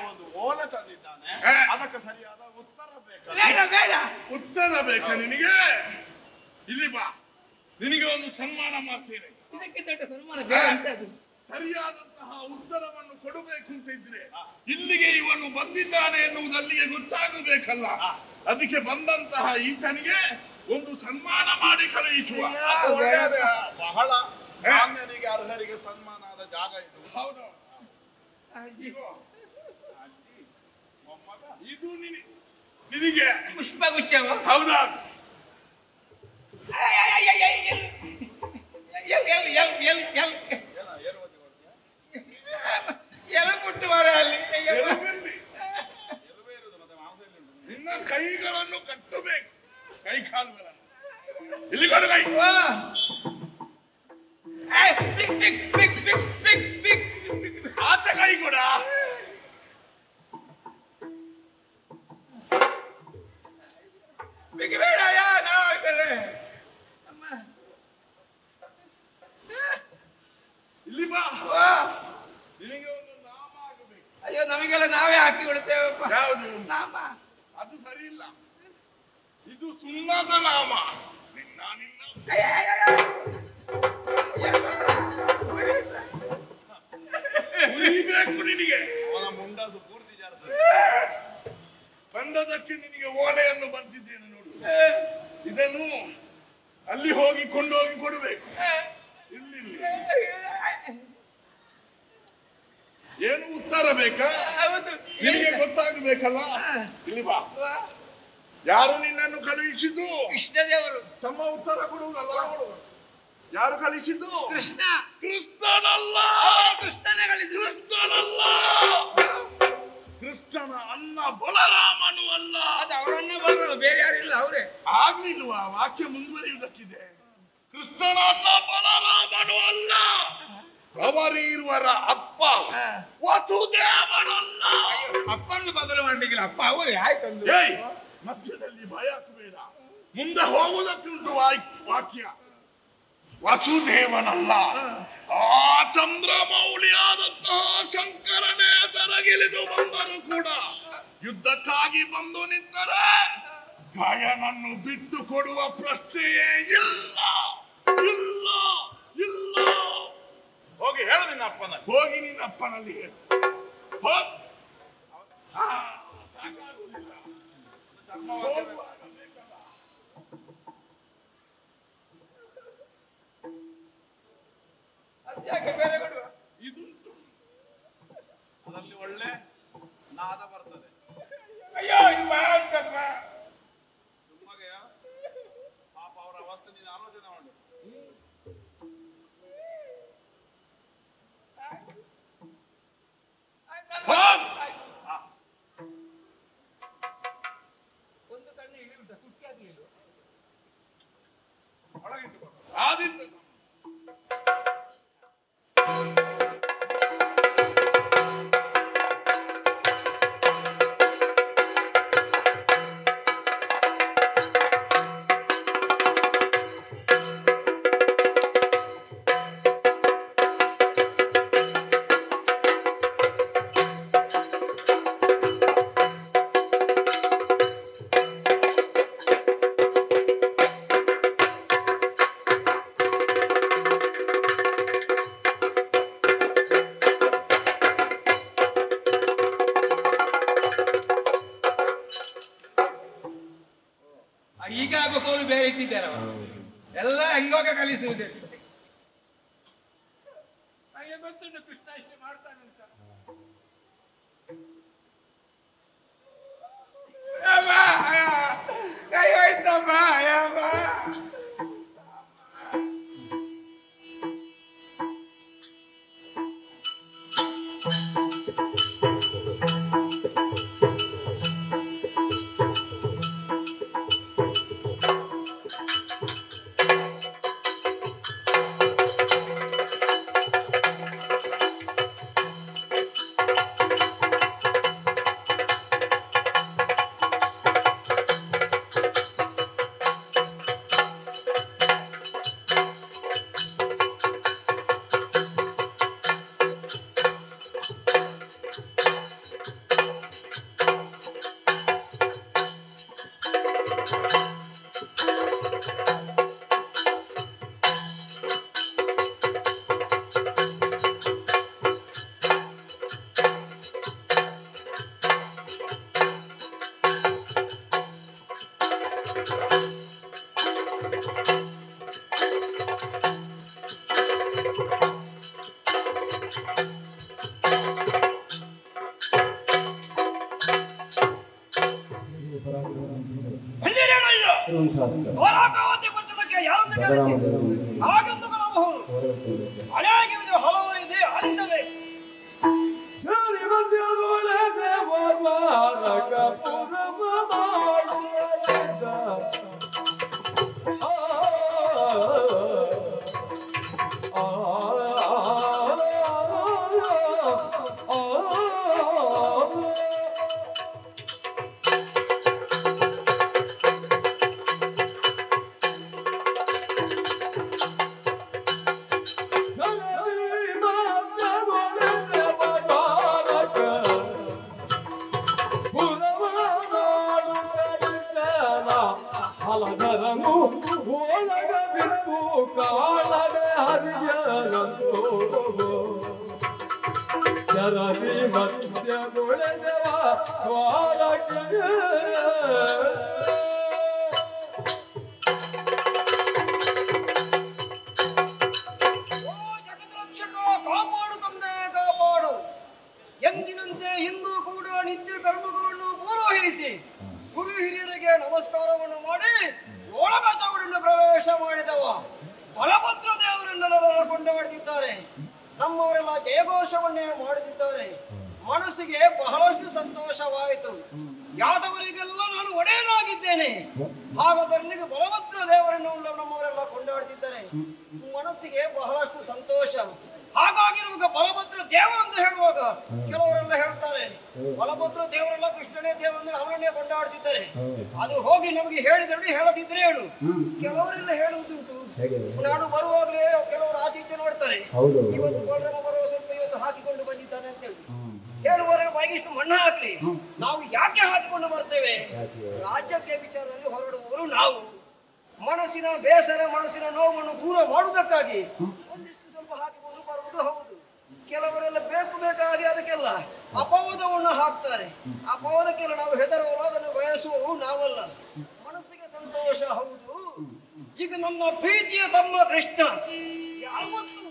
ಒಂದು ಓಲೆ ತಂದಿದ್ದಾನೆ, ಅದಕ್ಕೆ ಸರಿಯಾದ ಉತ್ತರ ಬೇಡ ಉತ್ತರ ಬೇಕಾ ನಿನಗೆ? ಇಲ್ಲಿ ಬಾ, ನಿನಗೆ ಒಂದು ಸನ್ಮಾನ ಮಾಡ್ತೇನೆ. ಇದಕ್ಕೆ ದೊಡ್ಡ ಸನ್ಮಾನ ಬೇಡ ಅಂತ ಅದು. ಸರಿಯಾದಂತಹ ಉತ್ತರವನ್ನು ಕೊಡಬೇಕು ಅಂತ ಇದ್ರೆ ಇಲ್ಲಿಗೆ ಇವನು ಬಂದಿದ್ದಾನೆ ಎನ್ನುವುದಲ್ಲಿಗೆ ಗೊತ್ತಾಗಬೇಕಲ್ಲ. ಅದಕ್ಕೆ ಬಂದಂತಹ ಈತನಿಗೆ ಒಂದು ಸನ್ಮಾನ ಮಾಡಿ ಕಳುಹಿಸುವ. ಬಹಳ ಸಾಮಾನ್ಯನಿಗೆ ಅರ್ಹರಿಗೆ ಸನ್ಮಾನ ಆದ ಜಾಗ ಇದು. ಹೌದು, ಇದು ನಿನಗೆ ಪುಷ್ಪಗುಚ್ಛವ. ಹೌದಾ? ಎಲುಬುಟ್ಟು ಮಾಡ ಅಲ್ಲಿ ನಿನ್ನ ಕೈಗಳನ್ನು ಕಟ್ಟಬೇಕು, ಕೈ ಕಾಲುಗಳನ್ನು. ಇಲ್ಲಿ ಕೊಡು ಕೈ. ಆಚೆ ಕೈ ಕೊಡ. ಬೇಡ ಇಲ್ಲಿ ಬಾ. ನಿನಗೆ ಒಂದು ನಾಮ ಆಗಬೇಕು. ಅಯ್ಯೋ, ನಮಗೆಲ್ಲ ನಾವೇ ಹಾಕಿ ಬಿಡ್ತೇವಪ್ಪ. ಯಾವುದು ನಾಮ? ಅದು ಸರಿ ಇಲ್ಲ. ಇದು ಸುಣ್ಣದ ನಾಮ. ಉಳಿಬೇಕು ನಿನಗೆ. ಅವನ ಮುಂಡಾಸು ಪೂರ್ತಿ ಜಾರತದೆ. ಬಂದದಕ್ಕೆ ನಿನಗೆ ಓಲೆಯನ್ನು ಬಂದಿದ್ದೇನೆ ನೋಡು. ಇದನ್ನು ಅಲ್ಲಿ ಹೋಗಿ ಕೊಂಡೋಗಿ ಕೊಡಬೇಕು. ಇಲ್ಲಿ ಏನು ಉತ್ತರ ಬೇಕಾ? ನಿನಗೆ ಗೊತ್ತಾಗಬೇಕಲ್ಲ. ಇಲ್ಲಿ ಬಾ. ಯಾರು ನಿನ್ನನ್ನು ಕಳುಹಿಸಿದ್ದು? ಕೃಷ್ಣದೇವರು. ತಮ್ಮ ಉತ್ತರ ಕೊಡುವುದಲ್ಲ. ಯಾರು ಕಳಿಸಿದ್ದು? ಕೃಷ್ಣ. ಕೃಷ್ಣನಲ್ಲ. ಕೃಷ್ಣನೇ ಕಳಿಸಿದ್ದು. ಕೃಷ್ಣನಲ್ಲ. ಕೃಷ್ಣನ ಅನ್ನ ಬಲರಾಮನು ಅಲ್ಲ. ಅದು ಅವರನ್ನ ಬಲರಾಮ, ಬೇರೆ ಯಾರಿಲ್ಲ, ಅವರೇ. ಆಗ್ಲಿಲ್ವಾ? ವಾಕ್ಯ ಮುಂದುವರಿಯುವುದಕ್ಕಿದೆ. ಕೃಷ್ಣನ ಅನ್ನ ಬಲರಾಮನು ಅಲ್ಲ. ಅವರಿರುವರ ಅಪ್ಪ ವಸುದೇವನಲ್ಲ. ಅಪ್ಪನದು ಬದಲು ಮಾಡಲಿಕ್ಕಿಲ್ಲ, ಅಪ್ಪ ಅವರೇ. ಆಯ್ತಂದು ಮಧ್ಯದಲ್ಲಿ ಭಯ ಹಾಕಬೇಡ, ಮುಂದೆ ಹೋಗುವುದಕ್ಕುಂಟು ವಾಕ್ಯ. ವಸುದೇವನಲ್ಲ, ಆ ಚಂದ್ರಮೌಳಿಯಾದಂತಹ ಶಂಕರನೇ ತರಗಿಳಿದು ಬಂದರೂ ಕೂಡ ಯುದ್ಧಕ್ಕಾಗಿ ಬಂದು ನಿಂತರೆ ಗಾಯನನ್ನು ಬಿಟ್ಟು ಕೊಡುವ ಪ್ರಶ್ನೆಯೇ ಇಲ್ಲ. ಇಲ್ಲ ಇಲ್ಲ. ಹೋಗಿ ಹೇಳು ನಿನ್ನ ಅಪ್ಪನ. ಹೋಗಿ ನಿನ್ನ ಅಪ್ಪನಲ್ಲಿ ಹೇಳು. ಸಾಕಾಗುವುದಿಲ್ಲ. ಇದುಂಟು, ಅದರಲ್ಲಿ ಒಳ್ಳೆ ನಾದ ಬರ್ತದೆ. ಅಯ್ಯೋ, ಇದು ಬಹಳ ಉಂಟಪ್ಪ. ಈಗ ಆಗಬೇಕು ಬೇರೆ ಇಟ್ಟಿದ್ದಾರೆ ಎಲ್ಲ ಹೆಂಗೋಗ ಕಲಿಸುವುದೇ. ನನಗೆ ಗೊತ್ತುಂಟು ಕೃಷ್ಣ ಇಷ್ಟು ಮಾಡ್ತಾನಂತ. ಕೈ ಹೋಯ್ತಮ್ಮ ಅಯ್ಯಮ್ಮ. ಎಂದಿನಂತೆ ಹಿಂದೂ ಕೂಡ ನಿತ್ಯ ಕರ್ಮಗಳನ್ನು ಪೂರ್ವಹಿಸಿ ಗುರು ಹಿರಿಯರಿಗೆ ನಮಸ್ಕಾರವನ್ನು ಮಾಡಿ ಒಳಗ ಚೌಡನ್ನು ಪ್ರವೇಶ ಮಾಡಿದವ ಬಲಭದ್ರ ದೇವರನ್ನೆಲ್ಲರ ಕೊಂಡಾಡುತ್ತಿದ್ದಾರೆ. ನಮ್ಮವರೆಲ್ಲ ಜಯಘೋಷವನ್ನೇ ಮಾಡುತ್ತಿದ್ದಾರೆ. ಮನಸ್ಸಿಗೆ ಬಹಳಷ್ಟು ಸಂತೋಷವಾಯಿತು. ಯಾದವರಿಗೆಲ್ಲ ನಾನು ಒಡೆಯನಾಗಿದ್ದೇನೆ. ಹಾಗಾದರೆ ಬಲಭದ್ರ ದೇವರನ್ನು ನಮ್ಮವರೆಲ್ಲ ಕೊಂಡಾಡುತ್ತಿದ್ದಾರೆ. ಮನಸ್ಸಿಗೆ ಬಹಳಷ್ಟು ಸಂತೋಷ. ಹಾಗಾಗಿರುವಾಗ ಬಲಭದ್ರ ದೇವರೆಂದು ಹೇಳುವಾಗ ಕೆಲವರೆಲ್ಲ ಹೇಳ್ತಾರೆ ಬಲಭದ್ರ ದೇವರೆಲ್ಲ ಕೃಷ್ಣನೇ ದೇವರನ್ನೇ ಅವರನ್ನೇ ಕೊಂಡಾಡುತ್ತಿದ್ದಾರೆ. ಅದು ಹೋಗಿ ನಮಗೆ ಹೇಳಿದ್ರೆ ಹೇಳದಿದ್ರೆ ಹೇಳು. ಕೆಲವರೆಲ್ಲ ಹೇಳುವುದುಂಟು, ನಾನು ಬರುವಾಗಲೇ ಕೆಲವರು ಆಚೆ ಈಚೆ ನೋಡ್ತಾರೆ, ಇವತ್ತು ಗೋಲ್ರಮ ಬರುವ ಸ್ವಲ್ಪ ಇವತ್ತು ಹಾಕಿಕೊಂಡು ಬಂದಿದ್ದಾನೆ ಅಂತ ಹೇಳಿ ಹೇಳುವವರೆಗೆ ಬಾಯಿಗಿಷ್ಟು ಮಣ್ಣು ಹಾಕ್ಲಿ. ನಾವು ಯಾಕೆ ಹಾಕಿಕೊಂಡು ಬರ್ತೇವೆ? ರಾಜ್ಯಕ್ಕೆ ವಿಚಾರದಲ್ಲಿ ಹೊರಡುವವರು ನಾವು. ಮನಸ್ಸಿನ ಬೇಸರ, ಮನಸ್ಸಿನ ನೋವನ್ನು ದೂರ ಮಾಡುವುದಕ್ಕಾಗಿ ಒಂದಿಷ್ಟು ಸ್ವಲ್ಪ ಹಾಕಿಕೊಂಡು ಬರುವುದು ಹೌದು. ಕೆಲವರೆಲ್ಲ ಬೇಕಾಗಿ ಅದಕ್ಕೆಲ್ಲ ಅಪವಾದವನ್ನು ಹಾಕ್ತಾರೆ. ಅಪವಾದಕ್ಕೆಲ್ಲ ನಾವು ಹೆದರುವವರು, ಅದನ್ನು ಬಯಸುವವರು ನಾವಲ್ಲ. ಮನಸ್ಸಿಗೆ ಸಂತೋಷ ಹೌದು. ಈಗ ನಮ್ಮ ಪ್ರೀತಿಯ ತಮ್ಮ ಕೃಷ್ಣ ಯಾವತ್ತು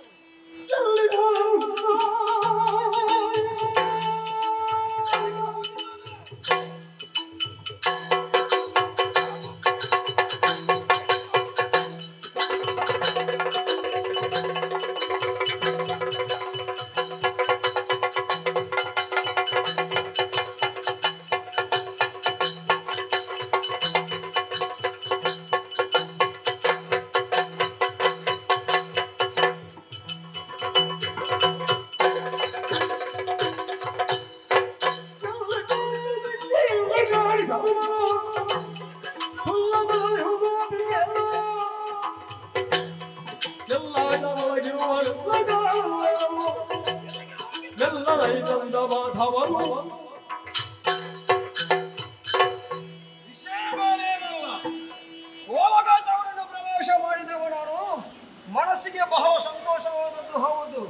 ಮನಸ್ಸಿಗೆ ಬಹಳ ಸಂತೋಷವಾದದ್ದು ಹೌದು.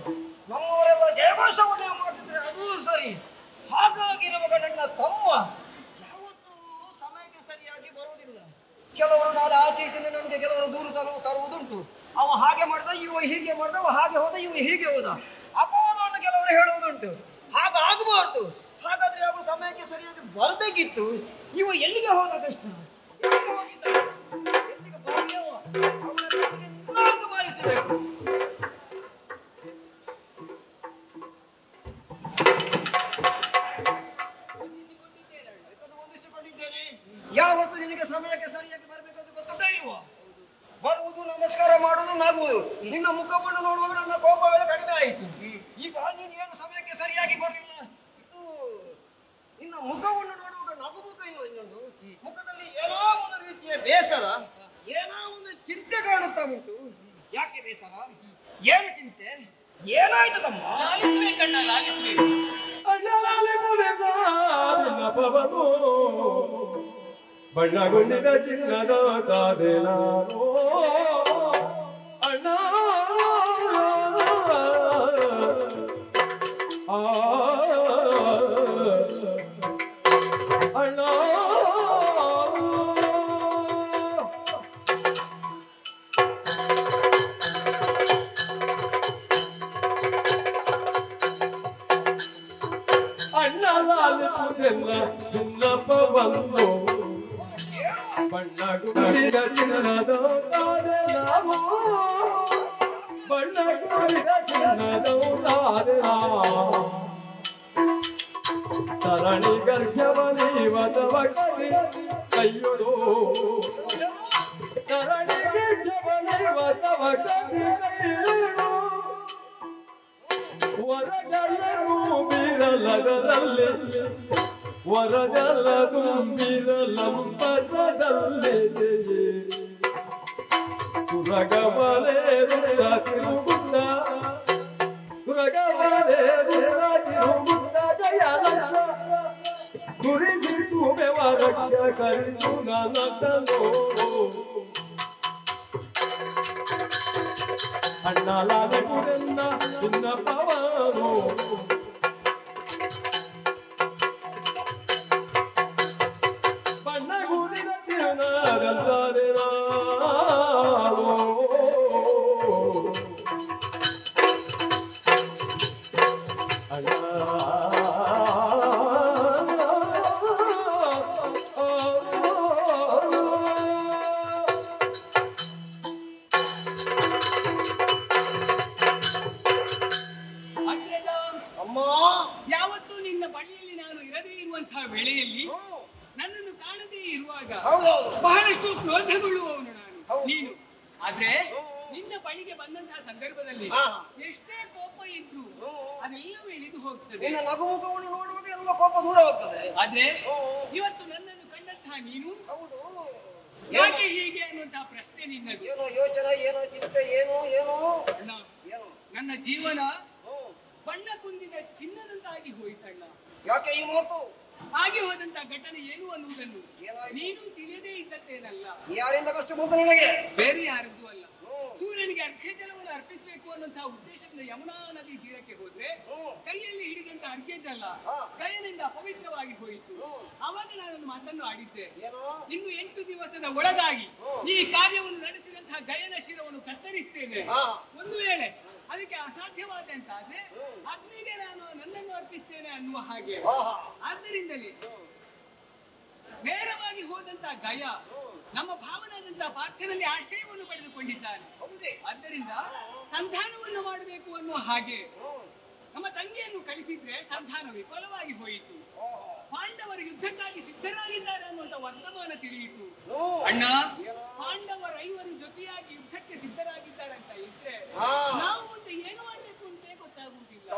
ನಮ್ಮವರೆಲ್ಲ ಜಯಘೋಷವನ್ನೇ ಮಾಡ್ತಿದ್ರೆ ಅದು ಸರಿ. ಹಾಗಾಗಿರುವಾಗ ನನ್ನ ತಮ್ಮ ಯಾವತ್ತೂ ಸಮಯಕ್ಕೆ ಸರಿಯಾಗಿ ಬರುವುದಿಲ್ಲ. ಕೆಲವರು ನಾಳೆ ಆಚೆಯಿಂದ ನನಗೆ ಕೆಲವರು ದೂರು ತರುವುದುಂಟು. ಅವ ಹಾಗೆ ಮಾಡ್ದ, ಇವ ಹೀಗೆ ಮಾಡ್ದ, ಅವ ಹಾಗೆ ಹೋದ, ಇವ ಹೀಗೆ ಹೋದ, ಅಪವಾದವನ್ನು ಕೆಲವರು ಹೇಳುವುದುಂಟು. ಹಾಗಾಗಬಾರ್ದು. ಹಾಗಾದ್ರೆ ಅವರು ಸಮಯಕ್ಕೆ ಸರಿಯಾಗಿ ಬರಬೇಕಿತ್ತು. ಇವ ಎಲ್ಲಿಗೆ ಹೋದ ಕೃಷ್ಣ? ಎಲ್ಲಿಗೆ ಹೋಗಿದ್ದ? ಎಲ್ಲಿಗೆ ಬರ್ಲಿಯವ? ಅವನನ್ನು ನನಗೆ ನಾಲ್ಕು ಬಾರಿಸಬೇಕು. ಯಾವತ್ತು ನಿನಗೆ ಸಮಯಕ್ಕೆ ಸರಿಯಾಗಿ ಬರಬೇಕು ಅಂತ ಗೊತ್ತೇ ಇಲ್ವಾ? ಬರುವುದು, ನಮಸ್ಕಾರ ಮಾಡುವುದು, ನಗುವುದು. ನಿನ್ನ ಮುಖವನ್ನು ನೋಡುವಾಗ ನನ್ನ ಕೋಪವೆಲ್ಲ ಕಡಿಮೆ ಆಯಿತು. ಈಗ ನೀನು ಏನು ಸಮಯಕ್ಕೆ ಸರಿಯಾಗಿ ಬರಲಿಲ್ಲ. ಇದು ನಿನ್ನ ಮುಖವನ್ನು ನೋಡುವಾಗ ನಗು ಮುಖ ಇಲ್ಲ. ಇನ್ನೊಂದು ಮುಖದಲ್ಲಿ ಏನೋ ಒಂದು ರೀತಿಯ ಬೇಸರ, ಏನೋ ಒಂದು ಚಿಂತೆ ಕಾಣುತ್ತಾ ಉಂಟು. ಯಾಕೆ ಬೇಸರ? ಏನು ಚಿಂತೆ? ಏನಾಯ್ತು ತಮ್ಮ? ಲಾಲಿಸ್ಬೇಕಣ್ಣ, ಲಾಲಿಸ್ಬೇಕು. ಬಣ್ಣಗೊಂಡಿದ ಚಿನ್ನದ ತಾರೆ ನಾನು ಅಣ್ಣ ಅಣ್ಣ ಅಣ್ಣ ಲಾಲಿಪುದೆಲ್ಲ ಚಿನ್ನಪ್ಪ ಬಂದು ಬಣ್ಣಗುಡಿದ ಚಿನ್ನದ ತಾರೆ ನಾವು ಬಣ್ಣಗುಡಿದ ಚಿನ್ನದ ತಾರೆ ಸರಣಿ ಗರ್ಭವನೀವತವ ಕಡಿ ಕೈಯೊಡು ಸರಣಿ ಗರ್ಭವನೀವತವ ಕಡಿ ಕೈಯೊಡು ವರಗಲ್ಲ ಬೀರಲಗದಲ್ಲಿ ವರಜಲ ತುಂಬಿರಲಂಬರದಲ್ಲಿ ಸುರಗವರೇ ರುದ್ರ ತಿರುಗುತ್ತ ಸುರಗವರೇ ರುದ್ರ ತಿರುಗುತ್ತ ದಯಾಲಕ್ಷ ಸುರಿಸಿತು ಬೆವರಕ್ಷ ಕರಿತು ನನ್ನೋ ಅಣ್ಣಲಾದ ಕುರೆನ್ನ ನಿನ್ನ ಪವನು ಬಣ್ಣಗುಡಿದ ಚಿನ್ನದಂತಾರೆ ಯಾವತ್ತೂ ನಿನ್ನ ಬಳಿಯಲ್ಲಿ ನಾನು ಇರದೇ ಇರುವಂತಹ ವೇಳೆಯಲ್ಲಿ ನನ್ನನ್ನು ಕಾಣದೇ ಇರುವಾಗ ಬಹಳಷ್ಟು ಕ್ರೋಧಗೊಳ್ಳುವವನು ನಾನು, ನೀನು. ಆದ್ರೆ ನಿನ್ನ ಬಳಿಗೆ ಬಂದಂತಹ ಸಂದರ್ಭದಲ್ಲಿ ಎಷ್ಟೇ ಕೋಪ ಇದ್ರು ಅದೆಲ್ಲವೂ ಇಳಿದು ಹೋಗ್ತದೆ. ನಿನ್ನ ನಗುಮುಖವನ್ನು ನೋಡುವಾಗ ಎಲ್ಲ ಕೋಪ ದೂರ ಹೋಗ್ತದೆ. ಆದ್ರೆ ಇವತ್ತು ನನ್ನನ್ನು ಕಂಡಂತಹ ನೀನು ಯಾಕೆ ಹೀಗೆ ಅನ್ನುವಂತಹ ಪ್ರಶ್ನೆ ನಿನ್ನದು. ಏನೋ ಯೋಚನೆ, ಏನೋ ಚಿಂತೆ, ಏನೋ ಏನೋ ಏನೋ ನನ್ನ ಜೀವನ ಬಣ್ಣ ಕುಂದಿದ ಚಿನ್ನದಂತಾಗಿ ಹೋಯಿತಣ್ಣ. ಯಾಕೆ ಈ ಮಾತು? ಹಾಗೆ ಹೋದಂತಹ ಘಟನೆ ಏನು ಅನ್ನುವುದನ್ನು ನೀನು ತಿಳಿಯದೇ ಇದ್ದದ್ದೇನಲ್ಲ. ಯಾರಿಂದ ಕಷ್ಟ ಬಂತು ನಿನಗೆ? ಬೇರೆ ಯಾರದ್ದು ಅಲ್ಲ, ಸೂರ್ಯನಿಗೆ ಅರ್ಘ್ಯ ಜಲವನ್ನು ಅರ್ಪಿಸಬೇಕು ಅನ್ನುವಂತಹ ಉದ್ದೇಶದಿಂದ ಯಮುನಾ ನದಿ ತೀರಕ್ಕೆ ಹೋದ್ರೆ ಕೈಯಲ್ಲಿ ಹಿಡಿದಂತಹ ಅರ್ಘ್ಯ ಜಲ ಕೈಯಿಂದ ಅಪವಿತ್ರವಾಗಿ ಹೋಯಿತು. ಆವಾಗ ನಾನೊಂದು ಮಾತನ್ನು ಆಡಿದ್ದೆ, ಇನ್ನು 8 ದಿವಸದ ಒಳಗಾಗಿ ಈ ಕಾರ್ಯವನ್ನು ನಡೆಸಿದಂತಹ ಗಯನ ಶಿರವನ್ನು ಕತ್ತರಿಸ್ತೇನೆ. ಒಂದು ವೇಳೆ ಅದಕ್ಕೆ ಅಸಾಧ್ಯವಾದ ಅಂತಾದ್ರೆ ಅಗ್ನಿಗೆ ನಾನು ನನ್ನನ್ನು ಅರ್ಪಿಸ್ತೇನೆ ಅನ್ನುವ ಹಾಗೆ. ಆದ್ದರಿಂದಲೇ ನೇರವಾಗಿ ಹೋದಂತಹ ಗಯ ನಮ್ಮ ಭಾವನಾದಂತಹ ಪಾರ್ಥನಲ್ಲಿ ಆಶ್ರಯವನ್ನು ಪಡೆದುಕೊಂಡಿದ್ದಾನೆ. ಆದ್ದರಿಂದ ಸಂಧಾನವನ್ನು ಮಾಡಬೇಕು ಅನ್ನುವ ಹಾಗೆ ನಮ್ಮ ತಂಗಿಯನ್ನು ಕಳಿಸಿದ್ರೆ ಸಂಧಾನ ವಿಫಲವಾಗಿ ಹೋಯಿತು. ಪಾಂಡವರು ಯುದ್ಧಕ್ಕಾಗಿ ಸಿದ್ಧರಾಗಿದ್ದಾರೆ ಅನ್ನುವಂತ ವರ್ತಮಾನ ತಿಳಿಯಿತು. ಅಣ್ಣ, ಪಾಂಡವರೈವರು ಜೊತೆಯಾಗಿ ಯುದ್ಧಕ್ಕೆ ಸಿದ್ಧರಾಗಿದ್ದಾರೆ ಅಂತ ಇದ್ರೆ ನಾವು ಮುಂದೆ ಏನು ಮಾಡಬೇಕು ಅಂತ ಗೊತ್ತಾಗುವುದಿಲ್ಲ.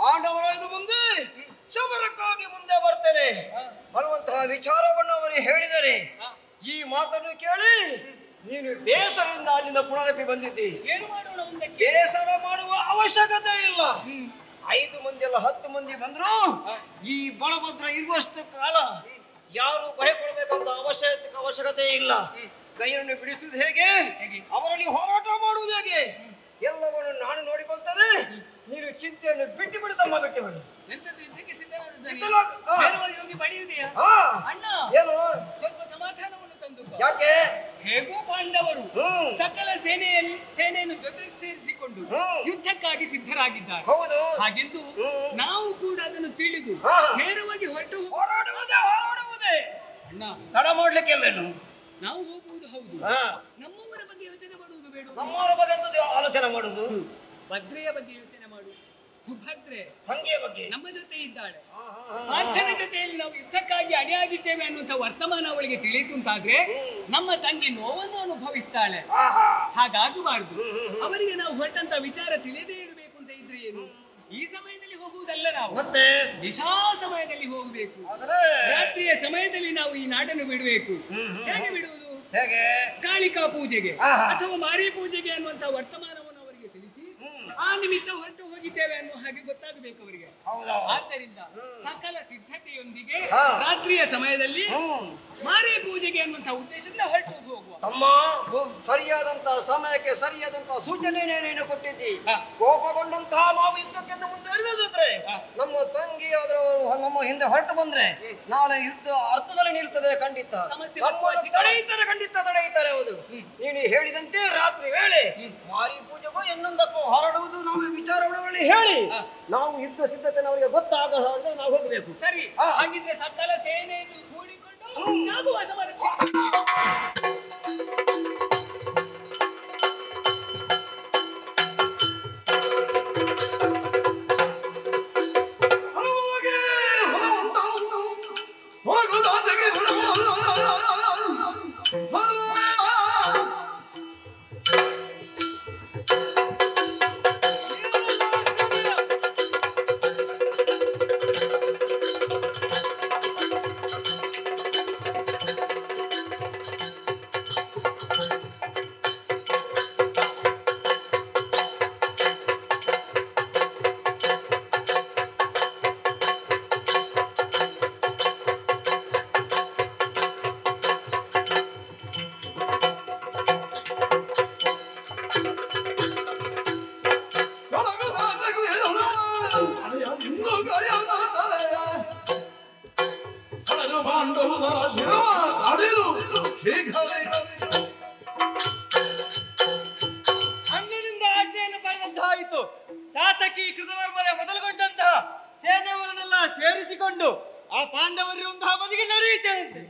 ಪಾಂಡವರಾಯ್ದು ಮುಂದೆ ಸಮರಕ್ಕಾಗಿ ಮುಂದೆ ಬರ್ತೇನೆ ಬರುವಂತಹ ವಿಚಾರವನ್ನು ಅವರಿಗೆ ಹೇಳಿದರೆ ಈ ಮಾತನ್ನು ಕೇಳಿ ನೀನು ಬೇಸರದಿಂದ ಅಲ್ಲಿಂದ ಪುನರಪಿ ಬಂದಿದ್ದಿ. ಏನು ಮಾಡೋಣ ಮುಂದಕ್ಕೆ? ಬೇಸರ ಮಾಡುವ ಅವಶ್ಯಕತೆ ಇಲ್ಲ. 5 ಮಂದಿ ಅಲ್ಲ 10 ಮಂದಿ ಬಂದ್ರು ಈ ಬಲಭದ್ರ ಇರುವಷ್ಟು ಕಾಲ ಯಾರು ಭಯಕೊಳ್ಬೇಕಂತ ಅವಶ್ಯಕತೆ ಇಲ್ಲ. ಕೈಯನ್ನು ಬಿಡಿಸುವುದು ಹೇಗೆ, ಅವರಲ್ಲಿ ಹೋರಾಟ ಮಾಡುವುದು ಹೇಗೆ ಎಲ್ಲವನ್ನು ನಾನು ನೋಡಿಕೊಳ್ತೇನೆ. ನೀನು ಚಿಂತೆಯನ್ನು ಬಿಟ್ಟು ಬಿಡು ತಮ್ಮ, ಬಿಟ್ಟು ಬಿಡು. ಎಂತದ್ದು ಯುದ್ಧಕ್ಕೆ ಸಿದ್ಧನಾಗಿದ್ದಾನೆ? ಸಿದ್ಧನಾಗ- ಬೇರೆಯವರು ಹೋಗಿ ಬಡಿಯುವುದೆಯಾ? ಹಾ. ಅಣ್ಣ ಏನು ಸ್ವಲ್ಪ ಸಮಾಧಾನವನ್ನು ತಂದು ಯಾಕೆ ಹೇಗೂ ಪಾಂಡವರು ಸಕಲ ಸೇನೆಯನ್ನು ಜೊತೆ ಸೇರಿಸಿಕೊಂಡು ಯುದ್ಧಕ್ಕಾಗಿ ಸಿದ್ಧರಾಗಿದ್ದಾರೆ. ಹೌದು. ಹಾಗೆಂದು ನಾವು ಕೂಡ ಅದನ್ನು ತಿಳಿದು ಹಾ. ನೇರವಾಗಿ ಹೊರಟು ಹೋರಾಡುವುದೇ ಅಣ್ಣ ತಡ ಮಾಡ್ಲಿಕ್ಕೆ ಇಲ್ಲೇನು? ನಾವು ಹೋಗುವುದು ಹೌದು, ಹಾ. ನಮ್ಮವರ ಬಗ್ಗೆ ಯೋಚನೆ ಮಾಡುವುದು ಬೇಡ. ನಮ್ಮವರ ಬಗ್ಗೆ ಎಂತದ್ದು ಆಲೋಚನೆ ಮಾಡುದು? ಭದ್ರೆಯ ಬಗ್ಗೆ ಯೋಚನೆ ಮಾಡು. ಸುಭದ್ರೆ ತಂಗಿಯ ಬಗ್ಗೆ ನಮ್ಮ ಜೊತೆ ಇದ್ದಾಳೆ. ಪಾರ್ಥನ ಜೊತೆಯಲ್ಲಿ ನಾವು ಯುದ್ಧಕ್ಕಾಗಿ ಅಡಿಯಾಗಿದ್ದೇವೆ ಅನ್ನುವಂಥ ವರ್ತಮಾನ ಅವಳಿಗೆ ತಿಳಿಯಿತು ಅಂತಾದ್ರೆ ನಮ್ಮ ತಂಗಿ ನೋವನ್ನು ಅನುಭವಿಸ್ತಾಳೆ. ಹಾಗಾಗಬಾರ್ದು. ಅವರಿಗೆ ನಾವು ಹೊರಟಂತ ವಿಚಾರ ತಿಳಿದೇ ಇರಬೇಕು ಅಂತ ಇದ್ರೆ ಏನು? ಈ ಸಮಯದಲ್ಲಿ ಹೋಗುವುದಲ್ಲ, ನಾವು ಮತ್ತೆ ದಿಶಾ ಸಮಯದಲ್ಲಿ ಹೋಗಬೇಕು. ಆದ್ರೆ ರಾತ್ರಿಯ ಸಮಯದಲ್ಲಿ ನಾವು ಈ ನಾಡನ್ನು ಬಿಡಬೇಕು. ಹೇಗೆ ಬಿಡುವುದು? ಹೇಗೆ? ಕಾಳಿಕಾ ಪೂಜೆಗೆ ಆಹಾ. ಅಥವಾ ಮಾರಿ ಪೂಜೆಗೆ ಅನ್ನುವಂತ ವರ್ತಮಾನವನ್ನು ಅವರಿಗೆ ತಿಳಿಸಿ ಆ ನಿಮಿತ್ತ ಹೊರಟು ಹೋಗಿದ್ದೇವೆ ಅನ್ನೋ ಹಾಗೆ ಗೊತ್ತಾಗಬೇಕು ಅವರಿಗೆ. ಹೌದಾ? ಆದ್ದರಿಂದ ಸಕಲ ಸಿದ್ಧತೆಯೊಂದಿಗೆ ಹಾ. ರಾತ್ರಿಯ ಸಮಯದಲ್ಲಿ ಮಾರಿ ಪೂಜೆಗೆ ಅನ್ನುವಂತ ಉದ್ದೇಶದಿಂದ ಹೊರಟು ಹೋಗುವ. ತಮ್ಮ ಸರಿಯಾದಂತ ಸಮಯಕ್ಕೆ ಸರಿಯಾದಂತ ಸೂಚನೆ ನೀನು ಕೊಟ್ಟಿದ್ದಿ. ಹಾ. ಕೋಪಗೊಂಡಂತಹ ನಾವು ಯುದ್ಧಕ್ಕೆಂದು ಮುಂದುವರಿದ್ರೆ ನಮ್ಮ ತಂಗಿ ಅದರವರು ನಮ್ಮ ಹಿಂದೆ ಹೊರಟು ಬಂದ್ರೆ ನಾಳೆ ಯುದ್ಧ ಅರ್ಥದಲ್ಲಿ ನಿಲ್ತದೆ ಖಂಡಿತ. ಸಮಸ್ಯೆ ನಮ್ಮನ್ನು ತಡೆಯುತ್ತಾರೆ, ಖಂಡಿತ ತಡೆಯುತ್ತಾರೆ. ಹೌದು, ನೀನು ಹೇಳಿದಂತೆ ರಾತ್ರಿ ವೇಳೆ ಮಾರಿ ಪೂಜೆಗೂ ಇನ್ನೊಂದಕ್ಕೂ ಹೊರಡುವುದು ನಾವು ವಿಚಾರಗಳಲ್ಲಿ ಹೇಳಿ ನಾವು ಯುದ್ಧ ಸಿದ್ಧತೆ ಅವರಿಗೆ ಗೊತ್ತಾಗ ಹಾಗೆ ನಾವು ಹೋಗಬೇಕು. ಸರಿ, ಹಾ. ಹಾಗಿದ್ರೆ ಸಕಲ ಸೇನೆಯನ್ನು ಕೂಡಿಕೊಂಡು ನಾವು ಅಸಮರಕ್ಷೆ. ಅಣ್ಣನಿಂದ ಆಜ್ಞೆಯನ್ನು ಪಡೆದಂತಾಯಿತು. ಸಾತಕಿ ಕೃತವರ್ಮರೆ ಮೊದಲುಗೊಂಡಂತಹ ಸೇನೆಯವರನ್ನೆಲ್ಲ ಸೇರಿಸಿಕೊಂಡು ಆ ಪಾಂಡವರಿರುವಂತಹ ಬದಿಗೆ ನಡೆಯುತ್ತೇನೆ.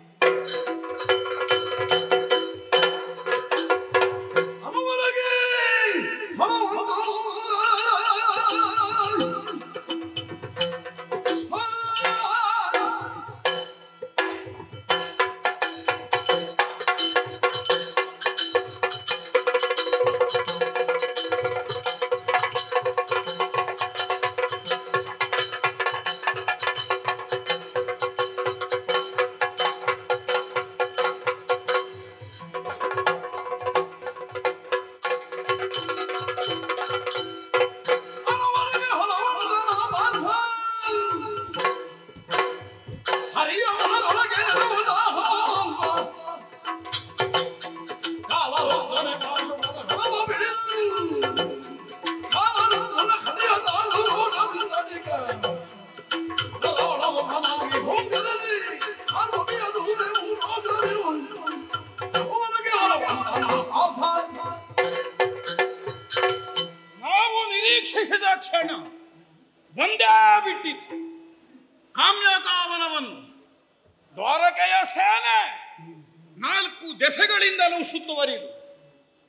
ನಾವು ನಿರೀಕ್ಷಿಸಿದ ಕ್ಷಣ ಒಂದೇ ಬಿಟ್ಟಿತ್ತು. ಕಾಮ್ಯಕಾವನವನ್ನು ದ್ವಾರಕೆಯ ಸೇನೆ 4 ದೆಸೆಗಳಿಂದಲೂ ಸುತ್ತುವರಿದು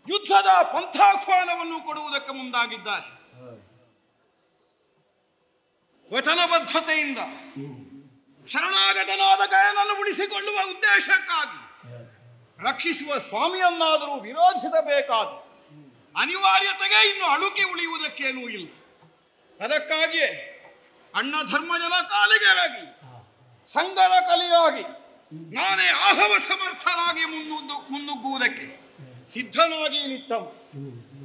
ಯುದ್ಧದ ಪಂಥಾಹ್ವಾನವನ್ನು ಕೊಡುವುದಕ್ಕೆ ಮುಂದಾಗಿದ್ದಾರೆ. ವಚನಬದ್ಧತೆಯಿಂದ ಶರಣಾಗತನಾದ ಗಯನನ್ನು ಉಳಿಸಿಕೊಳ್ಳುವ ಉದ್ದೇಶಕ್ಕಾಗಿ ರಕ್ಷಿಸುವ ಸ್ವಾಮಿಯನ್ನಾದರೂ ವಿರೋಧಿಸಬೇಕಾದ ಅನಿವಾರ್ಯತೆಗೆ ಇನ್ನು ಅಳುಕಿ ಉಳಿಯುವುದಕ್ಕೇನೂ ಇಲ್ಲ. ಅದಕ್ಕಾಗಿಯೇ ಅಣ್ಣ ಧರ್ಮಜನ ಕಾಲಿಗೆರಾಗಿ ಸಂಘದ ಕಲಿಯಾಗಿ ನಾನೇ ಆಹವ ಸಮರ್ಥನಾಗಿ ಮುನ್ನುಗ್ಗುವುದಕ್ಕೆ ಸಿದ್ಧನಾಗಿ ನಿತ್ತವ.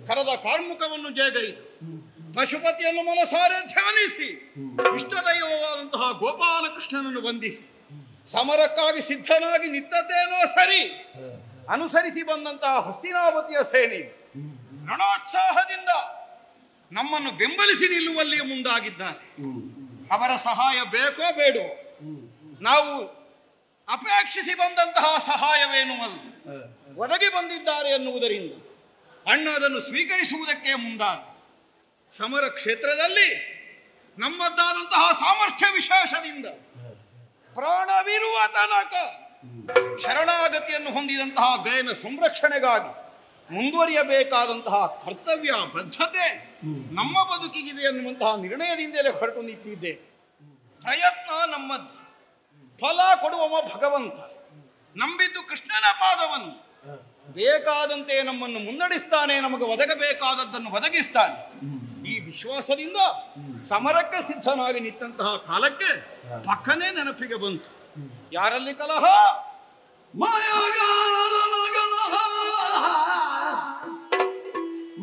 ಕರೆದ ಕಾರ್ಮುಕವನ್ನು ಜಯಗೈದು ಪಶುಪತಿಯನ್ನು ಮನಸಾರೆ ಧ್ಯಾನಿಸಿ ಇಷ್ಟದೈವವಾದಂತಹ ಗೋಪಾಲಕೃಷ್ಣನನ್ನು ವಂದಿಸಿ ಸಮರಕ್ಕಾಗಿ ಸಿದ್ಧನಾಗಿ ನಿತ್ತದ್ದೇನೋ ಸರಿ, ಅನುಸರಿಸಿ ಬಂದಂತಹ ಹಸ್ತಿನಾವತಿಯ ಸೇನೆ ರಣೋತ್ಸಾಹದಿಂದ ನಮ್ಮನ್ನು ಬೆಂಬಲಿಸಿ ನಿಲ್ಲುವಲ್ಲಿ ಮುಂದಾಗಿದ್ದಾರೆ. ಅವರ ಸಹಾಯ ಬೇಕೋ ಬೇಡವೋ, ನಾವು ಅಪೇಕ್ಷಿಸಿ ಬಂದಂತಹ ಸಹಾಯವೇನೂ ಅಲ್ಲ, ಒದಗಿ ಬಂದಿದ್ದಾರೆ ಎನ್ನುವುದರಿಂದ ಅಣ್ಣ ಅದನ್ನು ಸ್ವೀಕರಿಸುವುದಕ್ಕೆ ಮುಂದಾದ. ಸಮರ ಕ್ಷೇತ್ರದಲ್ಲಿ ನಮ್ಮದ್ದಾದಂತಹ ಸಾಮರ್ಥ್ಯ ವಿಶೇಷದಿಂದ ಪ್ರಾಣವಿರುವ ತನಕ ಶರಣಾಗತಿಯನ್ನು ಹೊಂದಿದಂತಹ ಗಯನ ಸಂರಕ್ಷಣೆಗಾಗಿ ಮುಂದುವರಿಯಬೇಕಾದಂತಹ ಕರ್ತವ್ಯ ಬದ್ಧತೆ ನಮ್ಮ ಬದುಕಿಗಿದೆ ಎನ್ನುವಂತಹ ನಿರ್ಣಯದಿಂದಲೇ ಹೊರಟು ನಿಂತಿದ್ದೆ. ಪ್ರಯತ್ನ ನಮ್ಮದ್ದು, ಫಲ ಕೊಡುವವ ಭಗವಂತ. ನಂಬಿದ್ದು ಕೃಷ್ಣನ ಪಾದವನ್ನು, ಬೇಕಾದಂತೆ ನಮ್ಮನ್ನು ಮುನ್ನಡೆಸ್ತಾನೆ, ನಮಗೆ ಒದಗಬೇಕಾದದ್ದನ್ನು ಒದಗಿಸ್ತಾನೆ. ಈ ವಿಶ್ವಾಸದಿಂದ ಸಮರಕ್ಕೆ ಸಿದ್ಧನಾಗಿ ನಿಂತಹ ಕಾಲಕ್ಕೆ ಪಕ್ಕನೇ ನೆನಪಿಗೆ ಬಂತು. ಯಾರಲ್ಲಿ ಕಲಹ? ಮಾಯಾಗಾರನ ಕಲಹ,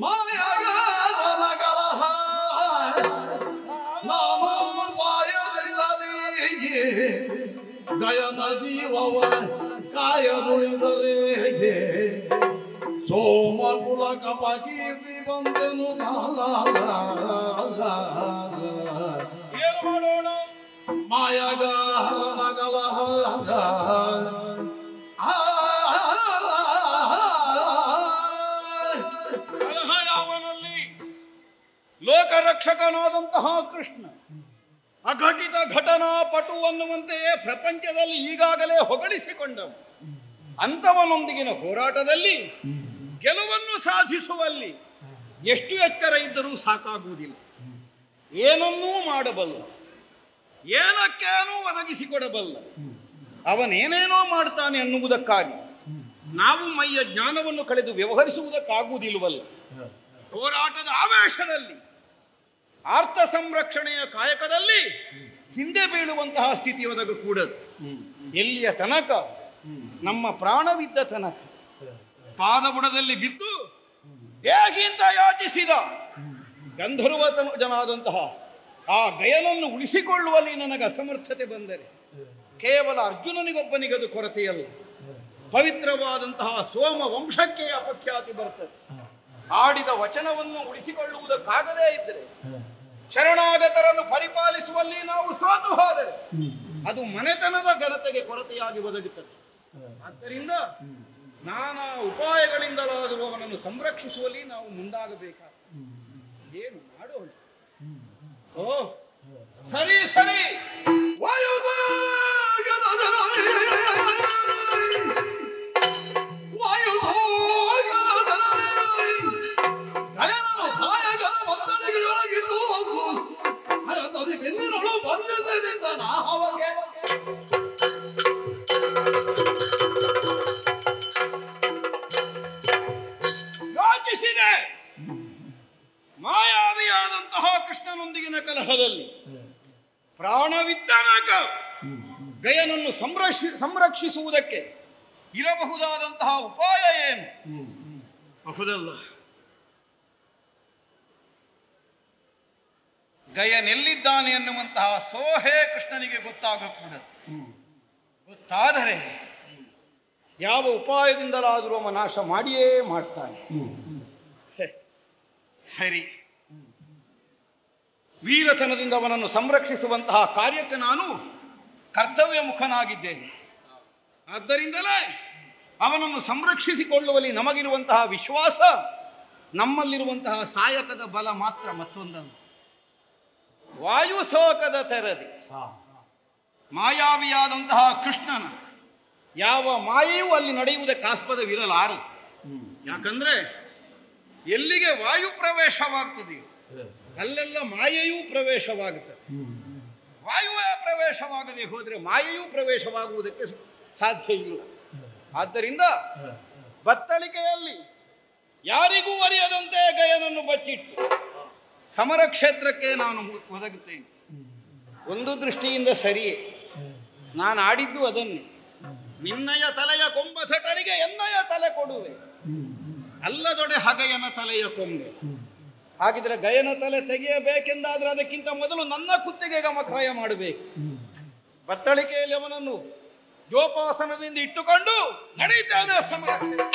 ಮಾಯಾಗಾರನ ಕಲಹ. ನಾನು ಪಾಯದಿಂದಲೇ ಗಯನ ಜೀವವ ಕಾಯರುಳಿದರೆ ಸೋಮಕುಲ ಕಪಕೀರ್ತಿ ಬಂದೆನು. ಏನು ಮಾಡೋಣ? ಮಾಯಾಗಾರನ ಕಲಹ, ಕಲಹ ಯಾವನಲ್ಲಿ? ಲೋಕರಕ್ಷಕನಾದಂತಹ ಕೃಷ್ಣ ಅಘಟಿತ ಘಟನಾ ಪಟು ಅನ್ನುವಂತೆಯೇ ಪ್ರಪಂಚದಲ್ಲಿ ಈಗಾಗಲೇ ಹೊಗಳಿಸಿಕೊಂಡವು. ಅಂಥವನೊಂದಿಗಿನ ಹೋರಾಟದಲ್ಲಿ ಗೆಲುವನ್ನು ಸಾಧಿಸುವಲ್ಲಿ ಎಷ್ಟು ಎಚ್ಚರ ಇದ್ದರೂ ಸಾಕಾಗುವುದಿಲ್ಲ. ಏನನ್ನೂ ಮಾಡಬಲ್ಲ, ಏನಕ್ಕೇನೂ ಒದಗಿಸಿಕೊಡಬಲ್ಲ, ಅವನೇನೇನೋ ಮಾಡ್ತಾನೆ ಅನ್ನುವುದಕ್ಕಾಗಿ ನಾವು ಮೈಯ ಜ್ಞಾನವನ್ನು ಕಳೆದು ವ್ಯವಹರಿಸುವುದಕ್ಕಾಗುವುದಿಲ್ಲವಲ್ಲ. ಹೋರಾಟದ ಆವೇಶದಲ್ಲಿ, ಆರ್ಥ ಸಂರಕ್ಷಣೆಯ ಕಾಯಕದಲ್ಲಿ ಹಿಂದೆ ಬೀಳುವಂತಹ ಸ್ಥಿತಿ ಒದಗಕೂಡದು. ಎಲ್ಲಿಯ ತನಕ? ನಮ್ಮ ಪ್ರಾಣವಿದ್ದ ತನಕ. ಪಾದಬುಡದಲ್ಲಿ ಬಿದ್ದು ದೇಹಿಂತ ಯಾಚಿಸಿದ ಗಂಧರ್ವ ಜನಾದಂತಹ ಆ ಗಯನನ್ನು ಉಳಿಸಿಕೊಳ್ಳುವಲ್ಲಿ ನನಗೆ ಅಸಮರ್ಥತೆ ಬಂದರೆ ಕೇವಲ ಅರ್ಜುನನಿಗೊಬ್ಬನಿಗದು ಕೊರತೆಯಲ್ಲ, ಪವಿತ್ರವಾದಂತಹ ಸೋಮ ವಂಶಕ್ಕೆ ಅಪಖ್ಯಾತಿ ಬರ್ತದೆ. ಆಡಿದ ವಚನವನ್ನು ಉಳಿಸಿಕೊಳ್ಳುವುದಕ್ಕಾಗದೇ ಇದ್ದರೆ, ಶರಣಾಗತರನ್ನು ಪರಿಪಾಲಿಸುವಲ್ಲಿ ನಾವು ಸೋತು ಹೋದರೆ ಅದು ಮನೆತನದ ಘನತೆಗೆ ಕೊರತೆಯಾಗಿ ಒದಗುತ್ತದೆ. ಆದ್ದರಿಂದ ನಾನಾ ಉಪಾಯಗಳಿಂದಲಾದರೂ ಅವನನ್ನು ಸಂರಕ್ಷಿಸುವಲ್ಲಿ ನಾವು ಮುಂದಾಗಬೇಕಾದ. ಏನು ಮಾಡೋಣ? ಓ ಸರಿ ಸರಿ, ಸಾಯಗದ ಬತ್ತನಿಗೆ ಒಳಗಿಟ್ಟು ಬೆನ್ನಿನೊಳು ಬಂದಿದ್ದರಿಂದ ನಾವಗೆ ಯೋಚಿಸಿದೆ. ಮಾಯಾವಿಯಾದಂತಹ ಕೃಷ್ಣನೊಂದಿಗಿನ ಕಲಹದಲ್ಲಿ ಪ್ರಾಣವಿದ್ದನಾಗ ಗಯನನ್ನು ಸಂರಕ್ಷಿಸುವುದಕ್ಕೆ ಇರಬಹುದಾದಂತಹ ಉಪಾಯ ಏನು? ಬಹುದಲ್ಲ. ಗಯನೆಲ್ಲಿದ್ದಾನೆ ಎನ್ನುವಂತಹ ಸೋಹೆ ಕೃಷ್ಣನಿಗೆ ಗೊತ್ತಾಗಕೂಡದು. ಗೊತ್ತಾದರೆ ಯಾವ ಉಪಾಯದಿಂದಲಾದರೂ ಅವ ನಾಶ ಮಾಡಿಯೇ ಮಾಡ್ತಾನೆ. ಸರಿ, ವೀರತನದಿಂದ ಅವನನ್ನು ಸಂರಕ್ಷಿಸುವಂತಹ ಕಾರ್ಯಕ್ಕೆ ನಾನು ಕರ್ತವ್ಯ ಮುಖನಾಗಿದ್ದೇನೆ. ಆದ್ದರಿಂದಲೇ ಅವನನ್ನು ಸಂರಕ್ಷಿಸಿಕೊಳ್ಳುವಲ್ಲಿ ನಮಗಿರುವಂತಹ ವಿಶ್ವಾಸ, ನಮ್ಮಲ್ಲಿರುವಂತಹ ಸಾಯಕದ ಬಲ ಮಾತ್ರ ಮತ್ತೊಂದಲ್ಲ. ವಾಯುಸೋಕದ ತೆರದಿ ಮಾಯಾವಿಯಾದಂತಹ ಕೃಷ್ಣನ ಯಾವ ಮಾಯೆಯೂ ಅಲ್ಲಿ ನಡೆಯುವುದಕ್ಕೆ ಆಸ್ಪದವಿರಲಾರದು. ಯಾಕಂದ್ರೆ ಎಲ್ಲಿಗೆ ವಾಯು ಪ್ರವೇಶವಾಗ್ತದೆಯೋ ಅಲ್ಲೆಲ್ಲ ಮಾಯೆಯೂ ಪ್ರವೇಶವಾಗುತ್ತದೆ. ವಾಯುವೇ ಪ್ರವೇಶವಾಗದೆ ಹೋದರೆ ಮಾಯೆಯೂ ಪ್ರವೇಶವಾಗುವುದಕ್ಕೆ ಸಾಧ್ಯ ಇಲ್ಲ. ಆದ್ದರಿಂದ ಬತ್ತಳಿಕೆಯಲ್ಲಿ ಯಾರಿಗೂ ಅರಿಯದಂತೆ ಗಯನನ್ನು ಬಚ್ಚಿಟ್ಟು ಸಮರ ಕ್ಷೇತ್ರಕ್ಕೆ ನಾನು ಒದಗುತ್ತೇನೆ. ಒಂದು ದೃಷ್ಟಿಯಿಂದ ಸರಿಯೇ, ನಾನು ಆಡಿದ್ದು ಅದನ್ನೇ. ನಿನ್ನಯ ತಲೆಯ ಕೊಂಬ ಸಟರಿಗೆ ಎನ್ನಯ ತಲೆ ಕೊಡುವೆ, ಅಲ್ಲದೊಡೆ ಹಗೆಯನ ತಲೆಯ ಕೊಂಬೆ. ಹಾಗಿದ್ರೆ ಗಯನ ತಲೆ ತೆಗೆಯಬೇಕೆಂದಾದ್ರೆ ಅದಕ್ಕಿಂತ ಮೊದಲು ನನ್ನ ಕುತ್ತಿಗೆ ಗಮಕ್ರಯ ಮಾಡಬೇಕು. ಬತ್ತಳಿಕೆಯಲ್ಲಿ ಅವನನ್ನು ಜೋಪಾಸನದಿಂದ ಇಟ್ಟುಕೊಂಡು ನಡೀತಾನೆ ಸಮರ ಕ್ಷೇತ್ರ.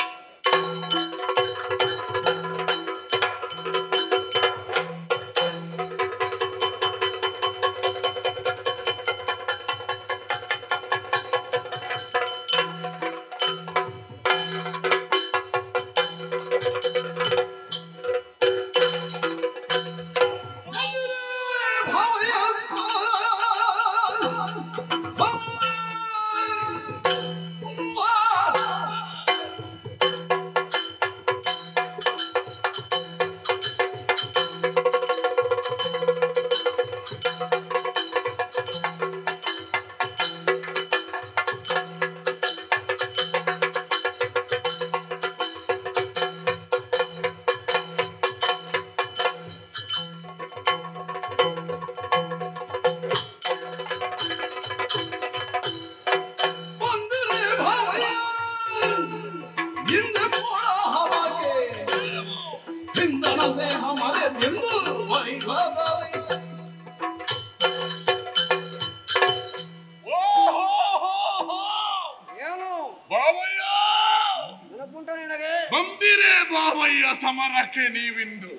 ಬಂದಿರೇ ಬಾವಯ್ಯ ಸಮರಕ್ಕೆ ನೀವಿಂದು.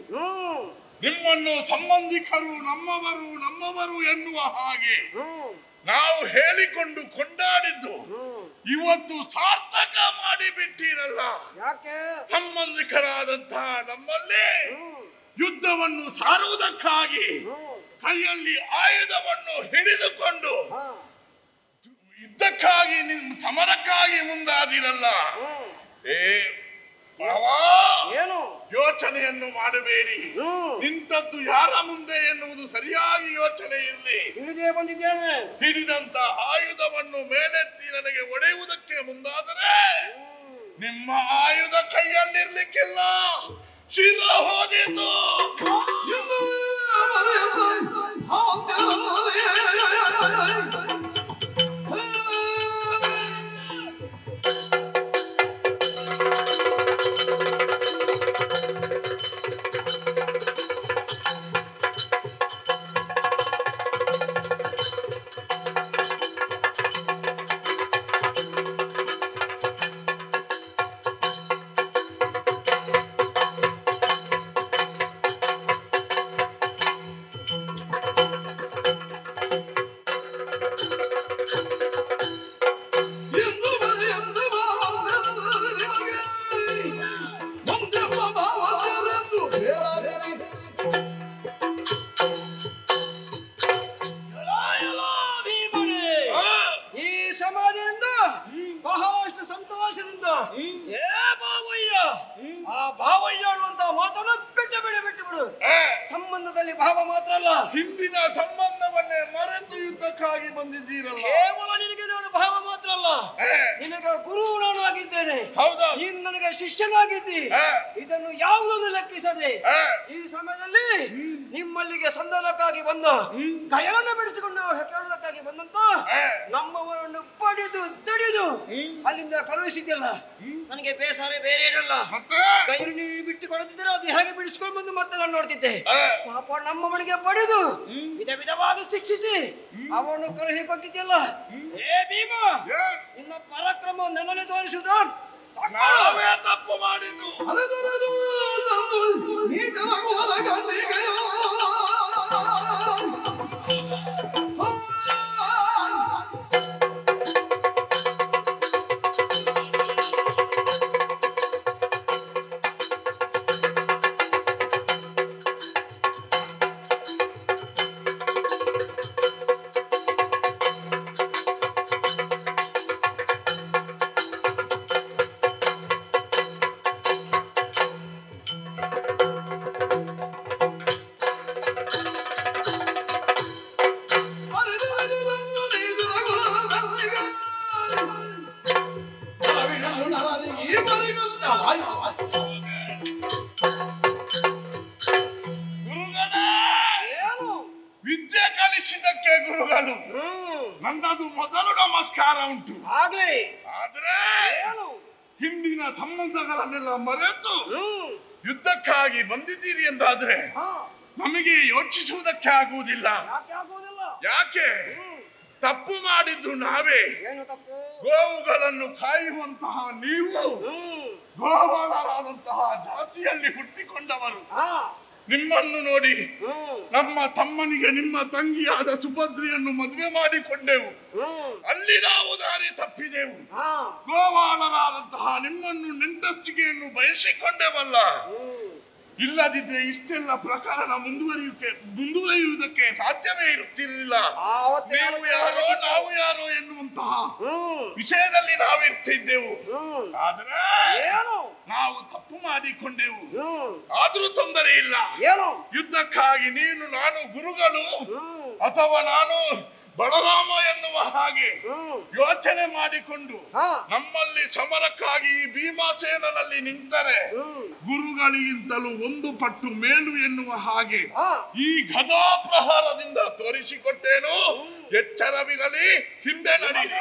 ನಿಮ್ಮನ್ನು ಸಂಬಂಧಿಕರು ನಮ್ಮವರು ಎನ್ನುವ ಹಾಗೆ ನಾವು ಹೇಳಿಕೊಂಡು ಕೊಂಡಾಡಿದ್ದು ಇವತ್ತು ಸಾರ್ಥಕ ಮಾಡಿ ಬಿಟ್ಟಿರಲ್ಲ. ಯಾಕೆ? ಸಂಬಂಧಿಕರಾದಂತಹ ನಮ್ಮಲ್ಲಿ ಯುದ್ಧವನ್ನು ಸಾರುವುದಕ್ಕಾಗಿ ಕೈಯಲ್ಲಿ ಆಯುಧವನ್ನು ಹಿಡಿದುಕೊಂಡು ಯುದ್ಧಕ್ಕಾಗಿ ಸಮರಕ್ಕಾಗಿ ಮುಂದಾದಿರಲ್ಲ. ಏನು ಯೋಚನೆಯನ್ನು ಮಾಡಬೇಡಿ. ನಿಂತದ್ದು ಯಾರ ಮುಂದೆ ಎನ್ನುವುದು ಸರಿಯಾಗಿ ಯೋಚನೆ ಇರಲಿ. ತಿಳಿದೇ ಬಂದಿದ್ದೇನೆ. ಹಿಡಿದಂತ ಆಯುಧವನ್ನು ಮೇಲೆತ್ತಿ ನನಗೆ ಒಡೆಯುವುದಕ್ಕೆ ಮುಂದಾದರೆ ನಿಮ್ಮ ಆಯುಧ ಕೈಯಲ್ಲಿರ್ಲಿಕ್ಕಿಲ್ಲ, ಶಿರ ಹೋದಿತು. ಬಹಳಷ್ಟು ಸಂತೋಷದಿಂದ ಆ ಭಾವಯ್ಯ ಅನ್ನುವಂತ ಮಾತನ್ನು ಬಿಟ್ಟು ಬಿಡು. ಸಂಬಂಧದಲ್ಲಿ ಭಾವ ಮಾತ್ರ ಅಲ್ಲ, ಹಿಂದಿನ ಸಂಬಂಧವನ್ನೇ ಮರೆತು ಯುದ್ಧಕ್ಕಾಗಿ ಬಂದಿದ್ದೀರಲ್ಲ. ಕೇವಲ ನಿನಗೆ ನಾನು ಭಾವ ಮಾತ್ರ ಅಲ್ಲ, ನಿನಗೆ ಗುರು ನಾನು ಆಗಿದ್ದೇನೆ. ಹೌದಾ? ನೀನು ನನಗೆ ಶಿಷ್ಯನಾಗಿದ್ದಿ. ಇದನ್ನು ಯಾವುದನ್ನು ಲೆಕ್ಕಿಸದೆ ಈ ಸಮಯದಲ್ಲಿ ನಿಮ್ಮಲ್ಲಿಗೆ ಸಂಧಾನಕ್ಕಾಗಿ ಬಂದ ಗಯನನ್ನು ಬಿಡಿಸಿಕೊಂಡು ಕೇಳುವುದಕ್ಕಾಗಿ ಬಂದಂತ ನಮ್ಮವರನ್ನು ಪಡೆದು ತಡೆದು ಅಲ್ಲಿಂದ ಕಳುಹಿಸಿದ್ಯಲ್ಲ, ನನಗೆ ಬೇಸಾರೆ ಬೇರೆ ಏನಲ್ಲ. ಗಯರು ನೀವು ಬಿಟ್ಟು ಕೊಡುತ್ತಿದ್ದರೆ ಅದು ಹೇಗೆ ಬಿಡಿಸ್ಕೊಂಡು ಬಂದು ಮತ್ತೆ ನಾನು ನೋಡ್ತಿದ್ದೆ. ಪಾಪ ನಮ್ಮವನಿಗೆ ಪಡೆದು ವಿಧ ವಿಧವಾಗಿ ಶಿಕ್ಷಿಸಿ ಅವನು ಕಳುಹಿ ಕೊಟ್ಟಿದ್ಯಲ್ಲ. ಭೀಮ, ನಿನ್ನ ಪರಾಕ್ರಮ ನನ್ನಲ್ಲಿ ತೋರಿಸುವುದು ತಪ್ಪು ಮಾಡಿದ್ದು. ಕಲಿಸಿದ್ದಕ್ಕೆ ಗುರುಗಳು ನನ್ನದು ಮೊದಲು ನಮಸ್ಕಾರ ಉಂಟು. ಆಗ್ಲಿ ಆದ್ರೆ ಏನು ಹಿಂದಿನ ಸಂಬಂಧಗಳನ್ನೆಲ್ಲ ಮರೆತು ಯುದ್ಧಕ್ಕಾಗಿ ಬಂದಿದ್ದೀರಿ ಎಂದಾದ್ರೆ ನಮಗೆ ಯೋಚಿಸುವುದಕ್ಕೆ ಆಗುವುದಿಲ್ಲ. ಯಾಕೆ ಆಗುವುದಿಲ್ಲ? ಯಾಕೆ? ತಪ್ಪು ಮಾಡಿದ್ದು ನಾವೇ. ಏನು ತಪ್ಪು? ಗೋವುಗಳನ್ನು ಕಾಯುವಂತಹ ನೀವು ಗೋವಾಳರಾದಂತಹ ಜಾತಿಯಲ್ಲಿ ಹುಟ್ಟಿಕೊಂಡವರು. ನಿಮ್ಮನ್ನು ನೋಡಿ ನಮ್ಮ ತಮ್ಮನಿಗೆ ನಿಮ್ಮ ತಂಗಿಯಾದ ಸುಭದ್ರಿಯನ್ನು ಮದುವೆ ಮಾಡಿಕೊಂಡೆವು. ಅಲ್ಲಿ ನಾವು ದಾರಿ ತಪ್ಪಿದೆವು. ಗೋವಾಳರಾದಂತಹ ನಿಮ್ಮನ್ನು ನೆಂಟಸ್ತಿಗೆಯನ್ನು ಬಯಸಿಕೊಂಡೆವಲ್ಲ. ಇಲ್ಲದಿದ್ರೆ ಇಷ್ಟೆಲ್ಲ ಪ್ರಕರಣ ಮುಂದುವರಿಯುವುದಕ್ಕೆ ಸಾಧ್ಯವೇ ಇರುತ್ತಿರಲಿಲ್ಲ. ನೀವು ಯಾರೋ ನಾವು ಯಾರೋ ಎನ್ನುವಂತಹ ವಿಷಯದಲ್ಲಿ ನಾವಿರ್ತಿದ್ದೆವು. ಆದ್ರೆ ನಾವು ತಪ್ಪು ಮಾಡಿಕೊಂಡೆವು. ಆದ್ರೂ ತೊಂದರೆ ಇಲ್ಲ. ಯುದ್ಧಕ್ಕಾಗಿ ನೀನು ನಾನು ಗುರುಗಳು ಅಥವಾ ನಾನು ಬಲರಾಮ ಎನ್ನುವ ಹಾಗೆ ಯೋಚನೆ ಮಾಡಿಕೊಂಡು ನಮ್ಮಲ್ಲಿ ಸಮರಕ್ಕಾಗಿ ಭೀಮಸೇನಲ್ಲಿ ನಿಂತರೆ ಗುರುಗಳಿಗಿಂತಲೂ ಒಂದು ಪಟ್ಟು ಮೇಲು ಎನ್ನುವ ಹಾಗೆ ಈ ಗದಾ ಪ್ರಹಾರದಿಂದ ತೋರಿಸಿಕೊಟ್ಟೇನು. ಎಚ್ಚರವಿರಲಿ, ಹಿಂದೆ ನಡೀರಿ.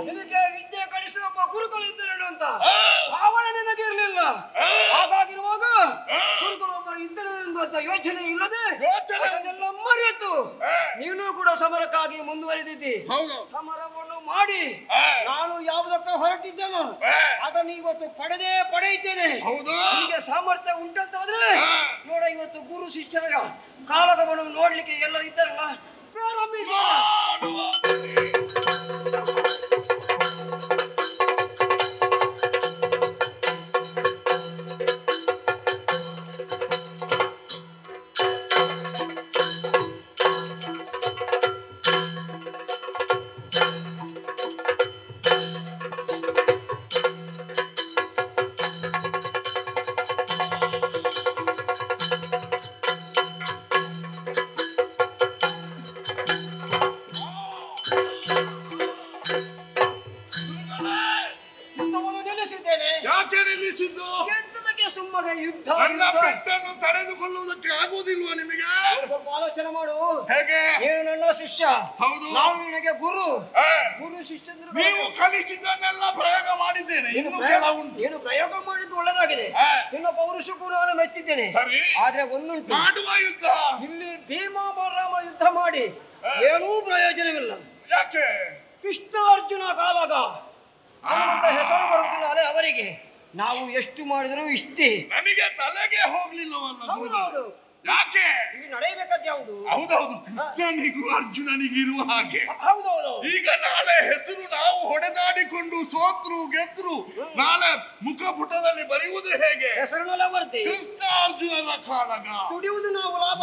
ನಿನಗೆ ವಿದ್ಯೆ ಕಲಿಸಿದ ಒಬ್ಬ ಗುರುಗಳಿದ್ದರು ಅಂತ ಭಾವನೆ ನಿನಗೆ ಇರಲಿಲ್ಲ. ಹಾಗಾಗಿರುವಾಗ ಗುರುಗಳೊಬ್ಬರು ಇದ್ದರು ಎಂಬಂತ ಯೋಚನೆ ಇಲ್ಲದೆ ಅದನ್ನೆಲ್ಲ ಮರೆತು ನೀನು ಕೂಡ ಸಮರಕ್ಕಾಗಿ ಮುಂದುವರೆದಿದ್ದಿ. ಸಮರವನ್ನು ಮಾಡಿ ನಾನು ಯಾವುದಕ್ಕೆ ಹೊರಟಿದ್ದೇನೋ ಅದನ್ನು ಇವತ್ತು ಪಡೆಯುತ್ತೇನೆ. ನಿಮಗೆ ಸಾಮರ್ಥ್ಯ ಉಂಟಂತಾದ್ರೆ ನೋಡ, ಇವತ್ತು ಗುರು ಶಿಷ್ಯರ ಕಾಲಗಮನ ನೋಡ್ಲಿಕ್ಕೆ ಎಲ್ಲರೂ ಇದ್ದಾರಲ್ಲ, ಪ್ರಾರಂಭಿಸೋಣ. ತಡೆದುಕೊಳ್ಳುವುದಕ್ಕೆ ಆಗುವುದಿಲ್ವಾ ನಿಮಗೆ? ಸ್ವಲ್ಪ ಆಲೋಚನೆ ಮಾಡು. ಹೇಗೆ? ನೀನು ನನ್ನ ಶಿಷ್ಯ, ಹೌದು. ನಾನು ನಿನಗೆ ಗುರು. ಗುರು ಶಿಷ್ಯಂದ್ರು ನೀವು ಕಲಿಸಿದ್ದನ್ನೆಲ್ಲ ಪ್ರಯೋಗ ಮಾಡಿದ್ದೇನೆ. ನೀನು ಪ್ರಯೋಗ ಮಾಡಿದ್ದು ಒಳ್ಳೆದಾಗಿದೆ. ನಿನ್ನ ಪೌರುಷಕ್ಕೂ ನಾನು ಮೆಚ್ಚಿದ್ದೇನೆ. ಆದ್ರೆ ಒಂದುಂಟು, ಮಾಡುವ ಯುದ್ಧ ಇಲ್ಲಿ ಭೀಮ ಬಲರಾಮ ಯುದ್ಧ ಮಾಡಿ ಏನೂ ಪ್ರಯೋಜನವಿಲ್ಲ. ಯಾಕೆ? ಕೃಷ್ಣ ಅರ್ಜುನ ಕಾಲಾಗ ಹೆಸರು ಬರುವುದಿಲ್ಲ ಅಲೆ ಅವರಿಗೆ. ನಾವು ಎಷ್ಟು ಮಾಡಿದರೂ ಇಷ್ಟೇ. ನನಗೆ ತಲೆಗೆ ಹೋಗ್ಲಿಲ್ಲವಲ್ಲ. ಯಾಕೆ? ಇಲ್ಲಿ ನಡೆಯಬೇಕಾದ ಯಾವುದು? ಹೌದೌದು, ಕೃಷ್ಣನಿಗೂ ಅರ್ಜುನನಿಗೂ ಇರುವ ಹಾಗೆ. ಹೌದೌದು. ಈಗ ನಾಳೆ ಹೆಸರು ನಾವು ಹೊಡೆದಾಡಿಕೊಂಡು ಸೋತ್ರು ಗೆದ್ರು ನಾಳೆ ಮುಖಪುಟದಲ್ಲಿ ಬರೆಯುವುದು ಹೇಗೆ? ಹೆಸರಿನೆಲ್ಲ ಬರ್ತಿ. ಕೃಷ್ಣ ಅರ್ಜುನನ ಕಾಲಗ ದುಡಿಯುವುದು ನಾವು ಲಾಭ.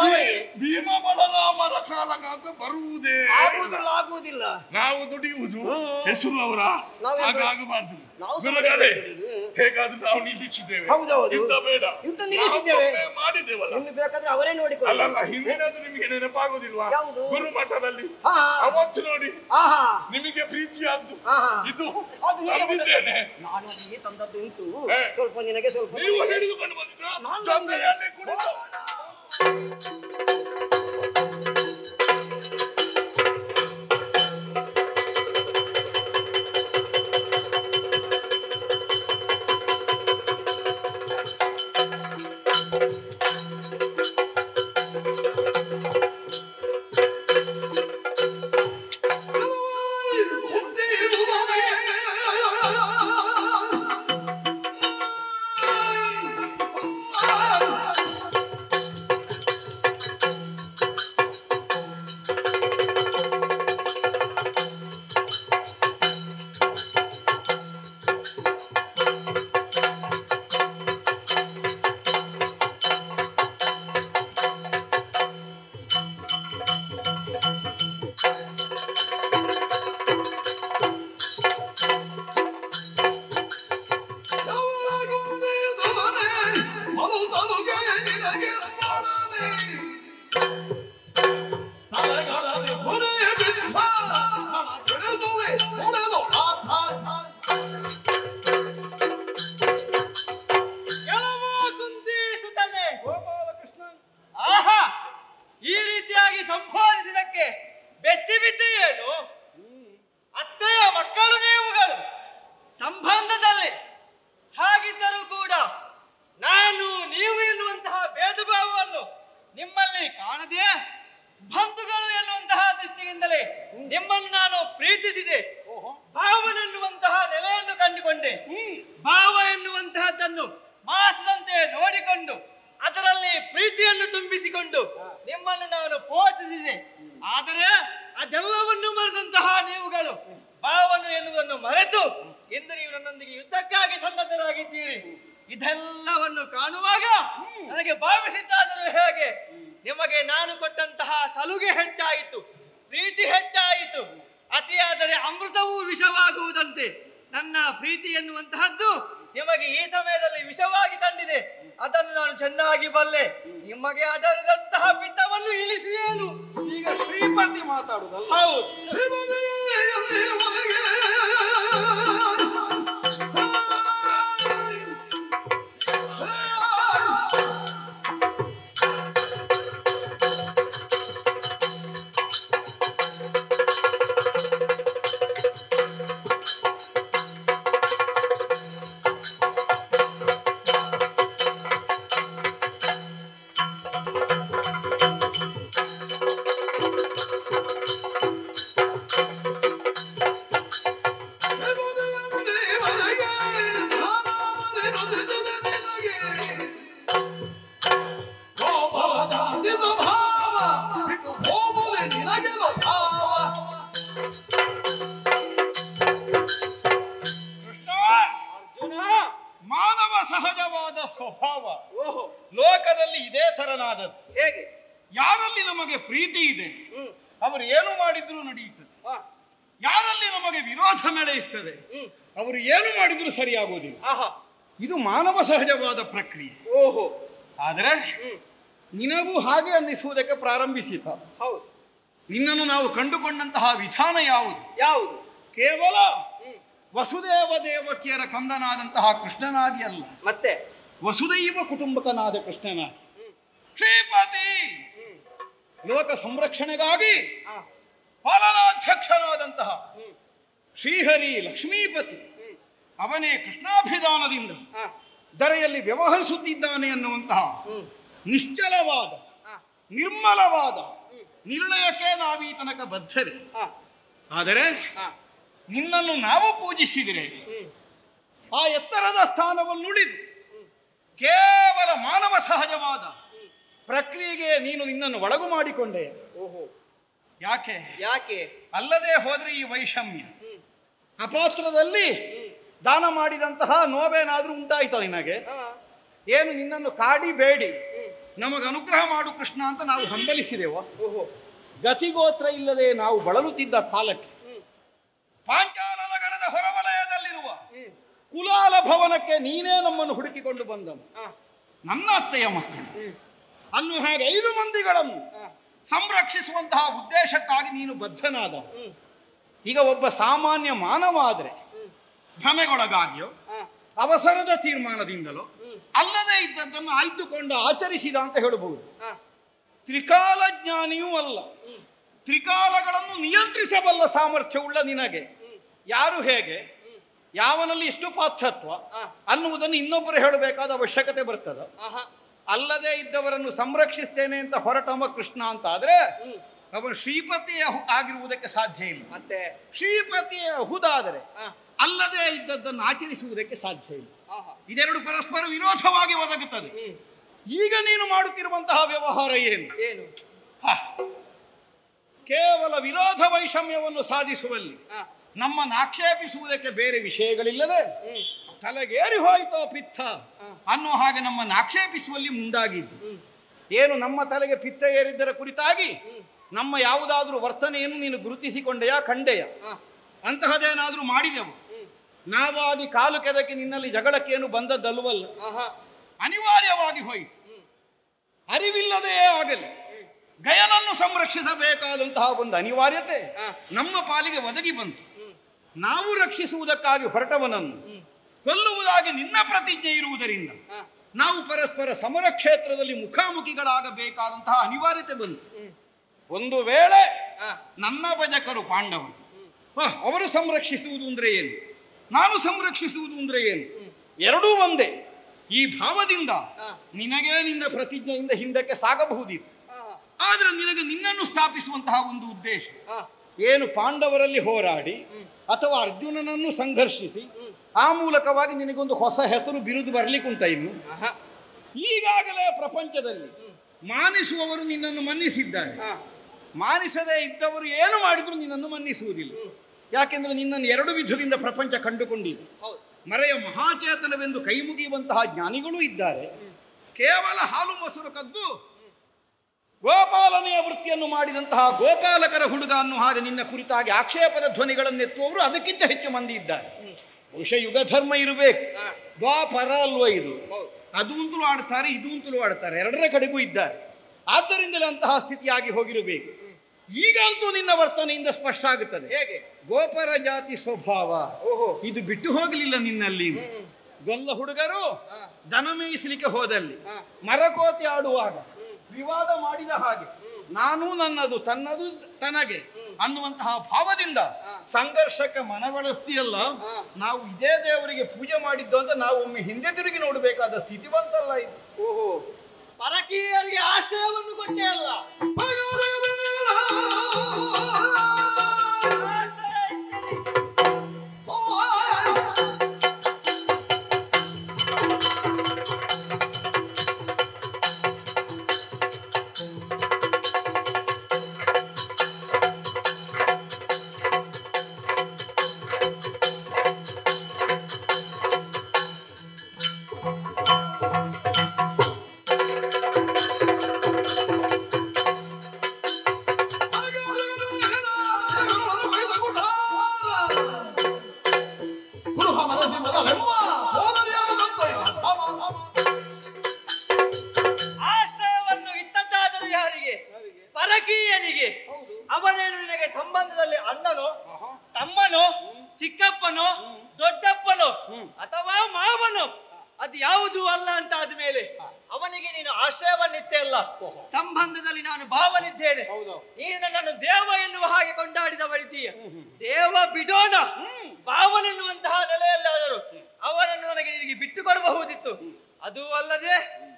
ಭೀಮ ಬಲರಾಮರ ಕಾಲಗ ಅಂತ ಬರುವುದೇ ಆಗುವುದಿಲ್ಲ. ನಾವು ದುಡಿಯುವುದು ಹೆಸರು ಅವರ ಹಾಗಾಗಬಾರ್ದು. ಗುರುಗಳೇ, ಹೇಗಾದ್ರೂ ನಾವು ನಿಲ್ಲಿಸಿದ್ದೇವೆ. ಯುದ್ಧ ಬೇಡ, ಯುದ್ಧ ನಿಲ್ಲಿಸಿದ್ದೇವೆ, ಮಾಡಿದ್ದೇವಲ್ಲ. ಇನ್ನು ಬೇಕಾದ್ರೆ ಅವರೇ ನೋಡಿಕೊಳ್ಳಿ. ಅಲ್ಲ, ಹಿಂದಿನದು ನಿಮಗೆ ನೆನಪಾಗೋದಿಲ್ವಾ? ಗುರು ಮಠದಲ್ಲಿ ಅವತ್ತು ನೋಡಿ ನಿಮಗೆ ಪ್ರೀತಿಯಾದ್ದು ಇದು ತಂದಿದ್ದೇನೆ. ನಾನು ಅದಕ್ಕೆ ತಂದದ್ದು ಉಂಟು. ಸ್ವಲ್ಪ ನಿನಗೆ ಸ್ವಲ್ಪ ನೀವು ಹಿಡಿದುಕೊಂಡು ಬಂದಿದ್ರ ಜೊತೆಯಲ್ಲಿ ಕುಡಿದು ಸಂಪಾದಿಸಿದಕ್ಕೆ ಬೆಚ್ಚಿ ಬಿದ್ದೀಯೇನು? ಅತ್ತೆಯ ಮಕ್ಕಳು ನೀವುಗಳು ಸಂಬಂಧದಲ್ಲಿ. ಹಾಗಿದ್ದರೂ ಕೂಡ ನಾನು ನೀವು ಎನ್ನುವಂತಹ ಭೇದ ಭಾವವನ್ನು ನಿಮ್ಮಲ್ಲಿ ಕಾಣದೆ ಬಂಧುಗಳು ಎನ್ನುವಂತಹ ದೃಷ್ಟಿಯಿಂದಲೇ ನಿಮ್ಮನ್ನು ನಾನು ಪ್ರೀತಿಸಿದೆ. ಭಾವನೆನ್ನುವಂತಹ ನೆಲೆಯನ್ನು ಕಂಡುಕೊಂಡೆ. ಭಾವ ಎನ್ನುವಂತಹದ್ದನ್ನು ಮಾಸದಂತೆ ನೋಡಿಕೊಂಡು ಅದರಲ್ಲಿ ಪ್ರೀತಿಯನ್ನು ತುಂಬಿಸಿಕೊಂಡು ನಿಮ್ಮನ್ನು ನಾನು ಪೋಷಿಸಿದೆ. ಆದರೆ ಅದೆಲ್ಲವನ್ನು ಮರೆತಂತಹ ನೀವುಗಳು ಭಾವನೆ ಎನ್ನುವುದನ್ನು ಮರೆತು ಇಂದು ನೀವು ನನ್ನೊಂದಿಗೆ ಯುದ್ಧಕ್ಕಾಗಿ ಸನ್ನದ್ಧರಾಗಿದ್ದೀರಿ. ಇದೆಲ್ಲವನ್ನು ಕಾಣುವಾಗ ನನಗೆ ಭಾವಿಸಿದ್ದಾದರೂ ಹೇಗೆ, ನಿಮಗೆ ನಾನು ಕೊಟ್ಟಂತಹ ಸಲುಗೆ ಹೆಚ್ಚಾಯಿತು, ಪ್ರೀತಿ ಹೆಚ್ಚಾಯಿತು. ಅತಿಯಾದರೆ ಅಮೃತವೂ ವಿಷವಾಗುವುದಂತೆ ನನ್ನ ಪ್ರೀತಿ ಎನ್ನುವಂತಹದ್ದು ನಿಮಗೆ ಈ ಸಮಯದಲ್ಲಿ ವಿಷವಾಗಿ ಕಂಡಿದೆ. ಅದನ್ನು ನಾನು ಚೆನ್ನಾಗಿ ಬಲ್ಲೆ. ನಿಮಗೆ ಅದರದಂತಹ ಪಿತ್ತವನ್ನು ಇಳಿಸಿಯೇನು? ಈಗ ಶ್ರೀಪತಿ ಮಾತಾಡುದಲ್ಲ? ಹೌದು. ಮಾನವ ಸಹಜವಾದ ಸ್ವಭಾವ ಲೋಕದಲ್ಲಿ ಇದೇ ತರನಾದದ್ದು. ಹೇಗೆ? ಯಾರಲ್ಲಿ ನಮಗೆ ಪ್ರೀತಿ ಇದೆ ಅವರು ಏನು ಮಾಡಿದ್ರು ನಡೆಯುತ್ತದೆ. ಯಾರಲ್ಲಿ ನಮಗೆ ವಿರೋಧ ಮೆಳೆಯಿಸ್ತದೆ ಅವರು ಏನು ಮಾಡಿದ್ರು ಸರಿಯಾಗುವುದಿಲ್ಲ. ಇದು ಮಾನವ ಸಹಜವಾದ ಪ್ರಕ್ರಿಯೆ. ಓಹೋ. ಆದರೆ ನಿನಗೂ ಹಾಗೆ ಅನ್ನಿಸುವುದಕ್ಕೆ ಪ್ರಾರಂಭಿಸಿತ. ಹೌದು. ನಿನ್ನನ್ನು ನಾವು ಕಂಡುಕೊಂಡಂತಹ ವಿಧಾನ ಯಾವುದು? ಯಾವುದು? ಕೇವಲ ವಸುದೇವ ದೇವಕಿಯರ ಕಂದನಾದಂತಹ ಕೃಷ್ಣನಾಗಿ ಅಲ್ಲ, ಮತ್ತೆ ವಸುದೈವ ಕುಟುಂಬಕನಾದ ಕೃಷ್ಣನಾಗಿ. ಶ್ರೀಪತಿ ಲೋಕ ಸಂರಕ್ಷಣೆಗಾಗಿ ಪಾಲನಾಧ್ಯಕ್ಷನಾದಂತಹ ಶ್ರೀಹರಿ ಲಕ್ಷ್ಮೀಪತಿ ಅವನೇ ಕೃಷ್ಣಾಭಿಧಾನದಿಂದ ಧರೆಯಲ್ಲಿ ವ್ಯವಹರಿಸುತ್ತಿದ್ದಾನೆ ಅನ್ನುವಂತಹ ನಿಶ್ಚಲವಾದ ನಿರ್ಮಲವಾದ ನಿರ್ಣಯಕ್ಕೆ ನಾವೀ ತನಕ ಬದ್ಧರೆ. ಆದರೆ ನಿನ್ನನ್ನು ನಾವು ಪೂಜಿಸಿದರೆ ಆ ಎತ್ತರದ ಸ್ಥಾನವನ್ನು ಉಳಿದು ಕೇವಲ ಮಾನವ ಸಹಜವಾದ ಪ್ರಕ್ರಿಯೆಗೆ ನೀನು ನಿನ್ನನ್ನು ಒಳಗು ಮಾಡಿಕೊಂಡೆ. ಯಾಕೆ? ಯಾಕೆ? ಅಲ್ಲದೆ ಹೋದ್ರೆ ಈ ವೈಷಮ್ಯ ಅಪಾತ್ರದಲ್ಲಿ ದಾನ ಮಾಡಿದಂತಹ ನೋವೇನಾದ್ರೂ ಉಂಟಾಯ್ತು ನಿನಗೆ? ಏನು ನಿನ್ನನ್ನು ಕಾಡಿ ಬೇಡಿ ನಮಗೆ ಅನುಗ್ರಹ ಮಾಡು ಕೃಷ್ಣ ಅಂತ ನಾವು ಹಂಬಲಿಸಿದೆವು. ಗತಿಗೋತ್ರ ಇಲ್ಲದೆ ನಾವು ಬಳಲುತ್ತಿದ್ದ ಕಾಲಕ್ಕೆ ಪಾಂಚಾಲ ನಗರದ ಹೊರವಲಯದಲ್ಲಿರುವ ಕುಲಾಲ ಭವನಕ್ಕೆ ನೀನೇ ನಮ್ಮನ್ನು ಹುಡುಕಿಕೊಂಡು ಬಂದನು. ನನ್ನ ಅತ್ತೆಯ ಮಕ್ಕಳು ಅನ್ನು ಹಾಗೆ 5 ಮಂದಿಗಳನ್ನು ಸಂರಕ್ಷಿಸುವಂತಹ ಉದ್ದೇಶಕ್ಕಾಗಿ ನೀನು ಬದ್ಧನಾದ. ಈಗ ಒಬ್ಬ ಸಾಮಾನ್ಯ ಮಾನವ ಆದರೆ ಭ್ರಮೆಗೊಳಗಾಗಿಯೋ ಅವಸರದ ತೀರ್ಮಾನದಿಂದಲೋ ಅಲ್ಲದೆ ಇದ್ದದ್ದನ್ನು ಆಯ್ದುಕೊಂಡು ಆಚರಿಸಿದ ಅಂತ ಹೇಳಬಹುದು. ತ್ರಿಕಾಲ ಜ್ಞಾನಿಯೂ ಅಲ್ಲ, ತ್ರಿಕಾಲಗಳನ್ನು ನಿಯಂತ್ರಿಸಬಲ್ಲ ಸಾಮರ್ಥ್ಯವುಳ್ಳ ನಿನಗೆ ಯಾರು ಹೇಗೆ ಯಾವನಲ್ಲಿ ಎಷ್ಟು ಪಾತ್ರತ್ವ ಅನ್ನುವುದನ್ನು ಇನ್ನೊಬ್ಬರು ಹೇಳಬೇಕಾದ ಅವಶ್ಯಕತೆ ಬರ್ತದ. ಅಲ್ಲದೆ ಇದ್ದವರನ್ನು ಸಂರಕ್ಷಿಸ್ತೇನೆ ಅಂತ ಹೊರಟವ ಕೃಷ್ಣ ಅಂತ ಆದ್ರೆ ಅವನು ಶ್ರೀಪತಿಯ ಆಗಿರುವುದಕ್ಕೆ ಸಾಧ್ಯ ಇಲ್ಲ. ಮತ್ತೆ ಶ್ರೀಪತಿಯ ಹುದಾದರೆ ಅಲ್ಲದೆ ಇದ್ದದ್ದನ್ನು ಆಚರಿಸುವುದಕ್ಕೆ ಸಾಧ್ಯ ಇಲ್ಲ. ಇದೆರಡು ಪರಸ್ಪರ ವಿರೋಧವಾಗಿ ಒದಗುತ್ತದೆ. ಈಗ ನೀನು ಮಾಡುತ್ತಿರುವಂತಹ ವ್ಯವಹಾರ ಏನು? ಏನು? ಕೇವಲ ವಿರೋಧ ವೈಷಮ್ಯವನ್ನು ಸಾಧಿಸುವಲ್ಲಿ ನಮ್ಮನ್ನು ಆಕ್ಷೇಪಿಸುವುದಕ್ಕೆ ಬೇರೆ ವಿಷಯಗಳಿಲ್ಲದೆ ತಲೆಗೇರಿ ಹೋಯಿತೋ ಪಿತ್ತ ಅನ್ನುವ ಹಾಗೆ ನಮ್ಮನ್ನು ಆಕ್ಷೇಪಿಸುವಲ್ಲಿ ಮುಂದಾಗಿದ್ದು. ಏನು ನಮ್ಮ ತಲೆಗೆ ಪಿತ್ತ ಏರಿದ್ದರ ಕುರಿತಾಗಿ ನಮ್ಮ ಯಾವುದಾದ್ರೂ ವರ್ತನೆಯನ್ನು ನೀನು ಗುರುತಿಸಿಕೊಂಡೆಯಾ, ಕಂಡೆಯ? ಅಂತಹದೇನಾದ್ರೂ ಮಾಡಿದೆವು. ನಾವಾಗಿ ಕಾಲು ಕೆದಕಿ ನಿನ್ನಲ್ಲಿ ಜಗಳಕ್ಕೇನು ಬಂದದ್ದಲ್ವಲ್ಲ, ಅನಿವಾರ್ಯವಾಗಿ ಹೋಯಿತು. ಅರಿವಿಲ್ಲದೇ ಆಗಲಿ ಗಯನನ್ನು ಸಂರಕ್ಷಿಸಬೇಕಾದಂತಹ ಒಂದು ಅನಿವಾರ್ಯತೆ ನಮ್ಮ ಪಾಲಿಗೆ ಒದಗಿ ಬಂತು. ನಾವು ರಕ್ಷಿಸುವುದಕ್ಕಾಗಿ ಹೊರಟವನನ್ನು ಕೊಲ್ಲುವುದಾಗಿ ನಿನ್ನ ಪ್ರತಿಜ್ಞೆ ಇರುವುದರಿಂದ ನಾವು ಪರಸ್ಪರ ಸಮರ ಕ್ಷೇತ್ರದಲ್ಲಿ ಮುಖಾಮುಖಿಗಳಾಗಬೇಕಾದಂತಹ ಅನಿವಾರ್ಯತೆ ಬಂತು. ಒಂದು ವೇಳೆ ನನ್ನ ಭಜಕರು ಪಾಂಡವರು ಅವರು ಸಂರಕ್ಷಿಸುವುದು ಅಂದ್ರೆ ಏನು, ನಾನು ಸಂರಕ್ಷಿಸುವುದು ಅಂದ್ರೆ ಏನು, ಎರಡೂ ಒಂದೇ. ಈ ಭಾವದಿಂದ ನಿನಗೆ ನಿನ್ನ ಪ್ರತಿಜ್ಞೆಯಿಂದ ಹಿಂದಕ್ಕೆ ಸಾಗಬಹುದಿತ್ತು. ಆದ್ರೆ ನಿನಗೆ ನಿನ್ನನ್ನು ಸ್ಥಾಪಿಸುವಂತಹ ಒಂದು ಉದ್ದೇಶ ಏನು, ಪಾಂಡವರಲ್ಲಿ ಹೋರಾಡಿ ಅಥವಾ ಅರ್ಜುನನನ್ನು ಸಂಘರ್ಷಿಸಿ ಆ ಮೂಲಕವಾಗಿ ನಿನಗೊಂದು ಹೊಸ ಹೆಸರು ಬಿರುದು ಬರ್ಲಿಕ್ಕುಂಟ. ಇನ್ನು ಈಗಾಗಲೇ ಪ್ರಪಂಚದಲ್ಲಿ ಮಾನಿಸುವವರು ನಿನ್ನನ್ನು ಮನ್ನಿಸಿದ್ದಾರೆ, ಮಾನಿಸದೇ ಇದ್ದವರು ಏನು ಮಾಡಿದ್ರು ನಿನ್ನನ್ನು ಮನ್ನಿಸುವುದಿಲ್ಲ. ಯಾಕೆಂದ್ರೆ ನಿನ್ನನ್ನು ಎರಡು ವಿಧದಿಂದ ಪ್ರಪಂಚ ಕಂಡುಕೊಂಡಿದೆ. ಮರೆಯ ಮಹಾಚೇತನವೆಂದು ಕೈ ಮುಗಿಯುವಂತಹ ಜ್ಞಾನಿಗಳೂ ಇದ್ದಾರೆ, ಕೇವಲ ಹಾಲು ಮೊಸರು ಕದ್ದು ಗೋಪಾಲನೆಯ ವೃತ್ತಿಯನ್ನು ಮಾಡಿದಂತಹ ಗೋಪಾಲಕರ ಹುಡುಗ ಅನ್ನೋ ಹಾಗೆ ನಿನ್ನ ಕುರಿತಾಗಿ ಆಕ್ಷೇಪದ ಧ್ವನಿಗಳನ್ನೆತ್ತುವವರು ಅದಕ್ಕಿಂತ ಹೆಚ್ಚು ಮಂದಿ ಇದ್ದಾರೆ. ಬಹುಶಃ ಯುಗ ಧರ್ಮ ಇರಬೇಕು, ದ್ವಾಪರ ಅಲ್ವ ಇದು, ಅದು ಅಂತಲೂ ಆಡ್ತಾರೆ ಇದು ಅಂತಲೂ ಆಡ್ತಾರೆ, ಎರಡರ ಕಡೆಗೂ ಇದ್ದಾರೆ. ಆದ್ದರಿಂದಲೇ ಅಂತಹ ಸ್ಥಿತಿಯಾಗಿ ಹೋಗಿರಬೇಕು. ಈಗ ಅಂತೂ ನಿನ್ನ ವರ್ತನೆಯಿಂದ ಸ್ಪಷ್ಟ ಆಗುತ್ತದೆ ಹೇಗೆ ಗೋಪರ ಜಾತಿ ಸ್ವಭಾವ ಇದು ಬಿಟ್ಟು ಹೋಗಲಿಲ್ಲ ನಿನ್ನಲ್ಲಿ. ಗೊಲ್ಲ ಹುಡುಗರು ದನ ಮೇಯಿಸಲಿಕ್ಕೆ ಹೋದಲ್ಲಿ ಮರಕೋತಿ ಆಡುವಾಗ ವಿವಾದ ಮಾಡಿದ ಹಾಗೆ ನಾನು ನನ್ನದು ತನ್ನದು ತನಗೆ ಅನ್ನುವಂತಹ ಭಾವದಿಂದ ಸಂಘರ್ಷಕ್ಕೆ ಮನವೊಳಿಸ್ತೀಯಲ್ಲ, ನಾವು ಇದೇ ದೇವರಿಗೆ ಪೂಜೆ ಮಾಡಿದ್ದು ಅಂತ ನಾವು ಒಮ್ಮೆ ಹಿಂದೆ ತಿರುಗಿ ನೋಡಬೇಕಾದ ಸ್ಥಿತಿ ಬಂತಲ್ಲ ಇದು. ಓಹೋ, ಪರಕೀಯರಿಗೆ ಆಶ್ರಯವನ್ನು ಕೊಟ್ಟೇ ಅಲ್ಲ. ಆಶ್ರಯವನ್ನು ಇತ್ತದ್ದಾದರೂ ಯಾರಿಗೆ? ಪರಕೀಯನಿಗೆ. ಅವನೇನು ನಿನಗೆ ಸಂಬಂಧದಲ್ಲಿ ಅಣ್ಣನೋ ತಮ್ಮನೋ ಚಿಕ್ಕಪ್ಪನೋ ದೊಡ್ಡಪ್ಪನೋ ಅಥವಾ ಮಾವನೋ ಅದು ಯಾವುದೂ ಅಲ್ಲ ಅಂತ ಆದ್ಮೇಲೆ ಅವನಿಗೆ ನೀನು ಆಶ್ರಯವನ್ನಿತ್ತೇ ಅಲ್ಲ. ಸಂಬಂಧದಲ್ಲಿ ನಾನು ಭಾವನಿದ್ದೇನೆ, ನೀನು ನನ್ನನ್ನು ದೇವ ಎನ್ನುವ ಹಾಗೆ ಕೊಂಡಾಡಿದವಳಿದ್ದೀಯ. ದೇವ ಬಿಡೋಣ, ಭಾವನೆನ್ನುವಂತಹ ನೆಲೆಯಲ್ಲಾದರೂ ಅವನನ್ನು ನನಗೆ ನಿನಗೆ ಬಿಟ್ಟು ಕೊಡಬಹುದಿತ್ತು. ಅದು ಅಲ್ಲದೆ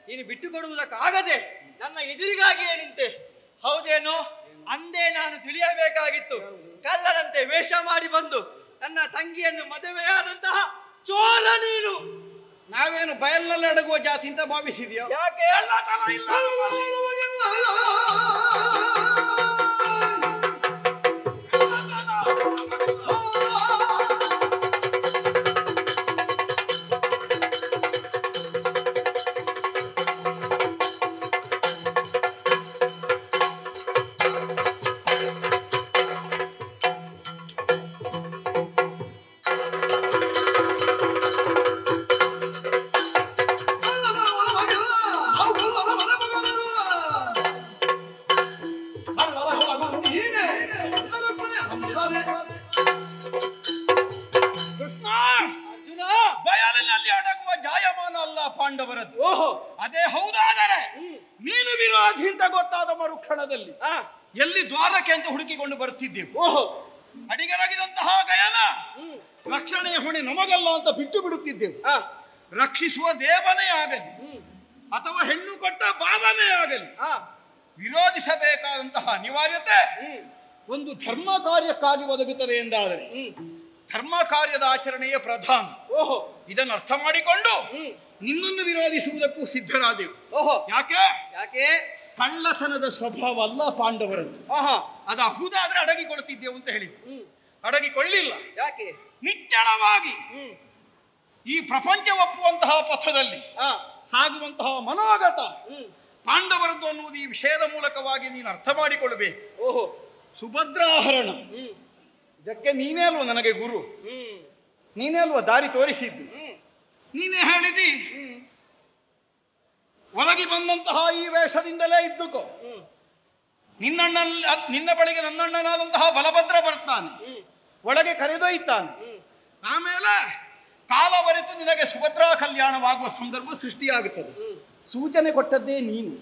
ನೀನು ಬಿಟ್ಟು ಕೊಡುವುದಕ್ಕಾಗದೆ ನನ್ನ ಎದುರಿಗಾಗಿಯೇ ನಿಂತೆ. ಹೌದೇನೋ ಅಂದೇ ನಾನು ತಿಳಿಯಬೇಕಾಗಿತ್ತು. ಕಳ್ಳರಂತೆ ವೇಷ ಮಾಡಿ ಬಂದು ನನ್ನ ತಂಗಿಯನ್ನು ಮದುವೆಯಾದಂತಹ ಚೋರ ನೀನು. ನಾವೇನು ಬಯಲಿನಲ್ಲಿ ಅಡಗುವ ಜಾತಿ ಅಂತ ಭಾವಿಸಿದ್ಯೋ? ಯಾಕೆ ಬಯಲಿನಲ್ಲಿ ಅಡಗುವ ಜಾಯಮಾನ ಅಲ್ಲ ಪಾಂಡವರದ್ದು. ಓಹೋ, ಅದೇ ಹೌದಾದರೆ ನೀನು ವಿರೋಧಿ ಅಂತ ಗೊತ್ತಾದ ಮರುಕ್ಷಣದಲ್ಲಿ ಎಲ್ಲಿ ದ್ವಾರಕ್ಕೆ ಅಂತ ಹುಡುಕಿಕೊಂಡು ಬರುತ್ತಿದ್ದೆವು. ಓಹೋ, ಅಡಿಗರಾಗಿದಂತಹ ಗಯನ ರಕ್ಷಣೆಯ ಹೊಣೆ ನಮಗಲ್ಲ ಅಂತ ಬಿಟ್ಟು ಬಿಡುತ್ತಿದ್ದೆವು. ರಕ್ಷಿಸುವ ದೇವನೇ ಆಗಲಿ ಅಥವಾ ಹೆಣ್ಣು ಕೊಟ್ಟ ಬಾಬನೇ ಆಗಲಿ ವಿರೋಧಿಸಬೇಕಾದಂತಹ ಅನಿವಾರ್ಯತೆ ಒಂದು ಧರ್ಮ ಕಾರ್ಯಕ್ಕಾಗಿ ಒದಗುತ್ತದೆ ಎಂದಾದರೆ ಧರ್ಮ ಕಾರ್ಯದ ಆಚರಣೆಯೇ ಪ್ರಧಾನ. ಓಹೋ, ಇದನ್ನು ಅರ್ಥ ಮಾಡಿಕೊಂಡು ನಿನ್ನನ್ನು ವಿರೋಧಿಸುವುದಕ್ಕೂ ಸಿದ್ಧರಾದೆವು. ಓಹೋ, ಯಾಕೆ ಯಾಕೆ? ಕಳ್ಳತನದ ಸ್ವಭಾವ ಅಲ್ಲ ಪಾಂಡವರದ್ದು. ಅದು ಅಹುದಾದ್ರೆ ಅಡಗಿಕೊಳ್ತಿದ್ದೆವು ಅಂತ ಹೇಳಿದ್ದು. ಅಡಗಿಕೊಳ್ಳಿಲ್ಲ. ಯಾಕೆ? ನಿಚ್ಚಳವಾಗಿ ಈ ಪ್ರಪಂಚ ಒಪ್ಪುವಂತಹ ಪಥದಲ್ಲಿ ಸಾಗುವಂತಹ ಮನೋಗತ ಪಾಂಡವರದ್ದು ಅನ್ನುವುದು ಈ ವಿಷಯದ ಮೂಲಕವಾಗಿ ನೀನು ಅರ್ಥ ಮಾಡಿಕೊಳ್ಳಬೇಕು. ಓಹೋ, ಸುಭದ್ರಾಹರಣ ಇದಕ್ಕೆ ನೀನೇ ಅಲ್ವ ನನಗೆ ಗುರು, ನೀನೇ ಅಲ್ವ ದಾರಿ ತೋರಿಸಿದ್ದು. ನೀನೇ ಹೇಳಿದಿ ಒಳಗೆ ಬಂದಂತಹ ಈ ವೇಷದಿಂದಲೇ ಇದ್ದುಕೋ, ನಿನ್ನ ಬಳಿಗೆ ನನ್ನಣ್ಣನಾದಂತಹ ಬಲಭದ್ರ ಬರ್ತಾನೆ, ಒಳಗೆ ಕರೆದೊಯ್ತಾನೆ, ಆಮೇಲೆ ಕಾಲವರೆತು ನಿನಗೆ ಸುಭದ್ರಾ ಕಲ್ಯಾಣವಾಗುವ ಸಂದರ್ಭ ಸೃಷ್ಟಿಯಾಗುತ್ತದೆ. ಸೂಚನೆ ಕೊಟ್ಟದ್ದೇ ನೀನು.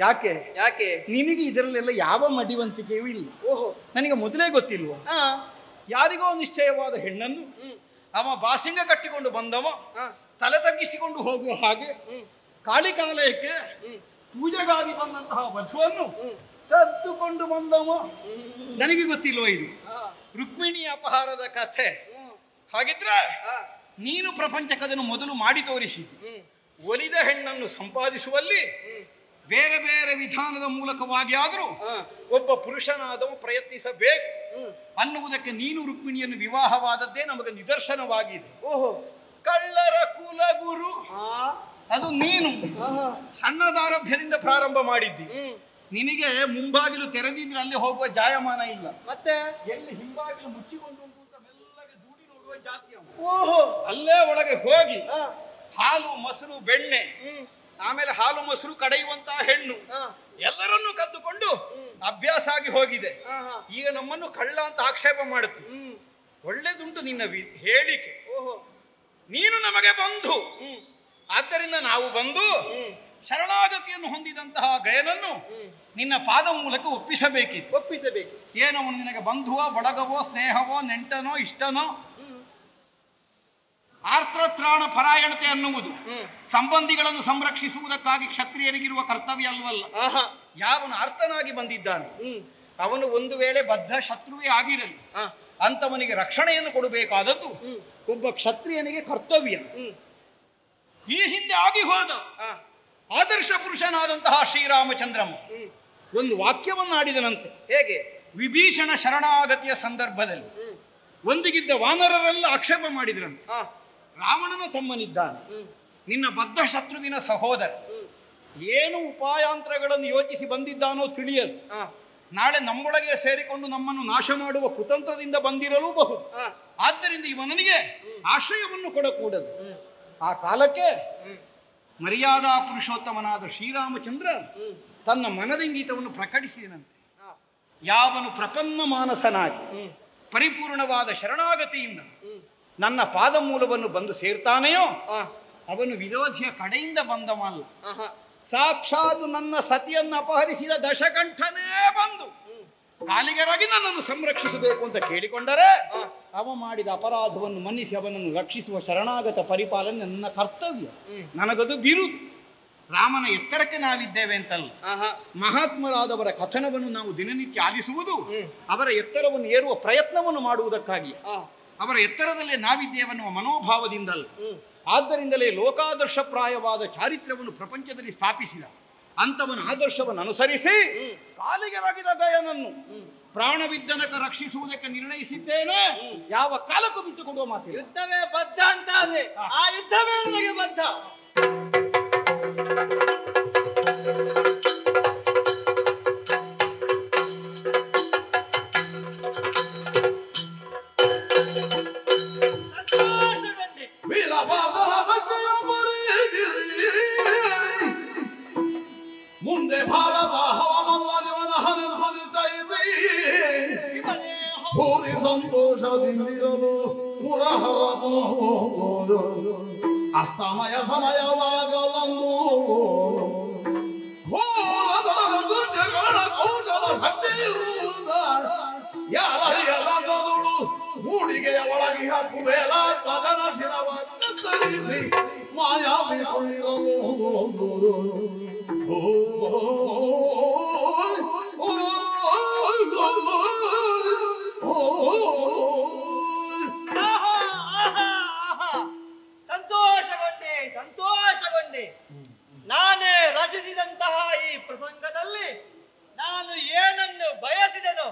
ಯಾಕೆ ಯಾಕೆ? ನಿನಗೆ ಇದರಲ್ಲೆಲ್ಲ ಯಾವ ಮಡಿವಂತಿಕೆಯೂ ಇಲ್ಲ. ಓಹೋ, ನನಗೆ ಮೊದಲೇ ಗೊತ್ತಿಲ್ವ? ಯಾರಿಗೋ ನಿಶ್ಚಯವಾದ ಹೆಣ್ಣನ್ನು ಅವ ಬಾಸಿಂಗ ಕಟ್ಟಿಕೊಂಡು ಬಂದವ ತಲೆ ತಗ್ಗಿಸಿಕೊಂಡು ಹೋಗುವ ಹಾಗೆ ಕಾಳಿಕಾಲಯಕ್ಕೆ ಪೂಜೆಗಾಗಿ ಬಂದಂತಹ ವಧುವನ್ನು ಕದ್ದುಕೊಂಡು ಬಂದವ. ನನಗೆ ಗೊತ್ತಿಲ್ವ ಇದು ರುಕ್ಮಿಣಿ ಅಪಹಾರದ ಕಥೆ? ಹಾಗಿದ್ರೆ ನೀನು ಪ್ರಪಂಚಕ್ಕದನ್ನು ಮೊದಲು ಮಾಡಿ ತೋರಿಸಿದ್ದು. ಒಲಿದ ಹೆಣ್ಣನ್ನು ಸಂಪಾದಿಸುವಲ್ಲಿ ಬೇರೆ ಬೇರೆ ವಿಧಾನದ ಮೂಲಕವಾಗಿ ಆದರೂ ಒಬ್ಬ ಪುರುಷನಾದವ ಪ್ರಯತ್ನಿಸಬೇಕು ಅನ್ನುವುದಕ್ಕೆ ನೀನು ರುಕ್ಮಿಣಿಯನ್ನು ವಿವಾಹವಾದದ್ದೇ ನಮಗೆ ನಿದರ್ಶನವಾಗಿದೆ. ಓಹೋ, ಕಳ್ಳರ ಕುಲಗುರು ಅದು ನೀನು. ಸಣ್ಣದಾರಭ್ಯದಿಂದ ಪ್ರಾರಂಭ ಮಾಡಿದ್ದಿ. ನಿನಗೆ ಮುಂಬಾಗಿಲು ತೆರೆದಿದ್ರೆ ಅಲ್ಲಿ ಹೋಗುವ ಜಾಯಮಾನ ಇಲ್ಲ. ಮತ್ತೆ ಎಲ್ಲಿ ಹಿಂಬಾಗಿಲು ಮುಚ್ಚಿಕೊಂಡು ಉಂಟು ಅಂತ ಮೆಲ್ಲಗೆ ದೂಡಿ ನೋಡುವ ಜಾತಿ. ಓಹೋ, ಅಲ್ಲೇ ಒಳಗೆ ಹೋಗಿ ಹಾಲು ಮೊಸರು ಬೆಣ್ಣೆ ಆಮೇಲೆ ಹಾಲು ಮೊಸರು ಕಡೆಯುವಂತಹ ಹೆಣ್ಣು ಎಲ್ಲರನ್ನೂ ಕದ್ದುಕೊಂಡು ಅಭ್ಯಾಸ ಆಗಿ ಹೋಗಿದೆ. ಈಗ ನಮ್ಮನ್ನು ಕಳ್ಳ ಅಂತ ಆಕ್ಷೇಪ ಮಾಡುತ್ತೆ. ಒಳ್ಳೇದುಂಟು ನಿನ್ನ ಹೇಳಿಕೆ. ನೀನು ನಮಗೆ ಬಂಧು, ಆದ್ದರಿಂದ ನಾವು ಬಂದು ಶರಣಾಗತಿಯನ್ನು ಹೊಂದಿದಂತಹ ಗಯನನ್ನು ನಿನ್ನ ಪಾದ ಮೂಲಕ ಒಪ್ಪಿಸಬೇಕು. ಏನು ಅವನು ನಿನಗೆ ಬಂಧುವೋ ಬಳಗವೋ ಸ್ನೇಹವೋ ನೆಂಟನೋ ಇಷ್ಟನೋ? ಆರ್ತತ್ರಾಣ ಪರಾಯಣತೆ ಅನ್ನುವುದು ಸಂಬಂಧಿಗಳನ್ನು ಸಂರಕ್ಷಿಸುವುದಕ್ಕಾಗಿ ಕ್ಷತ್ರಿಯರಿಗಿರುವ ಕರ್ತವ್ಯ ಅಲ್ವಲ್ಲ. ಯಾವನು ಆರ್ತನಾಗಿ ಬಂದಿದ್ದಾನೆ ಅವನು ಒಂದು ವೇಳೆ ಬದ್ಧ ಶತ್ರುವೇ ಆಗಿರಲಿ ಅಂತವನಿಗೆ ರಕ್ಷಣೆಯನ್ನು ಕೊಡಬೇಕಾದದ್ದು ಒಬ್ಬ ಕ್ಷತ್ರಿಯನಿಗೆ ಕರ್ತವ್ಯ. ಈ ಹಿಂದೆ ಆಗಿ ಹೋದ ಆದರ್ಶ ಪುರುಷನಾದಂತಹ ಶ್ರೀರಾಮಚಂದ್ರಮ್ಮ ಒಂದು ವಾಕ್ಯವನ್ನು ಆಡಿದನಂತೆ. ಹೇಗೆ? ವಿಭೀಷಣ ಶರಣಾಗತಿಯ ಸಂದರ್ಭದಲ್ಲಿ ಒಂದಿಗಿದ್ದ ವಾನರರೆಲ್ಲ ಆಕ್ಷೇಪ ಮಾಡಿದ್ರಂತೆ, ರಾವಣನ ತಮ್ಮನಿದ್ದಾನೆ, ನಿನ್ನ ಬದ್ಧ ಶತ್ರುವಿನ ಸಹೋದರ, ಏನು ಉಪಾಯಾಂತರಗಳನ್ನು ಯೋಚಿಸಿ ಬಂದಿದ್ದಾನೋ ತಿಳಿಯದು, ನಾಳೆ ನಮ್ಮೊಳಗೆ ಸೇರಿಕೊಂಡು ನಮ್ಮನ್ನು ನಾಶ ಮಾಡುವ ಕುತಂತ್ರದಿಂದ ಬಂದಿರಲೂ ಬಹುದು. ಆದ್ದರಿಂದ ಇವನಿಗೆ ಆಶ್ರಯವನ್ನು ಕೊಡಕೂಡದು. ಆ ಕಾಲಕ್ಕೆ ಮರ್ಯಾದಾ ಪುರುಷೋತ್ತಮನಾದ ಶ್ರೀರಾಮಚಂದ್ರ ತನ್ನ ಮನದಿಂಗಿತವನ್ನು ಪ್ರಕಟಿಸಿದನಂತೆ. ಯಾವನು ಪ್ರಪನ್ನ ಮಾನಸನಾಗಿ ಪರಿಪೂರ್ಣವಾದ ಶರಣಾಗತಿಯಿಂದ ನನ್ನ ಪಾದ ಮೂಲವನ್ನು ಬಂದು ಸೇರ್ತಾನೆಯೋ ಅವನು ವಿರೋಧಿಯ ಕಡೆಯಿಂದ ಬಂದವಲ್ಲ. ಸಾಕ್ಷಾತ್ ನನ್ನ ಸತಿಯನ್ನು ಅಪಹರಿಸಿದ ದಶಕಂಠನೇ ಬಂದು ಕಾಲಿಗರಾಗಿ ನನ್ನನ್ನು ಸಂರಕ್ಷಿಸಬೇಕು ಅಂತ ಕೇಳಿಕೊಂಡರೆ ಅವ ಮಾಡಿದ ಅಪರಾಧವನ್ನು ಮನ್ನಿಸಿ ಅವನನ್ನು ರಕ್ಷಿಸುವ ಶರಣಾಗತ ಪರಿಪಾಲನೆ ನನ್ನ ಕರ್ತವ್ಯ, ನನಗದು ಬಿರುದು. ರಾಮನ ಎತ್ತರಕ್ಕೆ ನಾವಿದ್ದೇವೆ ಅಂತಲ್ಲ, ಮಹಾತ್ಮರಾದವರ ಕಥನವನ್ನು ನಾವು ದಿನನಿತ್ಯ ಆಲಿಸುವುದು ಅವರ ಎತ್ತರವನ್ನು ಏರುವ ಪ್ರಯತ್ನವನ್ನು ಮಾಡುವುದಕ್ಕಾಗಿ, ಅವರ ಎತ್ತರದಲ್ಲೇ ನಾವಿದ್ದೇವೆನ್ನುವ ಮನೋಭಾವದಿಂದಲ್ಲ. ಆದ್ದರಿಂದಲೇ ಲೋಕಾದರ್ಶಪ್ರಾಯವಾದ ಚಾರಿತ್ರ್ಯವನ್ನು ಪ್ರಪಂಚದಲ್ಲಿ ಸ್ಥಾಪಿಸಿದ ಅಂತವನ ಆದರ್ಶವನ್ನು ಅನುಸರಿಸಿ ಕಾಲಿಗೆರಾಗಿದ ಗಯನನ್ನು ಪ್ರಾಣವಿದ್ದನಕ ರಕ್ಷಿಸುವುದಕ್ಕೆ ನಿರ್ಣಯಿಸಿದ್ದೇನೆ. ಯಾವ ಕಾಲಕ್ಕೂ ಬಿಟ್ಟುಕೊಡುವ ಮಾತಿಲ್ಲ. ಯುದ್ಧವೇ ಬದ್ಧ ಅಂತ ಆದ್ರೆ ಆ ಯುದ್ಧವೇ ನನಗೆ ಬದ್ಧ. ಮುಂದೆ ಭಾರತ ಹವಮಲ್ಲನಿವನ ಭೂರಿ ಸಂತೋಷದಿಂದಿರಲು ಮುರಹರನು ಅಸ್ತಮಯ ಸಮಯವಾಗಲಂದು ಘೋರದರ ದುರ್ಜಗಳ ಕೌಶಲ ಭಕ್ತಿಯಿಂದ ಯಾರಲ್ಲದಳು ಮೂಡಿಗೆಯ ಒಳಗಿಯ ಕುಬೇರ ಮಗನ ಶಿರವ ಕತ್ತರಿಸಿ ಮಾಯಾವಿಕೊಂಡಿರಲು ಸಂತೋಷಗೊಂಡೆ. ನಾನೇ ರಚಿಸಿದಂತಹ ಈ ಪ್ರಸಂಗದಲ್ಲಿ ನಾನು ಏನನ್ನು ಬಯಸಿದೆನೋ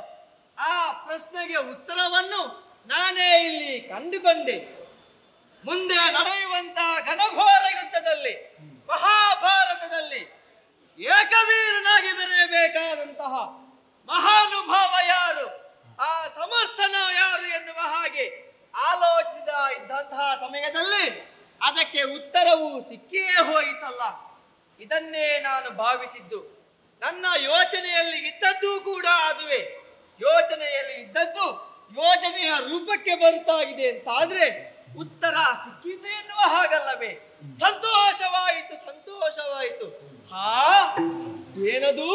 ಆ ಪ್ರಶ್ನೆಗೆ ಉತ್ತರವನ್ನು ನಾನೇ ಇಲ್ಲಿ ಕಂಡುಕೊಂಡೆ. ಮುಂದೆ ನಡೆಯುವಂತಹ ಘನಘೋರ ಯುದ್ಧದಲ್ಲಿ, ಮಹಾಭಾರತದಲ್ಲಿ ಏಕವೀರನಾಗಿ ಬೆರೆಯಬೇಕಾದಂತಹ ಮಹಾನುಭಾವ ಯಾರು, ಆ ಸಮರ್ಥನ ಯಾರು ಎನ್ನುವ ಹಾಗೆ ಆಲೋಚಿಸಿದ ಇದ್ದಂತಹ ಸಮಯದಲ್ಲಿ ಅದಕ್ಕೆ ಉತ್ತರವು ಸಿಕ್ಕಿಯೇ ಹೋಯಿತಲ್ಲ. ಇದನ್ನೇ ನಾನು ಭಾವಿಸಿದ್ದು. ನನ್ನ ಯೋಚನೆಯಲ್ಲಿ ಇದ್ದದ್ದು ಕೂಡ ಅದುವೇ. ಯೋಚನೆಯಲ್ಲಿ ಇದ್ದದ್ದು ಯೋಜನೆಯ ರೂಪಕ್ಕೆ ಬರುತ್ತಾ ಇದೆ ಅಂತ ಆದ್ರೆ ಉತ್ತರ ಸಿಕ್ಕಿದೆ ಎನ್ನುವ ಹಾಗಲ್ಲವೇ? ಸಂತೋಷವಾಯಿತು. ಏನದು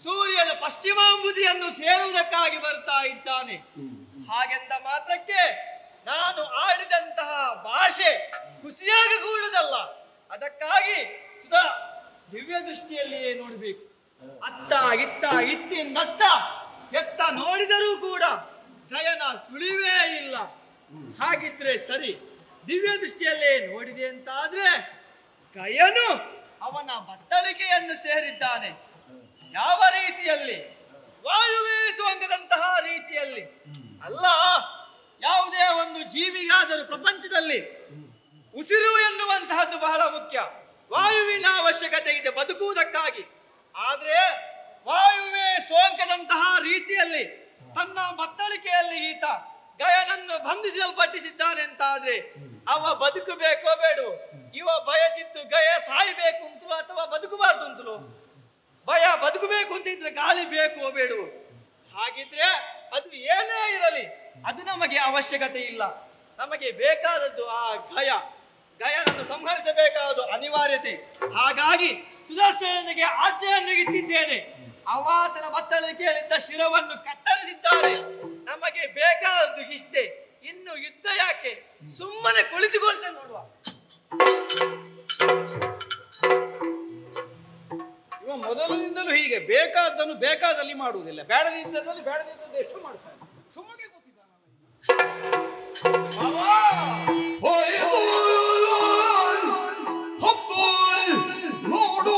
ಸೂರ್ಯನ ಪಶ್ಚಿಮಾಂಬುದಿಯನ್ನು ಸೇರುವುದಕ್ಕಾಗಿ ಬರ್ತಾ ಇದ್ದಾನೆ. ಹಾಗೆಂದ ಮಾತ್ರಕ್ಕೆ ನಾನು ಆಡಿದಂತಹ ಭಾಷೆ ಖುಷಿಯಾಗಿ ಕೂಡುವುದಲ್ಲ. ಅದಕ್ಕಾಗಿ ಸುಧಾ ದಿವ್ಯ ದೃಷ್ಟಿಯಲ್ಲಿಯೇ ನೋಡಬೇಕು. ಅತ್ತ ಇತ್ತ ಇತ್ತಿಂದತ್ತ ಎತ್ತ ನೋಡಿದರೂ ಕೂಡ ಗಯನ ಸುಳಿವೇ ಇಲ್ಲ. ಹಾಗಿದ್ರೆ ಸರಿ, ದಿವ್ಯ ದೃಷ್ಟಿಯಲ್ಲೇ ನೋಡಿದೆ ಅಂತಾದ್ರೆ ಗಯನು ಅವನ ಬತ್ತಳಿಕೆಯನ್ನು ಸೇರಿದ್ದಾನೆ. ಯಾವ ರೀತಿಯಲ್ಲಿ? ವಾಯುವೇ ಸೋಂಕದಂತಹ ರೀತಿಯಲ್ಲಿ ಅಲ್ಲ. ಯಾವುದೇ ಒಂದು ಜೀವಿಗಾದರೂ ಪ್ರಪಂಚದಲ್ಲಿ ಉಸಿರು ಎನ್ನುವಂತಹದ್ದು ಬಹಳ ಮುಖ್ಯ. ವಾಯುವಿನ ಅವಶ್ಯಕತೆ ಇದೆ ಬದುಕುವುದಕ್ಕಾಗಿ. ಆದ್ರೆ ವಾಯುವೇ ಸೋಂಕದಂತಹ ರೀತಿಯಲ್ಲಿ ತನ್ನ ಬತ್ತಳಿಕೆಯಲ್ಲಿ ಈತ ಗಯನನ್ನು ಬಂಧಿಸಲ್ಪಟ್ಟಿಸಿದ್ದಾನೆ ಅಂತಾದ್ರೆ ಅವ ಬದುಕಬೇಕೋ ಬೇಡೋ? ಇವ ಬಯಸಿದ್ದು ಗಯ ಸಾಯ್ಬೇಕು ಅಂತಲೋ ಅಥವಾ ಬದುಕಬಾರ್ದು ಅಂತಲೋ? ಭಯ ಬದುಕಬೇಕು ಅಂತ ಇದ್ರೆ ಗಾಳಿ ಬೇಕೋ ಬೇಡೋ? ಹಾಗಿದ್ರೆ ಅದು ಏನೇ ಇರಲಿ ಅದು ನಮಗೆ ಅವಶ್ಯಕತೆ ಇಲ್ಲ. ನಮಗೆ ಬೇಕಾದದ್ದು ಆ ಗಯನನ್ನು ಸಂಹರಿಸಬೇಕಾದ ಅನಿವಾರ್ಯತೆ. ಹಾಗಾಗಿ ಸುದರ್ಶನಿಗೆ ಆಜ್ಞೆಯನ್ನು ಇಟ್ಟಿದ್ದೇನೆ. ಅವಾತನ ಬತ್ತಳಿಕೆಯಲ್ಲಿದ್ದ ಶಿರವನ್ನು ಕತ್ತರಿಸಿದ್ದಾನೆ. ನಮಗೆ ಬೇಕಾದದ್ದು ಇಷ್ಟೇ. ಇನ್ನು ಯುದ್ಧ ಯಾಕೆ? ಸುಮ್ಮನೆ ಕುಳಿತುಕೊಳ್ತೇನೆ ನೋಡುವ. ಇವ ಮೊದಲಿನಿಂದಲೂ ಹೀಗೆ ಬೇಕಾದ್ದನ್ನು ಬೇಕಾದಲ್ಲಿ ಮಾಡುವುದಿಲ್ಲ, ಬೇಡದಿದ್ದದಲ್ಲಿ ಬೇಡದಿದ್ದದ್ದು ಎಷ್ಟು ಮಾಡ್ತಾನೆ. ಸುಮ್ಮನೆ ಗೊತ್ತಿದ್ದಾನೆ. ನೋಡು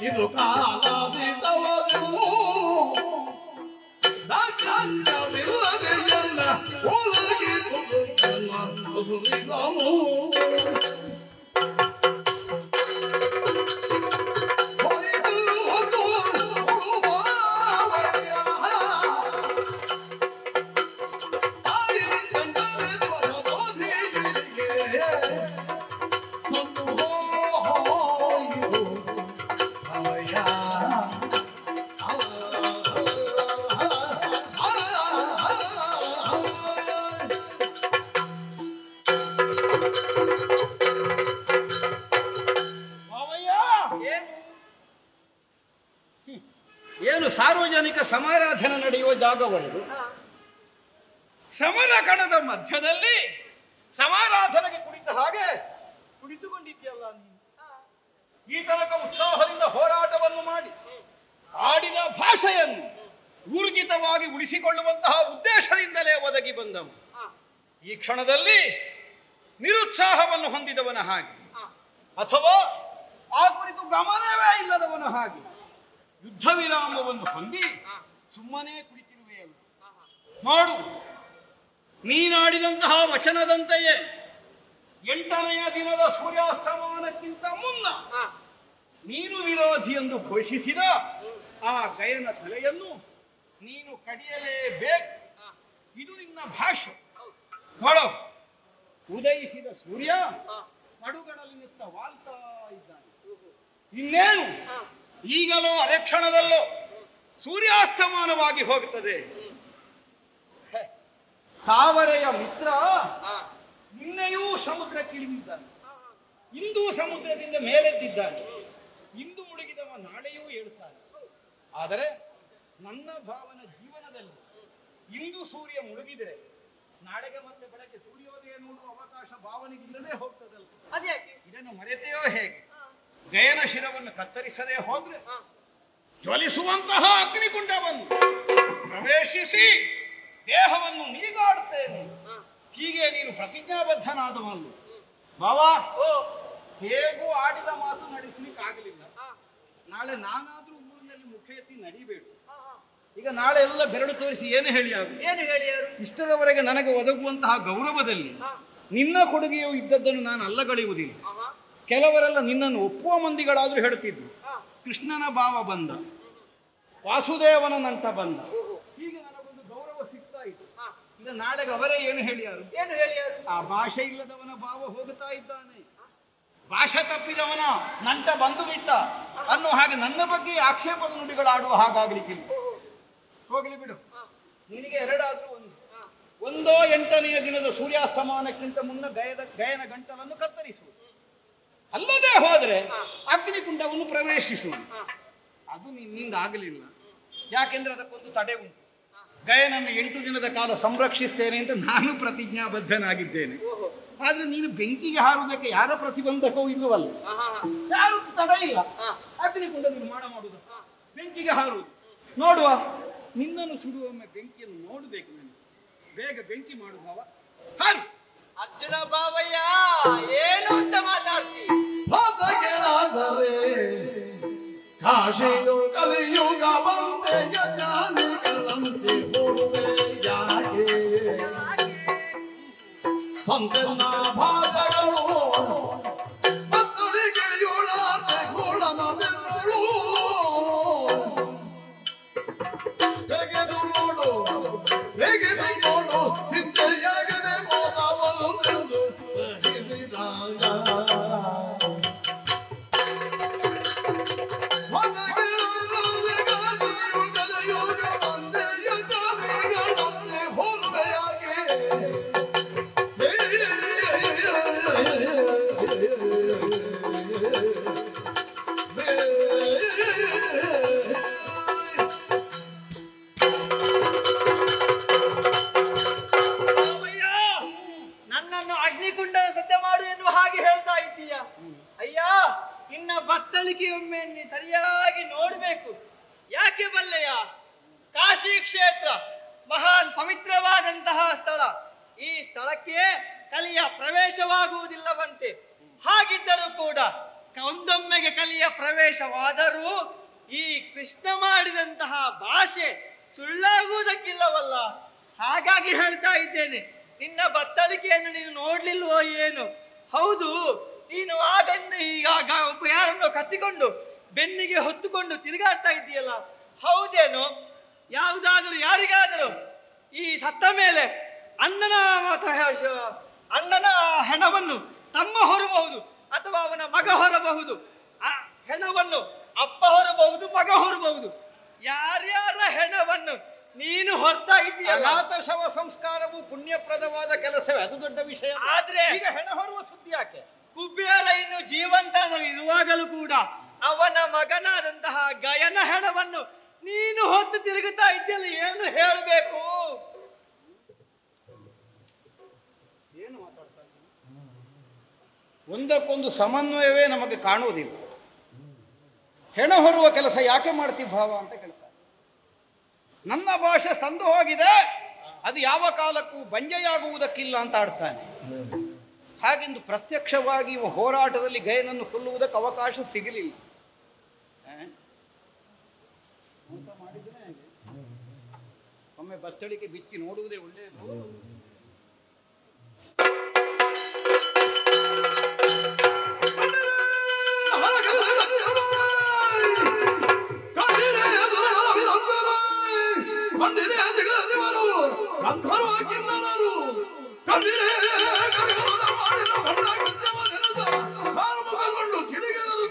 ಇದು ಏನು ಸಾರ್ವಜನಿಕ ಸಮಾರಾಧನೆ ನಡೆಯುವ ಜಾಗವೊಂದು, ಸಮರ ಕಣದ ಮಧ್ಯದಲ್ಲಿ ಸಮಾರಾಧನೆಗೆ ಕುಳಿತ ಹಾಗೆ ಕುಳಿತುಕೊಂಡಿದ್ಯಲ್ಲ ನೀನು. ಈ ತನಕ ಉತ್ಸಾಹದಿಂದ ಹೋರಾಟವನ್ನು ಮಾಡಿ ಆಡಿದ ಭಾಷೆಯನ್ನು ಊರ್ಜಿತವಾಗಿ ಉಳಿಸಿಕೊಳ್ಳುವಂತಹ ಉದ್ದೇಶದಿಂದಲೇ ಒದಗಿ ಬಂದವು. ಈ ಕ್ಷಣದಲ್ಲಿ ನಿರುತ್ಸಾಹವನ್ನು ಹೊಂದಿದವನ ಹಾಗೆ ಅಥವಾ ಆ ಕುರಿತು ಗಮನವೇ ಇಲ್ಲದವನ ಹಾಗೆ ಯುದ್ಧ ವಿರಾಮವನ್ನು ಹೊಂದಿ ಸುಮ್ಮನೆ ಕುಳಿತಿರುವೆಯಲ್ಲ. ನೋಡು, ನೀನಾಡಿದಂತಹ ವಚನದಂತೆಯೇ 8ನೆಯ ದಿನದ ಸೂರ್ಯಾಸ್ತಮಾನಕ್ಕಿಂತ ಮುನ್ನ ನೀನು ವಿರೋಧಿ ಎಂದು ಘೋಷಿಸಿದ ಆ ಗಯನ ತಲೆಯನ್ನು ನೀನು ಕಡಿಯಲೇಬೇಕು. ಇದು ನಿನ್ನ ಭಾಷೆ. ನೋಡು, ಉದಯಿಸಿದ ಸೂರ್ಯ ನಡುಗಡಲಿನಿಂದ ವಾಲ್ತಾ ಇದ್ದಾನೆ. ಇನ್ನೇನು ಈಗಲೋ ಅರೆಕ್ಷಣದಲ್ಲೋ ಸೂರ್ಯಾಸ್ತಮಾನವಾಗಿ ಹೋಗುತ್ತದೆ. ತಾವರೆಯ ಮಿತ್ರ ನಿನ್ನೆಯೂ ಸಮುದ್ರಕ್ಕಿಳಿದಿದ್ದಾನೆ, ಇಂದು ಸಮುದ್ರದಿಂದ ಮೇಲೆದ್ದಿದ್ದಾನೆ, ಇಂದು ಮುಳುಗಿದವ ನಾಳೆಯೂ ಹೇಳ್ತಾನೆ. ಆದರೆ ನನ್ನ ಭಾವನ ಜೀವನದಲ್ಲಿ ಇಂದು ಸೂರ್ಯ ಮುಳುಗಿದರೆ ನಾಳೆಗೆ ಮತ್ತೆ ಬೆಳಗ್ಗೆ ಸೂರ್ಯೋದಯ ನೋಡುವ ಅವಕಾಶ ಭಾವನೆಗಿಲ್ಲದೆ ಹೋಗ್ತದಲ್ಲ. ಅದ್ಯಾಕೆ? ಇದನ್ನು ಮರೆತೆಯೋ ಹೇಗೆ? ಗಯನ ಶಿರವನ್ನು ಕತ್ತರಿಸದೆ ಹೋದ್ರೆ ಜ್ವಲಿಸುವಂತಹ ಅಗ್ನಿಕುಂಡವನ್ನು ಪ್ರವೇಶಿಸಿ ದೇಹವನ್ನು ನೀಗಾಡುತ್ತೇನೆ. ಹೀಗೆ ನೀನು ಪ್ರತಿಜ್ಞಾಬದ್ಧನಾದವನು. ಬಾವಾ, ಹೇಗೂ ಆಡಿದ ಮಾತು ನಡೆಸಲಿಕ್ಕಾಗಲಿಲ್ಲ. ನಾಳೆ ನಾನಾದ್ರೂ ಊರಿನಲ್ಲಿ ಮುಖ ಎತ್ತಿ ನಡಿಬೇಡ. ಈಗ ನಾಳೆ ಎಲ್ಲ ಬೆರಳು ತೋರಿಸಿ ಏನು ಹೇಳಿಯಾರು? ಏನು ಹೇಳಿಯಾರು? ಇಷ್ಟರವರೆಗೆ ನನಗೆ ಒದಗುವಂತಹ ಗೌರವದಲ್ಲಿ ನಿನ್ನ ಕೊಡುಗೆಯು ಇದ್ದದ್ದನ್ನು ನಾನು ಅಲ್ಲಗಳೆಯುವುದಿಲ್ಲ. ಕೆಲವರೆಲ್ಲ ನಿನ್ನನ್ನು ಒಪ್ಪುವ ಮಂದಿಗಳಾದ್ರೂ ಹೇಳುತ್ತಿದ್ರು, ಕೃಷ್ಣನ ಭಾವ ಬಂದ, ವಾಸುದೇವನ ನಂಟ ಬಂದ, ಹೀಗೆ ನನಗೊಂದು ಗೌರವ ಸಿಗ್ತಾ ಇತ್ತು. ಈಗ ನಾಳೆಗೆ ಅವರೇ ಏನು ಹೇಳಿಯಾರು? ಏನು ಹೇಳಿಯಾರು? ಆ ಭಾಷೆ ಇಲ್ಲದವನ ಭಾವ ಹೋಗುತ್ತಾ ಇದ್ದಾನೆ, ಭಾಷೆ ತಪ್ಪಿದವನ ನಂಟ ಬಂದು ಬಿಟ್ಟ ಅನ್ನೋ ಹಾಗೆ ನನ್ನ ಬಗ್ಗೆ ಆಕ್ಷೇಪದ ನುಡಿಗಳಾಡುವ ಹಾಗಾಗ್ಲಿಕ್ಕಿಲ್ಲ. ಹೋಗಲಿ ಬಿಡು, ನಿನಗೆ ಎರಡಾದ್ರೂ ಒಂದೋ 8ನೆಯ ದಿನದ ಸೂರ್ಯಾಸ್ತಮಾನಕ್ಕಿಂತ ಮುನ್ನ ಗಯನ ಗಂಟಲನ್ನು ಕತ್ತರಿಸುವುದು, ಅಲ್ಲದೆ ಹೋದ್ರೆ ಅಗ್ನಿಕುಂಡವನ್ನು ಪ್ರವೇಶಿಸುವುದು. ಅದು ನಿನ್ನಿಂದ ಆಗಲಿಲ್ಲ. ಯಾಕೆಂದ್ರೆ ಅದಕ್ಕೊಂದು ತಡೆ ಉಂಟು. ಗಯನನ್ನು 8 ದಿನದ ಕಾಲ ಸಂರಕ್ಷಿಸ್ತೇನೆ ಅಂತ ನಾನು ಪ್ರತಿಜ್ಞಾಬದ್ಧನಾಗಿದ್ದೇನೆ. ಆದ್ರೆ ನೀನು ಬೆಂಕಿಗೆ ಹಾರುವುದಕ್ಕೆ ಯಾರ ಪ್ರತಿಬಂಧಕವೂ ಇಲ್ಲವಲ್ಲ, ಯಾರು ತಡೆ ಇಲ್ಲ. ಅಗ್ನಿಕುಂಡ ನಿರ್ಮಾಣ ಮಾಡುವುದು, ಬೆಂಕಿಗೆ ಹಾರುವುದು. ನೋಡುವ, ನಿನ್ನನ್ನು ಸುಡುವೊಮ್ಮೆ ಬೆಂಕಿಯನ್ನು ನೋಡಬೇಕು. ನನಗೆ ಬೇಗ ಬೆಂಕಿ ಮಾಡುವವ ಹಾರು. ಅರ್ಜುನ ಬಾವಯ್ಯ, ಏನು ಅಂತ ಮಾತಾಡ್ತೀವಿ? ಪಾತ ಕೇಳಾದರೆ ಕಾಶಿಯು ಕಲಿಯುಗ ಬಂದೆ ಜ್ಞಾನಿಗಳಂತೆ ಹೋರುವೆ ಯಾಕೆ? ಸಂತನ ಭಾಗಗಳು ಮತ್ತಳಿಗೆ ಯೋಳಾಟೆ ಗೋಳನ ಬೆರಳು ತೆಗೆದು ನೋಡು, ತೆಗೆದು ನೋಡು, ಚಿಂತೆಯಾಗದೆ ಮೋದ ಬಂದೆಂದು ಹಿರಿದಾಗ ನನ್ನನ್ನು ಅಗ್ನಿಕುಂಡ ಸದ್ಯ ಮಾಡು ಎನ್ನುವ ಹಾಗೆ ಹೇಳ್ತಾ ಇದ್ದೀಯ. ಅಯ್ಯ, ನಿನ್ನ ಬತ್ತಳಿಕೆಯೊಮ್ಮೆ ಸರಿಯಾಗಿ ನೋಡ್ಬೇಕು. ಯಾಕೆ ಬಲ್ಲೆಯ? ಕಾಶಿ ಕ್ಷೇತ್ರ ಮಹಾನ್ ಪವಿತ್ರವಾದಂತಹ ಸ್ಥಳ. ಈ ಸ್ಥಳಕ್ಕೆ ಕಲಿಯ ಪ್ರವೇಶವಾಗುವುದಿಲ್ಲವಂತೆ. ಹಾಗಿದ್ದರೂ ಕೂಡ ಒಂದೊಮ್ಮೆಗೆ ಕಲಿಯ ಪ್ರವೇಶವಾದರೂ ಈ ಕೃಷ್ಣ ಮಾಡಿದಂತಹ ಭಾಷೆ ಸುಳ್ಳಾಗುವುದಕ್ಕಿಲ್ಲವಲ್ಲ. ಹಾಗಾಗಿ ಹೇಳ್ತಾ ಇದ್ದೇನೆ, ನಿನ್ನ ಬತ್ತಳಿಕೆಯನ್ನು ನೀನು ನೋಡ್ಲಿಲ್ವೋ ಏನು? ಹೌದು, ನೀನು ಆಗಂದು ಈಗ ಒಬ್ಬ ಯಾರನ್ನೋ ಕತ್ತಿಕೊಂಡು ಬೆನ್ನಿಗೆ ಹೊತ್ತುಕೊಂಡು ತಿರುಗಾಡ್ತಾ ಇದ್ದೀಯಲ್ಲ, ಹೌದೇನೋ? ಯಾವುದಾದರೂ ಯಾರಿಗಾದರೂ ಈ ಸತ್ತ ಮೇಲೆ ಅಣ್ಣನ ಹೆಣವನ್ನು ತಮ್ಮ ಹೊರಬಹುದು ಅಥವಾ ಅವನ ಮಗ ಹೊರಬಹುದು. ಆ ಹೆಣವನ್ನು ಅಪ್ಪ ಹೊರಬಹುದು, ಮಗ ಹೊರಬಹುದು. ಯಾರ್ಯಾರ ಹೆಣವನ್ನು ನೀನು ಹೊರ್ತಾ ಇದ್ದೀಯಲ್ಲ, ಅನಾಥ ಶವ ಸಂಸ್ಕಾರವು ಪುಣ್ಯಪ್ರದವಾದ ಕೆಲಸವೇ, ಅದು ದೊಡ್ಡ ವಿಷಯ. ಆದ್ರೆ ಈಗ ಹೆಣ ಹೊರುವ ಸುದ್ದಿ ಯಾಕೆ? ಕುಬೇರ ಇನ್ನು ಜೀವಂತನಾಗಿರುವಾಗಲೂ ಕೂಡ ಅವನ ಮಗನಾದಂತಹ ಗಯನ ಹೆಣವನ್ನು ನೀನು ಹೊತ್ತು ತಿರುಗುತ್ತಾ ಇದ್ದೀಯಲ್ಲ, ಏನು ಹೇಳಬೇಕು? ಏನು ಮಾತಾಡ್ತಾ ಒಂದಕ್ಕೊಂದು ಸಮನ್ವಯವೇ ನಮಗೆ ಕಾಣುವುದಿಲ್ಲ. ಹೆಣ ಹೊರುವ ಕೆಲಸ ಯಾಕೆ ಮಾಡ್ತೀವಿ ಭಾವ ಅಂತ ಕೇಳ್ತಾರೆ. ನನ್ನ ಭಾಷೆ ಸಂದು ಹೋಗಿದೆ, ಅದು ಯಾವ ಕಾಲಕ್ಕೂ ಬಂಜೆಯಾಗುವುದಕ್ಕಿಲ್ಲ ಅಂತ ಆಡ್ತಾನೆ. ಹಾಗೆಂದು ಪ್ರತ್ಯಕ್ಷವಾಗಿ ಇವ ಹೋರಾಟದಲ್ಲಿ ಗಯನನ್ನು ಕೊಲ್ಲುವುದಕ್ಕೆ ಅವಕಾಶ ಸಿಗಲಿಲ್ಲ. ಒಮ್ಮೆ ಬತ್ತಳಿಕೆ ಬಿಚ್ಚಿ ನೋಡುವುದೇ ಒಳ್ಳೆಯದು. ಕಿಡಿಗೆದರು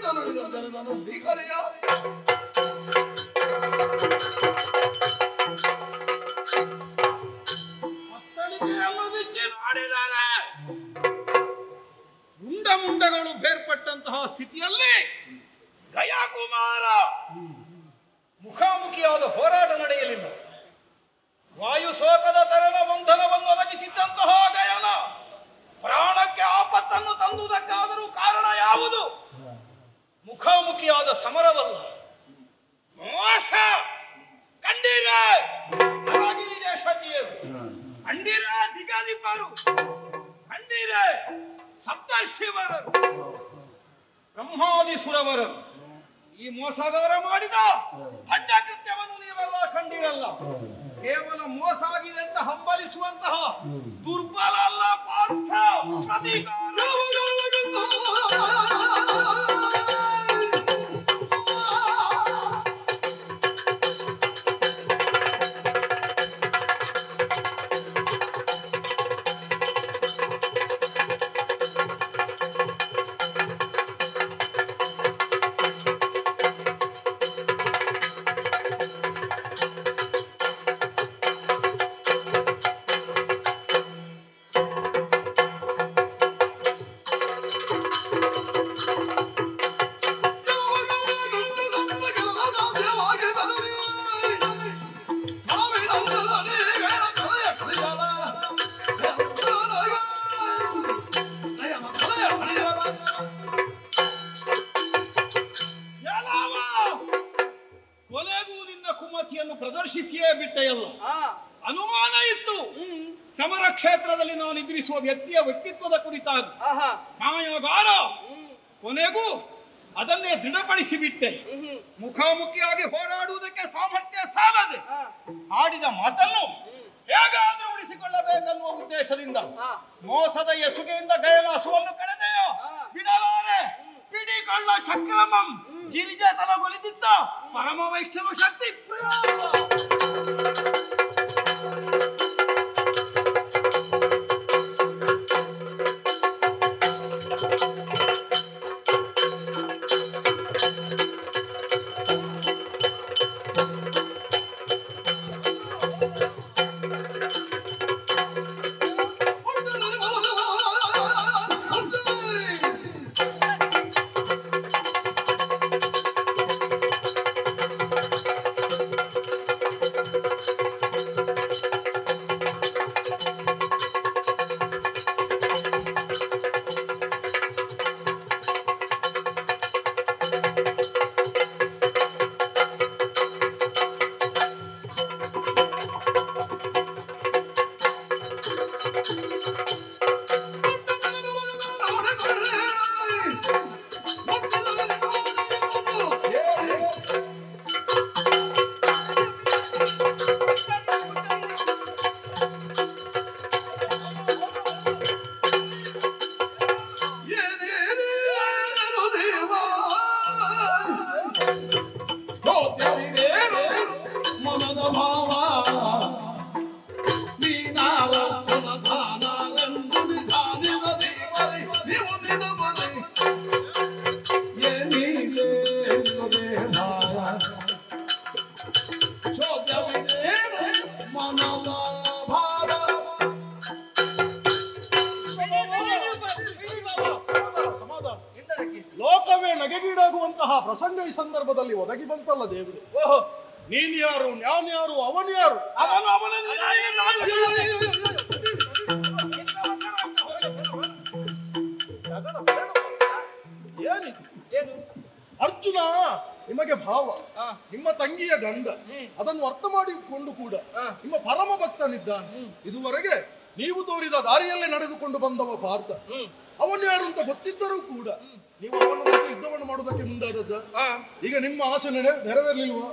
ಸ್ಥಿತಿಯಲ್ಲಿ ಗಯಾಕುಮಾರ ಮುಖಾಮುಖಿಯಾದ ಹೋರಾಟ ನಡೆಯಲಿಲ್ಲ. ವಾಯುಶೋಕದ ತರನ ಬಂಧನವನ್ನು ಒದಗಿಸಿದ್ದಂತಹ ಗಯನ ಪ್ರಾಣಕ್ಕೆ ಆಪತ್ತನ್ನು ತಂದುದಕ್ಕಾದರೂ ಕಾರಣ ಯಾವುದು? ಮುಖಾಮುಖಿಯಾದ ಸಮರವಲ್ಲ, ಮೋಸ. ಕಂಡೀರ ಕಂಡೀರ ದಿಗಾದಿಪಾರು, ಕಂಡೀರ ಸಪ್ತರ್ಷಿವರರು, ಬ್ರಹ್ಮಾದಿ ಸುರವರರು ಈ ಮೋಸಗಾರ ಮಾಡಿದ ದಂಡ ಕೃತ್ಯವನ್ನು ನೀವೆಲ್ಲ ಕಂಡಿರಲ್ಲ. ಕೇವಲ ಮೋಸ ಆಗಿದೆ ಅಂತ ಹಂಬಲಿಸುವಂತಹ ದುರ್ಬಲ ಅಲ್ಲ ಪಾರ್ಥ. ಕೊನೆಗೂ ನಿನ್ನ ಕುಮತಿಯನ್ನು ಪ್ರದರ್ಶಿಸಿಯೇ ಬಿಟ್ಟೆಯಲ್ಲ. ಅನುಮಾನ ಇತ್ತು ಸಮರ ಕ್ಷೇತ್ರದಲ್ಲಿ ನಾನು ಎದುರಿಸುವ ವ್ಯಕ್ತಿಯ ವ್ಯಕ್ತಿತ್ವದ ಕುರಿತಾಗಿ. ಮಾಯಗಾರ ಕೊನೆಗೂ ಅದನ್ನೇ ದೃಢಪಡಿಸಿ ಬಿಟ್ಟೆ. ಮುಖಾಮುಖಿಯಾಗಿ ಹೋರಾಡುವುದಕ್ಕೆ ಸಾಮರ್ಥ್ಯ ಸಾಲದೆ ಆಡಿದ ಮಾತನ್ನು ಹೇಗಾದ್ರೂ ಉಳಿಸಿಕೊಳ್ಳಬೇಕನ್ನುವ ಉದ್ದೇಶದಿಂದ ಮೋಸದ ಎಸುಗೆಯಿಂದ ಗಯನ ಹಸುವನ್ನು ಕಳೆದೆಯೋ ಬಿಡಲಾರೆ. ಪಿಡಿಕೊಳ್ಳ ಚಕ್ರಮಂ ಗಿರಿಜತನಗೊಲಿದಿದ್ದ ಪರಮ ವೈಷ್ಣವ ಶಕ್ತಿ ಲೋಕವೇ ನಗೆಗೀಡಾಗುವಂತಹ ಪ್ರಸಂಗ ಈ ಸಂದರ್ಭದಲ್ಲಿ ಒದಗಿ ಬಂತಲ್ಲ ದೇವರು. ನೀನ್ ಯಾರು, ನಾನು ಯಾರು, ಅವನು ಯಾರು? ಏನು ಅರ್ಜುನ ನಿಮಗೆ ಭಾವ, ನಿಮ್ಮ ತಂಗಿಯ ಗಂಡ, ಅದನ್ನು ಅರ್ಥ ಮಾಡಿಕೊಂಡು ಕೂಡ ನಿಮ್ಮ ಪರಮ ಭಕ್ತನಿದ್ದಾನೆ. ಇದುವರೆಗೆ ನೀವು ತೋರಿದ ದಾರಿಯಲ್ಲೇ ನಡೆದುಕೊಂಡು ಬಂದವ ಪಾರ್ಥ. ಅವನು ಯಾರು ಅಂತ ಗೊತ್ತಿದ್ದರೂ ಕೂಡ ನೀವು ಅವನ ಯುದ್ಧವನ್ನು ಮಾಡುವುದಕ್ಕೆ ಮುಂದಾದದ್ದ. ಈಗ ನಿಮ್ಮ ಆಸೆ ನೆರವೇರಲಿಲ್ವಾ?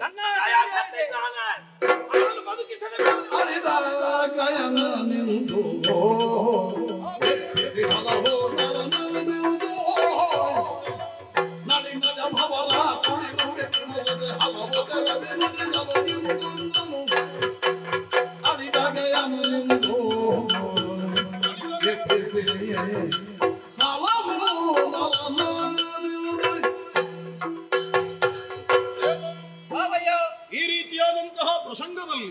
ಈ ರೀತಿಯಾದಂತಹ ಪ್ರಸಂಗದಲ್ಲಿ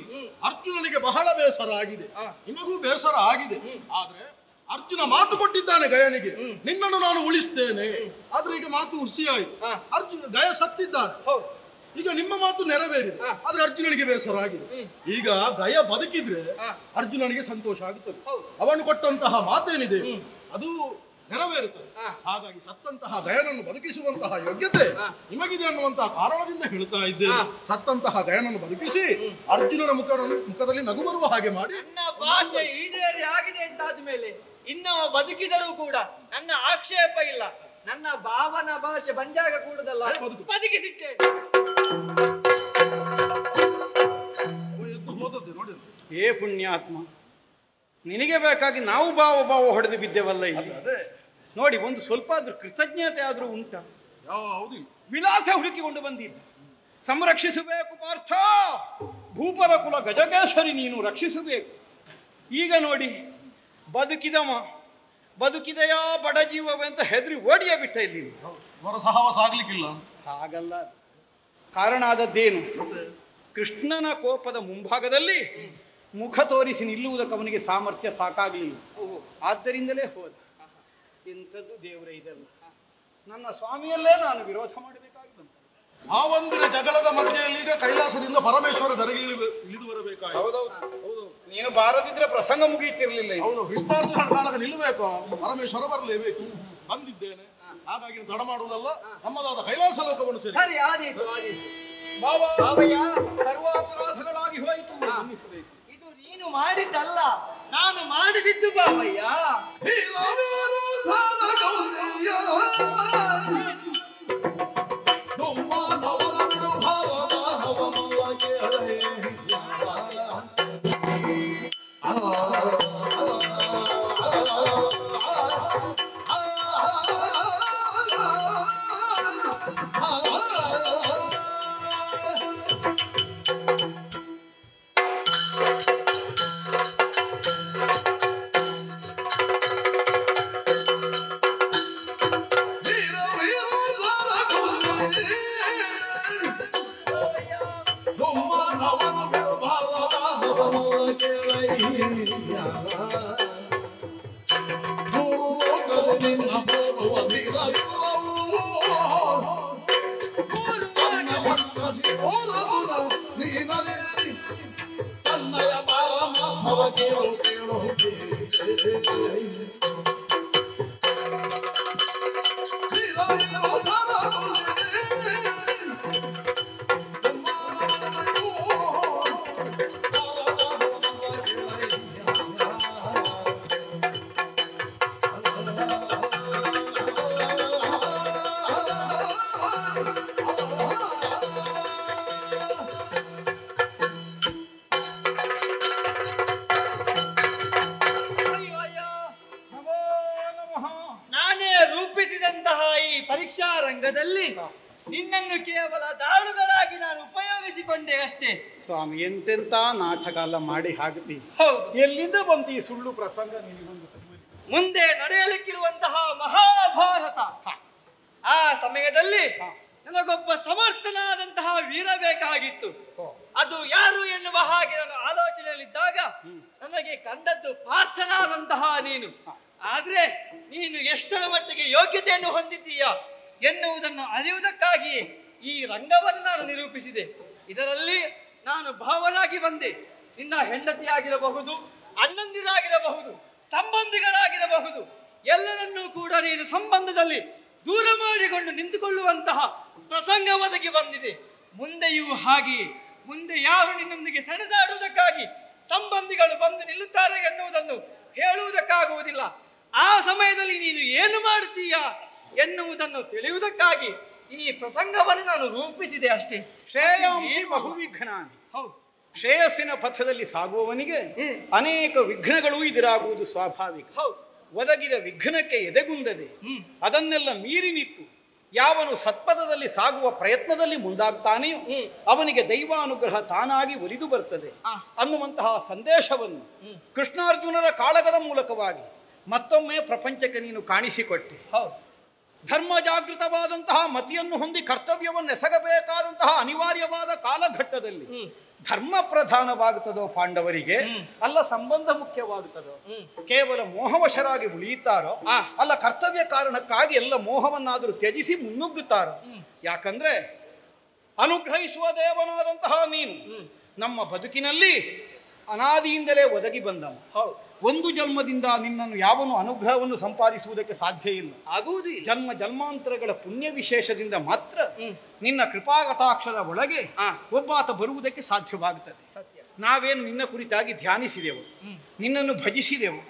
ಅರ್ಜುನನಿಗೆ ಬಹಳ ಬೇಸರ ಆಗಿದೆ, ನಿಮಗೂ ಬೇಸರ ಆಗಿದೆ. ಆದ್ರೆ ಅರ್ಜುನ ಮಾತು ಕೊಟ್ಟಿದ್ದಾನೆ ಗಯನಿಗೆ, ನಿನ್ನನ್ನು ನಾನು ಉಳಿಸ್ತೇನೆ. ಆದ್ರೆ ಈಗ ಮಾತು ಹುಸಿಯಾಯಿತು. ಅರ್ಜುನ ಗಯ ಸತ್ತಿದ್ದಾನೆ. ಈಗ ನಿಮ್ಮ ಮಾತು ನೆರವೇರಿದೆ, ಆದ್ರೆ ಅರ್ಜುನನಿಗೆ ಬೇಸರ ಆಗಿದೆ. ಈಗ ಗಯ ಬದುಕಿದ್ರೆ ಅರ್ಜುನನಿಗೆ ಸಂತೋಷ ಆಗುತ್ತದೆ. ಅವನು ಕೊಟ್ಟಂತಹ ಮಾತೇನಿದೆ ಅದು ನೆರವೇರುತ್ತದೆ. ಹಾಗಾಗಿ ಸತ್ತಂತಹ ಗಯನನ್ನು ಬದುಕಿಸುವಂತಹ ಯೋಗ್ಯತೆ ನಿಮಗಿದೆ ಅನ್ನುವಂತಹ ಕಾರಣದಿಂದ ಹೇಳ್ತಾ ಇದ್ದೇನೆ. ಸತ್ತಂತಹ ಗಯನನ್ನು ಬದುಕಿಸಿ ಅರ್ಜುನನ ಮುಖದಲ್ಲಿ ನಗು ಬರುವ ಹಾಗೆ ಮಾಡಿ. ನನ್ನ ಭಾಷೆ ಈಡೇರಿ ಆಗಿದೆ ಅಂತಾದ ಮೇಲೆ ಇನ್ನವ ಬದುಕಿದರೂ ಕೂಡ ನನ್ನ ಆಕ್ಷೇಪ ಇಲ್ಲ. ನನ್ನ ಭಾವನ ಭಾಷೆ ಬಂಜಾಗ ಕೂಡದಲ್ಲ, ಬದುಕಿಸಿದ್ದೇನೆ. ಏ ಪುಣ್ಯಾತ್ಮ, ನಿನಗೆ ಬೇಕಾಗಿ ನಾವು ಭಾವ ಹೊಡೆದು ಬಿದ್ದೆವಲ್ಲ ಇಲ್ಲಿ. ನೋಡಿ, ಒಂದು ಸ್ವಲ್ಪ ಆದ್ರೂ ಕೃತಜ್ಞತೆ ಆದ್ರೂ ಉಂಟ? ಯಾವುದು ವಿಳಾಸ ಹುಡುಕಿಕೊಂಡು ಬಂದಿದ್ದ. ಸಂರಕ್ಷಿಸಬೇಕು ಪಾರ್ಥ, ಭೂಪರ ಕುಲ ಗಜಕೇಶ್ವರಿ ನೀನು ರಕ್ಷಿಸಬೇಕು. ಈಗ ನೋಡಿ, ಬದುಕಿದೆಯಾ ಬಡಜೀವವೇ ಅಂತ ಹೆದರಿ ಓಡಿಯೇ ಬಿಟ್ಟ ಇಲ್ಲಿ. ಅವರ ಸಹವಾಸ ಆಗ್ಲಿಕ್ಕಿಲ್ಲ. ಹಾಗಲ್ಲ, ಕಾರಣ ಆದದ್ದೇನು? ಕೃಷ್ಣನ ಕೋಪದ ಮುಂಭಾಗದಲ್ಲಿ ಮುಖ ತೋರಿಸಿ ನಿಲ್ಲುವುದಕ್ಕೆ ಅವನಿಗೆ ಸಾಮರ್ಥ್ಯ ಸಾಕಾಗಲಿಲ್ಲ. ಆದ್ದರಿಂದಲೇ ಹೋದ. ಇಂಥದ್ದು ದೇವರೇ ಇದಲ್ಲ. ನನ್ನ ಸ್ವಾಮಿಯಲ್ಲೇ ನಾನು ವಿರೋಧ ಮಾಡಬೇಕಾಗಿ ಬಂತು. ಆ ಒಂದಿನ ಜಗಳದ ಮಧ್ಯೆಯಲ್ಲಿ ಈಗ ಕೈಲಾಸದಿಂದ ಪರಮೇಶ್ವರ ಧರೆಗೆ ಇಳಿದು ಬರಬೇಕಾಗಿ. ಹೌದು, ನೀನು ಬಾರದಿದ್ರೆ ಪ್ರಸಂಗ ಮುಗಿಯುತ್ತಿರಲಿಲ್ಲ. ಹೌದು, ಕೃಷ್ಣಾರ್ಜುನ ಕಾಲಕ್ಕೆ ನಿಲ್ಲಬೇಕು, ಪರಮೇಶ್ವರ ಬರಲೇಬೇಕು. ಬಂದಿದ್ದೇನೆ, ಹಾಗಾಗಿ ತಡ ಮಾಡುವುದಲ್ಲ. ನಮ್ಮದಾದ ಕೈಲಾಸ ಲೋಕವನ್ನು ಸೇರಿ ಸರಿ, ಆದೀತು ಆದೀತು. ಬಾಬಯ್ಯ, ಸರ್ವಾಪರಾಧಗಳಾಗಿ ಹೋಯಿತು. ಇದು ನೀನು ಮಾಡಿದ್ದಲ್ಲ, ನಾನು ಮಾಡಿಸಿದ್ದು ಬಾಬಯ್ಯ. ಪರೀಕ್ಷಾ ರಂಗದಲ್ಲಿ ನಿನ್ನನ್ನು ಕೇವಲ ದಾಳುಗಳಾಗಿ ನಾನು ಉಪಯೋಗಿಸಿಕೊಂಡೆ ಅಷ್ಟೇ. ಸ್ವಾಮಿ, ಎಂತೆಂತ ನಾಟಕ ಎಲ್ಲ ಮಾಡಿ ಹಾಕತಿ. ಹೌದು, ಎಲ್ಲಿಂದ ಬಂತು ಈ ಸುಳ್ಳು ಪ್ರಸಂಗ ನಿನಗೊಂದು? ಮುಂದೆ ನಡೆಯಲಿಕ್ಕಿರುವಂತಹ ಮಹಾಭಾರತ, ಆ ಸಮಯದಲ್ಲಿ ನನಗೊಬ್ಬ ಸಮರ್ಥನಾದಂತಹ ವೀರ ಬೇಕಾಗಿತ್ತು. ಅದು ಯಾರು ಎನ್ನುವ ಹಾಗೆ ನಾನು ಆಲೋಚನೆಯಲ್ಲಿದ್ದಾಗ ನನಗೆ ಕಂಡದ್ದು ಪಾರ್ಥನಾದಂತಹ ನೀನು. ಆದ್ರೆ ನೀನು ಎಷ್ಟರ ಮಟ್ಟಿಗೆ ಯೋಗ್ಯತೆಯನ್ನು ಹೊಂದಿದ್ದೀಯ ಎನ್ನುವುದನ್ನು ಅರಿಯುವುದಕ್ಕಾಗಿ ಈ ರಂಗವನ್ನು ನಾನು ನಿರೂಪಿಸಿದೆ. ಇದರಲ್ಲಿ ನಾನು ಭಾವನಾಗಿ ಬಂದೆ. ನಿನ್ನ ಹೆಂಡತಿಯಾಗಿರಬಹುದು, ಅಣ್ಣಂದಿರಾಗಿರಬಹುದು, ಸಂಬಂಧಿಗಳಾಗಿರಬಹುದು, ಎಲ್ಲರನ್ನೂ ಕೂಡ ನೀನು ಸಂಬಂಧದಲ್ಲಿ ದೂರ ಮಾಡಿಕೊಂಡು ನಿಂತುಕೊಳ್ಳುವಂತಹ ಪ್ರಸಂಗ ಒದಗಿ ಬಂದಿದೆ. ಮುಂದೆಯೂ ಹಾಗೆ, ಮುಂದೆ ಯಾರು ನಿನ್ನೊಂದಿಗೆ ಸೆಣಸಾಡುವುದಕ್ಕಾಗಿ ಸಂಬಂಧಿಗಳು ಬಂದು ನಿಲ್ಲುತ್ತಾರೆ ಎನ್ನುವುದನ್ನು ಹೇಳುವುದಕ್ಕಾಗುವುದಿಲ್ಲ. ಆ ಸಮಯದಲ್ಲಿ ನೀನು ಏನು ಮಾಡುತ್ತೀಯಾ ಎನ್ನುವುದನ್ನು ತಿಳಿಯುವುದಕ್ಕಾಗಿ ಈ ಪ್ರಸಂಗವನ್ನು ನಾನು ರೂಪಿಸಿದೆ ಅಷ್ಟೇ. ಶ್ರೇಯಾಂಸಿ ಬಹುವಿಘ್ನಾನಿ. ಹೌದು, ಶ್ರೇಯಸ್ಸಿನ ಪಥದಲ್ಲಿ ಸಾಗುವವನಿಗೆ ಅನೇಕ ವಿಘ್ನಗಳು ಎದುರಾಗುವುದು ಸ್ವಾಭಾವಿಕ. ಹೌದು, ಒದಗಿದ ವಿಘ್ನಕ್ಕೆ ಎದೆಗುಂದದೆ ಅದನ್ನೆಲ್ಲ ಮೀರಿ ನಿಂತು ಯಾವನು ಸತ್ಪಥದಲ್ಲಿ ಸಾಗುವ ಪ್ರಯತ್ನದಲ್ಲಿ ಮುಂದಾಗ್ತಾನೆಯೋ ಅವನಿಗೆ ದೈವಾನುಗ್ರಹ ತಾನಾಗಿ ಒಲಿದು ಬರ್ತದೆ ಅನ್ನುವಂತಹ ಸಂದೇಶವನ್ನು ಕೃಷ್ಣಾರ್ಜುನರ ಕಾಳಗದ ಮೂಲಕವಾಗಿ ಮತ್ತೊಮ್ಮೆ ಪ್ರಪಂಚಕ್ಕೆ ನೀನು ಕಾಣಿಸಿಕೊಟ್ಟೆ. ಧರ್ಮ ಜಾಗೃತವಾದಂತಹ ಮತಿಯನ್ನು ಹೊಂದಿ ಕರ್ತವ್ಯವನ್ನು ಎಸಗಬೇಕಾದಂತಹ ಅನಿವಾರ್ಯವಾದ ಕಾಲಘಟ್ಟದಲ್ಲಿ ಧರ್ಮ ಪ್ರಧಾನವಾಗುತ್ತದೋ ಪಾಂಡವರಿಗೆ, ಅಲ್ಲ ಸಂಬಂಧ ಮುಖ್ಯವಾಗುತ್ತದೋ? ಕೇವಲ ಮೋಹವಶರಾಗಿ ಉಳಿಯುತ್ತಾರೋ, ಅಲ್ಲ ಕರ್ತವ್ಯ ಕಾರಣಕ್ಕಾಗಿ ಎಲ್ಲ ಮೋಹವನ್ನಾದರೂ ತ್ಯಜಿಸಿ ಮುನ್ನುಗ್ಗುತ್ತಾರೋ? ಯಾಕಂದ್ರೆ ಅನುಗ್ರಹಿಸುವ ದೇವನಾದಂತಹ ನೀನು ನಮ್ಮ ಬದುಕಿನಲ್ಲಿ ಅನಾದಿಯಿಂದಲೇ ಒದಗಿ ಬಂದವ. ಒಂದು ಜನ್ಮದಿಂದ ನಿನ್ನನ್ನು ಯಾವನು ಅನುಗ್ರಹವನ್ನು ಸಂಪಾದಿಸುವುದಕ್ಕೆ ಸಾಧ್ಯ ಇಲ್ಲ, ಆಗುವುದು ಜನ್ಮ ಜನ್ಮಾಂತರಗಳ ಪುಣ್ಯ ವಿಶೇಷದಿಂದ ಮಾತ್ರ ನಿನ್ನ ಕೃಪಾಕಟಾಕ್ಷದ ಒಳಗೆ ಒಬ್ಬಾತ ಬರುವುದಕ್ಕೆ ಸಾಧ್ಯವಾಗುತ್ತದೆ. ನಾವೇನು ನಿನ್ನ ಕುರಿತಾಗಿ ಧ್ಯಾನಿಸಿದೆವು, ನಿನ್ನನ್ನು ಭಜಿಸಿದೆವು,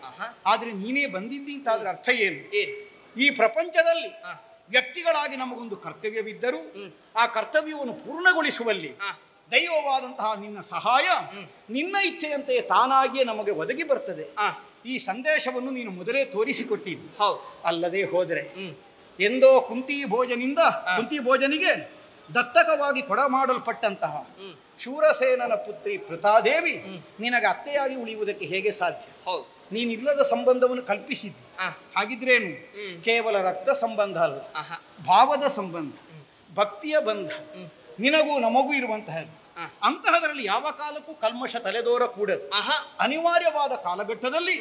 ಆದ್ರೆ ನೀನೇ ಬಂದಿದ್ದಿ ಅಂತಾದ್ರೆ ಅರ್ಥ ಏನು? ಈ ಪ್ರಪಂಚದಲ್ಲಿ ವ್ಯಕ್ತಿಗಳಾಗಿ ನಮಗೊಂದು ಕರ್ತವ್ಯವಿದ್ದರೂ ಆ ಕರ್ತವ್ಯವನ್ನು ಪೂರ್ಣಗೊಳಿಸುವಲ್ಲಿ ದೈವವಾದಂತಹ ನಿನ್ನ ಸಹಾಯ ನಿನ್ನ ಇಚ್ಛೆಯಂತೆಯೇ ತಾನಾಗಿಯೇ ನಮಗೆ ಒದಗಿ ಬರ್ತದೆ. ಈ ಸಂದೇಶವನ್ನು ನೀನು ಮೊದಲೇ ತೋರಿಸಿಕೊಟ್ಟಿದ್ದು. ಅಲ್ಲದೆ ಹೋದರೆ ಎಂದೋ ಕುಂತಿ ಭೋಜನಿಗೆ ದತ್ತಕವಾಗಿ ಕೊಡ ಮಾಡಲ್ಪಟ್ಟಂತಹ ಶೂರಸೇನನ ಪುತ್ರಿ ಪೃಥಾದೇವಿ ನಿನಗೆ ಅತ್ತೆಯಾಗಿ ಉಳಿಯುವುದಕ್ಕೆ ಹೇಗೆ ಸಾಧ್ಯ? ನೀನಿಲ್ಲದ ಸಂಬಂಧವನ್ನು ಕಲ್ಪಿಸಿದ್ದಿ. ಹಾಗಿದ್ರೇನು? ಕೇವಲ ರಕ್ತ ಸಂಬಂಧ ಅಲ್ಲ, ಭಾವದ ಸಂಬಂಧ, ಭಕ್ತಿಯ ಬಂಧ ನಿನಗೂ ನಮಗೂ ಇರುವಂತಹದ್ದು. ಅಂತಹದರಲ್ಲಿ ಯಾವ ಕಾಲಕ್ಕೂ ಕಲ್ಮಶ ತಲೆದೋರ ಕೂಡದು. ಅನಿವಾರ್ಯವಾದ ಕಾಲಘಟ್ಟದಲ್ಲಿ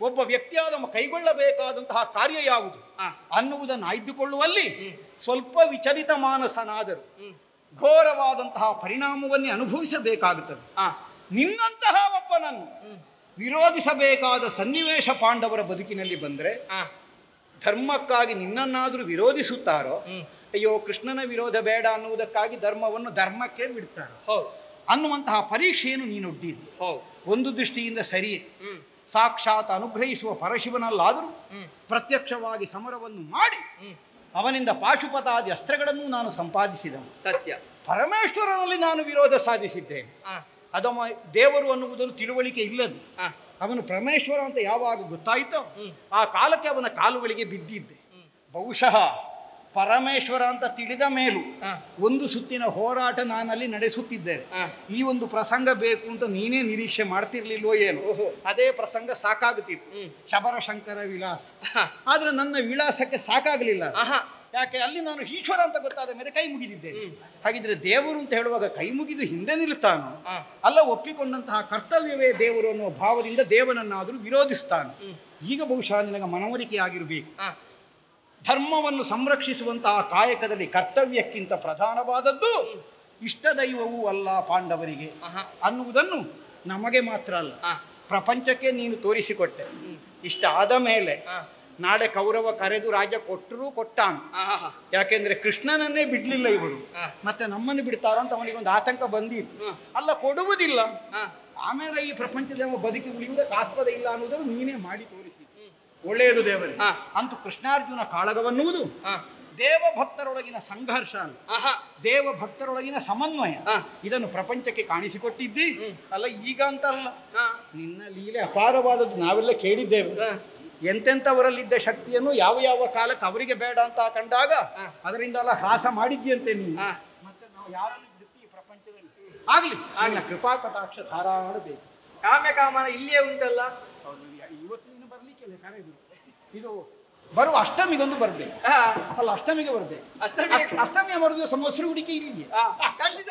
ಒಬ್ಬ ವ್ಯಕ್ತಿಯಾದ ಕೈಗೊಳ್ಳಬೇಕಾದಂತಹ ಕಾರ್ಯ ಯಾವುದು ಅನ್ನುವುದನ್ನು ಆಯ್ದುಕೊಳ್ಳುವಲ್ಲಿ ಸ್ವಲ್ಪ ವಿಚಲಿತ ಮಾನಸನಾದರೂ ಘೋರವಾದಂತಹ ಪರಿಣಾಮವನ್ನೇ ಅನುಭವಿಸಬೇಕಾಗುತ್ತದೆ. ನಿನ್ನಂತಹ ಒಬ್ಬನನ್ನು ವಿರೋಧಿಸಬೇಕಾದ ಸನ್ನಿವೇಶ ಪಾಂಡವರ ಬದುಕಿನಲ್ಲಿ ಬಂದ್ರೆ ಧರ್ಮಕ್ಕಾಗಿ ನಿನ್ನನ್ನಾದರೂ ವಿರೋಧಿಸುತ್ತಾರೋ, ಅಯ್ಯೋ ಕೃಷ್ಣನ ವಿರೋಧ ಬೇಡ ಅನ್ನುವುದಕ್ಕಾಗಿ ಧರ್ಮಕ್ಕೆ ಬಿಡ್ತಾರೆ ಅನ್ನುವಂತಹ ಪರೀಕ್ಷೆಯನ್ನು ನೀನೊಡ್ಡಿದ್ದಿ. ಒಂದು ದೃಷ್ಟಿಯಿಂದ ಸರಿಯೇ, ಸಾಕ್ಷಾತ್ ಅನುಗ್ರಹಿಸುವ ಪರಶಿವನಲ್ಲಾದರೂ ಪ್ರತ್ಯಕ್ಷವಾಗಿ ಸಮರವನ್ನು ಮಾಡಿ ಅವನಿಂದ ಪಾಶುಪತಾದಿ ಅಸ್ತ್ರಗಳನ್ನು ನಾನು ಸಂಪಾದಿಸಿದನು. ಸತ್ಯ. ಪರಮೇಶ್ವರನಲ್ಲಿ ನಾನು ವಿರೋಧ ಸಾಧಿಸಿದ್ದೇನೆ. ಅದಮ್ಮ ದೇವರು ಅನ್ನುವುದನ್ನು ತಿಳುವಳಿಕೆ ಇಲ್ಲದೆ ಅವನು ಪರಮೇಶ್ವರ ಅಂತ ಯಾವಾಗ ಗೊತ್ತಾಯಿತೋ ಆ ಕಾಲಕ್ಕೆ ಅವನ ಕಾಲುಗಳಿಗೆ ಬಿದ್ದಿದ್ದೆ. ಬಹುಶಃ ಪರಮೇಶ್ವರ ಅಂತ ತಿಳಿದ ಮೇಲೂ ಒಂದು ಸುತ್ತಿನ ಹೋರಾಟ ನಾನಲ್ಲಿ ನಡೆಸುತ್ತಿದ್ದೇನೆ. ಈ ಒಂದು ಪ್ರಸಂಗ ಬೇಕು ಅಂತ ನೀನೇ ನಿರೀಕ್ಷೆ ಮಾಡ್ತಿರ್ಲಿಲ್ವೋ ಏನು? ಅದೇ ಪ್ರಸಂಗ ಸಾಕಾಗುತ್ತಿತ್ತು, ಶಬರಶಂಕರ ವಿಲಾಸ. ಆದ್ರೆ ನನ್ನ ವಿಳಾಸಕ್ಕೆ ಸಾಕಾಗಲಿಲ್ಲ. ಯಾಕೆ? ಅಲ್ಲಿ ನಾನು ಈಶ್ವರ ಅಂತ ಗೊತ್ತಾದ ಮೇಲೆ ಕೈ ಮುಗಿದಿದ್ದೇನೆ. ಹಾಗಿದ್ರೆ ದೇವರು ಅಂತ ಹೇಳುವಾಗ ಕೈ ಮುಗಿದು ಹಿಂದೆ ನಿಲ್ತಾನೋ? ಅಲ್ಲ, ಒಪ್ಪಿಕೊಂಡಂತಹ ಕರ್ತವ್ಯವೇ ದೇವರು ಅನ್ನುವ ಭಾವದಿಂದ ದೇವನನ್ನಾದರೂ ವಿರೋಧಿಸ್ತಾನೆ. ಈಗ ಬಹುಶಃ ನಿನಗೆ ಮನವರಿಕೆ ಆಗಿರಬೇಕು. ಧರ್ಮವನ್ನು ಸಂರಕ್ಷಿಸುವಂತಹ ಕಾಯಕದಲ್ಲಿ ಕರ್ತವ್ಯಕ್ಕಿಂತ ಪ್ರಧಾನವಾದದ್ದು ಇಷ್ಟ ದೈವವೂ ಅಲ್ಲ ಪಾಂಡವರಿಗೆ ಅನ್ನುವುದನ್ನು ನಮಗೆ ಮಾತ್ರ ಅಲ್ಲ ಪ್ರಪಂಚಕ್ಕೆ ನೀನು ತೋರಿಸಿಕೊಟ್ಟೆ. ಇಷ್ಟ ಆದ ಮೇಲೆ ನಾಳೆ ಕೌರವ ಕರೆದು ರಾಜ ಕೊಟ್ಟರೂ ಕೊಟ್ಟಾನು. ಯಾಕೆಂದ್ರೆ ಕೃಷ್ಣನನ್ನೇ ಬಿಡ್ಲಿಲ್ಲ ಇವರು, ಮತ್ತೆ ನಮ್ಮನ್ನು ಬಿಡ್ತಾರಂತ ಅವನಿಗೊಂದು ಆತಂಕ ಬಂದಿತ್ತು. ಅಲ್ಲ, ಕೊಡುವುದಿಲ್ಲ. ಆಮೇಲೆ ಈ ಪ್ರಪಂಚದ ಬದುಕಿ ಉಳಿಯುವುದಕ್ಕೆ ಆಸ್ಪದ ಇಲ್ಲ ಅನ್ನೋದನ್ನು ನೀನೇ ಮಾಡಿ ತೋರಿಸಿ. ಒಳ್ಳೆಯದು ದೇವರೇ. ಅಂತೂ ಕೃಷ್ಣಾರ್ಜುನ ಕಾಳಗವನ್ನುವುದು ದೇವಭಕ್ತರೊಳಗಿನ ಸಂಘರ್ಷ ಅಲ್ಲ, ದೇವಭಕ್ತರೊಳಗಿನ ಸಮನ್ವಯ. ಇದನ್ನು ಪ್ರಪಂಚಕ್ಕೆ ಕಾಣಿಸಿಕೊಟ್ಟಿದ್ದಿ. ಅಲ್ಲ, ಈಗ ಅಂತ ಅಲ್ಲ, ನಿನ್ನ ಲೀಲೆ ಅಪಾರವಾದದ್ದು ನಾವೆಲ್ಲ ಕೇಳಿದ್ದೇವೆ. ಎಂತೆಂಥವರಲ್ಲಿದ್ದ ಶಕ್ತಿಯನ್ನು ಯಾವ ಯಾವ ಕಾಲಕ್ಕೆ ಅವರಿಗೆ ಬೇಡ ಅಂತ ಕಂಡಾಗ ಅದರಿಂದೆಲ್ಲ ಹ್ರಾಸ ಮಾಡಿದ್ಯಂತೆ ನೀನು. ಮತ್ತೆ ನಾವು ಯಾರನ್ನು ಬಿಡುತ್ತಿ ಈ ಪ್ರಪಂಚದಲ್ಲಿ ಆಗ್ಲಿ ನಿನ್ನ ಕೃಪಾ ಕಟಾಕ್ಷ ಧಾರಾಡಬೇಕು. ಕಾಮ್ಯಕಾಮನ ಇಲ್ಲಿಯೇ ಉಂಟಲ್ಲ. ಇವತ್ತು ನೀನು ಬರ್ಲಿಕ್ಕಿಲ್ಲ, ಕರೆದು ಇದು ಬರುವ ಅಷ್ಟಮಿಗೊಂದು ಬರ್ಬೇಕು. ಅಲ್ಲ, ಅಷ್ಟಮಿಗೆ ಬರ್ಬೇಕು. ಅಷ್ಟಮಿಯ ಮರುದಿವಸ ಮೊಸರು ಹುಡುಕಿ ಇಲ್ಲಿಯೇ ಖಂಡಿತ.